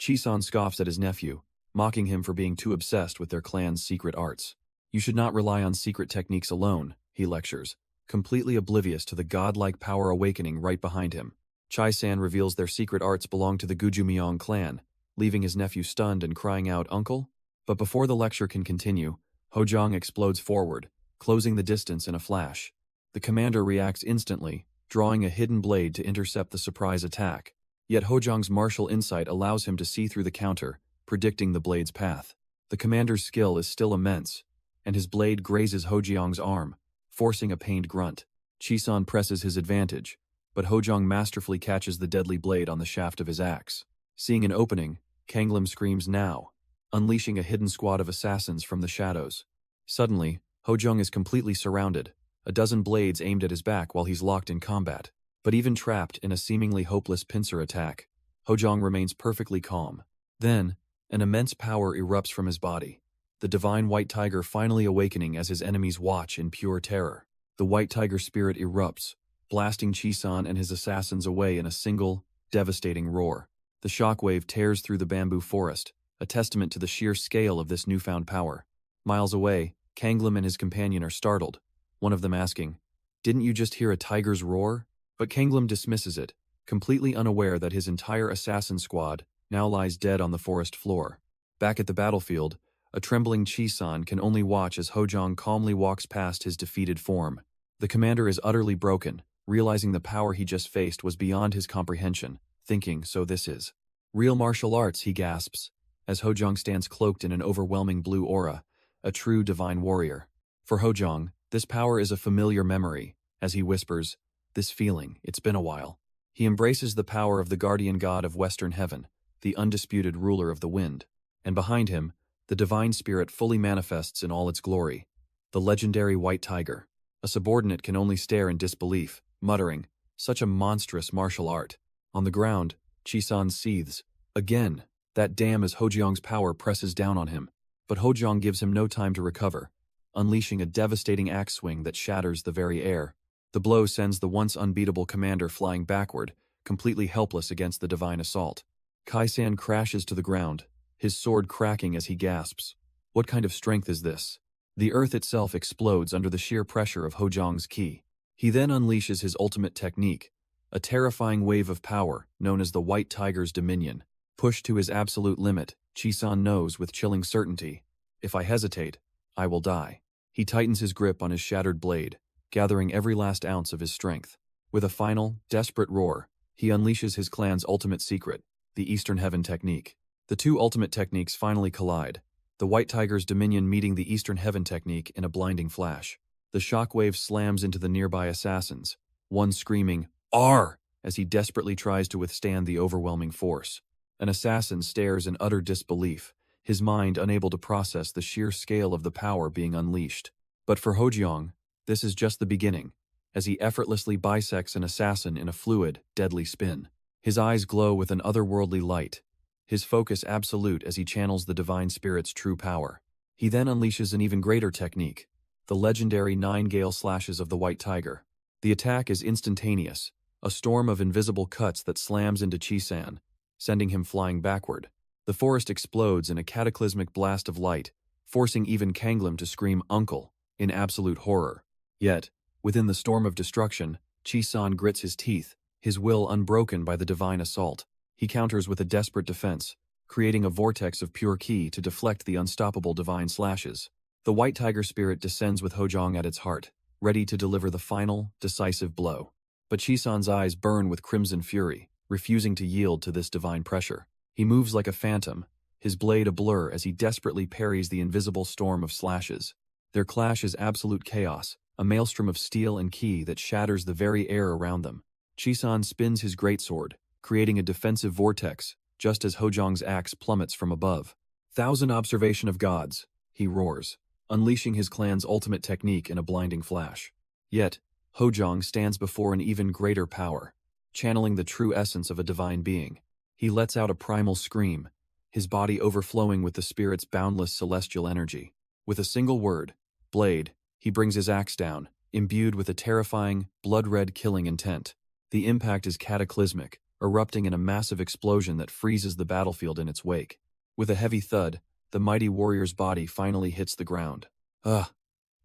Chi-san scoffs at his nephew, mocking him for being too obsessed with their clan's secret arts. You should not rely on secret techniques alone, he lectures, completely oblivious to the godlike power awakening right behind him. Chai-san reveals their secret arts belong to the Gujumyeong clan, leaving his nephew stunned and crying out, "Uncle?" But before the lecture can continue, Hojong explodes forward, closing the distance in a flash. The commander reacts instantly, drawing a hidden blade to intercept the surprise attack. Yet Hojong's martial insight allows him to see through the counter, predicting the blade's path. The commander's skill is still immense, and his blade grazes Hojong's arm, forcing a pained grunt. Chisan presses his advantage, but Hojong masterfully catches the deadly blade on the shaft of his axe. Seeing an opening, Kanglim screams "now," unleashing a hidden squad of assassins from the shadows. Suddenly, Hojong is completely surrounded, a dozen blades aimed at his back while he's locked in combat. But even trapped in a seemingly hopeless pincer attack, Hojong remains perfectly calm. Then, an immense power erupts from his body, the divine white tiger finally awakening as his enemies watch in pure terror. The white tiger spirit erupts, blasting Chisan and his assassins away in a single, devastating roar. The shockwave tears through the bamboo forest, a testament to the sheer scale of this newfound power. Miles away, Kanglim and his companion are startled, one of them asking, "Didn't you just hear a tiger's roar?" But Kanglim dismisses it, completely unaware that his entire assassin squad now lies dead on the forest floor. Back at the battlefield, a trembling Chisan can only watch as Hojong calmly walks past his defeated form. The commander is utterly broken, realizing the power he just faced was beyond his comprehension, thinking, "So this is real martial arts," he gasps, as Hojong stands cloaked in an overwhelming blue aura, a true divine warrior. For Hojong, this power is a familiar memory, as he whispers, "This feeling, it's been a while." He embraces the power of the guardian god of Western Heaven, the undisputed ruler of the wind. And behind him, the divine spirit fully manifests in all its glory, the legendary white tiger. A subordinate can only stare in disbelief, muttering, "Such a monstrous martial art." On the ground, Chisan seethes. Again, that dam as Hojong's power presses down on him. But Hojong gives him no time to recover, unleashing a devastating axe swing that shatters the very air. The blow sends the once unbeatable commander flying backward, completely helpless against the divine assault. Kai-san crashes to the ground, his sword cracking as he gasps. What kind of strength is this? The earth itself explodes under the sheer pressure of Hojong's ki. He then unleashes his ultimate technique, a terrifying wave of power known as the White Tiger's Dominion. Pushed to his absolute limit, Chisan knows with chilling certainty, "If I hesitate, I will die." He tightens his grip on his shattered blade, gathering every last ounce of his strength. With a final, desperate roar, he unleashes his clan's ultimate secret, the Eastern Heaven technique. The two ultimate techniques finally collide, the White Tiger's Dominion meeting the Eastern Heaven technique in a blinding flash. The shockwave slams into the nearby assassins, one screaming, "R!" as he desperately tries to withstand the overwhelming force. An assassin stares in utter disbelief, his mind unable to process the sheer scale of the power being unleashed. But for Hojong, this is just the beginning, as he effortlessly bisects an assassin in a fluid, deadly spin. His eyes glow with an otherworldly light, his focus absolute as he channels the divine spirit's true power. He then unleashes an even greater technique, the legendary 9 gale slashes of the White Tiger. The attack is instantaneous, a storm of invisible cuts that slams into Chisan, sending him flying backward. The forest explodes in a cataclysmic blast of light, forcing even Kanglim to scream "Uncle" in absolute horror. Yet, within the storm of destruction, Chisan grits his teeth, his will unbroken by the divine assault. He counters with a desperate defense, creating a vortex of pure ki to deflect the unstoppable divine slashes. The White Tiger spirit descends with Hojong at its heart, ready to deliver the final, decisive blow. But Chisan's eyes burn with crimson fury, refusing to yield to this divine pressure. He moves like a phantom, his blade a blur as he desperately parries the invisible storm of slashes. Their clash is absolute chaos, a maelstrom of steel and ki that shatters the very air around them. Chisan spins his greatsword, creating a defensive vortex, just as Hojong's axe plummets from above. "Thousand observation of gods," he roars, unleashing his clan's ultimate technique in a blinding flash. Yet, Hojong stands before an even greater power, channeling the true essence of a divine being. He lets out a primal scream, his body overflowing with the spirit's boundless celestial energy. With a single word, blade, he brings his axe down, imbued with a terrifying, blood-red killing intent. The impact is cataclysmic, erupting in a massive explosion that freezes the battlefield in its wake. With a heavy thud, the mighty warrior's body finally hits the ground. "Ugh!"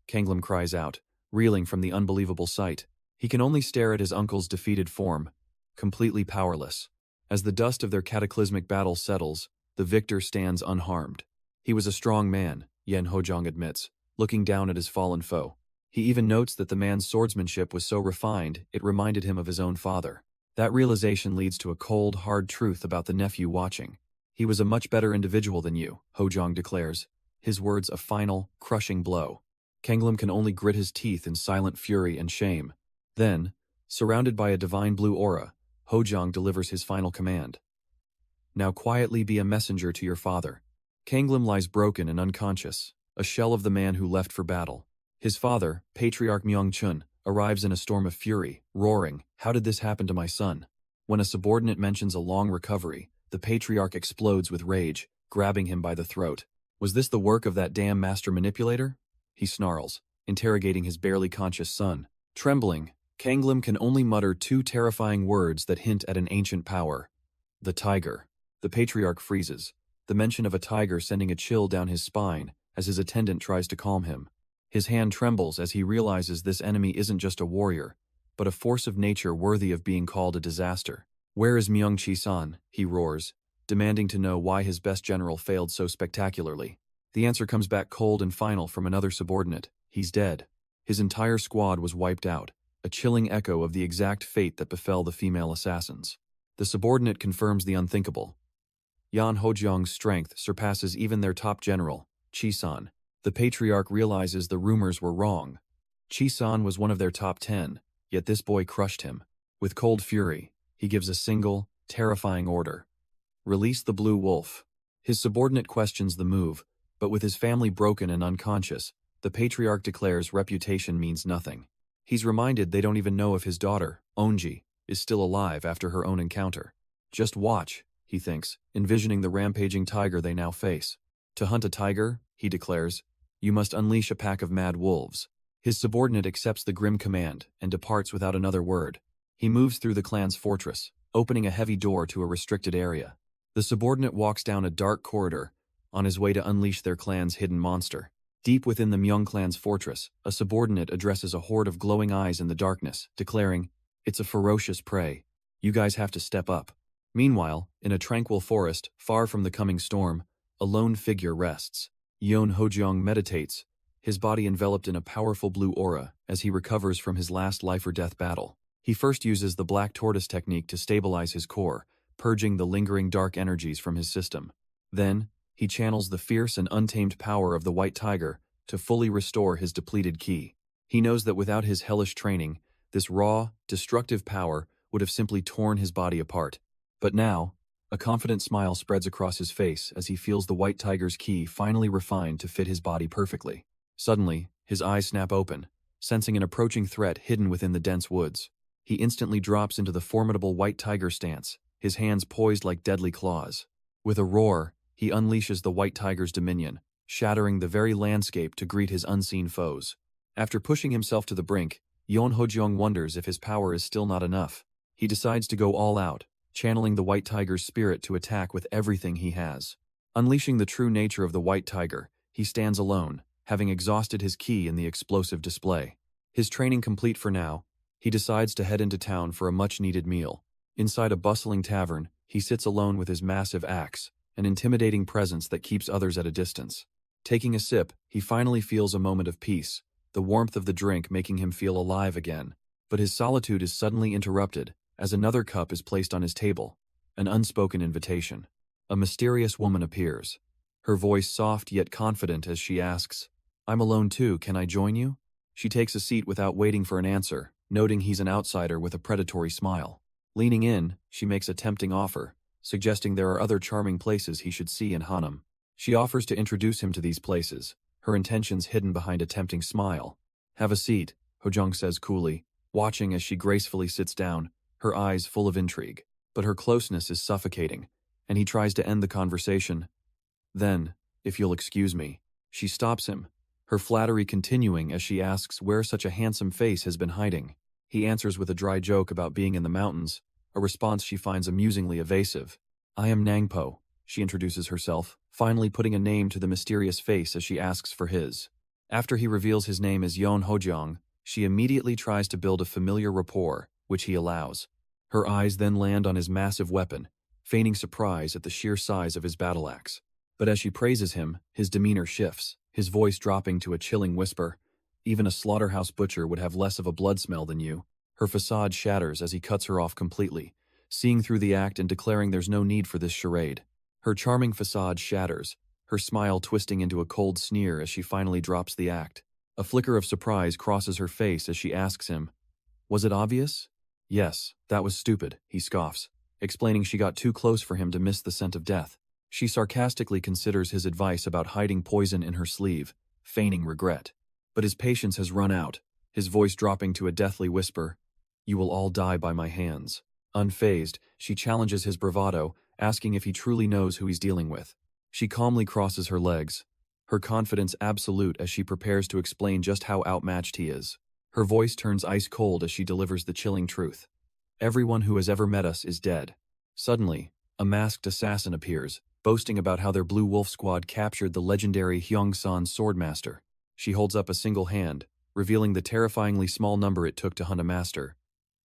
Kanglim cries out, reeling from the unbelievable sight. He can only stare at his uncle's defeated form, completely powerless. As the dust of their cataclysmic battle settles, the victor stands unharmed. He was a strong man, Yan Hojong admits, looking down at his fallen foe. He even notes that the man's swordsmanship was so refined it reminded him of his own father. That realization leads to a cold, hard truth about the nephew watching. He was a much better individual than you, Hojong declares, his words a final, crushing blow. Kanglam can only grit his teeth in silent fury and shame. Then, surrounded by a divine blue aura, Hojong delivers his final command. Now quietly be a messenger to your father. Kanglam lies broken and unconscious, a shell of the man who left for battle. His father, Patriarch Myung-chun, arrives in a storm of fury, roaring, "How did this happen to my son?" When a subordinate mentions a long recovery, the patriarch explodes with rage, grabbing him by the throat. Was this the work of that damn master manipulator? He snarls, interrogating his barely conscious son. Trembling, Kanglam can only mutter two terrifying words that hint at an ancient power. The tiger. The patriarch freezes, the mention of a tiger sending a chill down his spine as his attendant tries to calm him. His hand trembles as he realizes this enemy isn't just a warrior, but a force of nature worthy of being called a disaster. Where is Myung-chi-san? He roars, demanding to know why his best general failed so spectacularly. The answer comes back cold and final from another subordinate. He's dead. His entire squad was wiped out, a chilling echo of the exact fate that befell the female assassins. The subordinate confirms the unthinkable. Yan Hojong's strength surpasses even their top general, Chi-san. The patriarch realizes the rumors were wrong. Chi-san was one of their top 10, yet this boy crushed him. With cold fury, he gives a single, terrifying order. Release the blue wolf. His subordinate questions the move, but with his family broken and unconscious, the patriarch declares reputation means nothing. He's reminded they don't even know if his daughter, Onji, is still alive after her own encounter. Just watch, he thinks, envisioning the rampaging tiger they now face. To hunt a tiger, he declares, you must unleash a pack of mad wolves. His subordinate accepts the grim command and departs without another word. He moves through the clan's fortress, opening a heavy door to a restricted area. The subordinate walks down a dark corridor, on his way to unleash their clan's hidden monster. Deep within the Myung clan's fortress, a subordinate addresses a horde of glowing eyes in the darkness, declaring, "It's a ferocious prey. You guys have to step up." Meanwhile, in a tranquil forest, far from the coming storm, a lone figure rests. Yeon Hojong meditates, his body enveloped in a powerful blue aura as he recovers from his last life-or-death battle. He first uses the black tortoise technique to stabilize his core, purging the lingering dark energies from his system. Then, he channels the fierce and untamed power of the white tiger to fully restore his depleted ki. He knows that without his hellish training, this raw, destructive power would have simply torn his body apart. But now, a confident smile spreads across his face as he feels the white tiger's ki finally refined to fit his body perfectly. Suddenly, his eyes snap open, sensing an approaching threat hidden within the dense woods. He instantly drops into the formidable white tiger stance, his hands poised like deadly claws. With a roar, he unleashes the white tiger's dominion, shattering the very landscape to greet his unseen foes. After pushing himself to the brink, Yeon Hojong wonders if his power is still not enough. He decides to go all out, channeling the white tiger's spirit to attack with everything he has. Unleashing the true nature of the white tiger, he stands alone, having exhausted his ki in the explosive display. His training complete for now, he decides to head into town for a much-needed meal. Inside a bustling tavern, he sits alone with his massive axe, an intimidating presence that keeps others at a distance. Taking a sip, he finally feels a moment of peace, the warmth of the drink making him feel alive again. But his solitude is suddenly interrupted as another cup is placed on his table, an unspoken invitation. A mysterious woman appears, her voice soft yet confident as she asks, "I'm alone too, can I join you?" She takes a seat without waiting for an answer, noting he's an outsider with a predatory smile. Leaning in, she makes a tempting offer, suggesting there are other charming places he should see in Hanam. She offers to introduce him to these places, her intentions hidden behind a tempting smile. "Have a seat," Hojong says coolly, watching as she gracefully sits down, her eyes full of intrigue. But her closeness is suffocating, and he tries to end the conversation. "Then, if you'll excuse me." She stops him, her flattery continuing as she asks where such a handsome face has been hiding. He answers with a dry joke about being in the mountains, a response she finds amusingly evasive. "I am Nangpo," she introduces herself, finally putting a name to the mysterious face as she asks for his. After he reveals his name as Yeon Hojong, she immediately tries to build a familiar rapport, which he allows. Her eyes then land on his massive weapon, feigning surprise at the sheer size of his battle axe. But as she praises him, his demeanor shifts, his voice dropping to a chilling whisper. Even a slaughterhouse butcher would have less of a blood smell than you. Her facade shatters as he cuts her off completely, seeing through the act and declaring there's no need for this charade. Her charming facade shatters, her smile twisting into a cold sneer as she finally drops the act. A flicker of surprise crosses her face as she asks him, "Was it obvious?" "Yes, that was stupid," he scoffs, explaining she got too close for him to miss the scent of death. She sarcastically considers his advice about hiding poison in her sleeve, feigning regret. But his patience has run out, his voice dropping to a deathly whisper, "You will all die by my hands." Unfazed, she challenges his bravado, asking if he truly knows who he's dealing with. She calmly crosses her legs, her confidence absolute as she prepares to explain just how outmatched he is. Her voice turns ice cold as she delivers the chilling truth. "Everyone who has ever met us is dead." Suddenly, a masked assassin appears, boasting about how their Blue Wolf squad captured the legendary Hyung-san swordmaster. She holds up a single hand, revealing the terrifyingly small number it took to hunt a master.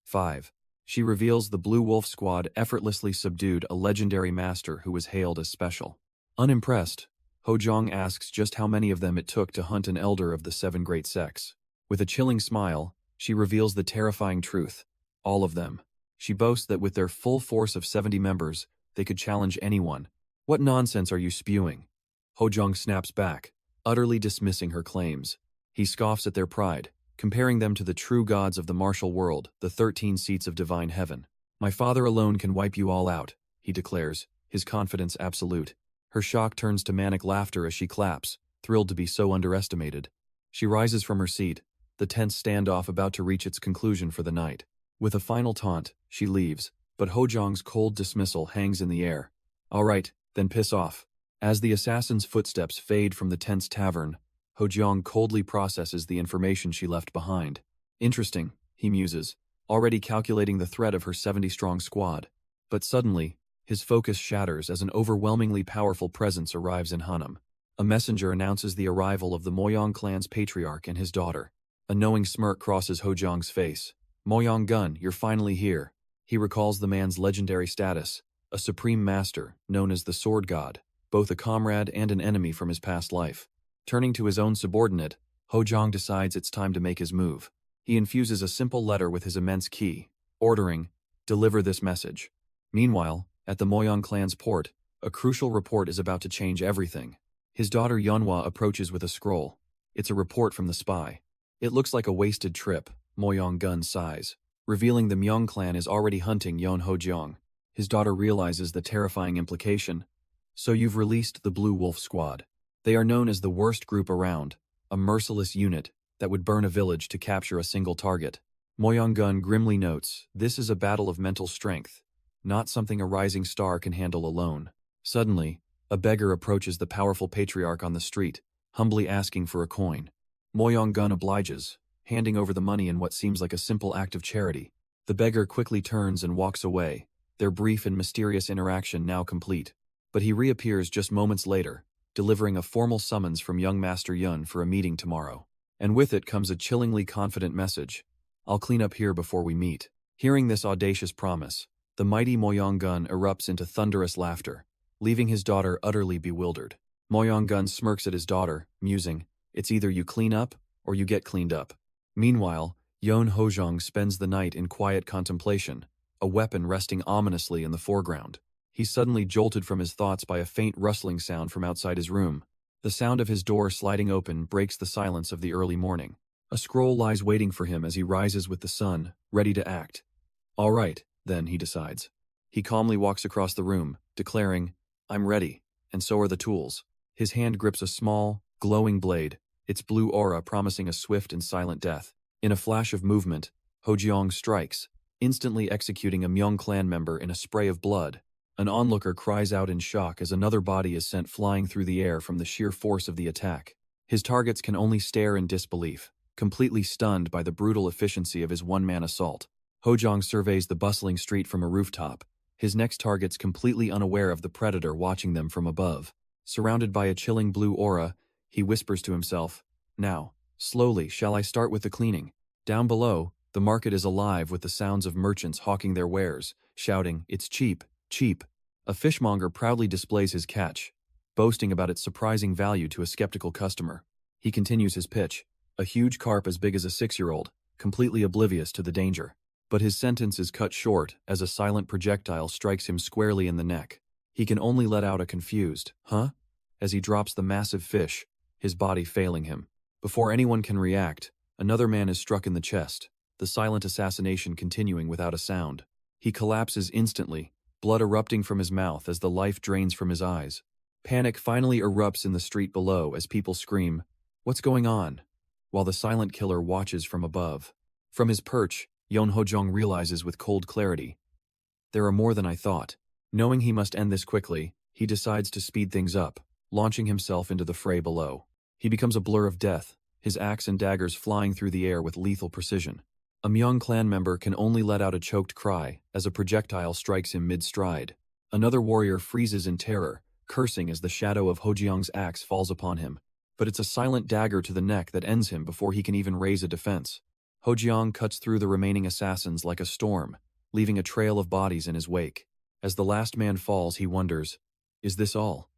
5. She reveals the Blue Wolf squad effortlessly subdued a legendary master who was hailed as special. Unimpressed, Hojong asks just how many of them it took to hunt an elder of the 7 great sects. With a chilling smile, she reveals the terrifying truth. All of them. She boasts that with their full force of 70 members, they could challenge anyone. "What nonsense are you spewing?" Hojong snaps back, utterly dismissing her claims. He scoffs at their pride, comparing them to the true gods of the martial world, the 13 seats of divine heaven. "My father alone can wipe you all out," he declares, his confidence absolute. Her shock turns to manic laughter as she claps, thrilled to be so underestimated. She rises from her seat, the tense standoff about to reach its conclusion for the night. With a final taunt, she leaves, but Hojong's cold dismissal hangs in the air. "All right, then piss off." As the assassin's footsteps fade from the tense tavern, Hojong coldly processes the information she left behind. Interesting, he muses, already calculating the threat of her 70-strong squad. But suddenly, his focus shatters as an overwhelmingly powerful presence arrives in Hanam. A messenger announces the arrival of the Moyong clan's patriarch and his daughter. A knowing smirk crosses Hojong's face. "Moyong Gun, you're finally here." He recalls the man's legendary status, a supreme master, known as the Sword God, both a comrade and an enemy from his past life. Turning to his own subordinate, Hojong decides it's time to make his move. He infuses a simple letter with his immense key, ordering, "Deliver this message." Meanwhile, at the Moyong clan's port, a crucial report is about to change everything. His daughter Yeonhwa approaches with a scroll. It's a report from the spy. "It looks like a wasted trip," Moyong Gun sighs, revealing the Myeong clan is already hunting Yeon Hojong. His daughter realizes the terrifying implication. "So you've released the Blue Wolf squad. They are known as the worst group around, a merciless unit that would burn a village to capture a single target." Moyong Gun grimly notes, "This is a battle of mental strength, not something a rising star can handle alone." Suddenly, a beggar approaches the powerful patriarch on the street, humbly asking for a coin. Moyong Gun obliges, handing over the money in what seems like a simple act of charity. The beggar quickly turns and walks away, their brief and mysterious interaction now complete. But he reappears just moments later, delivering a formal summons from young Master Yun for a meeting tomorrow. And with it comes a chillingly confident message. "I'll clean up here before we meet." Hearing this audacious promise, the mighty Moyong Gun erupts into thunderous laughter, leaving his daughter utterly bewildered. Moyong Gun smirks at his daughter, musing, "It's either you clean up, or you get cleaned up." Meanwhile, Yeon Hojong spends the night in quiet contemplation, a weapon resting ominously in the foreground. He's suddenly jolted from his thoughts by a faint rustling sound from outside his room. The sound of his door sliding open breaks the silence of the early morning. A scroll lies waiting for him as he rises with the sun, ready to act. "All right, then," he decides. He calmly walks across the room, declaring, "I'm ready, and so are the tools." His hand grips a small, glowing blade, its blue aura promising a swift and silent death. In a flash of movement, Hojong strikes, instantly executing a Myeong clan member in a spray of blood. An onlooker cries out in shock as another body is sent flying through the air from the sheer force of the attack. His targets can only stare in disbelief, completely stunned by the brutal efficiency of his one-man assault. Hojong surveys the bustling street from a rooftop, his next targets completely unaware of the predator watching them from above. Surrounded by a chilling blue aura, he whispers to himself, "Now, slowly, shall I start with the cleaning?" Down below, The market is alive with the sounds of merchants hawking their wares, shouting, "It's cheap, cheap." A fishmonger proudly displays his catch, boasting about its surprising value to a skeptical customer. He continues his pitch, a huge carp as big as a 6-year-old, completely oblivious to the danger. But his sentence is cut short as a silent projectile strikes him squarely in the neck. He can only let out a confused, "Huh?" as he drops the massive fish, his body failing him. Before anyone can react, another man is struck in the chest, the silent assassination continuing without a sound. He collapses instantly, blood erupting from his mouth as the life drains from his eyes. Panic finally erupts in the street below as people scream, "What's going on?" while the silent killer watches from above. From his perch, Yon Hojong realizes with cold clarity, "There are more than I thought." Knowing he must end this quickly, he decides to speed things up, launching himself into the fray below. He becomes a blur of death, his axe and daggers flying through the air with lethal precision. A Myung clan member can only let out a choked cry as a projectile strikes him mid-stride. Another warrior freezes in terror, cursing as the shadow of Hojiang's axe falls upon him. But it's a silent dagger to the neck that ends him before he can even raise a defense. Hojiang cuts through the remaining assassins like a storm, leaving a trail of bodies in his wake. As the last man falls, he wonders, "Is this all?"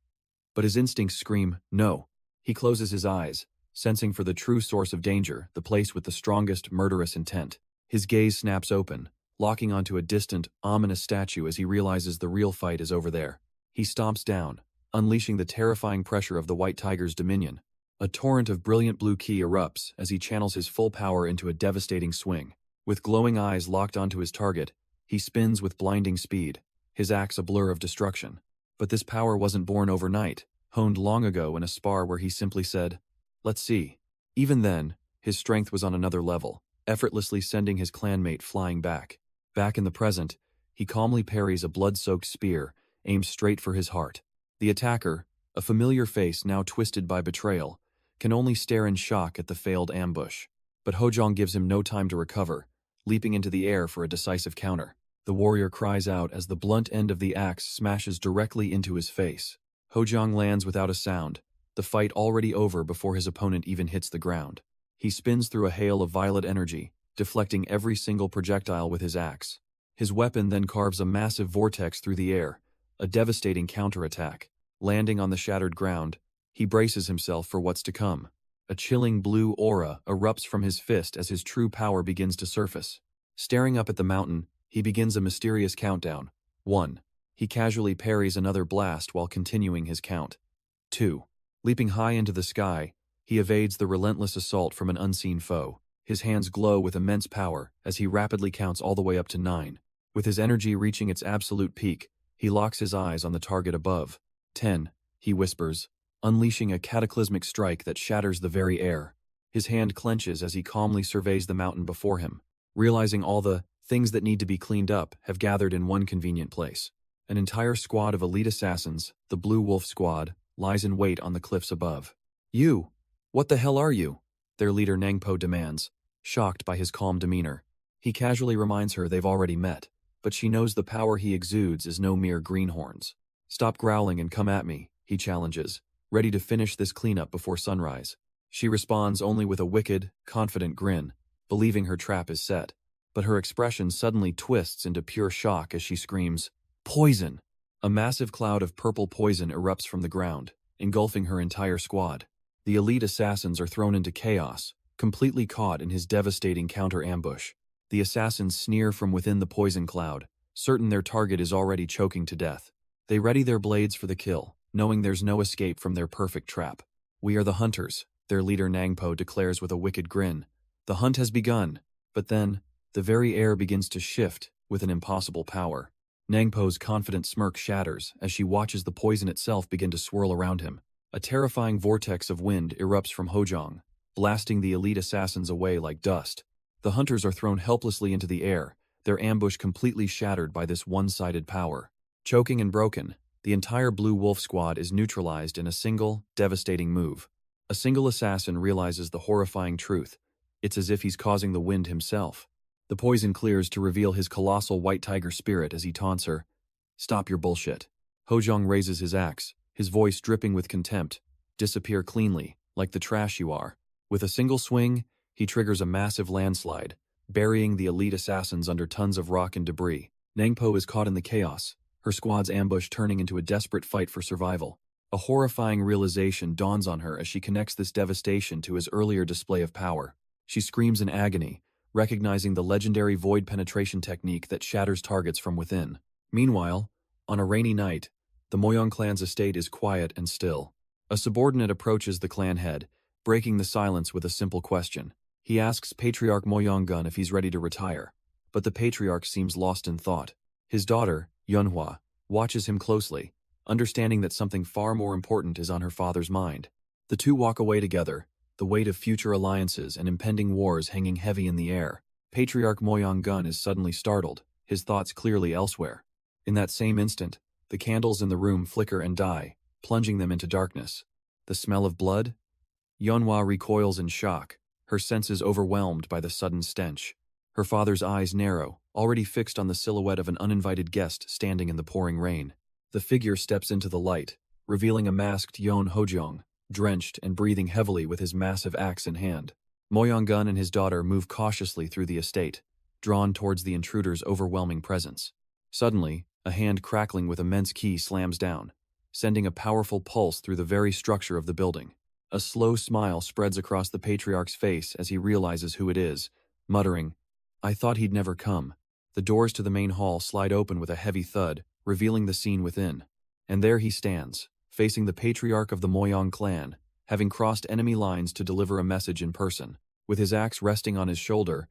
But his instincts scream, "No." He closes his eyes, sensing for the true source of danger, the place with the strongest murderous intent. His gaze snaps open, locking onto a distant, ominous statue as he realizes the real fight is over there. He stomps down, unleashing the terrifying pressure of the White Tiger's dominion. A torrent of brilliant blue ki erupts as he channels his full power into a devastating swing. With glowing eyes locked onto his target, he spins with blinding speed, his axe a blur of destruction. But this power wasn't born overnight, honed long ago in a spar where he simply said, "Let's see." Even then, his strength was on another level, effortlessly sending his clanmate flying back. Back in the present, he calmly parries a blood-soaked spear, aimed straight for his heart. The attacker, a familiar face now twisted by betrayal, can only stare in shock at the failed ambush. But Hojong gives him no time to recover, leaping into the air for a decisive counter. The warrior cries out as the blunt end of the axe smashes directly into his face. Hojong lands without a sound, the fight already over before his opponent even hits the ground. He spins through a hail of violet energy, deflecting every single projectile with his axe. His weapon then carves a massive vortex through the air, a devastating counterattack. Landing on the shattered ground, he braces himself for what's to come. A chilling blue aura erupts from his fist as his true power begins to surface. Staring up at the mountain, he begins a mysterious countdown. 1. He casually parries another blast while continuing his count. 2. Leaping high into the sky, he evades the relentless assault from an unseen foe. His hands glow with immense power as he rapidly counts all the way up to 9. With his energy reaching its absolute peak, he locks his eyes on the target above. 10. He whispers, unleashing a cataclysmic strike that shatters the very air. His hand clenches as he calmly surveys the mountain before him, realizing all the things that need to be cleaned up have gathered in one convenient place. An entire squad of elite assassins, the Blue Wolf Squad, lies in wait on the cliffs above. "You! What the hell are you?" their leader Nangpo demands, shocked by his calm demeanor. He casually reminds her they've already met, but she knows the power he exudes is no mere greenhorns. "Stop growling and come at me," he challenges, ready to finish this cleanup before sunrise. She responds only with a wicked, confident grin, believing her trap is set. But her expression suddenly twists into pure shock as she screams, "Poison!" A massive cloud of purple poison erupts from the ground, engulfing her entire squad. The elite assassins are thrown into chaos, completely caught in his devastating counter-ambush. The assassins sneer from within the poison cloud, certain their target is already choking to death. They ready their blades for the kill, knowing there's no escape from their perfect trap. "We are the hunters," their leader Nangpo declares with a wicked grin. The hunt has begun, but then, the very air begins to shift with an impossible power. Nangpo's confident smirk shatters as she watches the poison itself begin to swirl around him. A terrifying vortex of wind erupts from Hojong, blasting the elite assassins away like dust. The hunters are thrown helplessly into the air, their ambush completely shattered by this one-sided power. Choking and broken, the entire Blue Wolf Squad is neutralized in a single, devastating move. A single assassin realizes the horrifying truth. It's as if he's causing the wind himself. The poison clears to reveal his colossal white tiger spirit as he taunts her. "Stop your bullshit." Hojong raises his axe, his voice dripping with contempt. "Disappear cleanly, like the trash you are." With a single swing, he triggers a massive landslide, burying the elite assassins under tons of rock and debris. Nangpo is caught in the chaos, her squad's ambush turning into a desperate fight for survival. A horrifying realization dawns on her as she connects this devastation to his earlier display of power. She screams in agony, recognizing the legendary void penetration technique that shatters targets from within. Meanwhile, on a rainy night, the Moyong clan's estate is quiet and still. A subordinate approaches the clan head, breaking the silence with a simple question. He asks Patriarch Moyong if he's ready to retire, but the patriarch seems lost in thought. His daughter, Yunhua, watches him closely, understanding that something far more important is on her father's mind. The two walk away together, the weight of future alliances and impending wars hanging heavy in the air. Patriarch Moyong is suddenly startled, his thoughts clearly elsewhere. In that same instant, the candles in the room flicker and die, plunging them into darkness. The smell of blood? Yunhua recoils in shock, her senses overwhelmed by the sudden stench. Her father's eyes narrow, already fixed on the silhouette of an uninvited guest standing in the pouring rain. The figure steps into the light, revealing a masked Yon Hojong, drenched and breathing heavily with his massive axe in hand. Moyong and his daughter move cautiously through the estate, drawn towards the intruder's overwhelming presence. Suddenly, a hand crackling with immense key slams down, sending a powerful pulse through the very structure of the building. A slow smile spreads across the patriarch's face as he realizes who it is, muttering, "I thought he'd never come." The doors to the main hall slide open with a heavy thud, revealing the scene within. And there he stands, facing the patriarch of the Moyong clan, having crossed enemy lines to deliver a message in person. With his axe resting on his shoulder,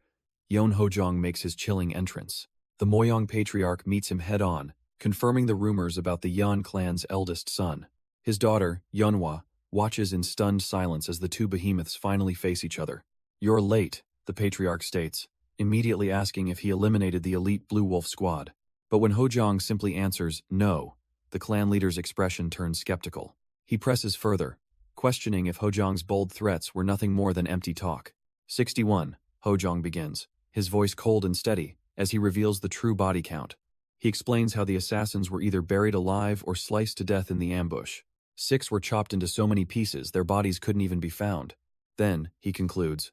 Yon Hojong makes his chilling entrance. The Moyong patriarch meets him head-on, confirming the rumors about the Yan clan's eldest son. His daughter, Yunhua, watches in stunned silence as the two behemoths finally face each other. "You're late," the patriarch states, immediately asking if he eliminated the elite Blue Wolf squad. But when Hojong simply answers, "No," the clan leader's expression turns skeptical. He presses further, questioning if Hojong's bold threats were nothing more than empty talk. 61, Hojong begins, his voice cold and steady, as he reveals the true body count. He explains how the assassins were either buried alive or sliced to death in the ambush. 6 were chopped into so many pieces their bodies couldn't even be found. Then, he concludes,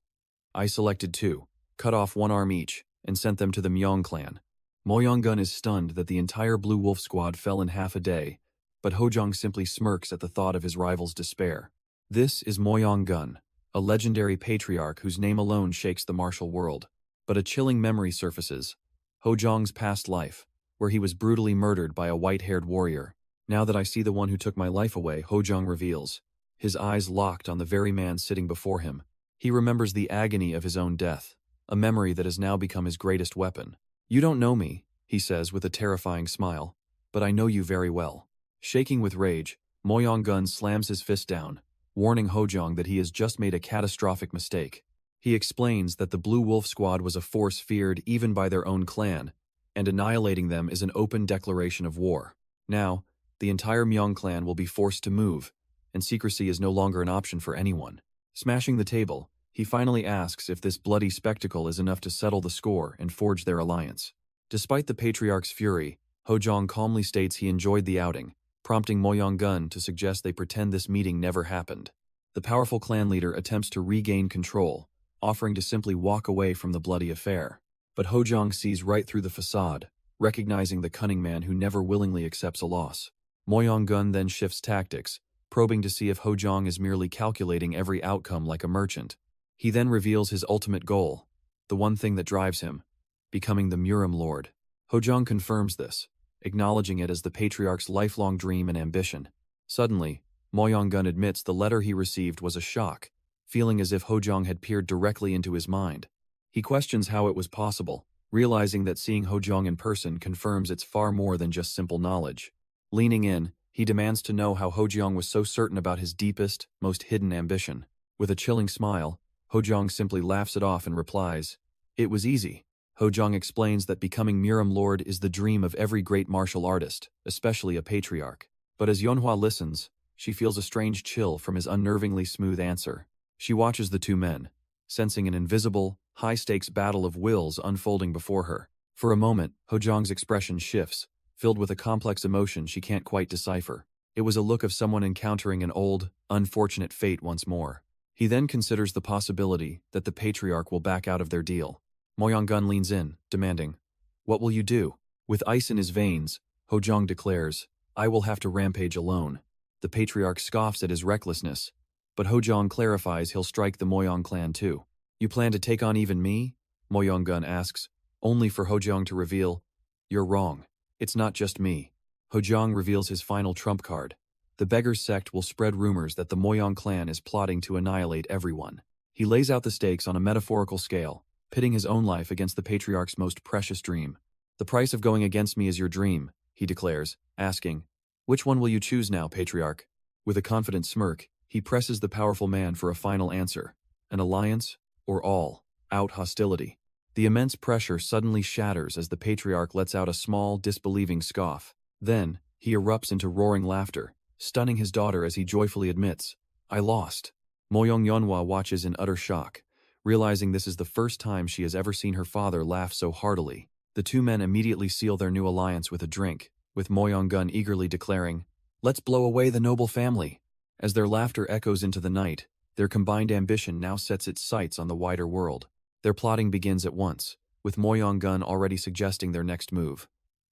"I selected 2, cut off 1 arm each, and sent them to the Myong clan." Moyong is stunned that the entire Blue Wolf squad fell in half a day, but Hojong simply smirks at the thought of his rival's despair. This is Moyong, a legendary patriarch whose name alone shakes the martial world. But a chilling memory surfaces, Hojong's past life, where he was brutally murdered by a white-haired warrior. "Now that I see the one who took my life away," Hojong reveals, his eyes locked on the very man sitting before him. He remembers the agony of his own death, a memory that has now become his greatest weapon. "You don't know me," he says with a terrifying smile, "but I know you very well." Shaking with rage, Moyong slams his fist down, warning Hojong that he has just made a catastrophic mistake. He explains that the Blue Wolf squad was a force feared even by their own clan, and annihilating them is an open declaration of war. Now, the entire Myong clan will be forced to move, and secrecy is no longer an option for anyone. Smashing the table, he finally asks if this bloody spectacle is enough to settle the score and forge their alliance. Despite the patriarch's fury, Hojong calmly states he enjoyed the outing, prompting Moyong to suggest they pretend this meeting never happened. The powerful clan leader attempts to regain control, offering to simply walk away from the bloody affair. But Hojong sees right through the facade, recognizing the cunning man who never willingly accepts a loss. Moyong then shifts tactics, probing to see if Hojong is merely calculating every outcome like a merchant. He then reveals his ultimate goal, the one thing that drives him, becoming the Murim Lord. Hojong confirms this, acknowledging it as the patriarch's lifelong dream and ambition. Suddenly, Moyong admits the letter he received was a shock, feeling as if Hojong had peered directly into his mind. He questions how it was possible, realizing that seeing Hojong in person confirms it's far more than just simple knowledge. Leaning in, he demands to know how Hojong was so certain about his deepest, most hidden ambition. With a chilling smile, Hojong simply laughs it off and replies, "It was easy." Hojong explains that becoming Murim Lord is the dream of every great martial artist, especially a patriarch. But as Yunhua listens, she feels a strange chill from his unnervingly smooth answer. She watches the two men, sensing an invisible, high-stakes battle of wills unfolding before her. For a moment, Hojong's expression shifts, filled with a complex emotion she can't quite decipher. It was a look of someone encountering an old, unfortunate fate once more. He then considers the possibility that the patriarch will back out of their deal. Moyang-gun leans in, demanding, "What will you do?" With ice in his veins, Hojong declares, "I will have to rampage alone." The patriarch scoffs at his recklessness, but Hojong clarifies he'll strike the Moyang clan too. "You plan to take on even me?" Moyang-gun asks, only for Hojong to reveal, "You're wrong. It's not just me." Hojong reveals his final trump card. The beggar's sect will spread rumors that the Moyang clan is plotting to annihilate everyone. He lays out the stakes on a metaphorical scale, pitting his own life against the patriarch's most precious dream. "The price of going against me is your dream," he declares, asking, "Which one will you choose now, patriarch?" With a confident smirk, he presses the powerful man for a final answer. An alliance, or all-out hostility? The immense pressure suddenly shatters as the patriarch lets out a small, disbelieving scoff. Then, he erupts into roaring laughter, stunning his daughter as he joyfully admits, "I lost." Moyang-yonhwa watches in utter shock, realizing this is the first time she has ever seen her father laugh so heartily. The two men immediately seal their new alliance with a drink, with Moyang-gun eagerly declaring, "Let's blow away the noble family." As their laughter echoes into the night, their combined ambition now sets its sights on the wider world. Their plotting begins at once, with Moyang-gun already suggesting their next move.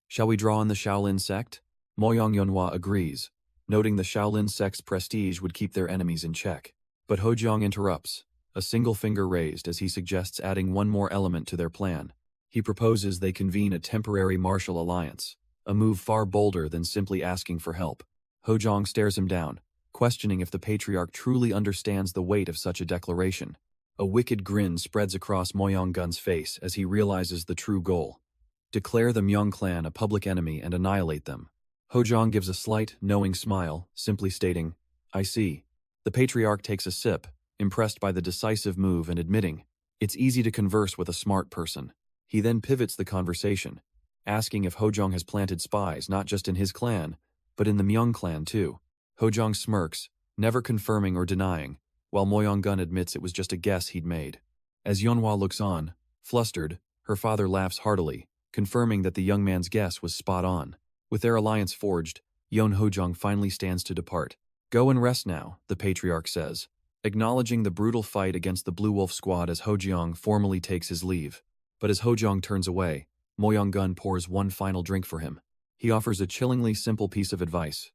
"Shall we draw on the Shaolin sect?" Moyang-yonhwa agrees, noting the Shaolin sect's prestige would keep their enemies in check. But Hojong interrupts, a single finger raised as he suggests adding one more element to their plan. He proposes they convene a temporary martial alliance, a move far bolder than simply asking for help. Hojong stares him down, questioning if the patriarch truly understands the weight of such a declaration. A wicked grin spreads across Moyang-gun's face as he realizes the true goal. Declare the Myung clan a public enemy and annihilate them. Hojong gives a slight, knowing smile, simply stating, "I see." The patriarch takes a sip, impressed by the decisive move and admitting, "It's easy to converse with a smart person." He then pivots the conversation, asking if Hojong has planted spies not just in his clan, but in the Myung clan too. Hojong smirks, never confirming or denying, while Moyang-gun admits it was just a guess he'd made. As Yonhwa looks on, flustered, her father laughs heartily, confirming that the young man's guess was spot on. With their alliance forged, Hojong finally stands to depart. "Go and rest now," the patriarch says, acknowledging the brutal fight against the Blue Wolf squad as Hojong formally takes his leave. But as Hojong turns away, Moyang-gun pours one final drink for him. He offers a chillingly simple piece of advice.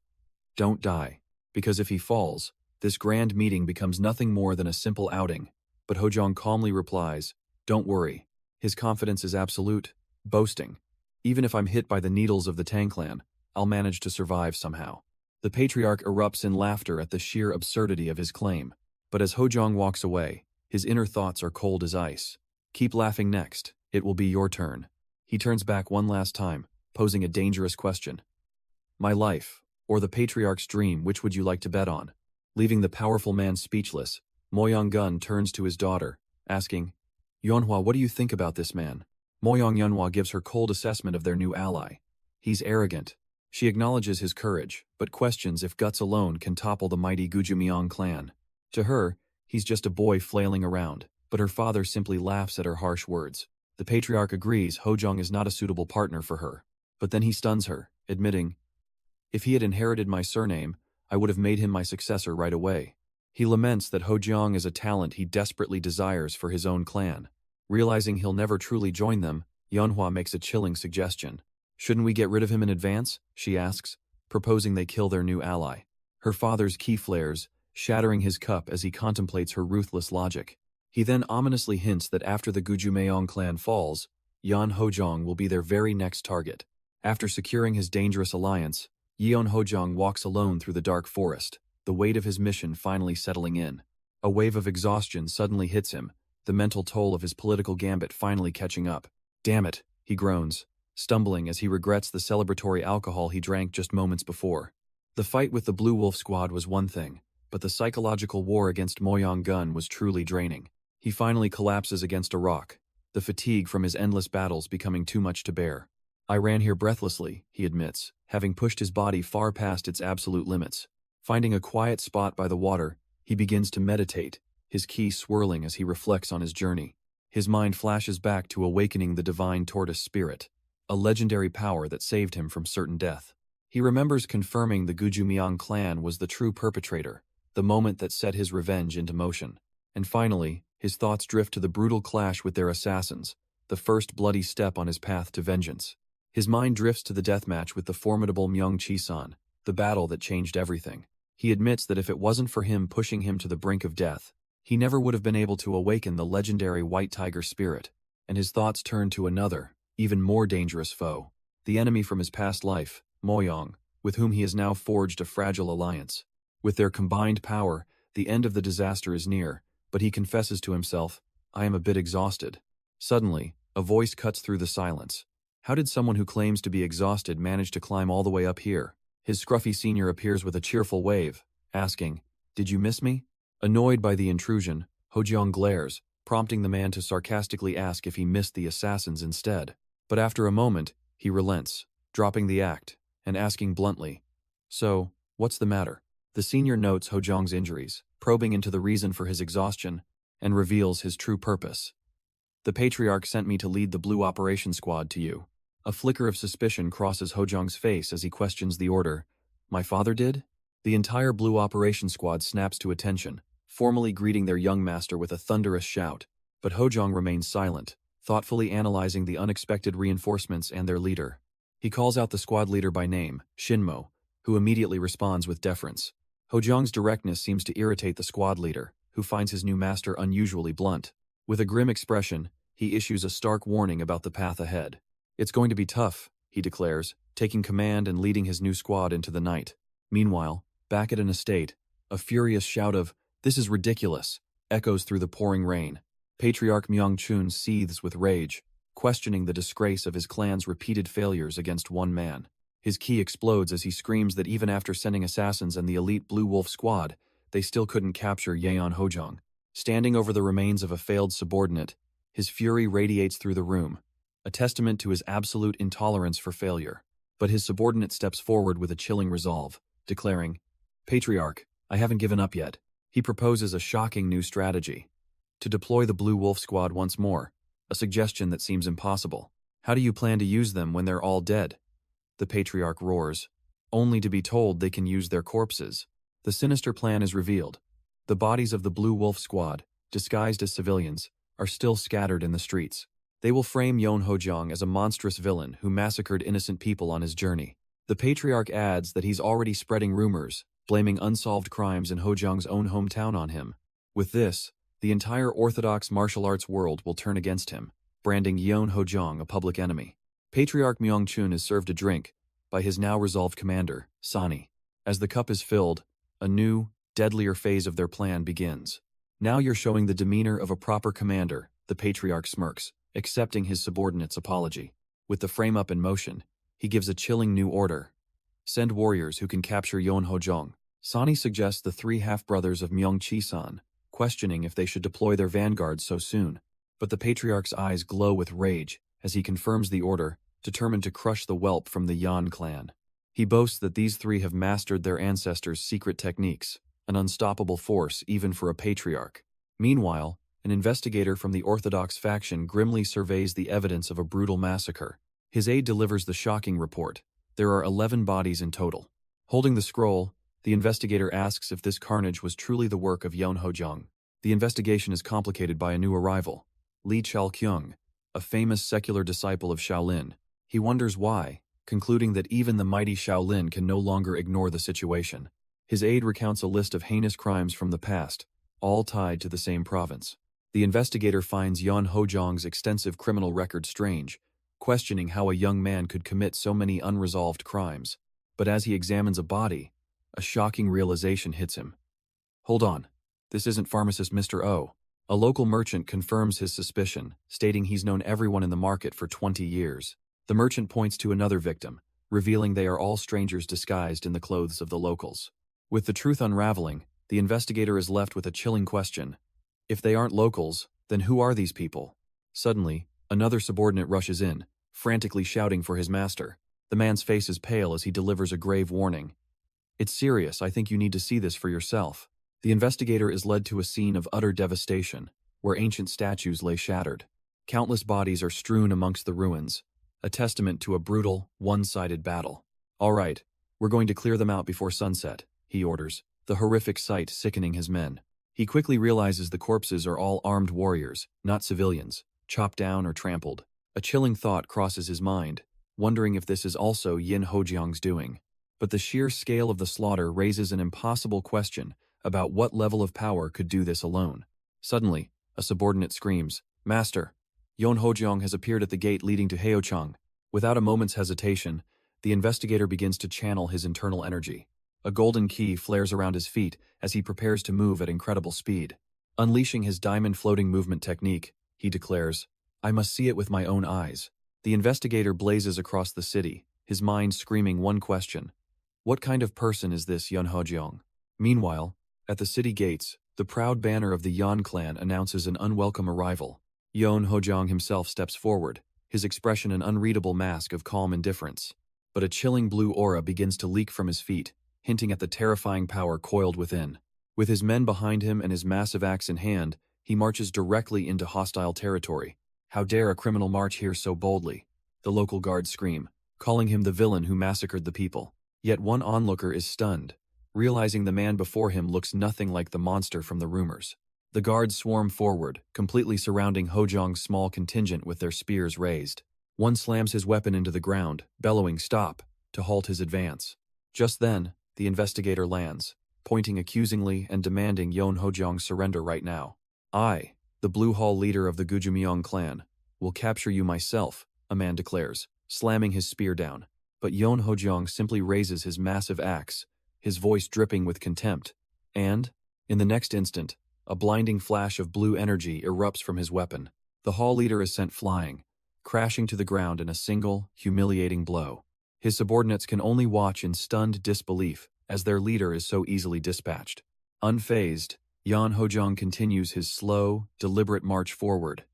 "Don't die, because if he falls, this grand meeting becomes nothing more than a simple outing." But Hojong calmly replies, "Don't worry." His confidence is absolute, boasting, "Even if I'm hit by the needles of the Tang clan, I'll manage to survive somehow." The patriarch erupts in laughter at the sheer absurdity of his claim. But as Hojong walks away, his inner thoughts are cold as ice. "Keep laughing next. It will be your turn." He turns back one last time, posing a dangerous question. "My life, or the patriarch's dream, which would you like to bet on?" Leaving the powerful man speechless, Moyang-gun turns to his daughter, asking, "Yonhwa, what do you think about this man?" Moyang-yonhwa gives her cold assessment of their new ally. "He's arrogant." She acknowledges his courage, but questions if guts alone can topple the mighty Gujumyang clan. To her, he's just a boy flailing around, but her father simply laughs at her harsh words. The patriarch agrees Hojong is not a suitable partner for her, but then he stuns her, admitting, "If he had inherited my surname, I would have made him my successor right away." He laments that Hojong is a talent he desperately desires for his own clan. Realizing he'll never truly join them, Yonhwa makes a chilling suggestion. "Shouldn't we get rid of him in advance?" she asks, proposing they kill their new ally. Her father's ki flares, shattering his cup as he contemplates her ruthless logic. He then ominously hints that after the Gujumeong clan falls, Yeon Hojong will be their very next target. After securing his dangerous alliance, Yeon Hojong walks alone through the dark forest, the weight of his mission finally settling in. A wave of exhaustion suddenly hits him, the mental toll of his political gambit finally catching up. "Damn it," he groans, stumbling as he regrets the celebratory alcohol he drank just moments before. The fight with the Blue Wolf squad was one thing, but the psychological war against Moyang-gun was truly draining. He finally collapses against a rock, the fatigue from his endless battles becoming too much to bear. "I ran here breathlessly," he admits, having pushed his body far past its absolute limits. Finding a quiet spot by the water, he begins to meditate, his ki swirling as he reflects on his journey. His mind flashes back to awakening the divine tortoise spirit, a legendary power that saved him from certain death. He remembers confirming the Gujumyang clan was the true perpetrator, the moment that set his revenge into motion. And finally, his thoughts drift to the brutal clash with their assassins, the first bloody step on his path to vengeance. His mind drifts to the deathmatch with the formidable Myung Chi-san, the battle that changed everything. He admits that if it wasn't for him pushing him to the brink of death, he never would have been able to awaken the legendary White Tiger spirit, and his thoughts turn to another, even more dangerous foe, the enemy from his past life, Moyong, with whom he has now forged a fragile alliance. With their combined power, the end of the disaster is near, but he confesses to himself, "I am a bit exhausted." Suddenly, a voice cuts through the silence. How did someone who claims to be exhausted manage to climb all the way up here? His scruffy senior appears with a cheerful wave, asking, "Did you miss me?" Annoyed by the intrusion, Hojeong glares, prompting the man to sarcastically ask if he missed the assassins instead. But after a moment, he relents, dropping the act, and asking bluntly, "So, what's the matter?" The senior notes Hojeong's injuries, probing into the reason for his exhaustion, and reveals his true purpose. "The Patriarch sent me to lead the Blue Operation Squad to you." A flicker of suspicion crosses Hojeong's face as he questions the order. "My father did?" The entire Blue Operation Squad snaps to attention, formally greeting their young master with a thunderous shout, but Hojeong remains silent, thoughtfully analyzing the unexpected reinforcements and their leader. He calls out the squad leader by name, Shinmo, who immediately responds with deference. Hojeong's directness seems to irritate the squad leader, who finds his new master unusually blunt. With a grim expression, he issues a stark warning about the path ahead. "It's going to be tough," he declares, taking command and leading his new squad into the night. Meanwhile, back at an estate, a furious shout of, "This is ridiculous," echoes through the pouring rain. Patriarch Myung-chun seethes with rage, questioning the disgrace of his clan's repeated failures against one man. His ki explodes as he screams that even after sending assassins and the elite Blue Wolf squad, they still couldn't capture Yeon Hojeong. Standing over the remains of a failed subordinate, his fury radiates through the room, a testament to his absolute intolerance for failure. But his subordinate steps forward with a chilling resolve, declaring, "Patriarch, I haven't given up yet." He proposes a shocking new strategy: to deploy the Blue Wolf squad once more, a suggestion that seems impossible. "How do you plan to use them when they're all dead?" the Patriarch roars, only to be told they can use their corpses. The sinister plan is revealed. The bodies of the Blue Wolf squad, disguised as civilians, are still scattered in the streets. They will frame Yeon Hojeong as a monstrous villain who massacred innocent people on his journey. The Patriarch adds that he's already spreading rumors, blaming unsolved crimes in Hojeong's own hometown on him. With this, the entire orthodox martial arts world will turn against him, branding Yeon Hojeong a public enemy. Patriarch Myung-chun is served a drink by his now resolved commander, Sani. As the cup is filled, a new, deadlier phase of their plan begins. "Now you're showing the demeanor of a proper commander," the Patriarch smirks, accepting his subordinate's apology. With the frame up in motion, he gives a chilling new order: "Send warriors who can capture Yeon Hojeong." Sani suggests the three half-brothers of Myung Chi-san, questioning if they should deploy their vanguards so soon. But the Patriarch's eyes glow with rage as he confirms the order, determined to crush the whelp from the Yan clan. He boasts that these three have mastered their ancestors' secret techniques, an unstoppable force even for a Patriarch. Meanwhile, an investigator from the Orthodox faction grimly surveys the evidence of a brutal massacre. His aide delivers the shocking report. There are 11 bodies in total. Holding the scroll, the investigator asks if this carnage was truly the work of Yeon Hojeong. The investigation is complicated by a new arrival, Lee Chal-kyung, a famous secular disciple of Shaolin. He wonders why, concluding that even the mighty Shaolin can no longer ignore the situation. His aide recounts a list of heinous crimes from the past, all tied to the same province. The investigator finds Yeon Hojeong's extensive criminal record strange, questioning how a young man could commit so many unresolved crimes. But as he examines a body, a shocking realization hits him. "Hold on, this isn't pharmacist Mr. O." A local merchant confirms his suspicion, stating he's known everyone in the market for 20 years. The merchant points to another victim, revealing they are all strangers disguised in the clothes of the locals. With the truth unraveling, the investigator is left with a chilling question. If they aren't locals, then who are these people? Suddenly, another subordinate rushes in, frantically shouting for his master. The man's face is pale as he delivers a grave warning. "It's serious, I think you need to see this for yourself." The investigator is led to a scene of utter devastation, where ancient statues lay shattered. Countless bodies are strewn amongst the ruins, a testament to a brutal, one-sided battle. "All right, we're going to clear them out before sunset," he orders, the horrific sight sickening his men. He quickly realizes the corpses are all armed warriors, not civilians, chopped down or trampled. A chilling thought crosses his mind, wondering if this is also Yin Hojiang's doing. But the sheer scale of the slaughter raises an impossible question about what level of power could do this alone. Suddenly, a subordinate screams, "Master! Yon Hojiang has appeared at the gate leading to Heochang." Without a moment's hesitation, the investigator begins to channel his internal energy. A golden key flares around his feet as he prepares to move at incredible speed. Unleashing his diamond floating movement technique, he declares, "I must see it with my own eyes." The investigator blazes across the city, his mind screaming one question: what kind of person is this Yon Hojiang? Meanwhile, at the city gates, the proud banner of the Yan clan announces an unwelcome arrival. Yon Hojiang himself steps forward, his expression an unreadable mask of calm indifference. But a chilling blue aura begins to leak from his feet, hinting at the terrifying power coiled within. With his men behind him and his massive axe in hand, he marches directly into hostile territory. How dare a criminal march here so boldly? The local guards scream, calling him the villain who massacred the people. Yet one onlooker is stunned, realizing the man before him looks nothing like the monster from the rumors. The guards swarm forward, completely surrounding Hojiang's small contingent with their spears raised. One slams his weapon into the ground, bellowing "Stop!" to halt his advance. Just then, the investigator lands, pointing accusingly and demanding Yon Hojiang's surrender right now. "I, the Blue Hall leader of the Gujumyong clan, will capture you myself," a man declares, slamming his spear down. But Yon Hojiang simply raises his massive axe, his voice dripping with contempt, and, in the next instant, a blinding flash of blue energy erupts from his weapon. The hall leader is sent flying, crashing to the ground in a single, humiliating blow. His subordinates can only watch in stunned disbelief as their leader is so easily dispatched. Unfazed, Yon Hojiang continues his slow, deliberate march forward,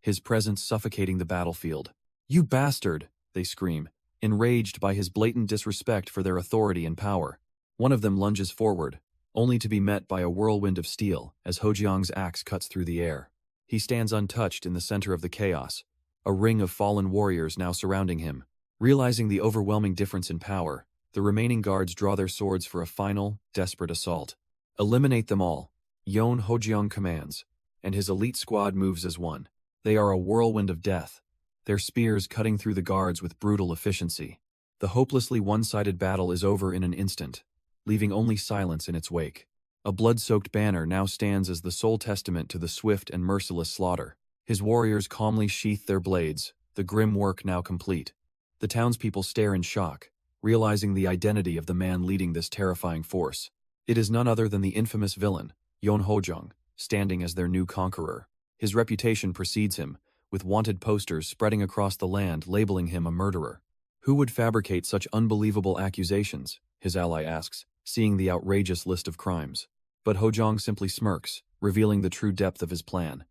his presence suffocating the battlefield. "You bastard!" they scream, enraged by his blatant disrespect for their authority and power. One of them lunges forward, only to be met by a whirlwind of steel as Hojiang's axe cuts through the air. He stands untouched in the center of the chaos, a ring of fallen warriors now surrounding him. Realizing the overwhelming difference in power, the remaining guards draw their swords for a final, desperate assault. "Eliminate them all," Yon Hojiang commands, and his elite squad moves as one. They are a whirlwind of death, their spears cutting through the guards with brutal efficiency. The hopelessly one-sided battle is over in an instant, leaving only silence in its wake. A blood-soaked banner now stands as the sole testament to the swift and merciless slaughter. His warriors calmly sheath their blades, the grim work now complete. The townspeople stare in shock, realizing the identity of the man leading this terrifying force. It is none other than the infamous villain, Yon Hojiang, standing as their new conqueror. His reputation precedes him, with wanted posters spreading across the land labeling him a murderer. "Who would fabricate such unbelievable accusations?" his ally asks, seeing the outrageous list of crimes. But Hojiang simply smirks, revealing the true depth of his plan.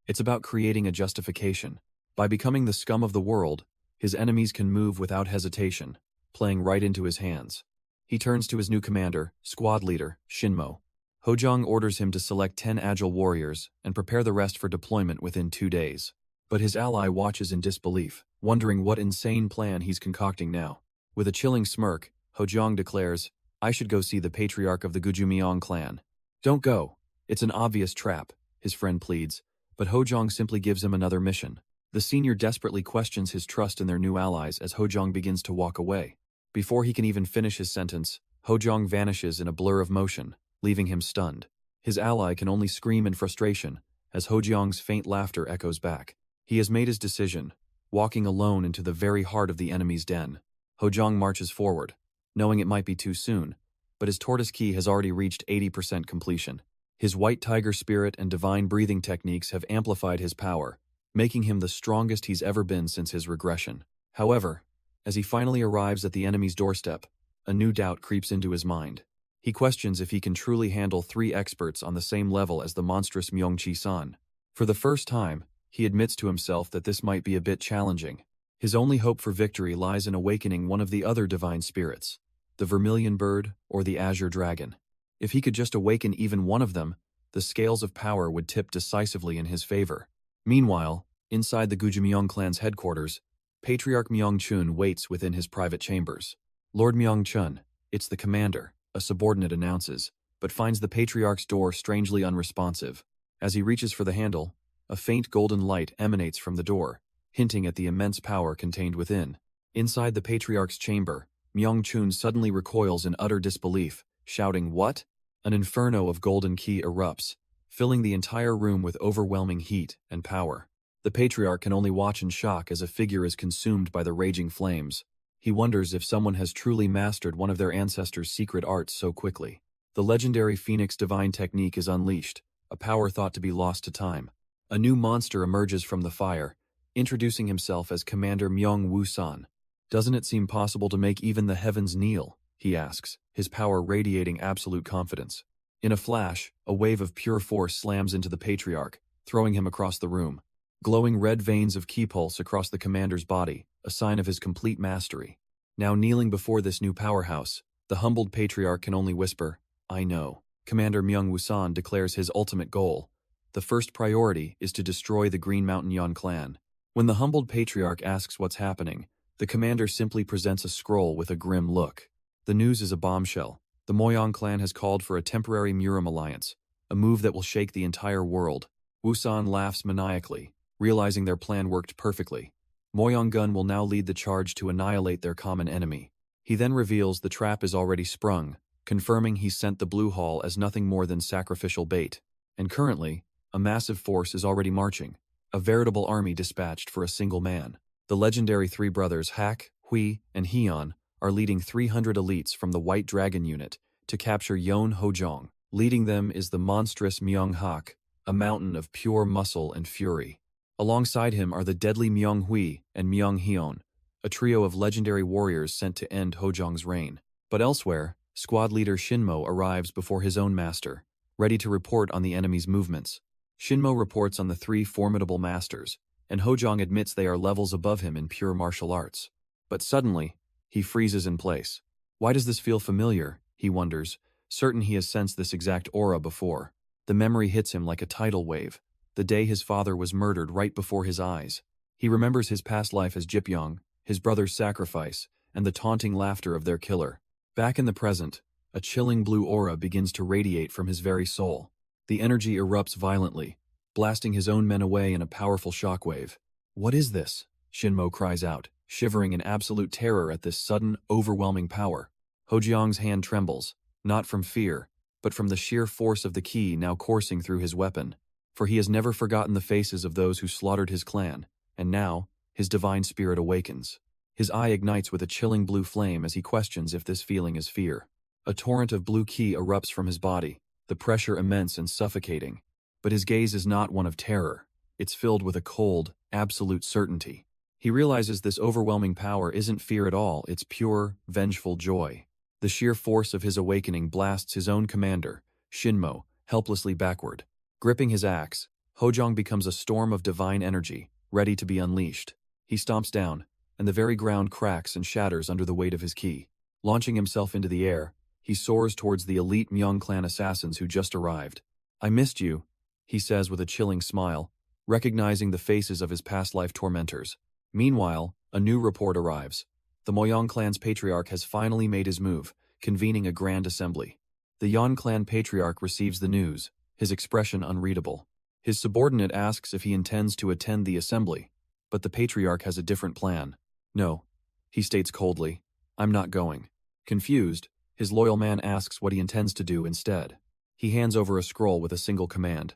It's about creating a justification. By becoming the scum of the world, his enemies can move without hesitation, playing right into his hands. He turns to his new commander, squad leader, Shinmo. Hojiang orders him to select 10 agile warriors and prepare the rest for deployment within 2 days. But his ally watches in disbelief, wondering what insane plan he's concocting now. With a chilling smirk, Hojiang declares, "I should go see the patriarch of the Gujumyong clan." "Don't go. It's an obvious trap," his friend pleads, but Hojiang simply gives him another mission. The senior desperately questions his trust in their new allies as Hojiang begins to walk away. Before he can even finish his sentence, Hojiang vanishes in a blur of motion, leaving him stunned. His ally can only scream in frustration as Hojiang's faint laughter echoes back. He has made his decision, walking alone into the very heart of the enemy's den. Hojiang marches forward, knowing it might be too soon, but his tortoise key has already reached 80% completion. His white tiger spirit and divine breathing techniques have amplified his power, making him the strongest he's ever been since his regression. However, as he finally arrives at the enemy's doorstep, a new doubt creeps into his mind. He questions if he can truly handle 3 experts on the same level as the monstrous Myongchi-san. For the first time, he admits to himself that this might be a bit challenging. His only hope for victory lies in awakening one of the other divine spirits, the vermilion bird or the azure dragon. If he could just awaken even one of them, the scales of power would tip decisively in his favor. Meanwhile, inside the Gujumyong clan's headquarters, Patriarch Myongchun waits within his private chambers. "Lord Myongchun, it's the commander," a subordinate announces, but finds the Patriarch's door strangely unresponsive. As he reaches for the handle, A faint golden light emanates from the door, hinting at the immense power contained within. Inside the Patriarch's chamber, Myung-chun suddenly recoils in utter disbelief, shouting, "What?" An inferno of golden ki erupts, filling the entire room with overwhelming heat and power. The Patriarch can only watch in shock as a figure is consumed by the raging flames. He wonders if someone has truly mastered one of their ancestors' secret arts so quickly. The legendary Phoenix Divine Technique is unleashed, a power thought to be lost to time. A new monster emerges from the fire, introducing himself as Commander Myung-woo-san. "Doesn't it seem possible to make even the heavens kneel?" he asks, his power radiating absolute confidence. In a flash, a wave of pure force slams into the Patriarch, throwing him across the room. Glowing red veins of ki pulse across the commander's body, a sign of his complete mastery. Now kneeling before this new powerhouse, the humbled Patriarch can only whisper, "I know." Commander Myung-woo-san declares his ultimate goal. The first priority is to destroy the Green Mountain Yon clan. When the humbled Patriarch asks what's happening, the commander simply presents a scroll with a grim look. The news is a bombshell. The Moyong clan has called for a temporary Murim alliance, a move that will shake the entire world. Woo-san laughs maniacally, realizing their plan worked perfectly. Moyong-gun will now lead the charge to annihilate their common enemy. He then reveals the trap is already sprung, confirming he sent the Blue Hall as nothing more than sacrificial bait. And currently, a massive force is already marching, a veritable army dispatched for a single man. The legendary three brothers Hak, Hui, and Hyun are leading 300 elites from the White Dragon unit to capture Yeon Hojong. Leading them is the monstrous Myung-hak, a mountain of pure muscle and fury. Alongside him are the deadly Myung-hui and Myung-hyun, a trio of legendary warriors sent to end Hojong's reign. But elsewhere, squad leader Shinmo arrives before his own master, ready to report on the enemy's movements. Shinmo reports on the three formidable masters, and Hojong admits they are levels above him in pure martial arts. But suddenly, he freezes in place. Why does this feel familiar, he wonders, certain he has sensed this exact aura before. The memory hits him like a tidal wave, the day his father was murdered right before his eyes. He remembers his past life as Jipyong, his brother's sacrifice, and the taunting laughter of their killer. Back in the present, a chilling blue aura begins to radiate from his very soul. The energy erupts violently, blasting his own men away in a powerful shockwave. "What is this?" Shinmo cries out, shivering in absolute terror at this sudden, overwhelming power. Hojong's hand trembles, not from fear, but from the sheer force of the ki now coursing through his weapon. For he has never forgotten the faces of those who slaughtered his clan, and now, his divine spirit awakens. His eye ignites with a chilling blue flame as he questions if this feeling is fear. A torrent of blue ki erupts from his body, the pressure immense and suffocating. But his gaze is not one of terror. It's filled with a cold, absolute certainty. He realizes this overwhelming power isn't fear at all, it's pure, vengeful joy. The sheer force of his awakening blasts his own commander, Shinmo, helplessly backward. Gripping his axe, Hojong becomes a storm of divine energy, ready to be unleashed. He stomps down, and the very ground cracks and shatters under the weight of his ki. Launching himself into the air, he soars towards the elite Myung clan assassins who just arrived. "I missed you," he says with a chilling smile, recognizing the faces of his past life tormentors. Meanwhile, a new report arrives. The Moyong clan's patriarch has finally made his move, convening a grand assembly. The Yon clan patriarch receives the news, his expression unreadable. His subordinate asks if he intends to attend the assembly, but the patriarch has a different plan. "No," he states coldly, "I'm not going." Confused, his loyal man asks what he intends to do instead. He hands over a scroll with a single command.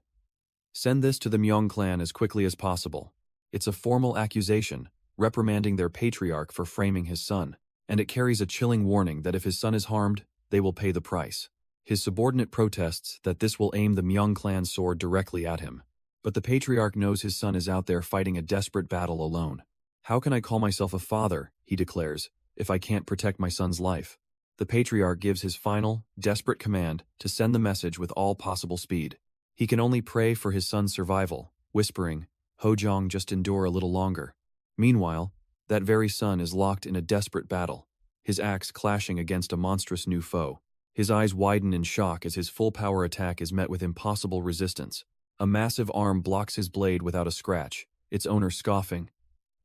"Send this to the Myong clan as quickly as possible." It's a formal accusation, reprimanding their patriarch for framing his son, and it carries a chilling warning that if his son is harmed, they will pay the price. His subordinate protests that this will aim the Myung clan's sword directly at him. But the patriarch knows his son is out there fighting a desperate battle alone. "How can I call myself a father," he declares, "if I can't protect my son's life?" The patriarch gives his final, desperate command to send the message with all possible speed. He can only pray for his son's survival, whispering, "Hojong, just endure a little longer." Meanwhile, that very son is locked in a desperate battle, his axe clashing against a monstrous new foe. His eyes widen in shock as his full-power attack is met with impossible resistance. A massive arm blocks his blade without a scratch, its owner scoffing.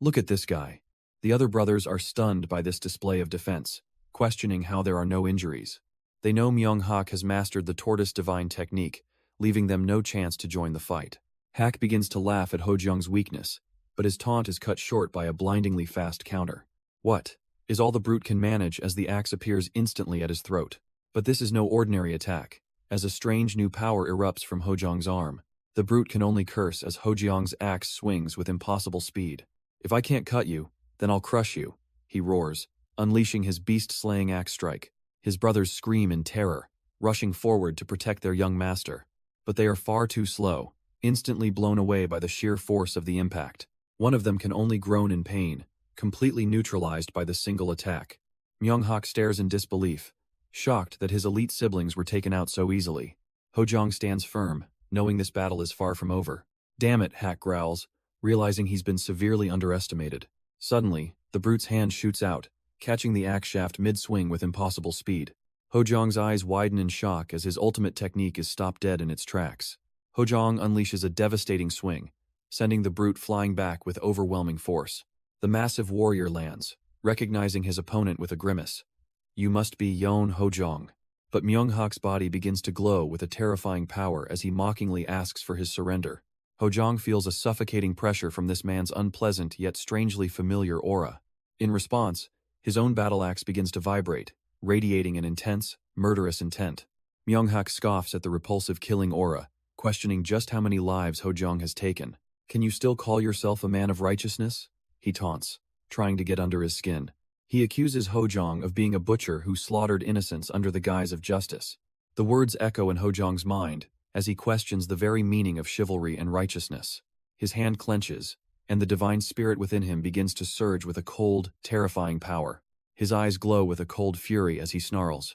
"Look at this guy." The other brothers are stunned by this display of defense, questioning how there are no injuries. They know Myung-hak has mastered the tortoise divine technique, leaving them no chance to join the fight. Hak begins to laugh at Hojiang's weakness, but his taunt is cut short by a blindingly fast counter. What? Is all the brute can manage as the axe appears instantly at his throat. But this is no ordinary attack. As a strange new power erupts from Hojiang's arm, the brute can only curse as Hojiang's axe swings with impossible speed. If I can't cut you, then I'll crush you, he roars, unleashing his beast-slaying axe strike. His brothers scream in terror, rushing forward to protect their young master. But they are far too slow, instantly blown away by the sheer force of the impact. One of them can only groan in pain, completely neutralized by the single attack. Myung-hak stares in disbelief, shocked that his elite siblings were taken out so easily. Hojiang stands firm, knowing this battle is far from over. Damn it, Hak growls, realizing he's been severely underestimated. Suddenly, the brute's hand shoots out, catching the axe shaft mid-swing with impossible speed. Hojiang's eyes widen in shock as his ultimate technique is stopped dead in its tracks. Hojiang unleashes a devastating swing, sending the brute flying back with overwhelming force. The massive warrior lands, recognizing his opponent with a grimace. You must be Yeon Hojiang. But Myung-hak's body begins to glow with a terrifying power as he mockingly asks for his surrender. Hojiang feels a suffocating pressure from this man's unpleasant yet strangely familiar aura. In response, his own battle axe begins to vibrate, radiating an intense, murderous intent. Myung-hak scoffs at the repulsive killing aura, questioning just how many lives Hojiang has taken. Can you still call yourself a man of righteousness? He taunts, trying to get under his skin. He accuses Hojiang of being a butcher who slaughtered innocents under the guise of justice. The words echo in Hojiang's mind as he questions the very meaning of chivalry and righteousness. His hand clenches, and the divine spirit within him begins to surge with a cold, terrifying power. His eyes glow with a cold fury as he snarls.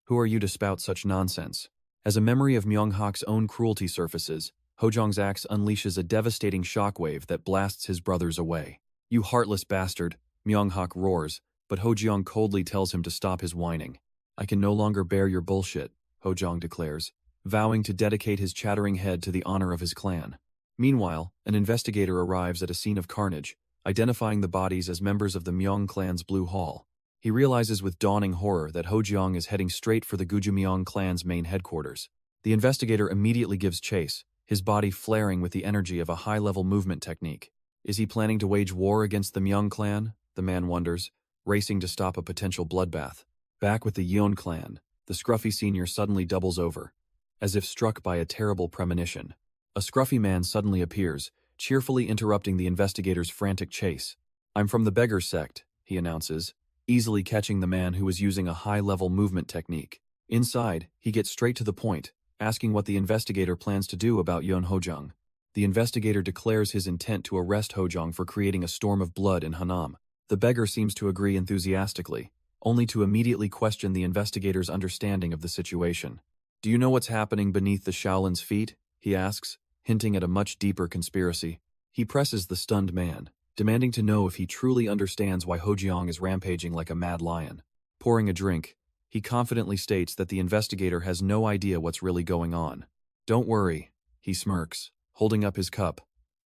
Who are you to spout such nonsense? As a memory of Myung-hak's own cruelty surfaces, Hojiang's axe unleashes a devastating shockwave that blasts his brothers away. You heartless bastard, Myung-hak roars, but Hojiang coldly tells him to stop his whining. I can no longer bear your bullshit, Hojiang declares, vowing to dedicate his chattering head to the honor of his clan. Meanwhile, an investigator arrives at a scene of carnage, identifying the bodies as members of the Myung clan's Blue Hall. He realizes with dawning horror that Hojiang is heading straight for the Gujumyeong clan's main headquarters. The investigator immediately gives chase, his body flaring with the energy of a high-level movement technique. Is he planning to wage war against the Myung clan? The man wonders, racing to stop a potential bloodbath. Back with the Yeon clan, the scruffy senior suddenly doubles over, as if struck by a terrible premonition. A scruffy man suddenly appears, cheerfully interrupting the investigator's frantic chase. I'm from the beggar sect, he announces, easily catching the man who was using a high-level movement technique. Inside, he gets straight to the point, asking what the investigator plans to do about Yeon Hojiang. The investigator declares his intent to arrest Hojiang for creating a storm of blood in Hanam. The beggar seems to agree enthusiastically, only to immediately question the investigator's understanding of the situation. Do you know what's happening beneath the Shaolin's feet? He asks, hinting at a much deeper conspiracy. He presses the stunned man, demanding to know if he truly understands why Hojiang is rampaging like a mad lion. Pouring a drink, he confidently states that the investigator has no idea what's really going on. Don't worry, he smirks, holding up his cup.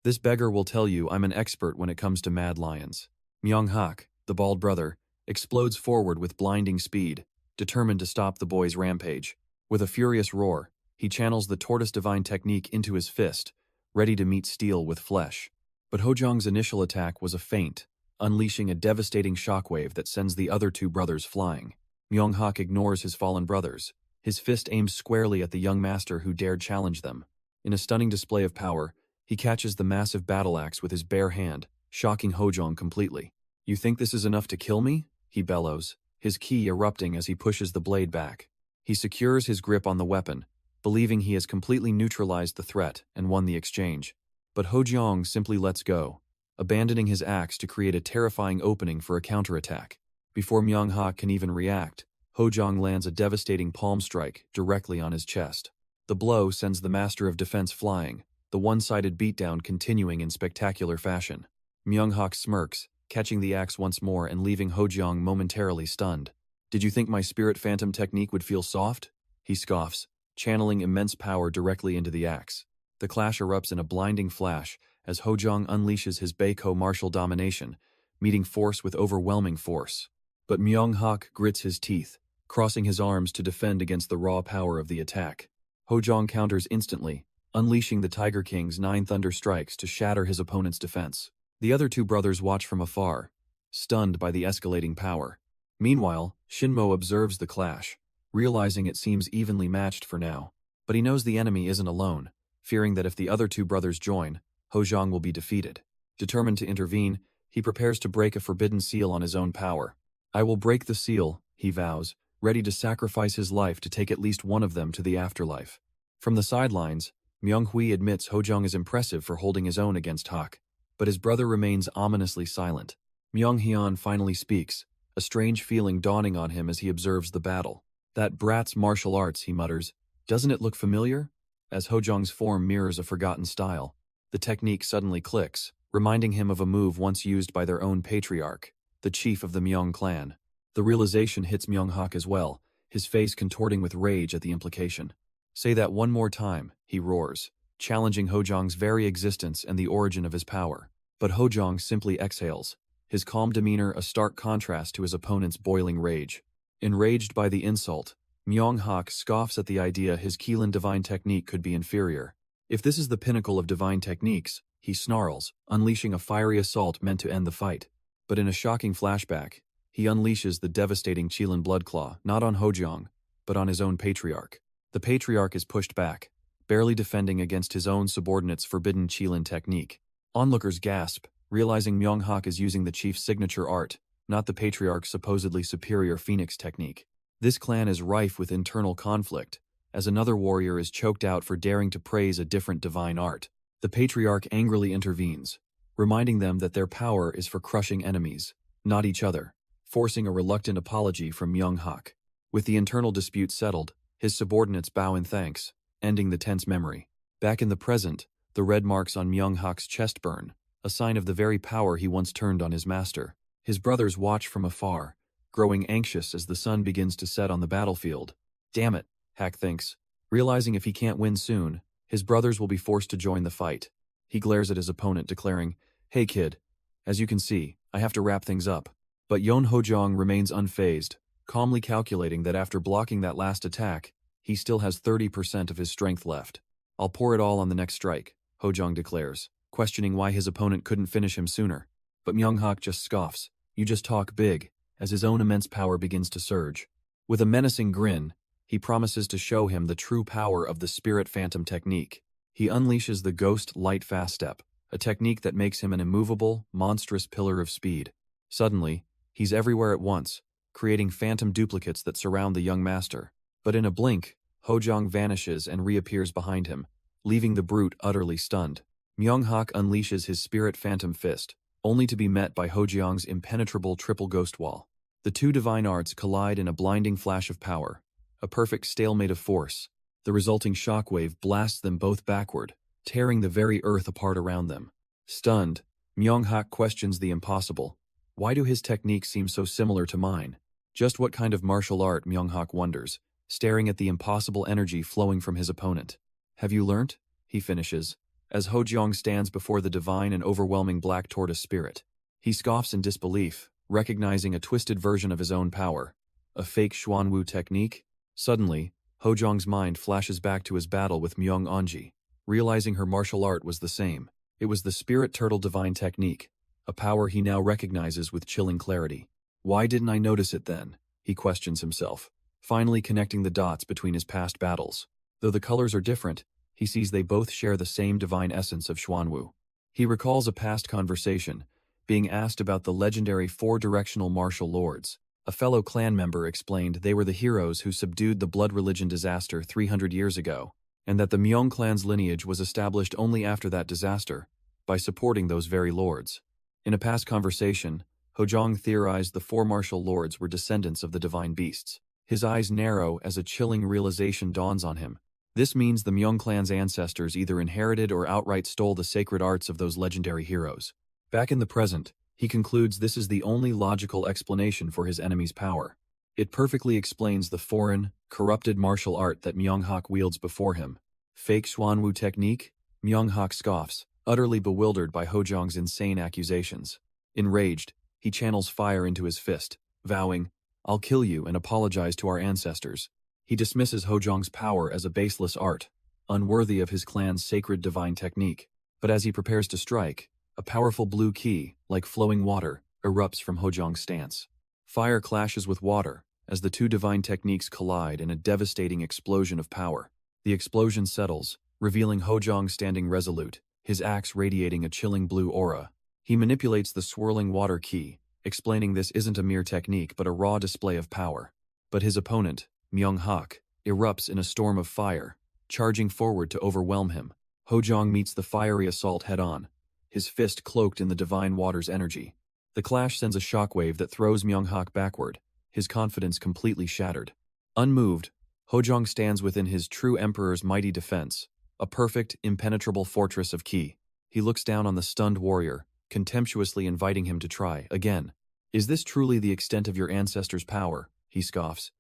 This beggar will tell you I'm an expert when it comes to mad lions. Myung-hak, the bald brother, explodes forward with blinding speed, determined to stop the boy's rampage. With a furious roar, he channels the tortoise divine technique into his fist, ready to meet steel with flesh. But Hojiang's initial attack was a feint, unleashing a devastating shockwave that sends the other two brothers flying. Myung-hak ignores his fallen brothers, his fist aimed squarely at the young master who dared challenge them. In a stunning display of power, he catches the massive battle axe with his bare hand, shocking Hojiang completely. You think this is enough to kill me? He bellows, his ki erupting as he pushes the blade back. He secures his grip on the weapon, believing he has completely neutralized the threat and won the exchange. But Hojiang simply lets go, abandoning his axe to create a terrifying opening for a counterattack. Before Myung-hak can even react, Hojiang lands a devastating palm strike directly on his chest. The blow sends the master of defense flying, the one-sided beatdown continuing in spectacular fashion. Myung-hak smirks, catching the axe once more and leaving Hojiang momentarily stunned. Did you think my spirit phantom technique would feel soft? He scoffs, channeling immense power directly into the axe. The clash erupts in a blinding flash as Hojiang unleashes his Beiko martial domination, meeting force with overwhelming force. But Myung-hak grits his teeth, crossing his arms to defend against the raw power of the attack. Hojiang counters instantly, unleashing the Tiger King's 9 thunder strikes to shatter his opponent's defense. The other two brothers watch from afar, stunned by the escalating power. Meanwhile, Shinmo observes the clash, realizing it seems evenly matched for now. But he knows the enemy isn't alone, fearing that if the other two brothers join, Hojong will be defeated. Determined to intervene, he prepares to break a forbidden seal on his own power. "I will break the seal," he vows, ready to sacrifice his life to take at least one of them to the afterlife. From the sidelines, Myung-hui admits Hojong is impressive for holding his own against Hak, but his brother remains ominously silent. Myung-hyun finally speaks, a strange feeling dawning on him as he observes the battle. "That brat's martial arts," he mutters. "Doesn't it look familiar?" As Hojong's form mirrors a forgotten style, the technique suddenly clicks, reminding him of a move once used by their own patriarch, the chief of the Myung clan. The realization hits Myung-hak as well, his face contorting with rage at the implication. "Say that one more time," he roars, challenging Hojong's very existence and the origin of his power. But Hojong simply exhales, his calm demeanor a stark contrast to his opponent's boiling rage. Enraged by the insult, Myung-hak scoffs at the idea his Keelan divine technique could be inferior. If this is the pinnacle of divine techniques, he snarls, unleashing a fiery assault meant to end the fight. But in a shocking flashback, he unleashes the devastating Qilin Bloodclaw not on Hojong, but on his own patriarch. The patriarch is pushed back, barely defending against his own subordinate's forbidden Qilin technique. Onlookers gasp, realizing Myung-hak is using the chief's signature art, not the patriarch's supposedly superior phoenix technique. This clan is rife with internal conflict, as another warrior is choked out for daring to praise a different divine art. The patriarch angrily intervenes, reminding them that their power is for crushing enemies, not each other, forcing a reluctant apology from Myung-hak. With the internal dispute settled, his subordinates bow in thanks, ending the tense memory. Back in the present, the red marks on Myung-hak's chest burn, a sign of the very power he once turned on his master. His brothers watch from afar, growing anxious as the sun begins to set on the battlefield. Damn it, Hak thinks, realizing if he can't win soon, his brothers will be forced to join the fight. He glares at his opponent, declaring, "Hey kid, as you can see, I have to wrap things up." But Yeon Hojong remains unfazed, calmly calculating that after blocking that last attack, he still has 30% of his strength left. "I'll pour it all on the next strike," Hojong declares, questioning why his opponent couldn't finish him sooner. But Myung-hak just scoffs, "You just talk big," as his own immense power begins to surge. With a menacing grin, he promises to show him the true power of the Spirit Phantom technique. He unleashes the Ghost Light Fast Step, a technique that makes him an immovable, monstrous pillar of speed. Suddenly, he's everywhere at once, creating phantom duplicates that surround the young master. But in a blink, Hojong vanishes and reappears behind him, leaving the brute utterly stunned. Myung-hak unleashes his Spirit Phantom Fist, only to be met by Hojong's impenetrable triple ghost wall. The two divine arts collide in a blinding flash of power, a perfect stalemate of force. The resulting shockwave blasts them both backward, tearing the very earth apart around them. Stunned, Myung-hak questions the impossible. Why do his techniques seem so similar to mine? Just what kind of martial art, Myung-hak wonders, staring at the impossible energy flowing from his opponent. "Have you learnt?" he finishes, as Hojong stands before the divine and overwhelming Black Tortoise spirit. He scoffs in disbelief, recognizing a twisted version of his own power. A fake Xuanwu technique? Suddenly, Hojong's mind flashes back to his battle with Myung-onji, realizing her martial art was the same. It was the Spirit Turtle divine technique, a power he now recognizes with chilling clarity. Why didn't I notice it then? He questions himself, finally connecting the dots between his past battles. Though the colors are different, he sees they both share the same divine essence of Xuanwu. He recalls a past conversation, being asked about the legendary four-directional martial lords. A fellow clan member explained they were the heroes who subdued the blood religion disaster 300 years ago, and that the Myung clan's lineage was established only after that disaster, by supporting those very lords. In a past conversation, Hojong theorized the four martial lords were descendants of the divine beasts. His eyes narrow as a chilling realization dawns on him. This means the Myung clan's ancestors either inherited or outright stole the sacred arts of those legendary heroes. Back in the present, he concludes this is the only logical explanation for his enemy's power. It perfectly explains the foreign, corrupted martial art that Myung-hak wields before him. Fake Xuanwu technique? Myung-hak scoffs, utterly bewildered by Hojong's insane accusations. Enraged, he channels fire into his fist, vowing, "I'll kill you and apologize to our ancestors." He dismisses Hojong's power as a baseless art, unworthy of his clan's sacred divine technique. But as he prepares to strike, a powerful blue ki, like flowing water, erupts from Hojong's stance. Fire clashes with water as the two divine techniques collide in a devastating explosion of power. The explosion settles, revealing Hojong standing resolute, his axe radiating a chilling blue aura. He manipulates the swirling water ki, explaining this isn't a mere technique but a raw display of power. But his opponent, Myung-hak, erupts in a storm of fire, charging forward to overwhelm him. Hojong meets the fiery assault head-on, his fist cloaked in the divine water's energy. The clash sends a shockwave that throws Myung-hak backward, his confidence completely shattered. Unmoved, Hojong stands within his true emperor's mighty defense, a perfect, impenetrable fortress of ki. He looks down on the stunned warrior, contemptuously inviting him to try again. "Is this truly the extent of your ancestors' power?" he scoffs.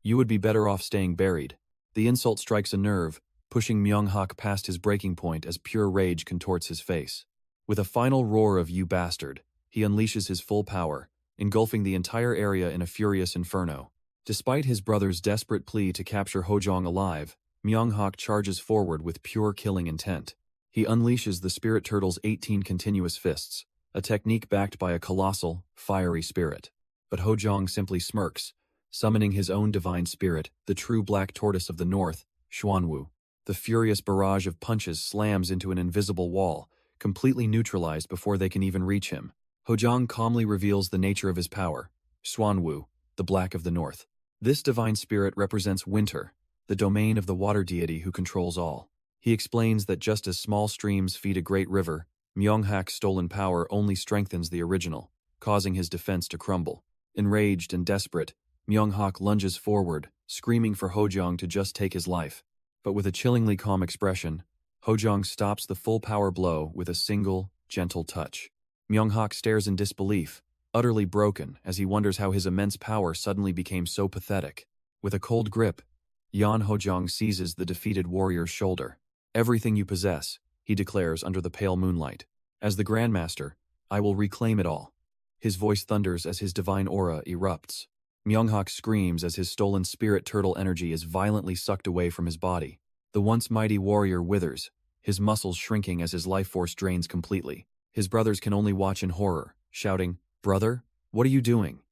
"You would be better off staying buried." The insult strikes a nerve, pushing Myung-hak past his breaking point as pure rage contorts his face. With a final roar of "you bastard," he unleashes his full power, engulfing the entire area in a furious inferno. Despite his brother's desperate plea to capture Hojong alive, Myung-hak charges forward with pure killing intent. He unleashes the spirit turtle's 18 continuous fists, a technique backed by a colossal, fiery spirit. But Hojong simply smirks, summoning his own divine spirit, the true black tortoise of the north, Xuanwu. The furious barrage of punches slams into an invisible wall, completely neutralized before they can even reach him. Hojong calmly reveals the nature of his power, Xuanwu, the Black of the North. This divine spirit represents winter, the domain of the water deity who controls all. He explains that just as small streams feed a great river, Myung-hak's stolen power only strengthens the original, causing his defense to crumble. Enraged and desperate, Myung-hak lunges forward, screaming for Hojong to just take his life. But with a chillingly calm expression, Hojong stops the full power blow with a single, gentle touch. Myung-hak stares in disbelief, utterly broken as he wonders how his immense power suddenly became so pathetic. With a cold grip, Yan Hojong seizes the defeated warrior's shoulder. "Everything you possess," he declares under the pale moonlight. "As the Grandmaster, I will reclaim it all." His voice thunders as his divine aura erupts. Myung-hak screams as his stolen spirit turtle energy is violently sucked away from his body. The once mighty warrior withers, his muscles shrinking as his life force drains completely. His brothers can only watch in horror, shouting, "Brother, what are you doing?"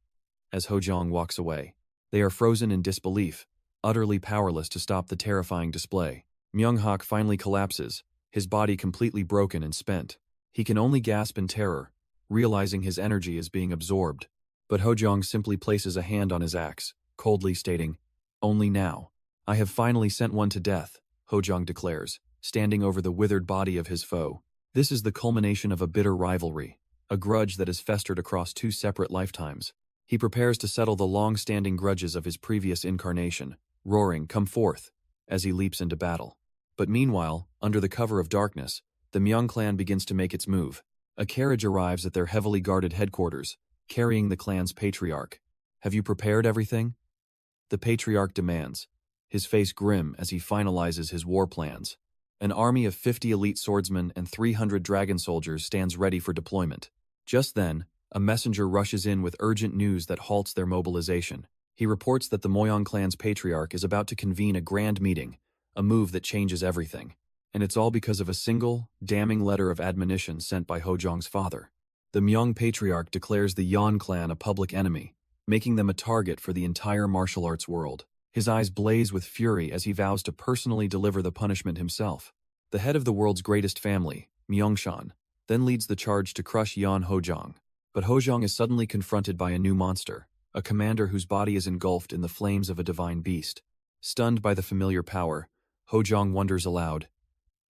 As Hojong walks away. They are frozen in disbelief, utterly powerless to stop the terrifying display. Myung-hak finally collapses, his body completely broken and spent. He can only gasp in terror, realizing his energy is being absorbed. But Hojong simply places a hand on his axe, coldly stating, "Only now. I have finally sent one to death," Hojong declares, standing over the withered body of his foe. This is the culmination of a bitter rivalry, a grudge that has festered across two separate lifetimes. He prepares to settle the long-standing grudges of his previous incarnation, roaring, "Come forth," as he leaps into battle. But meanwhile, under the cover of darkness, the Myung clan begins to make its move. A carriage arrives at their heavily guarded headquarters, carrying the clan's patriarch. "Have you prepared everything?" The patriarch demands, his face grim as he finalizes his war plans. An army of 50 elite swordsmen and 300 dragon soldiers stands ready for deployment. Just then, a messenger rushes in with urgent news that halts their mobilization. He reports that the Moyong clan's patriarch is about to convene a grand meeting, a move that changes everything. And it's all because of a single, damning letter of admonition sent by Hojong's father. The Myung patriarch declares the Yan clan a public enemy, making them a target for the entire martial arts world. His eyes blaze with fury as he vows to personally deliver the punishment himself. The head of the world's greatest family, Myeongshan, then leads the charge to crush Yan Hojong. But Hojong is suddenly confronted by a new monster, a commander whose body is engulfed in the flames of a divine beast. Stunned by the familiar power, Hojong wonders aloud,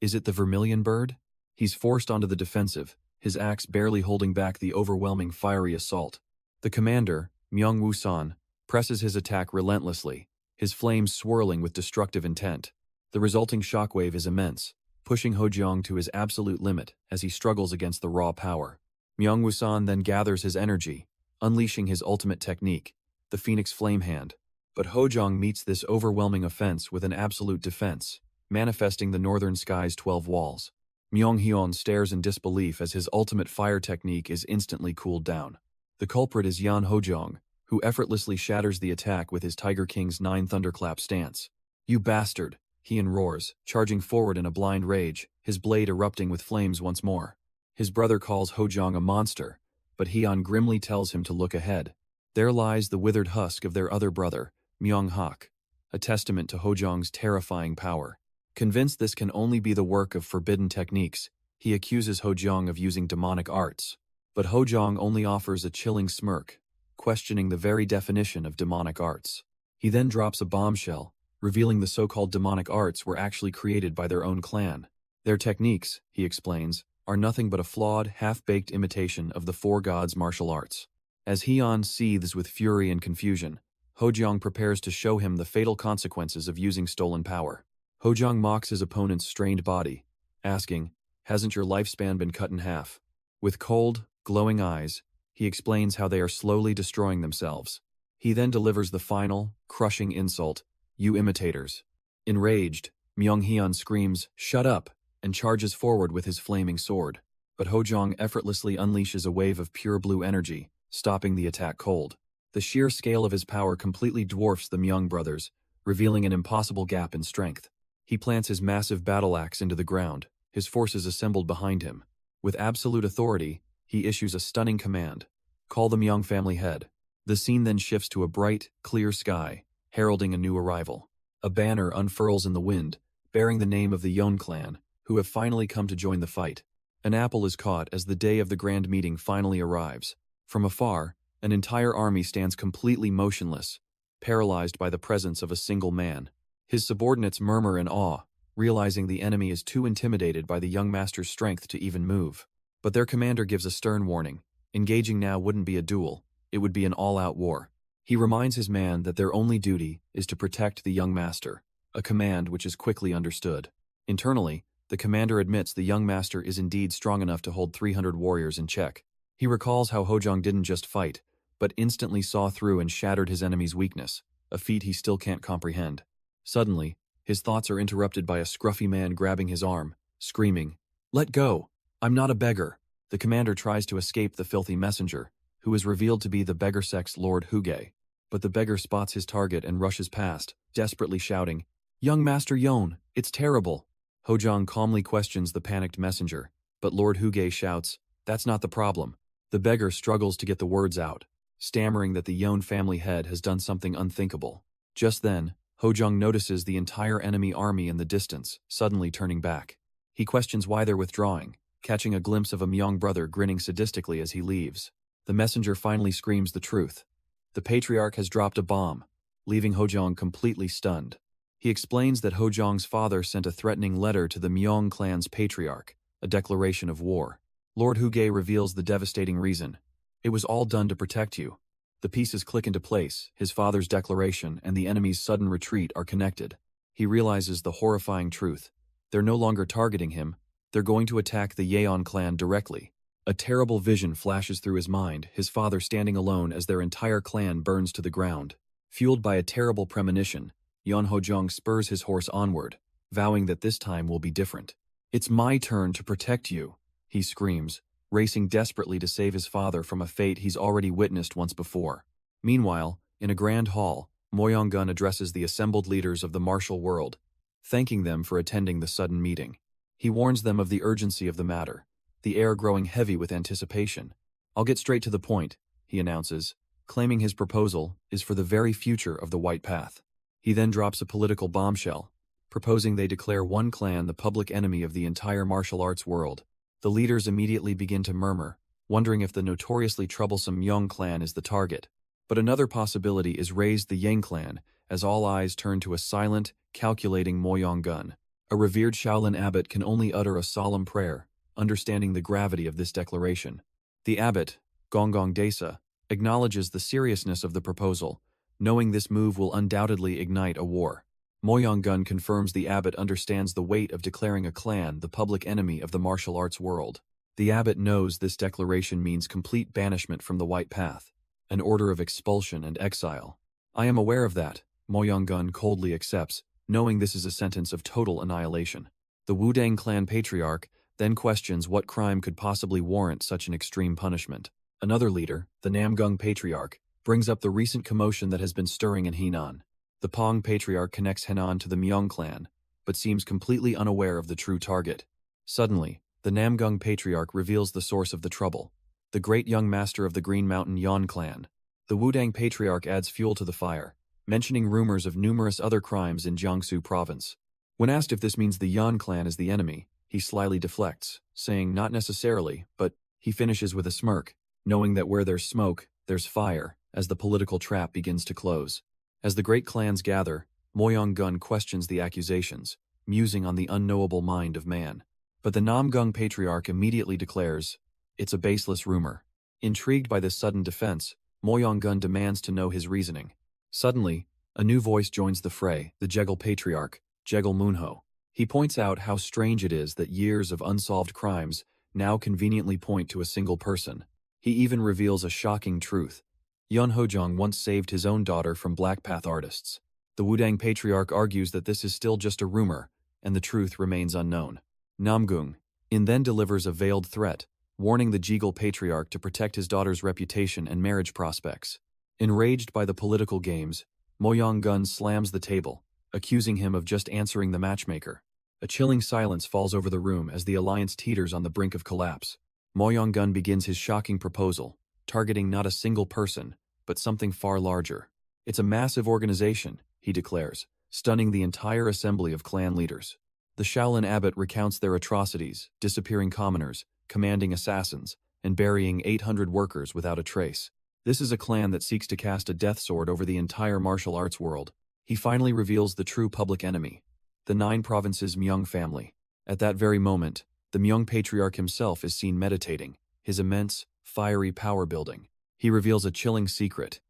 "Is it the vermilion bird?" He's forced onto the defensive, his axe barely holding back the overwhelming fiery assault. The commander, Myung Woo-san, presses his attack relentlessly, his flames swirling with destructive intent. The resulting shockwave is immense, pushing Hojong to his absolute limit as he struggles against the raw power. Myung Woo-san then gathers his energy, unleashing his ultimate technique, the Phoenix Flame Hand. But Hojong meets this overwhelming offense with an absolute defense, manifesting the northern sky's 12 walls. Myung-hyun stares in disbelief as his ultimate fire technique is instantly cooled down. The culprit is Yan Hojong, who effortlessly shatters the attack with his Tiger King's 9 thunderclap stance. "You bastard," Heian roars, charging forward in a blind rage, his blade erupting with flames once more. His brother calls Hojong a monster, but Heian grimly tells him to look ahead. There lies the withered husk of their other brother, Myung-hak, a testament to Hojong's terrifying power. Convinced this can only be the work of forbidden techniques, he accuses Hojong of using demonic arts. But Hojong only offers a chilling smirk, questioning the very definition of demonic arts. He then drops a bombshell, revealing the so-called demonic arts were actually created by their own clan. Their techniques, he explains, are nothing but a flawed, half-baked imitation of the four gods' martial arts. As Heian seethes with fury and confusion, Hojong prepares to show him the fatal consequences of using stolen power. Hojong mocks his opponent's strained body, asking, "Hasn't your lifespan been cut in half?" With cold, glowing eyes, he explains how they are slowly destroying themselves. He then delivers the final, crushing insult, "You imitators." Enraged, Myung-Heian screams, "Shut up!" and charges forward with his flaming sword. But Hojong effortlessly unleashes a wave of pure blue energy, stopping the attack cold. The sheer scale of his power completely dwarfs the Myung brothers, revealing an impossible gap in strength. He plants his massive battle axe into the ground, his forces assembled behind him. With absolute authority, he issues a stunning command: "Call the Myung family head." The scene then shifts to a bright, clear sky, heralding a new arrival. A banner unfurls in the wind, bearing the name of the Yon clan, who have finally come to join the fight. An apple is caught as the day of the grand meeting finally arrives. From afar, an entire army stands completely motionless, paralyzed by the presence of a single man. His subordinates murmur in awe, realizing the enemy is too intimidated by the young master's strength to even move. But their commander gives a stern warning: engaging now wouldn't be a duel, it would be an all-out war. He reminds his man that their only duty is to protect the young master, a command which is quickly understood. Internally, the commander admits the young master is indeed strong enough to hold 300 warriors in check. He recalls how Hojong didn't just fight, but instantly saw through and shattered his enemy's weakness, a feat he still can't comprehend. Suddenly, his thoughts are interrupted by a scruffy man grabbing his arm, screaming, "Let go! I'm not a beggar!" The commander tries to escape the filthy messenger, who is revealed to be the beggar sect's Lord Huge. But the beggar spots his target and rushes past, desperately shouting, "Young Master Yon, it's terrible!" Hojong calmly questions the panicked messenger, but Lord Huge shouts, "That's not the problem." The beggar struggles to get the words out, stammering that the Yon family head has done something unthinkable. Just then, Hojong notices the entire enemy army in the distance, suddenly turning back. He questions why they're withdrawing, catching a glimpse of a Myung brother grinning sadistically as he leaves. The messenger finally screams the truth. The patriarch has dropped a bomb, leaving Hojong completely stunned. He explains that Hojong's father sent a threatening letter to the Myung clan's patriarch, a declaration of war. Lord Huge reveals the devastating reason: "It was all done to protect you." The pieces click into place, his father's declaration and the enemy's sudden retreat are connected. He realizes the horrifying truth: they're no longer targeting him, they're going to attack the Yeon clan directly. A terrible vision flashes through his mind, his father standing alone as their entire clan burns to the ground. Fueled by a terrible premonition, Yeon Hojong spurs his horse onward, vowing that this time will be different. "It's my turn to protect you," he screams, racing desperately to save his father from a fate he's already witnessed once before. Meanwhile, in a grand hall, Moyong-gun addresses the assembled leaders of the martial world, thanking them for attending the sudden meeting. He warns them of the urgency of the matter, the air growing heavy with anticipation. "I'll get straight to the point," he announces, claiming his proposal is for the very future of the White Path. He then drops a political bombshell, proposing they declare one clan the public enemy of the entire martial arts world. The leaders immediately begin to murmur, wondering if the notoriously troublesome Myung clan is the target. But another possibility is raised the Yang clan, as all eyes turn to a silent, calculating Moyong-gun. A revered Shaolin abbot can only utter a solemn prayer, understanding the gravity of this declaration. The abbot, Gonggong Desa, acknowledges the seriousness of the proposal, knowing this move will undoubtedly ignite a war. Moyong-gun confirms the abbot understands the weight of declaring a clan the public enemy of the martial arts world. The abbot knows this declaration means complete banishment from the White Path, an order of expulsion and exile. "I am aware of that," Moyong-gun coldly accepts, knowing this is a sentence of total annihilation. The Wudang clan patriarch then questions what crime could possibly warrant such an extreme punishment. Another leader, the Namgung patriarch, brings up the recent commotion that has been stirring in Henan. The Pong patriarch connects Henan to the Myung clan, but seems completely unaware of the true target. Suddenly, the Namgung Patriarch reveals the source of the trouble, the great young master of the Green Mountain Yan clan. The Wudang Patriarch adds fuel to the fire, mentioning rumors of numerous other crimes in Jiangsu province. When asked if this means the Yan clan is the enemy, he slyly deflects, saying not necessarily, but he finishes with a smirk, knowing that where there's smoke, there's fire, as the political trap begins to close. As the great clans gather, Moyong-gun questions the accusations, musing on the unknowable mind of man. But the Namgung Patriarch immediately declares, it's a baseless rumor. Intrigued by this sudden defense, Moyong-gun demands to know his reasoning. Suddenly, a new voice joins the fray, the Jegal Patriarch, Jegal Munho. He points out how strange it is that years of unsolved crimes now conveniently point to a single person. He even reveals a shocking truth. Yun Hojong once saved his own daughter from Black Path artists. The Wudang Patriarch argues that this is still just a rumor, and the truth remains unknown. Namgung then delivers a veiled threat, warning the Jegal Patriarch to protect his daughter's reputation and marriage prospects. Enraged by the political games, Moyong-gun slams the table, accusing him of just answering the matchmaker. A chilling silence falls over the room as the alliance teeters on the brink of collapse. Moyong-gun begins his shocking proposal, targeting not a single person, but something far larger. It's a massive organization, he declares, stunning the entire assembly of clan leaders. The Shaolin abbot recounts their atrocities, disappearing commoners, commanding assassins, and burying 800 workers without a trace. This is a clan that seeks to cast a death sword over the entire martial arts world. He finally reveals the true public enemy, the 9 provinces Myung family. At that very moment, the Myung Patriarch himself is seen meditating, his immense, fiery power building. He reveals a chilling secret.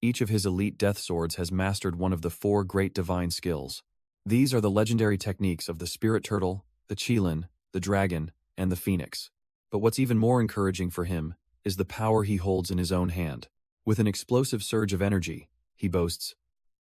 Each of his elite death swords has mastered one of the 4 great divine skills. These are the legendary techniques of the spirit turtle, the qilin, the dragon, and the phoenix. But what's even more encouraging for him is the power he holds in his own hand. With an explosive surge of energy, he boasts,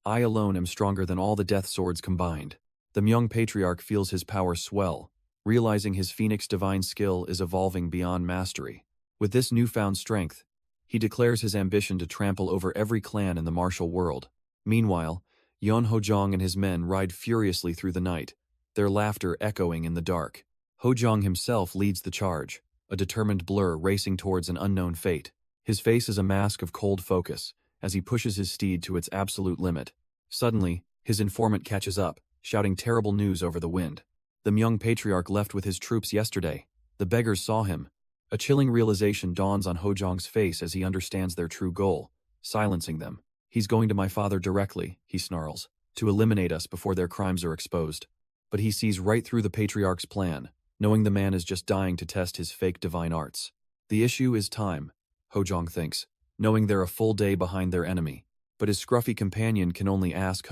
I alone am stronger than all the death swords combined. The Myung Patriarch feels his power swell, realizing his phoenix divine skill is evolving beyond mastery. With this newfound strength, he declares his ambition to trample over every clan in the martial world. Meanwhile, Yun Hojong and his men ride furiously through the night, their laughter echoing in the dark. Hojong himself leads the charge, a determined blur racing towards an unknown fate. His face is a mask of cold focus as he pushes his steed to its absolute limit. Suddenly, his informant catches up, shouting terrible news over the wind. The Myung Patriarch left with his troops yesterday. The beggars saw him. A chilling realization dawns on Hojong's face as he understands their true goal, silencing them. He's going to my father directly, he snarls, to eliminate us before their crimes are exposed. But he sees right through the Patriarch's plan, knowing the man is just dying to test his fake divine arts. The issue is time, Hojong thinks, knowing they're a full day behind their enemy. But his scruffy companion can only ask,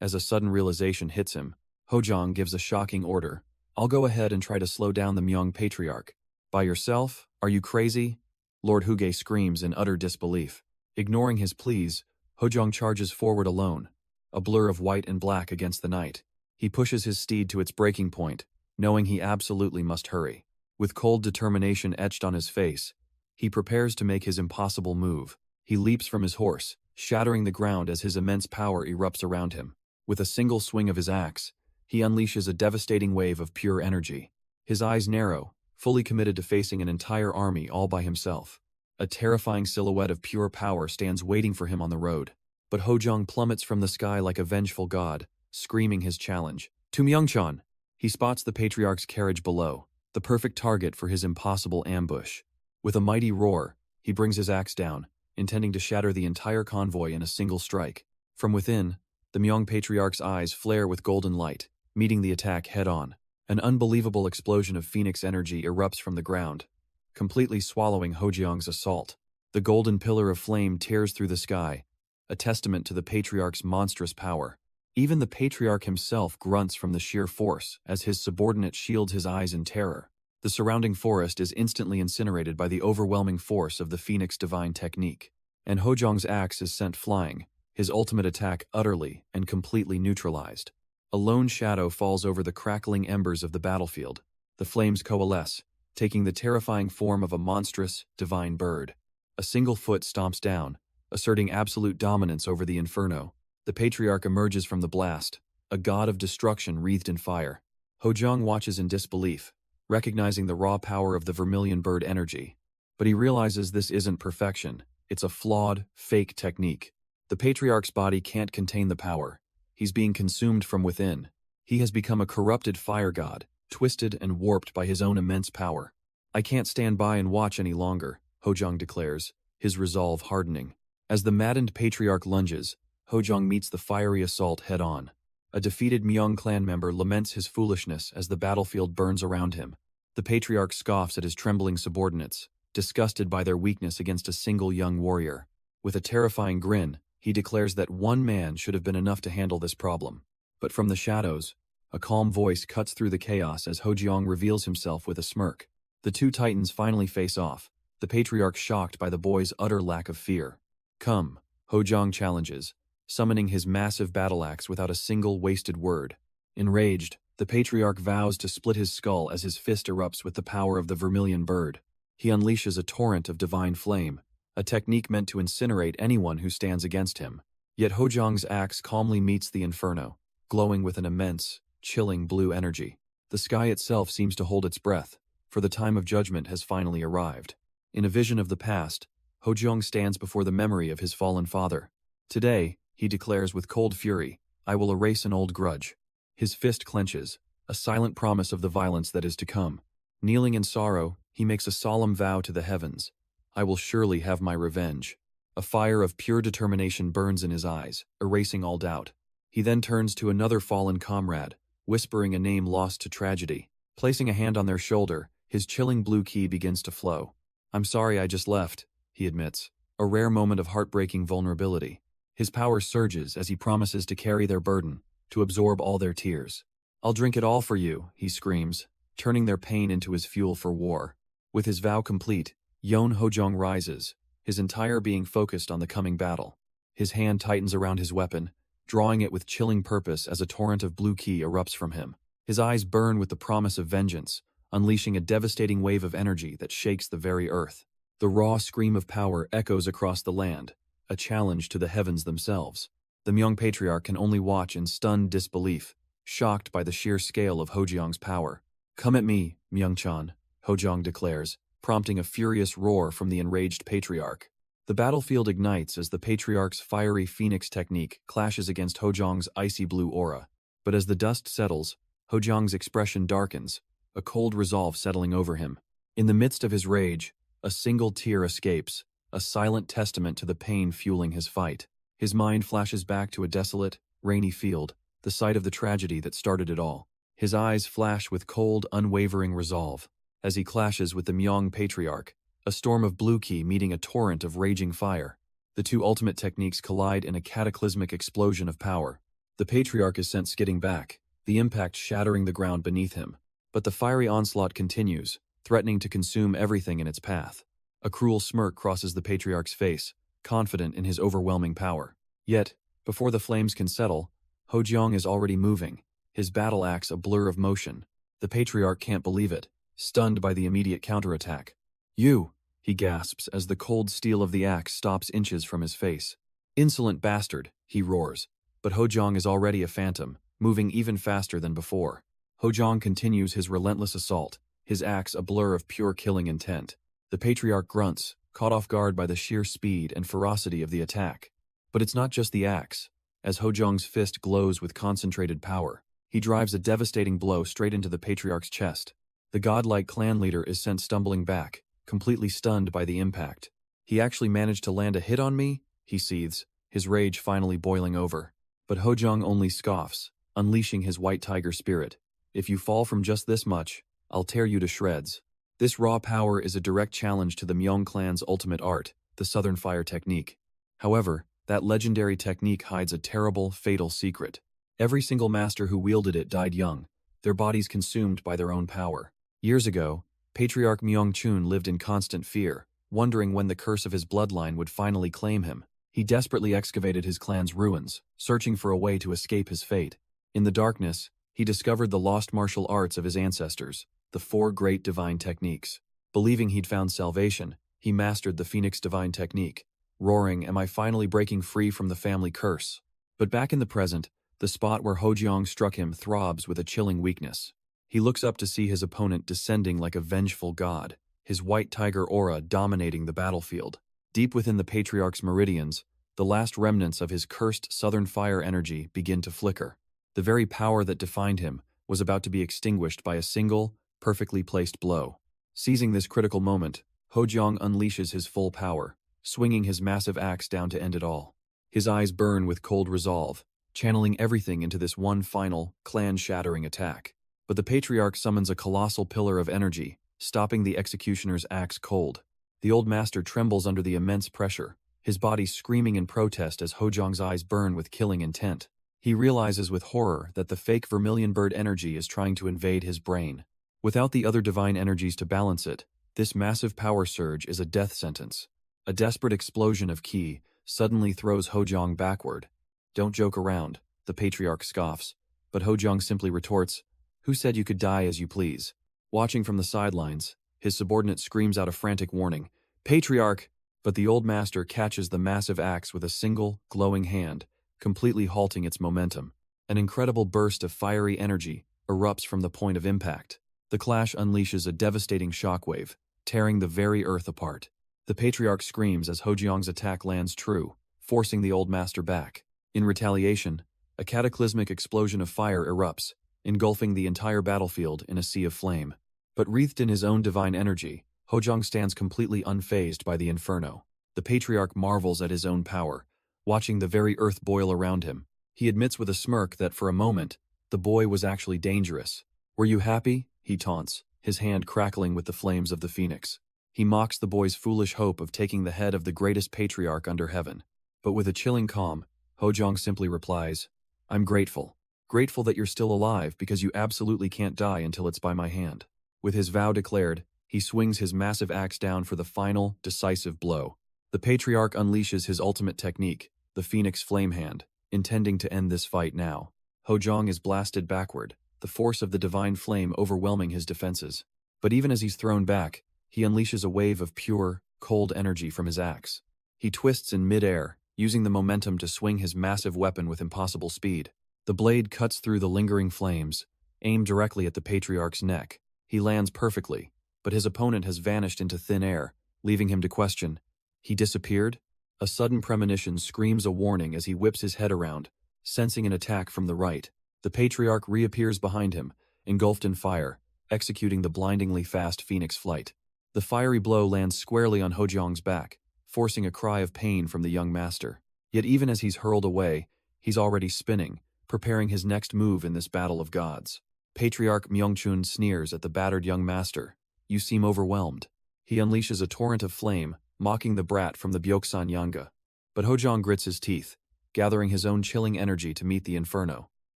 As a sudden realization hits him, Hojong gives a shocking order. I'll go ahead and try to slow down the Myung Patriarch. By yourself? Are you crazy? Lord Huge screams in utter disbelief. Ignoring his pleas, Hojong charges forward alone, a blur of white and black against the night. He pushes his steed to its breaking point, knowing he absolutely must hurry. With cold determination etched on his face, he prepares to make his impossible move. He leaps from his horse, shattering the ground as his immense power erupts around him. With a single swing of his axe, he unleashes a devastating wave of pure energy. His eyes narrow, fully committed to facing an entire army all by himself. A terrifying silhouette of pure power stands waiting for him on the road. But Hojong plummets from the sky like a vengeful god, screaming his challenge. To Myungchan! He spots the Patriarch's carriage below, the perfect target for his impossible ambush. With a mighty roar, he brings his axe down, intending to shatter the entire convoy in a single strike. From within, the Myung Patriarch's eyes flare with golden light, meeting the attack head-on. An unbelievable explosion of phoenix energy erupts from the ground, completely swallowing Hojong's assault. The golden pillar of flame tears through the sky, a testament to the Patriarch's monstrous power. Even the Patriarch himself grunts from the sheer force as his subordinate shields his eyes in terror. The surrounding forest is instantly incinerated by the overwhelming force of the Phoenix Divine technique, and Hojong's axe is sent flying, his ultimate attack utterly and completely neutralized. A lone shadow falls over the crackling embers of the battlefield. The flames coalesce, taking the terrifying form of a monstrous, divine bird. A single foot stomps down, asserting absolute dominance over the inferno. The Patriarch emerges from the blast, a god of destruction wreathed in fire. Hojong watches in disbelief, recognizing the raw power of the vermilion bird energy. But he realizes this isn't perfection, it's a flawed, fake technique. The patriarch's body can't contain the power. He's being consumed from within. He has become a corrupted fire god, twisted and warped by his own immense power. I can't stand by and watch any longer, Hojong declares, his resolve hardening. As the maddened patriarch lunges, Hojong meets the fiery assault head-on. A defeated Myung clan member laments his foolishness as the battlefield burns around him. The patriarch scoffs at his trembling subordinates, disgusted by their weakness against a single young warrior. With a terrifying grin, he declares that one man should have been enough to handle this problem. But from the shadows, a calm voice cuts through the chaos as Hojong reveals himself with a smirk. The two titans finally face off, the patriarch shocked by the boy's utter lack of fear. Come, Hojong challenges, summoning his massive battle axe without a single wasted word. Enraged, the patriarch vows to split his skull as his fist erupts with the power of the vermilion bird. He unleashes a torrent of divine flame, a technique meant to incinerate anyone who stands against him. Yet Hojong's axe calmly meets the inferno, glowing with an immense, chilling blue energy. The sky itself seems to hold its breath, for the time of judgment has finally arrived. In a vision of the past, Hojong stands before the memory of his fallen father. Today, he declares with cold fury, I will erase an old grudge. His fist clenches, a silent promise of the violence that is to come. Kneeling in sorrow, he makes a solemn vow to the heavens. I will surely have my revenge. A fire of pure determination burns in his eyes, erasing all doubt. He then turns to another fallen comrade, whispering a name lost to tragedy. Placing a hand on their shoulder, his chilling blue ki begins to flow. I'm sorry I just left, he admits, a rare moment of heartbreaking vulnerability. His power surges as he promises to carry their burden, to absorb all their tears. I'll drink it all for you, he screams, turning their pain into his fuel for war. With his vow complete, Yeon Hojong rises, his entire being focused on the coming battle. His hand tightens around his weapon, drawing it with chilling purpose as a torrent of blue ki erupts from him. His eyes burn with the promise of vengeance, unleashing a devastating wave of energy that shakes the very earth. The raw scream of power echoes across the land, a challenge to the heavens themselves. The Myung patriarch can only watch in stunned disbelief, shocked by the sheer scale of Hojong's power. Come at me, Myung-chan, Hojong declares, prompting a furious roar from the enraged patriarch. The battlefield ignites as the patriarch's fiery phoenix technique clashes against Hojong's icy blue aura. But as the dust settles, Hojong's expression darkens, a cold resolve settling over him. In the midst of his rage, a single tear escapes, a silent testament to the pain fueling his fight. His mind flashes back to a desolate, rainy field, the site of the tragedy that started it all. His eyes flash with cold, unwavering resolve. As he clashes with the Myung patriarch, a storm of blue ki meeting a torrent of raging fire. The two ultimate techniques collide in a cataclysmic explosion of power. The patriarch is sent skidding back, the impact shattering the ground beneath him. But the fiery onslaught continues, threatening to consume everything in its path. A cruel smirk crosses the patriarch's face, confident in his overwhelming power. Yet, before the flames can settle, Hojong is already moving, his battle axe a blur of motion. The patriarch can't believe it, stunned by the immediate counterattack. You, he gasps as the cold steel of the axe stops inches from his face. Insolent bastard, he roars. But Hojong is already a phantom, moving even faster than before. Hojong continues his relentless assault, his axe a blur of pure killing intent. The patriarch grunts, caught off guard by the sheer speed and ferocity of the attack. But it's not just the axe. As Hojong's fist glows with concentrated power, he drives a devastating blow straight into the patriarch's chest. The godlike clan leader is sent stumbling back, completely stunned by the impact. He actually managed to land a hit on me? He seethes, his rage finally boiling over. But Hojong only scoffs, unleashing his white tiger spirit. If you fall from just this much, I'll tear you to shreds. This raw power is a direct challenge to the Myung clan's ultimate art, the Southern Fire technique. However, that legendary technique hides a terrible, fatal secret. Every single master who wielded it died young, their bodies consumed by their own power. Years ago, Patriarch Myung-chun lived in constant fear, wondering when the curse of his bloodline would finally claim him. He desperately excavated his clan's ruins, searching for a way to escape his fate. In the darkness, he discovered the lost martial arts of his ancestors, the 4 great divine techniques. Believing he'd found salvation, he mastered the Phoenix divine technique, roaring, "Am I finally breaking free from the family curse?" But back in the present, The spot where Hojiang struck him throbs with a chilling weakness. He looks up to see his opponent descending like a vengeful god, his white tiger aura dominating the battlefield. Deep within the Patriarch's meridians, the last remnants of his cursed southern fire energy begin to flicker. The very power that defined him was about to be extinguished by a single, perfectly placed blow. Seizing this critical moment, Hojiang unleashes his full power, swinging his massive axe down to end it all. His eyes burn with cold resolve, channeling everything into this one final, clan-shattering attack. But the Patriarch summons a colossal pillar of energy, stopping the executioner's axe cold. The old master trembles under the immense pressure, his body screaming in protest as Hojiang's eyes burn with killing intent. He realizes with horror that the fake vermilion bird energy is trying to invade his brain. Without the other divine energies to balance it, this massive power surge is a death sentence. A desperate explosion of ki suddenly throws Hojiang backward. "Don't joke around," the Patriarch scoffs, but Hojiang simply retorts, "Who said you could die as you please?" Watching from the sidelines, his subordinate screams out a frantic warning, "Patriarch!" But the old master catches the massive axe with a single, glowing hand, completely halting its momentum. An incredible burst of fiery energy erupts from the point of impact. The clash unleashes a devastating shockwave, tearing the very earth apart. The Patriarch screams as Hojiang's attack lands true, forcing the old master back. In retaliation, a cataclysmic explosion of fire erupts, engulfing the entire battlefield in a sea of flame. But wreathed in his own divine energy, Hojiang stands completely unfazed by the inferno. The Patriarch marvels at his own power, watching the very earth boil around him. He admits with a smirk that for a moment, the boy was actually dangerous. "Were you happy?" he taunts, his hand crackling with the flames of the phoenix. He mocks the boy's foolish hope of taking the head of the greatest patriarch under heaven. But with a chilling calm, Hojiang simply replies, "I'm grateful. Grateful that you're still alive because you absolutely can't die until it's by my hand." With his vow declared, he swings his massive axe down for the final, decisive blow. The Patriarch unleashes his ultimate technique, the Phoenix Flame Hand, intending to end this fight now. Hojiang is blasted backward, the force of the divine flame overwhelming his defenses. But even as he's thrown back, he unleashes a wave of pure, cold energy from his axe. He twists in mid-air, using the momentum to swing his massive weapon with impossible speed. The blade cuts through the lingering flames, aimed directly at the Patriarch's neck. He lands perfectly, but his opponent has vanished into thin air, leaving him to question. He disappeared? A sudden premonition screams a warning as he whips his head around, sensing an attack from the right. The Patriarch reappears behind him, engulfed in fire, executing the blindingly fast Phoenix flight. The fiery blow lands squarely on Hojiang's back, forcing a cry of pain from the young master. Yet even as he's hurled away, he's already spinning, preparing his next move in this battle of gods. Patriarch Myungchun sneers at the battered young master. "You seem overwhelmed." He unleashes a torrent of flame, mocking the brat from the Byeoksan Yanga. But Hojiang grits his teeth, gathering his own chilling energy to meet the inferno.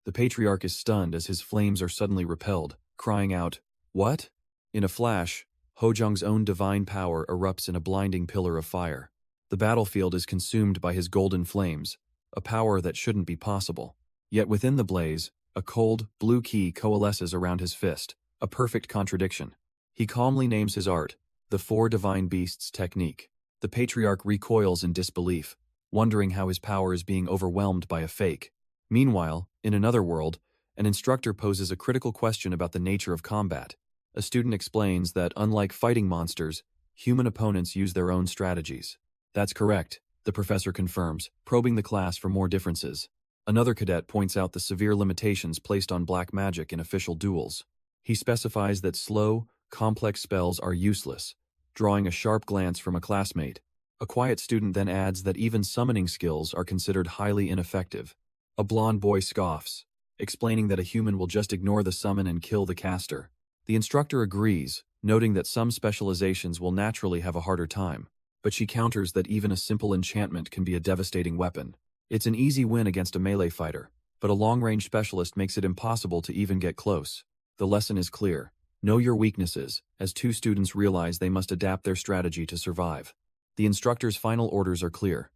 The Patriarch is stunned as his flames are suddenly repelled, crying out, "What?" In a flash, Hojiang's own divine power erupts in a blinding pillar of fire. The battlefield is consumed by his golden flames, a power that shouldn't be possible. Yet within the blaze, a cold, blue ki coalesces around his fist, a perfect contradiction. He calmly names his art, the Four Divine Beasts technique. The Patriarch recoils in disbelief, wondering how his power is being overwhelmed by a fake. Meanwhile, in another world, an instructor poses a critical question about the nature of combat. A student explains that, unlike fighting monsters, human opponents use their own strategies. "That's correct," the professor confirms, probing the class for more differences. Another cadet points out the severe limitations placed on black magic in official duels. He specifies that slow, complex spells are useless, drawing a sharp glance from a classmate. A quiet student then adds that even summoning skills are considered highly ineffective. A blond boy scoffs, explaining that a human will just ignore the summon and kill the caster. The instructor agrees, noting that some specializations will naturally have a harder time, but she counters that even a simple enchantment can be a devastating weapon. It's an easy win against a melee fighter, but a long-range specialist makes it impossible to even get close. The lesson is clear. Know your weaknesses, as two students realize they must adapt their strategy to survive. The instructor's final orders are clear.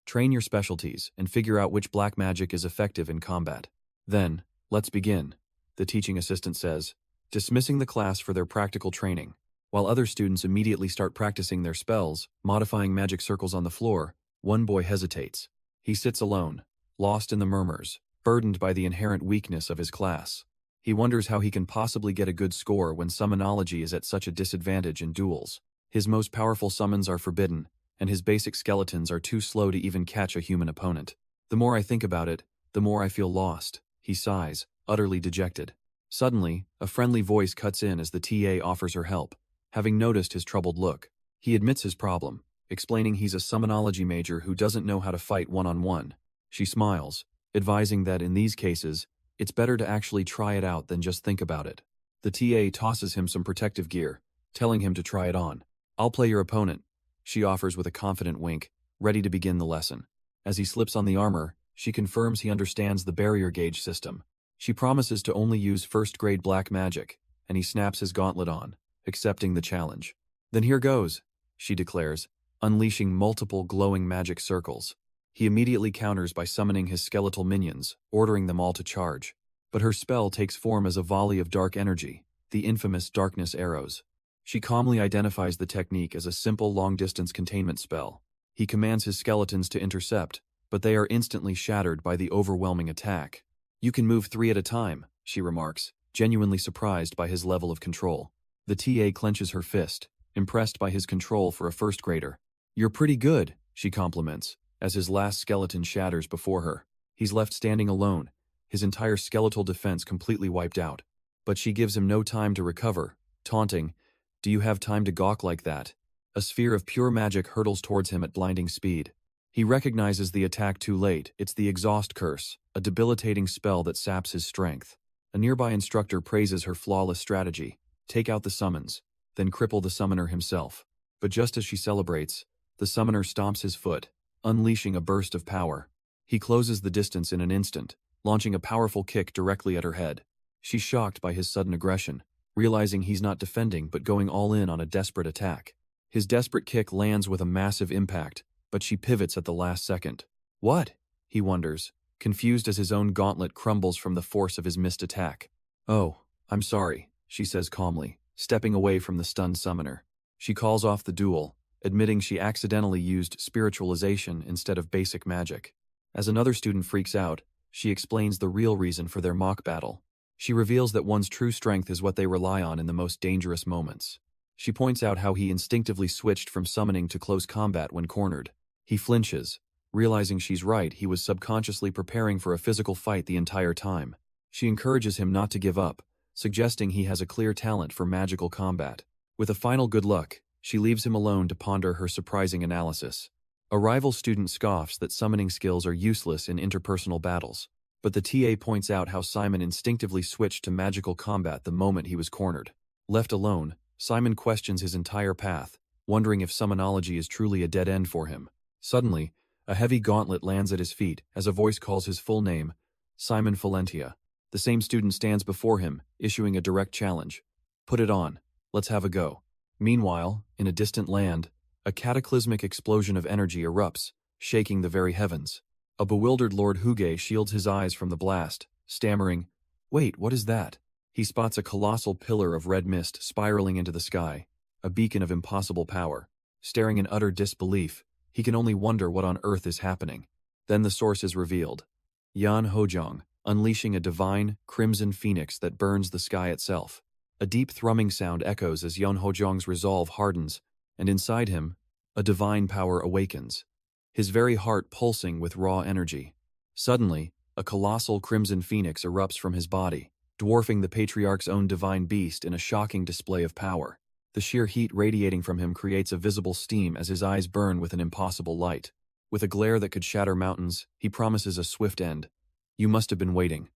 Train your specialties and figure out which black magic is effective in combat. Then, let's begin, the teaching assistant says, dismissing the class for their practical training. While other students immediately start practicing their spells, modifying magic circles on the floor, one boy hesitates. He sits alone, lost in the murmurs, burdened by the inherent weakness of his class. He wonders how he can possibly get a good score when summonology is at such a disadvantage in duels. His most powerful summons are forbidden, and his basic skeletons are too slow to even catch a human opponent. The more I think about it, the more I feel lost, he sighs, utterly dejected. Suddenly, a friendly voice cuts in as the TA offers her help. Having noticed his troubled look, he admits his problem, explaining he's a summonology major who doesn't know how to fight one-on-one. She smiles, advising that in these cases, it's better to actually try it out than just think about it. The TA tosses him some protective gear, telling him to try it on. "I'll play your opponent," she offers with a confident wink, ready to begin the lesson. As he slips on the armor, she confirms he understands the barrier gauge system. She promises to only use first-grade black magic, and he snaps his gauntlet on, accepting the challenge. "Then here goes," she declares, unleashing multiple glowing magic circles. He immediately counters by summoning his skeletal minions, ordering them all to charge. But her spell takes form as a volley of dark energy, the infamous darkness arrows. She calmly identifies the technique as a simple long-distance containment spell. He commands his skeletons to intercept, but they are instantly shattered by the overwhelming attack. "You can move 3 at a time," she remarks, genuinely surprised by his level of control. The TA clenches her fist, impressed by his control for a first grader. "You're pretty good," she compliments, as his last skeleton shatters before her. He's left standing alone, his entire skeletal defense completely wiped out. But she gives him no time to recover, taunting, "Do you have time to gawk like that?" A sphere of pure magic hurtles towards him at blinding speed. He recognizes the attack too late. It's the Exhaust Curse, a debilitating spell that saps his strength. A nearby instructor praises her flawless strategy: take out the summons, then cripple the summoner himself. But just as she celebrates, the summoner stomps his foot, unleashing a burst of power. He closes the distance in an instant, launching a powerful kick directly at her head. She's shocked by his sudden aggression, realizing he's not defending but going all in on a desperate attack. His desperate kick lands with a massive impact, but she pivots at the last second. "What?" he wonders, confused as his own gauntlet crumbles from the force of his missed attack. "Oh, I'm sorry," she says calmly, stepping away from the stunned summoner. She calls off the duel, admitting she accidentally used spiritualization instead of basic magic. As another student freaks out, she explains the real reason for their mock battle. She reveals that one's true strength is what they rely on in the most dangerous moments. She points out how he instinctively switched from summoning to close combat when cornered. He flinches, realizing she's right. He was subconsciously preparing for a physical fight the entire time. She encourages him not to give up, suggesting he has a clear talent for magical combat. With a final good luck, she leaves him alone to ponder her surprising analysis. A rival student scoffs that summoning skills are useless in interpersonal battles, but the TA points out how Simon instinctively switched to magical combat the moment he was cornered. Left alone, Simon questions his entire path, wondering if summonology is truly a dead end for him. Suddenly, a heavy gauntlet lands at his feet as a voice calls his full name, Simon Valentia. The same student stands before him, issuing a direct challenge. "Put it on. Let's have a go." Meanwhile, in a distant land, a cataclysmic explosion of energy erupts, shaking the very heavens. A bewildered Lord Huge shields his eyes from the blast, stammering, "Wait, what is that?" He spots a colossal pillar of red mist spiraling into the sky, a beacon of impossible power. Staring in utter disbelief, he can only wonder what on earth is happening. Then the source is revealed. Yan Hojong, unleashing a divine, crimson phoenix that burns the sky itself. A deep thrumming sound echoes as Yan Hojong's resolve hardens, and inside him, a divine power awakens, his very heart pulsing with raw energy. Suddenly, a colossal crimson phoenix erupts from his body, dwarfing the patriarch's own divine beast in a shocking display of power. The sheer heat radiating from him creates a visible steam as his eyes burn with an impossible light. With a glare that could shatter mountains, he promises a swift end. "You must have been waiting.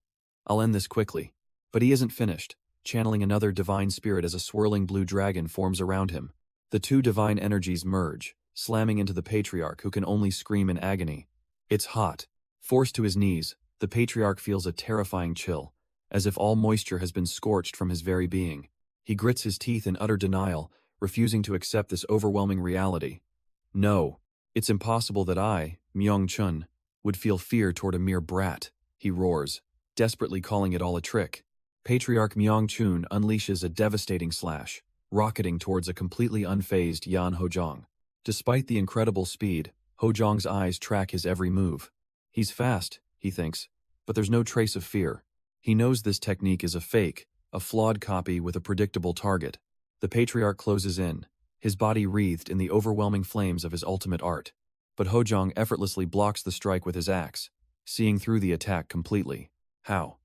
I'll end this quickly." But he isn't finished, channeling another divine spirit as a swirling blue dragon forms around him. The two divine energies merge, slamming into the patriarch who can only scream in agony. It's hot. Forced to his knees, the patriarch feels a terrifying chill, as if all moisture has been scorched from his very being. He grits his teeth in utter denial, refusing to accept this overwhelming reality. "No, it's impossible that I, Myung-chun, would feel fear toward a mere brat," he roars, desperately calling it all a trick. Patriarch Myung-chun unleashes a devastating slash, rocketing towards a completely unfazed Yan Hojong. Despite the incredible speed, Hojong's eyes track his every move. He's fast, he thinks, but there's no trace of fear. He knows this technique is a fake, a flawed copy with a predictable target. The patriarch closes in, his body wreathed in the overwhelming flames of his ultimate art. But Hojong effortlessly blocks the strike with his axe, seeing through the attack completely. How?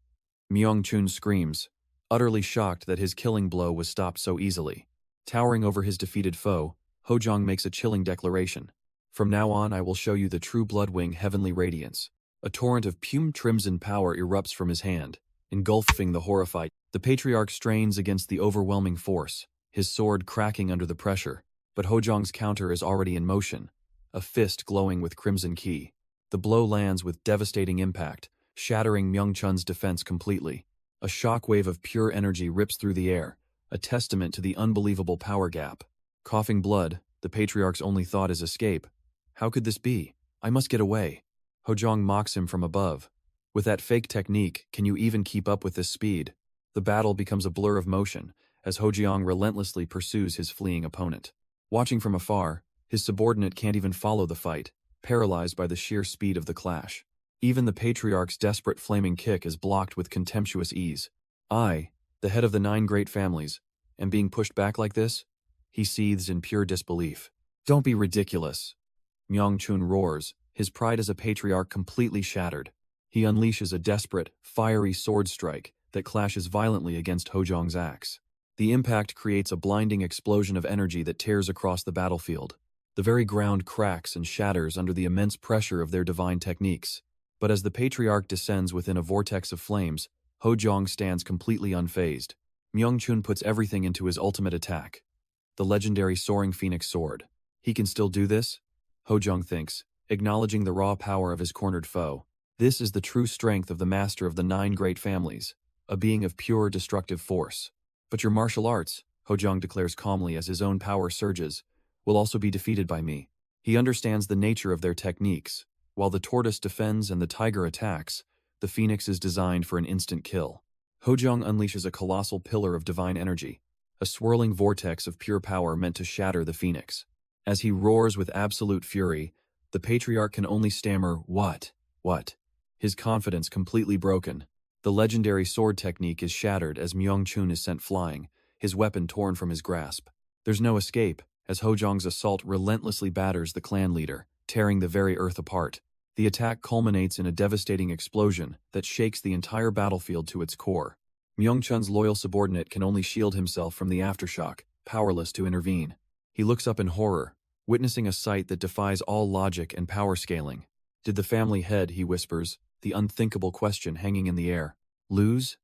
Myung-chun screams, utterly shocked that his killing blow was stopped so easily. Towering over his defeated foe, Hojong makes a chilling declaration. From now on I will show you the true Bloodwing heavenly radiance. A torrent of pure crimson power erupts from his hand, engulfing the horrified. The patriarch strains against the overwhelming force, his sword cracking under the pressure, but Hojong's counter is already in motion, a fist glowing with crimson ki. The blow lands with devastating impact, shattering Myung-chun's defense completely. A shockwave of pure energy rips through the air, a testament to the unbelievable power gap. Coughing blood, the patriarch's only thought is escape. How could this be? I must get away. Hojong mocks him from above. With that fake technique, can you even keep up with this speed? The battle becomes a blur of motion, as Hojong relentlessly pursues his fleeing opponent. Watching from afar, his subordinate can't even follow the fight, paralyzed by the sheer speed of the clash. Even the patriarch's desperate flaming kick is blocked with contemptuous ease. I, the head of the 9 great families, am being pushed back like this? He seethes in pure disbelief. Don't be ridiculous. Myung-chun roars, his pride as a patriarch completely shattered. He unleashes a desperate, fiery sword strike that clashes violently against Hojong's axe. The impact creates a blinding explosion of energy that tears across the battlefield. The very ground cracks and shatters under the immense pressure of their divine techniques. But as the patriarch descends within a vortex of flames, Hojong stands completely unfazed. Myung-chun puts everything into his ultimate attack. The legendary soaring phoenix sword. He can still do this? Hojong thinks, acknowledging the raw power of his cornered foe. This is the true strength of the master of the 9 great families, a being of pure destructive force. But your martial arts, Hojong declares calmly as his own power surges, will also be defeated by me. He understands the nature of their techniques. While the tortoise defends and the tiger attacks, the phoenix is designed for an instant kill. Hojong unleashes a colossal pillar of divine energy, a swirling vortex of pure power meant to shatter the phoenix. As he roars with absolute fury, the patriarch can only stammer, "What? What?" His confidence completely broken. The legendary sword technique is shattered as Myung-chun is sent flying, his weapon torn from his grasp. There's no escape, as Hojong's assault relentlessly batters the clan leader, tearing the very earth apart. The attack culminates in a devastating explosion that shakes the entire battlefield to its core. Myung-chun's loyal subordinate can only shield himself from the aftershock, powerless to intervene. He looks up in horror, witnessing a sight that defies all logic and power scaling. Did the family head, he whispers, the unthinkable question hanging in the air, lose?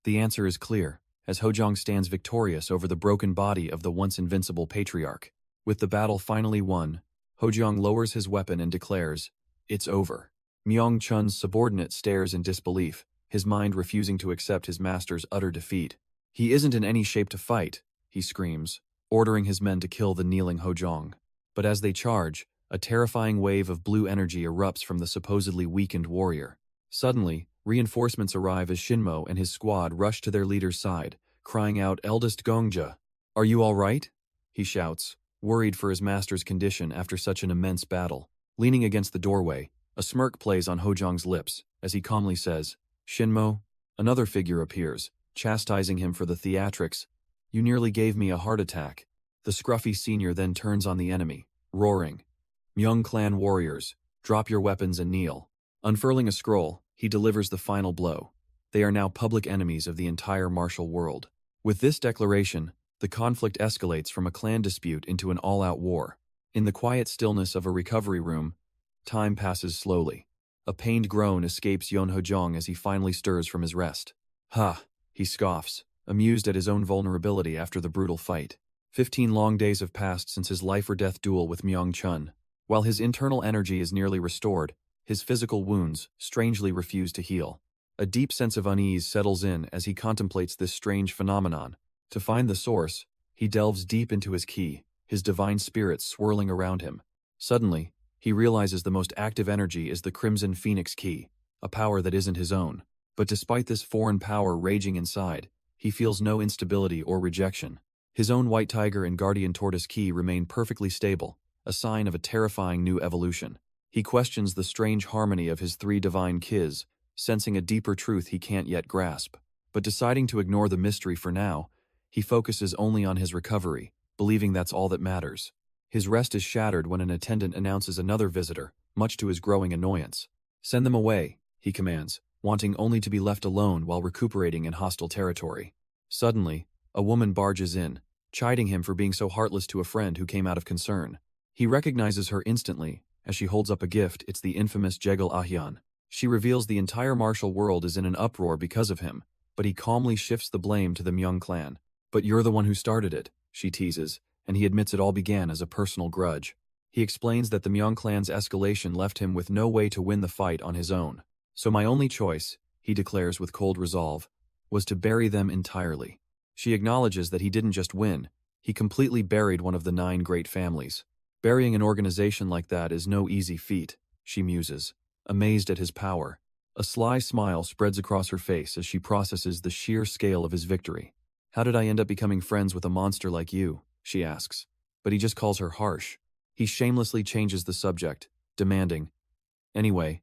The answer is clear, as Hojong stands victorious over the broken body of the once invincible patriarch. With the battle finally won, Hojong lowers his weapon and declares, "It's over." Myung-chun's subordinate stares in disbelief, his mind refusing to accept his master's utter defeat. "He isn't in any shape to fight," he screams, ordering his men to kill the kneeling Hojong. But as they charge, a terrifying wave of blue energy erupts from the supposedly weakened warrior. Suddenly, reinforcements arrive as Shinmo and his squad rush to their leader's side, crying out, "Eldest Gongja, are you all right?" he shouts, worried for his master's condition after such an immense battle. Leaning against the doorway, a smirk plays on Hojong's lips as he calmly says, "Shinmo." Another figure appears, chastising him for the theatrics. "You nearly gave me a heart attack." The scruffy senior then turns on the enemy, roaring, "Myung clan warriors, drop your weapons and kneel." Unfurling a scroll, he delivers the final blow. They are now public enemies of the entire martial world. With this declaration, the conflict escalates from a clan dispute into an all-out war. In the quiet stillness of a recovery room, time passes slowly. A pained groan escapes Yeon Hojong as he finally stirs from his rest. "Ha," he scoffs, amused at his own vulnerability after the brutal fight. 15 long days have passed since his life-or-death duel with Myung-chun. While his internal energy is nearly restored, his physical wounds strangely refuse to heal. A deep sense of unease settles in as he contemplates this strange phenomenon. To find the source, he delves deep into his ki, his divine spirit swirling around him. Suddenly, he realizes the most active energy is the Crimson Phoenix ki, a power that isn't his own. But despite this foreign power raging inside, he feels no instability or rejection. His own White Tiger and Guardian Tortoise ki remain perfectly stable, a sign of a terrifying new evolution. He questions the strange harmony of his 3 divine kis, sensing a deeper truth he can't yet grasp. But deciding to ignore the mystery for now, he focuses only on his recovery, believing that's all that matters. His rest is shattered when an attendant announces another visitor, much to his growing annoyance. "Send them away," he commands, wanting only to be left alone while recuperating in hostile territory. Suddenly, a woman barges in, chiding him for being so heartless to a friend who came out of concern. He recognizes her instantly. As she holds up a gift, it's the infamous Jegal Ahyan. She reveals the entire martial world is in an uproar because of him, but he calmly shifts the blame to the Myung clan. "But you're the one who started it," she teases, and he admits it all began as a personal grudge. He explains that the Myung clan's escalation left him with no way to win the fight on his own. "So my only choice," he declares with cold resolve, "was to bury them entirely." She acknowledges that he didn't just win, he completely buried one of the 9 great families. Burying an organization like that is no easy feat, she muses, amazed at his power. A sly smile spreads across her face as she processes the sheer scale of his victory. "How did I end up becoming friends with a monster like you?" she asks. But he just calls her harsh. He shamelessly changes the subject, demanding, "Anyway,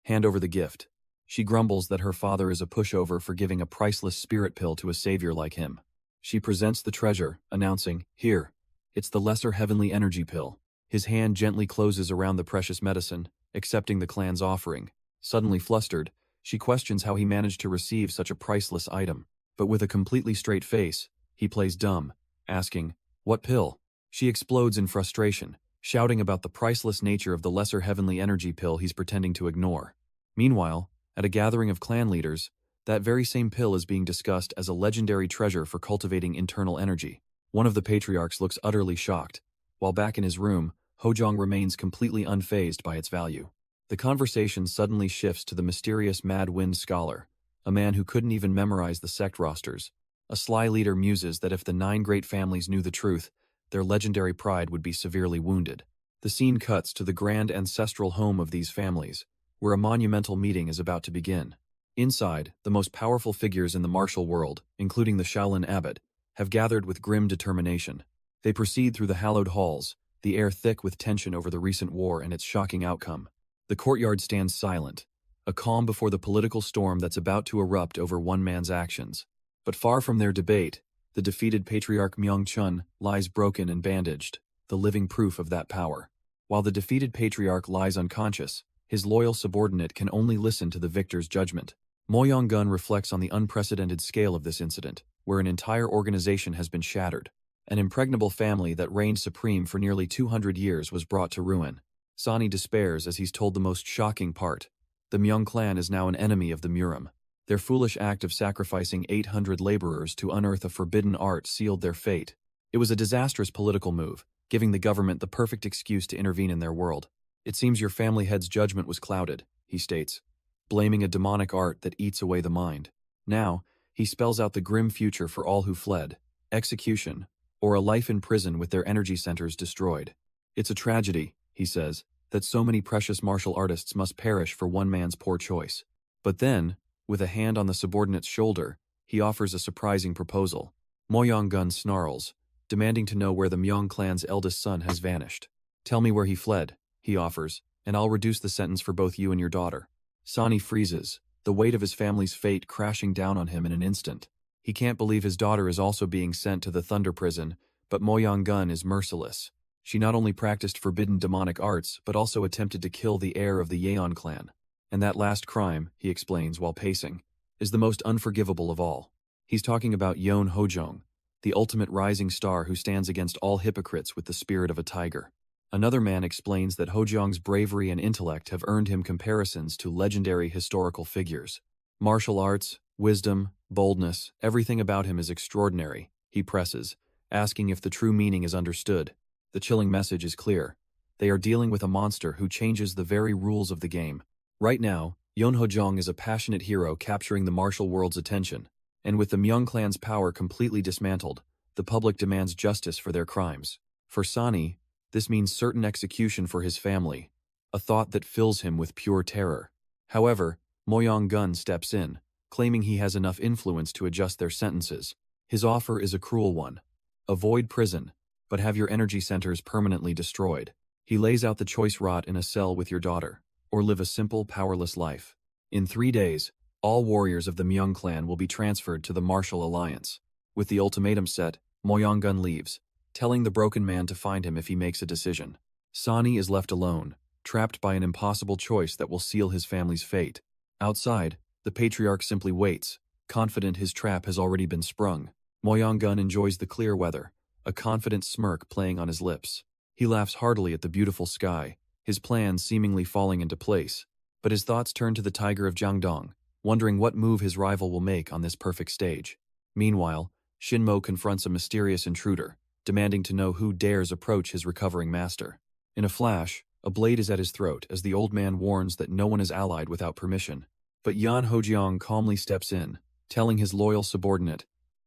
hand over the gift." She grumbles that her father is a pushover for giving a priceless spirit pill to a savior like him. She presents the treasure, announcing, "Here, it's the lesser heavenly energy pill." His hand gently closes around the precious medicine, accepting the clan's offering. Suddenly flustered, she questions how he managed to receive such a priceless item. But with a completely straight face, he plays dumb, asking, "What pill?" She explodes in frustration, shouting about the priceless nature of the lesser heavenly energy pill he's pretending to ignore. Meanwhile, at a gathering of clan leaders, that very same pill is being discussed as a legendary treasure for cultivating internal energy. One of the patriarchs looks utterly shocked, while back in his room, Hojong remains completely unfazed by its value. The conversation suddenly shifts to the mysterious Mad Wind scholar, a man who couldn't even memorize the sect rosters. A sly leader muses that if the 9 great families knew the truth, their legendary pride would be severely wounded. The scene cuts to the grand ancestral home of these families, where a monumental meeting is about to begin. Inside, the most powerful figures in the martial world, including the Shaolin abbot, have gathered with grim determination. They proceed through the hallowed halls, the air thick with tension over the recent war and its shocking outcome. The courtyard stands silent, a calm before the political storm that's about to erupt over one man's actions. But far from their debate, the defeated patriarch Myung-chun lies broken and bandaged, the living proof of that power. While the defeated patriarch lies unconscious, his loyal subordinate can only listen to the victor's judgment. Moyong-gun reflects on the unprecedented scale of this incident, where an entire organization has been shattered. An impregnable family that reigned supreme for nearly 200 years was brought to ruin. Sani despairs as he's told the most shocking part. The Myung clan is now an enemy of the Murim. Their foolish act of sacrificing 800 laborers to unearth a forbidden art sealed their fate. It was a disastrous political move, giving the government the perfect excuse to intervene in their world. "It seems your family head's judgment was clouded," he states, blaming a demonic art that eats away the mind. Now, he spells out the grim future for all who fled: execution, or a life in prison with their energy centers destroyed. "It's a tragedy," he says, "that so many precious martial artists must perish for one man's poor choice." But then, with a hand on the subordinate's shoulder, he offers a surprising proposal. Moyong-gun snarls, demanding to know where the Myung clan's eldest son has vanished. "Tell me where he fled," he offers, "and I'll reduce the sentence for both you and your daughter." Sani freezes, the weight of his family's fate crashing down on him in an instant. He can't believe his daughter is also being sent to the Thunder Prison, but Moyong-gun is merciless. She not only practiced forbidden demonic arts, but also attempted to kill the heir of the Yeon clan. And that last crime, he explains while pacing, is the most unforgivable of all. He's talking about Yeon Hojong, the ultimate rising star who stands against all hypocrites with the spirit of a tiger. Another man explains that Hojong's bravery and intellect have earned him comparisons to legendary historical figures. Martial arts, wisdom, boldness, everything about him is extraordinary, he presses, asking if the true meaning is understood. The chilling message is clear. They are dealing with a monster who changes the very rules of the game. Right now, Yeon Hojong is a passionate hero capturing the martial world's attention, and with the Myung clan's power completely dismantled, the public demands justice for their crimes. For Sani, this means certain execution for his family, a thought that fills him with pure terror. However, Moyong-gun steps in, claiming he has enough influence to adjust their sentences. His offer is a cruel one. Avoid prison, but have your energy centers permanently destroyed. He lays out the choice: rot in a cell with your daughter, or live a simple, powerless life. In 3 days, all warriors of the Myung clan will be transferred to the Martial Alliance. With the ultimatum set, Moyongun leaves, telling the broken man to find him if he makes a decision. Sani is left alone, trapped by an impossible choice that will seal his family's fate. Outside, the patriarch simply waits, confident his trap has already been sprung. Moyongun enjoys the clear weather, a confident smirk playing on his lips. He laughs heartily at the beautiful sky, his plans seemingly falling into place. But his thoughts turn to the tiger of Jiangdong, wondering what move his rival will make on this perfect stage. Meanwhile, Shinmo confronts a mysterious intruder, demanding to know who dares approach his recovering master. In a flash, a blade is at his throat as the old man warns that no one is allied without permission. But Yan Hojiang calmly steps in, telling his loyal subordinate,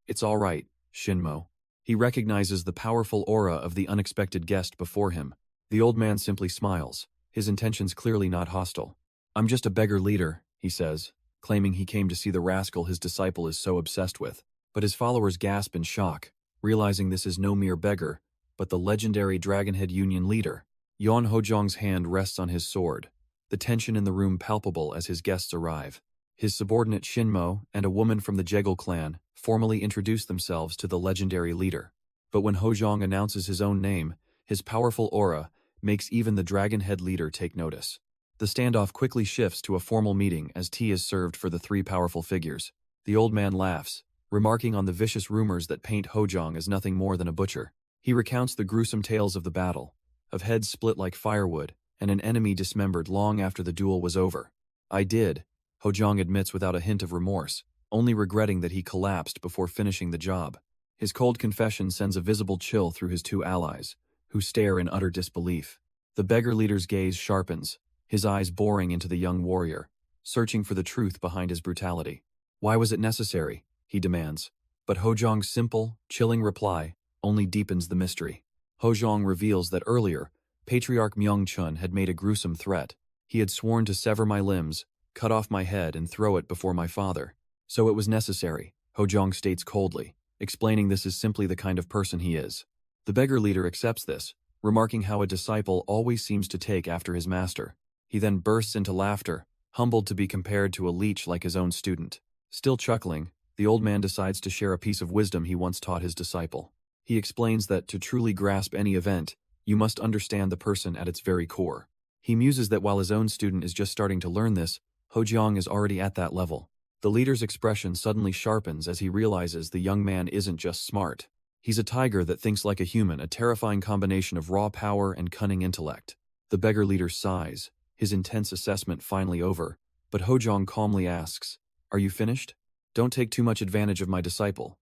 "It's all right, Shinmo." He recognizes the powerful aura of the unexpected guest before him. The old man simply smiles, his intentions clearly not hostile. "I'm just a beggar leader," he says, claiming he came to see the rascal his disciple is so obsessed with. But his followers gasp in shock, realizing this is no mere beggar, but the legendary Dragonhead Union leader. Yan Hojiang's hand rests on his sword, the tension in the room palpable as his guests arrive. His subordinate Shinmo and a woman from the Jegal clan formally introduce themselves to the legendary leader. But when Hojiang announces his own name, his powerful aura makes even the Dragonhead leader take notice. The standoff quickly shifts to a formal meeting as tea is served for the three powerful figures. The old man laughs, remarking on the vicious rumors that paint Hojiang as nothing more than a butcher. He recounts the gruesome tales of the battle, of heads split like firewood, and an enemy dismembered long after the duel was over. "I did," Hojiang admits without a hint of remorse, only regretting that he collapsed before finishing the job. His cold confession sends a visible chill through his two allies, who stare in utter disbelief. The beggar leader's gaze sharpens, his eyes boring into the young warrior, searching for the truth behind his brutality. "Why was it necessary?" he demands. But Hojiang's simple, chilling reply only deepens the mystery. Hojiang reveals that earlier, Patriarch Myung-chun had made a gruesome threat. He had sworn to sever my limbs, cut off my head, and throw it before my father. "So it was necessary," Hojiang states coldly, explaining this is simply the kind of person he is. The beggar leader accepts this, remarking how a disciple always seems to take after his master. He then bursts into laughter, humbled to be compared to a leech like his own student. Still chuckling, the old man decides to share a piece of wisdom he once taught his disciple. He explains that to truly grasp any event, you must understand the person at its very core. He muses that while his own student is just starting to learn this, Hojiang is already at that level. The leader's expression suddenly sharpens as he realizes the young man isn't just smart. He's a tiger that thinks like a human, a terrifying combination of raw power and cunning intellect. The beggar leader sighs, his intense assessment finally over, but Hojiang calmly asks, "Are you finished? Don't take too much advantage of my disciple,"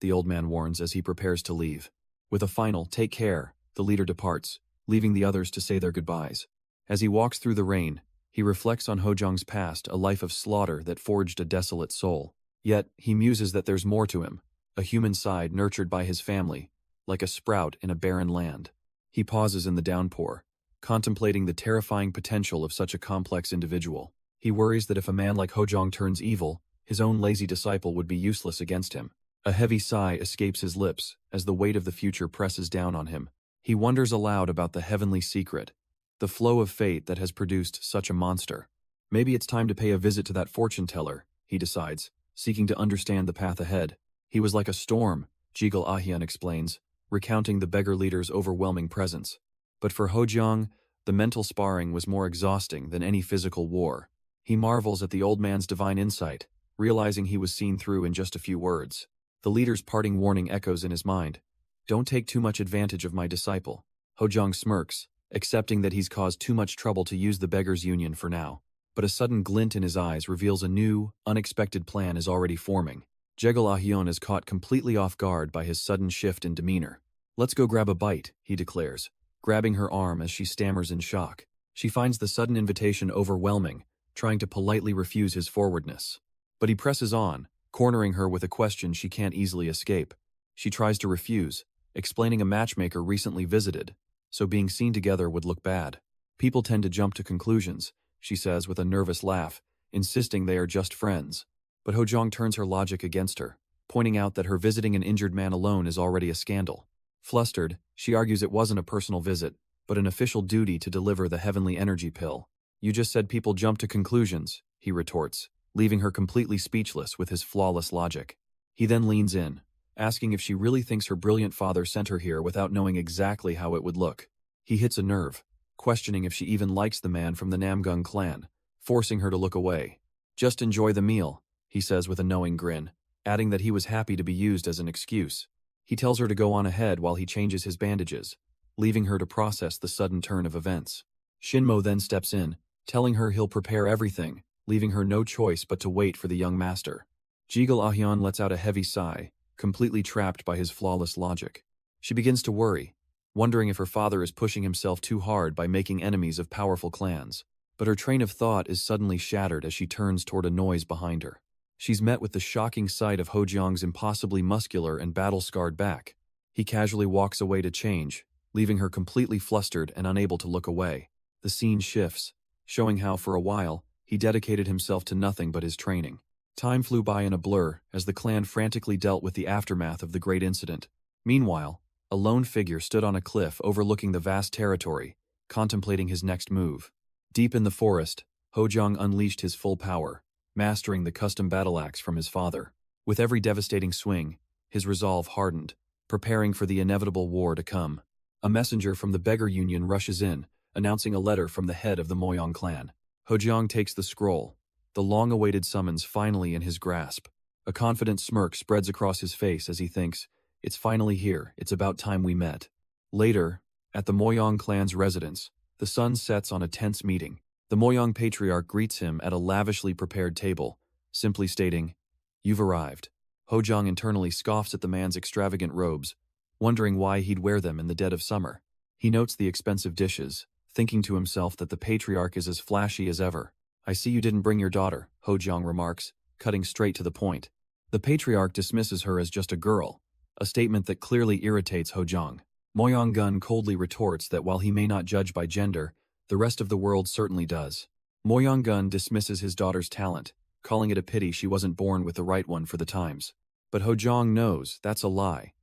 the old man warns as he prepares to leave. With a final "take care," the leader departs, leaving the others to say their goodbyes. As he walks through the rain, he reflects on Hojiang's past, a life of slaughter that forged a desolate soul. Yet, he muses that there's more to him, a human side nurtured by his family, like a sprout in a barren land. He pauses in the downpour, contemplating the terrifying potential of such a complex individual. He worries that if a man like Hojiang turns evil, his own lazy disciple would be useless against him. A heavy sigh escapes his lips as the weight of the future presses down on him. He wonders aloud about the heavenly secret, the flow of fate that has produced such a monster. Maybe it's time to pay a visit to that fortune teller, he decides, seeking to understand the path ahead. He was like a storm, Jigal Ahian explains, recounting the beggar leader's overwhelming presence. But for Hojiang, the mental sparring was more exhausting than any physical war. He marvels at the old man's divine insight, realizing he was seen through in just a few words. The leader's parting warning echoes in his mind. "Don't take too much advantage of my disciple." Hojiang smirks, accepting that he's caused too much trouble to use the beggars' union for now. But a sudden glint in his eyes reveals a new, unexpected plan is already forming. Jegal Ahion is caught completely off guard by his sudden shift in demeanor. "Let's go grab a bite," he declares, grabbing her arm as she stammers in shock. She finds the sudden invitation overwhelming, trying to politely refuse his forwardness. But he presses on, cornering her with a question she can't easily escape. She tries to refuse, explaining a matchmaker recently visited, so being seen together would look bad. "People tend to jump to conclusions," she says with a nervous laugh, insisting they are just friends. But Hojiang turns her logic against her, pointing out that her visiting an injured man alone is already a scandal. Flustered, she argues it wasn't a personal visit, but an official duty to deliver the heavenly energy pill. "You just said people jump to conclusions," he retorts, leaving her completely speechless with his flawless logic. He then leans in, asking if she really thinks her brilliant father sent her here without knowing exactly how it would look. He hits a nerve, questioning if she even likes the man from the Namgung clan, forcing her to look away. "Just enjoy the meal," he says with a knowing grin, adding that he was happy to be used as an excuse. He tells her to go on ahead while he changes his bandages, leaving her to process the sudden turn of events. Shinmo then steps in, telling her he'll prepare everything, leaving her no choice but to wait for the young master. Jigal Ahyan lets out a heavy sigh, completely trapped by his flawless logic. She begins to worry, wondering if her father is pushing himself too hard by making enemies of powerful clans. But her train of thought is suddenly shattered as she turns toward a noise behind her. She's met with the shocking sight of Hojiang's impossibly muscular and battle-scarred back. He casually walks away to change, leaving her completely flustered and unable to look away. The scene shifts, showing how, for a while, he dedicated himself to nothing but his training. Time flew by in a blur as the clan frantically dealt with the aftermath of the great incident. Meanwhile, a lone figure stood on a cliff overlooking the vast territory, contemplating his next move. Deep in the forest, Hojiang unleashed his full power, mastering the custom battle axe from his father. With every devastating swing, his resolve hardened, preparing for the inevitable war to come. A messenger from the beggar union rushes in, announcing a letter from the head of the Moyong clan. Hojiang takes the scroll, the long-awaited summons finally in his grasp. A confident smirk spreads across his face as he thinks, "It's finally here, it's about time we met." Later, at the Moyong clan's residence, the sun sets on a tense meeting. The Moyong patriarch greets him at a lavishly prepared table, simply stating, "You've arrived." Hojiang internally scoffs at the man's extravagant robes, wondering why he'd wear them in the dead of summer. He notes the expensive dishes, thinking to himself that the patriarch is as flashy as ever. "I see you didn't bring your daughter," Hojiang remarks, cutting straight to the point. The patriarch dismisses her as just a girl, a statement that clearly irritates Hojiang. Moyong Gun coldly retorts that while he may not judge by gender, the rest of the world certainly does. Moyong Gun dismisses his daughter's talent, calling it a pity she wasn't born with the right one for the times. But Hojiang knows that's a lie,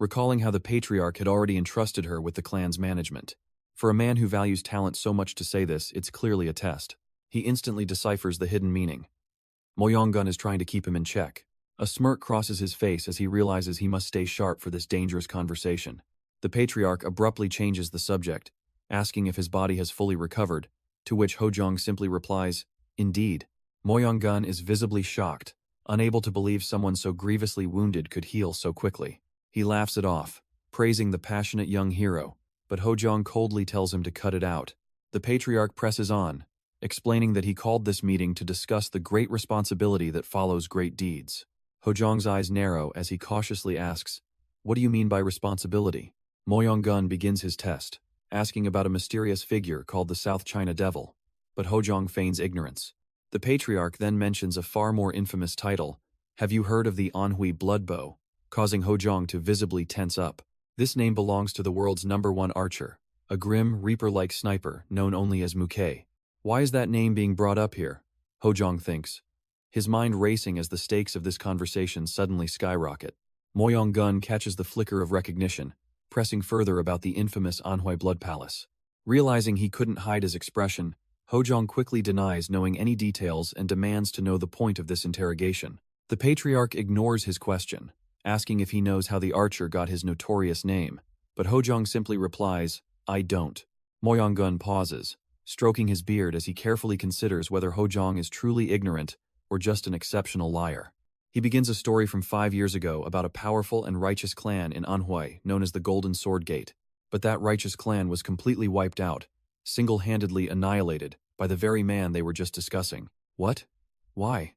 recalling how the patriarch had already entrusted her with the clan's management. For a man who values talent so much to say this, it's clearly a test. He instantly deciphers the hidden meaning. Moyong Gun is trying to keep him in check. A smirk crosses his face as he realizes he must stay sharp for this dangerous conversation. The patriarch abruptly changes the subject, asking if his body has fully recovered, to which Hojiang simply replies, "Indeed." Moyong Gun is visibly shocked, unable to believe someone so grievously wounded could heal so quickly. He laughs it off, praising the passionate young hero, but Hojiang coldly tells him to cut it out. The patriarch presses on, explaining that he called this meeting to discuss the great responsibility that follows great deeds. Hojiang's eyes narrow as he cautiously asks, "What do you mean by responsibility?" Moyong Gun begins his test, asking about a mysterious figure called the South China Devil, but Hojiang feigns ignorance. The patriarch then mentions a far more infamous title, "Have you heard of the Anhui Bloodbow?" causing Hojiang to visibly tense up. This name belongs to the world's #1 archer, a grim, reaper-like sniper known only as Muke. Why is that name being brought up here? Hojiang thinks, his mind racing as the stakes of this conversation suddenly skyrocket. Moyong Gun catches the flicker of recognition, pressing further about the infamous Anhui Blood Palace. Realizing he couldn't hide his expression, Hojiang quickly denies knowing any details and demands to know the point of this interrogation. The patriarch ignores his question, asking if he knows how the archer got his notorious name, but Hojiang simply replies, "I don't." Moyong Gun pauses, stroking his beard as he carefully considers whether Hojiang is truly ignorant or just an exceptional liar. He begins a story from 5 years ago about a powerful and righteous clan in Anhui known as the Golden Sword Gate, but that righteous clan was completely wiped out, single-handedly annihilated by the very man they were just discussing. What? Why?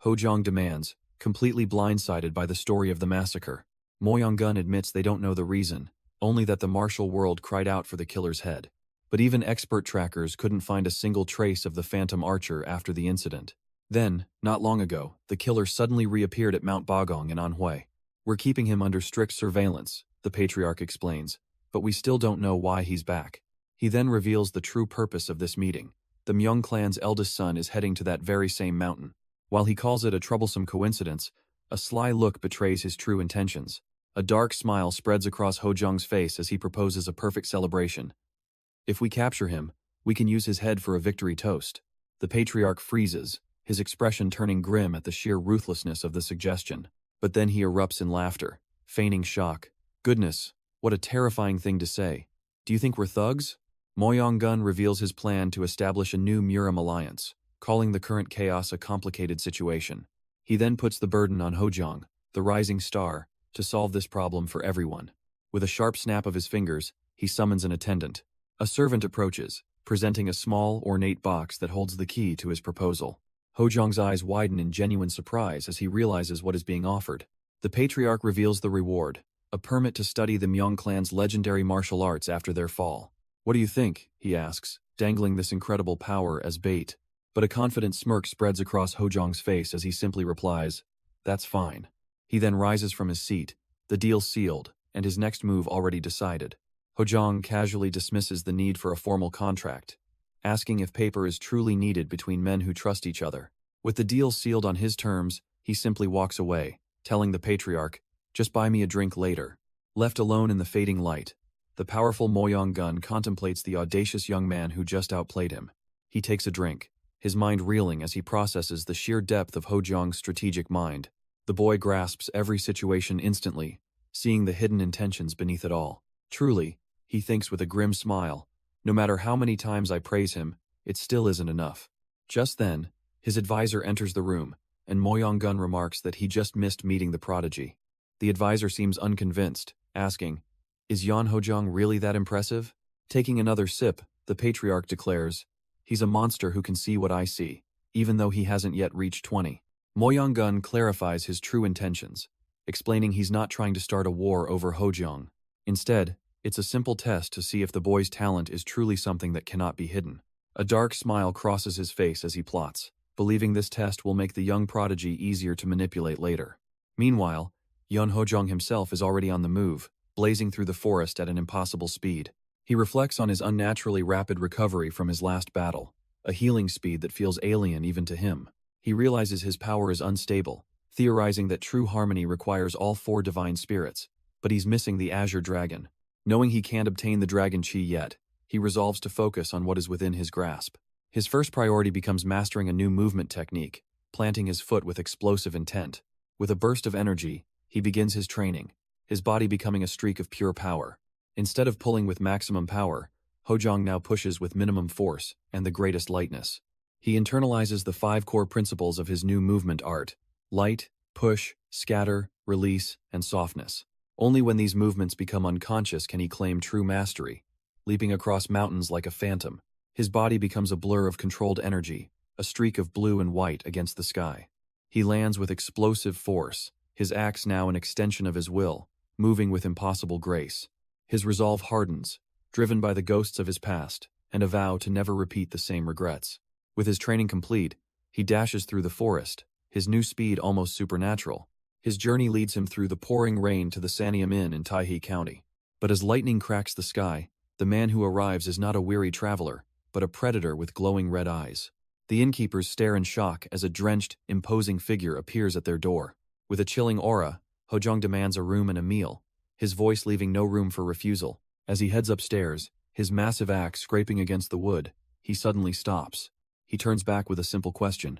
Hojiang demands, completely blindsided by the story of the massacre. Moyong Gun admits they don't know the reason, only that the martial world cried out for the killer's head. But even expert trackers couldn't find a single trace of the Phantom Archer after the incident. Then, not long ago, the killer suddenly reappeared at Mount Bagong in Anhui. "We're keeping him under strict surveillance," the patriarch explains, "but we still don't know why he's back." He then reveals the true purpose of this meeting. The Myung clan's eldest son is heading to that very same mountain. While he calls it a troublesome coincidence, a sly look betrays his true intentions. A dark smile spreads across Hojiang's face as he proposes a perfect celebration. "If we capture him, we can use his head for a victory toast." The patriarch freezes, his expression turning grim at the sheer ruthlessness of the suggestion. But then he erupts in laughter, feigning shock. Goodness, what a terrifying thing to say. Do you think we're thugs? Moyong-gun reveals his plan to establish a new Muram alliance, calling the current chaos a complicated situation. He then puts the burden on Hojong, the rising star, to solve this problem for everyone. With a sharp snap of his fingers, he summons an attendant. A servant approaches, presenting a small, ornate box that holds the key to his proposal. Hojong's eyes widen in genuine surprise as he realizes what is being offered. The patriarch reveals the reward, a permit to study the Myong clan's legendary martial arts after their fall. What do you think? He asks, dangling this incredible power as bait. But a confident smirk spreads across Hojong's face as he simply replies, "That's fine." He then rises from his seat, the deal sealed, and his next move already decided. Hojong casually dismisses the need for a formal contract, asking if paper is truly needed between men who trust each other. With the deal sealed on his terms, he simply walks away, telling the patriarch, "Just buy me a drink later." Left alone in the fading light, the powerful Moyong-gun contemplates the audacious young man who just outplayed him. He takes a drink, his mind reeling as he processes the sheer depth of Hojong's strategic mind. The boy grasps every situation instantly, seeing the hidden intentions beneath it all. Truly, he thinks with a grim smile, no matter how many times I praise him, it still isn't enough. Just then, his advisor enters the room, and Moyong-gun remarks that he just missed meeting the prodigy. The advisor seems unconvinced, asking, "Is Yan Hojong really that impressive?" Taking another sip, the patriarch declares, "He's a monster who can see what I see, even though he hasn't yet reached 20. Moyong-gun clarifies his true intentions, explaining he's not trying to start a war over Hojong. Instead, it's a simple test to see if the boy's talent is truly something that cannot be hidden. A dark smile crosses his face as he plots, believing this test will make the young prodigy easier to manipulate later. Meanwhile, Yan Hojong himself is already on the move, blazing through the forest at an impossible speed. He reflects on his unnaturally rapid recovery from his last battle, a healing speed that feels alien even to him. He realizes his power is unstable, theorizing that true harmony requires all 4 divine spirits, but he's missing the Azure Dragon. Knowing he can't obtain the Dragon Chi yet, he resolves to focus on what is within his grasp. His first priority becomes mastering a new movement technique, planting his foot with explosive intent. With a burst of energy, he begins his training, his body becoming a streak of pure power. Instead of pulling with maximum power, Hojong now pushes with minimum force and the greatest lightness. He internalizes the 5 core principles of his new movement art: light, push, scatter, release, and softness. Only when these movements become unconscious can he claim true mastery. Leaping across mountains like a phantom, his body becomes a blur of controlled energy, a streak of blue and white against the sky. He lands with explosive force, his axe now an extension of his will, moving with impossible grace. His resolve hardens, driven by the ghosts of his past, and a vow to never repeat the same regrets. With his training complete, he dashes through the forest, his new speed almost supernatural. His journey leads him through the pouring rain to the Saniam Inn in Taihei County. But as lightning cracks the sky, the man who arrives is not a weary traveler, but a predator with glowing red eyes. The innkeepers stare in shock as a drenched, imposing figure appears at their door. With a chilling aura, Hojong demands a room and a meal, his voice leaving no room for refusal. As he heads upstairs, his massive axe scraping against the wood, he suddenly stops. He turns back with a simple question.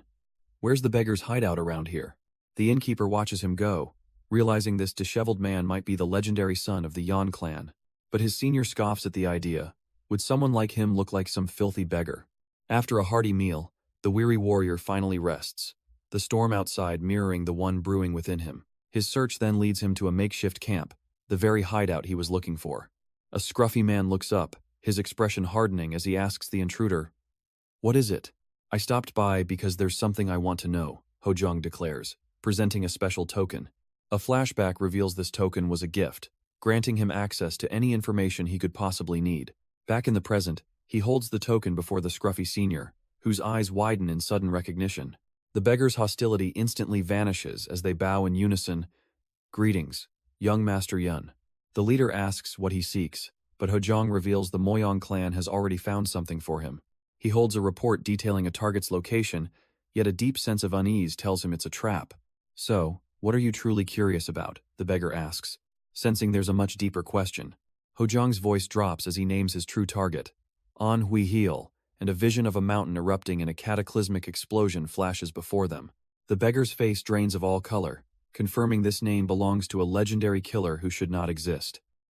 "Where's the beggar's hideout around here?" The innkeeper watches him go, realizing this disheveled man might be the legendary son of the Yan clan. But his senior scoffs at the idea. Would someone like him look like some filthy beggar? After a hearty meal, the weary warrior finally rests, the storm outside mirroring the one brewing within him. His search then leads him to a makeshift camp, the very hideout he was looking for. A scruffy man looks up, his expression hardening as he asks the intruder, "What is it?" "I stopped by because there's something I want to know," Hojong declares, presenting a special token. A flashback reveals this token was a gift, granting him access to any information he could possibly need. Back in the present, he holds the token before the scruffy senior, whose eyes widen in sudden recognition. The beggar's hostility instantly vanishes as they bow in unison. "Greetings, young Master Yun." The leader asks what he seeks, but Hojong reveals the Moyong clan has already found something for him. He holds a report detailing a target's location, yet a deep sense of unease tells him it's a trap. "So, what are you truly curious about?" the beggar asks, sensing there's a much deeper question. Hojong's voice drops as he names his true target, An Hui Heal, and a vision of a mountain erupting in a cataclysmic explosion flashes before them. The beggar's face drains of all color, confirming this name belongs to a legendary killer who should not exist.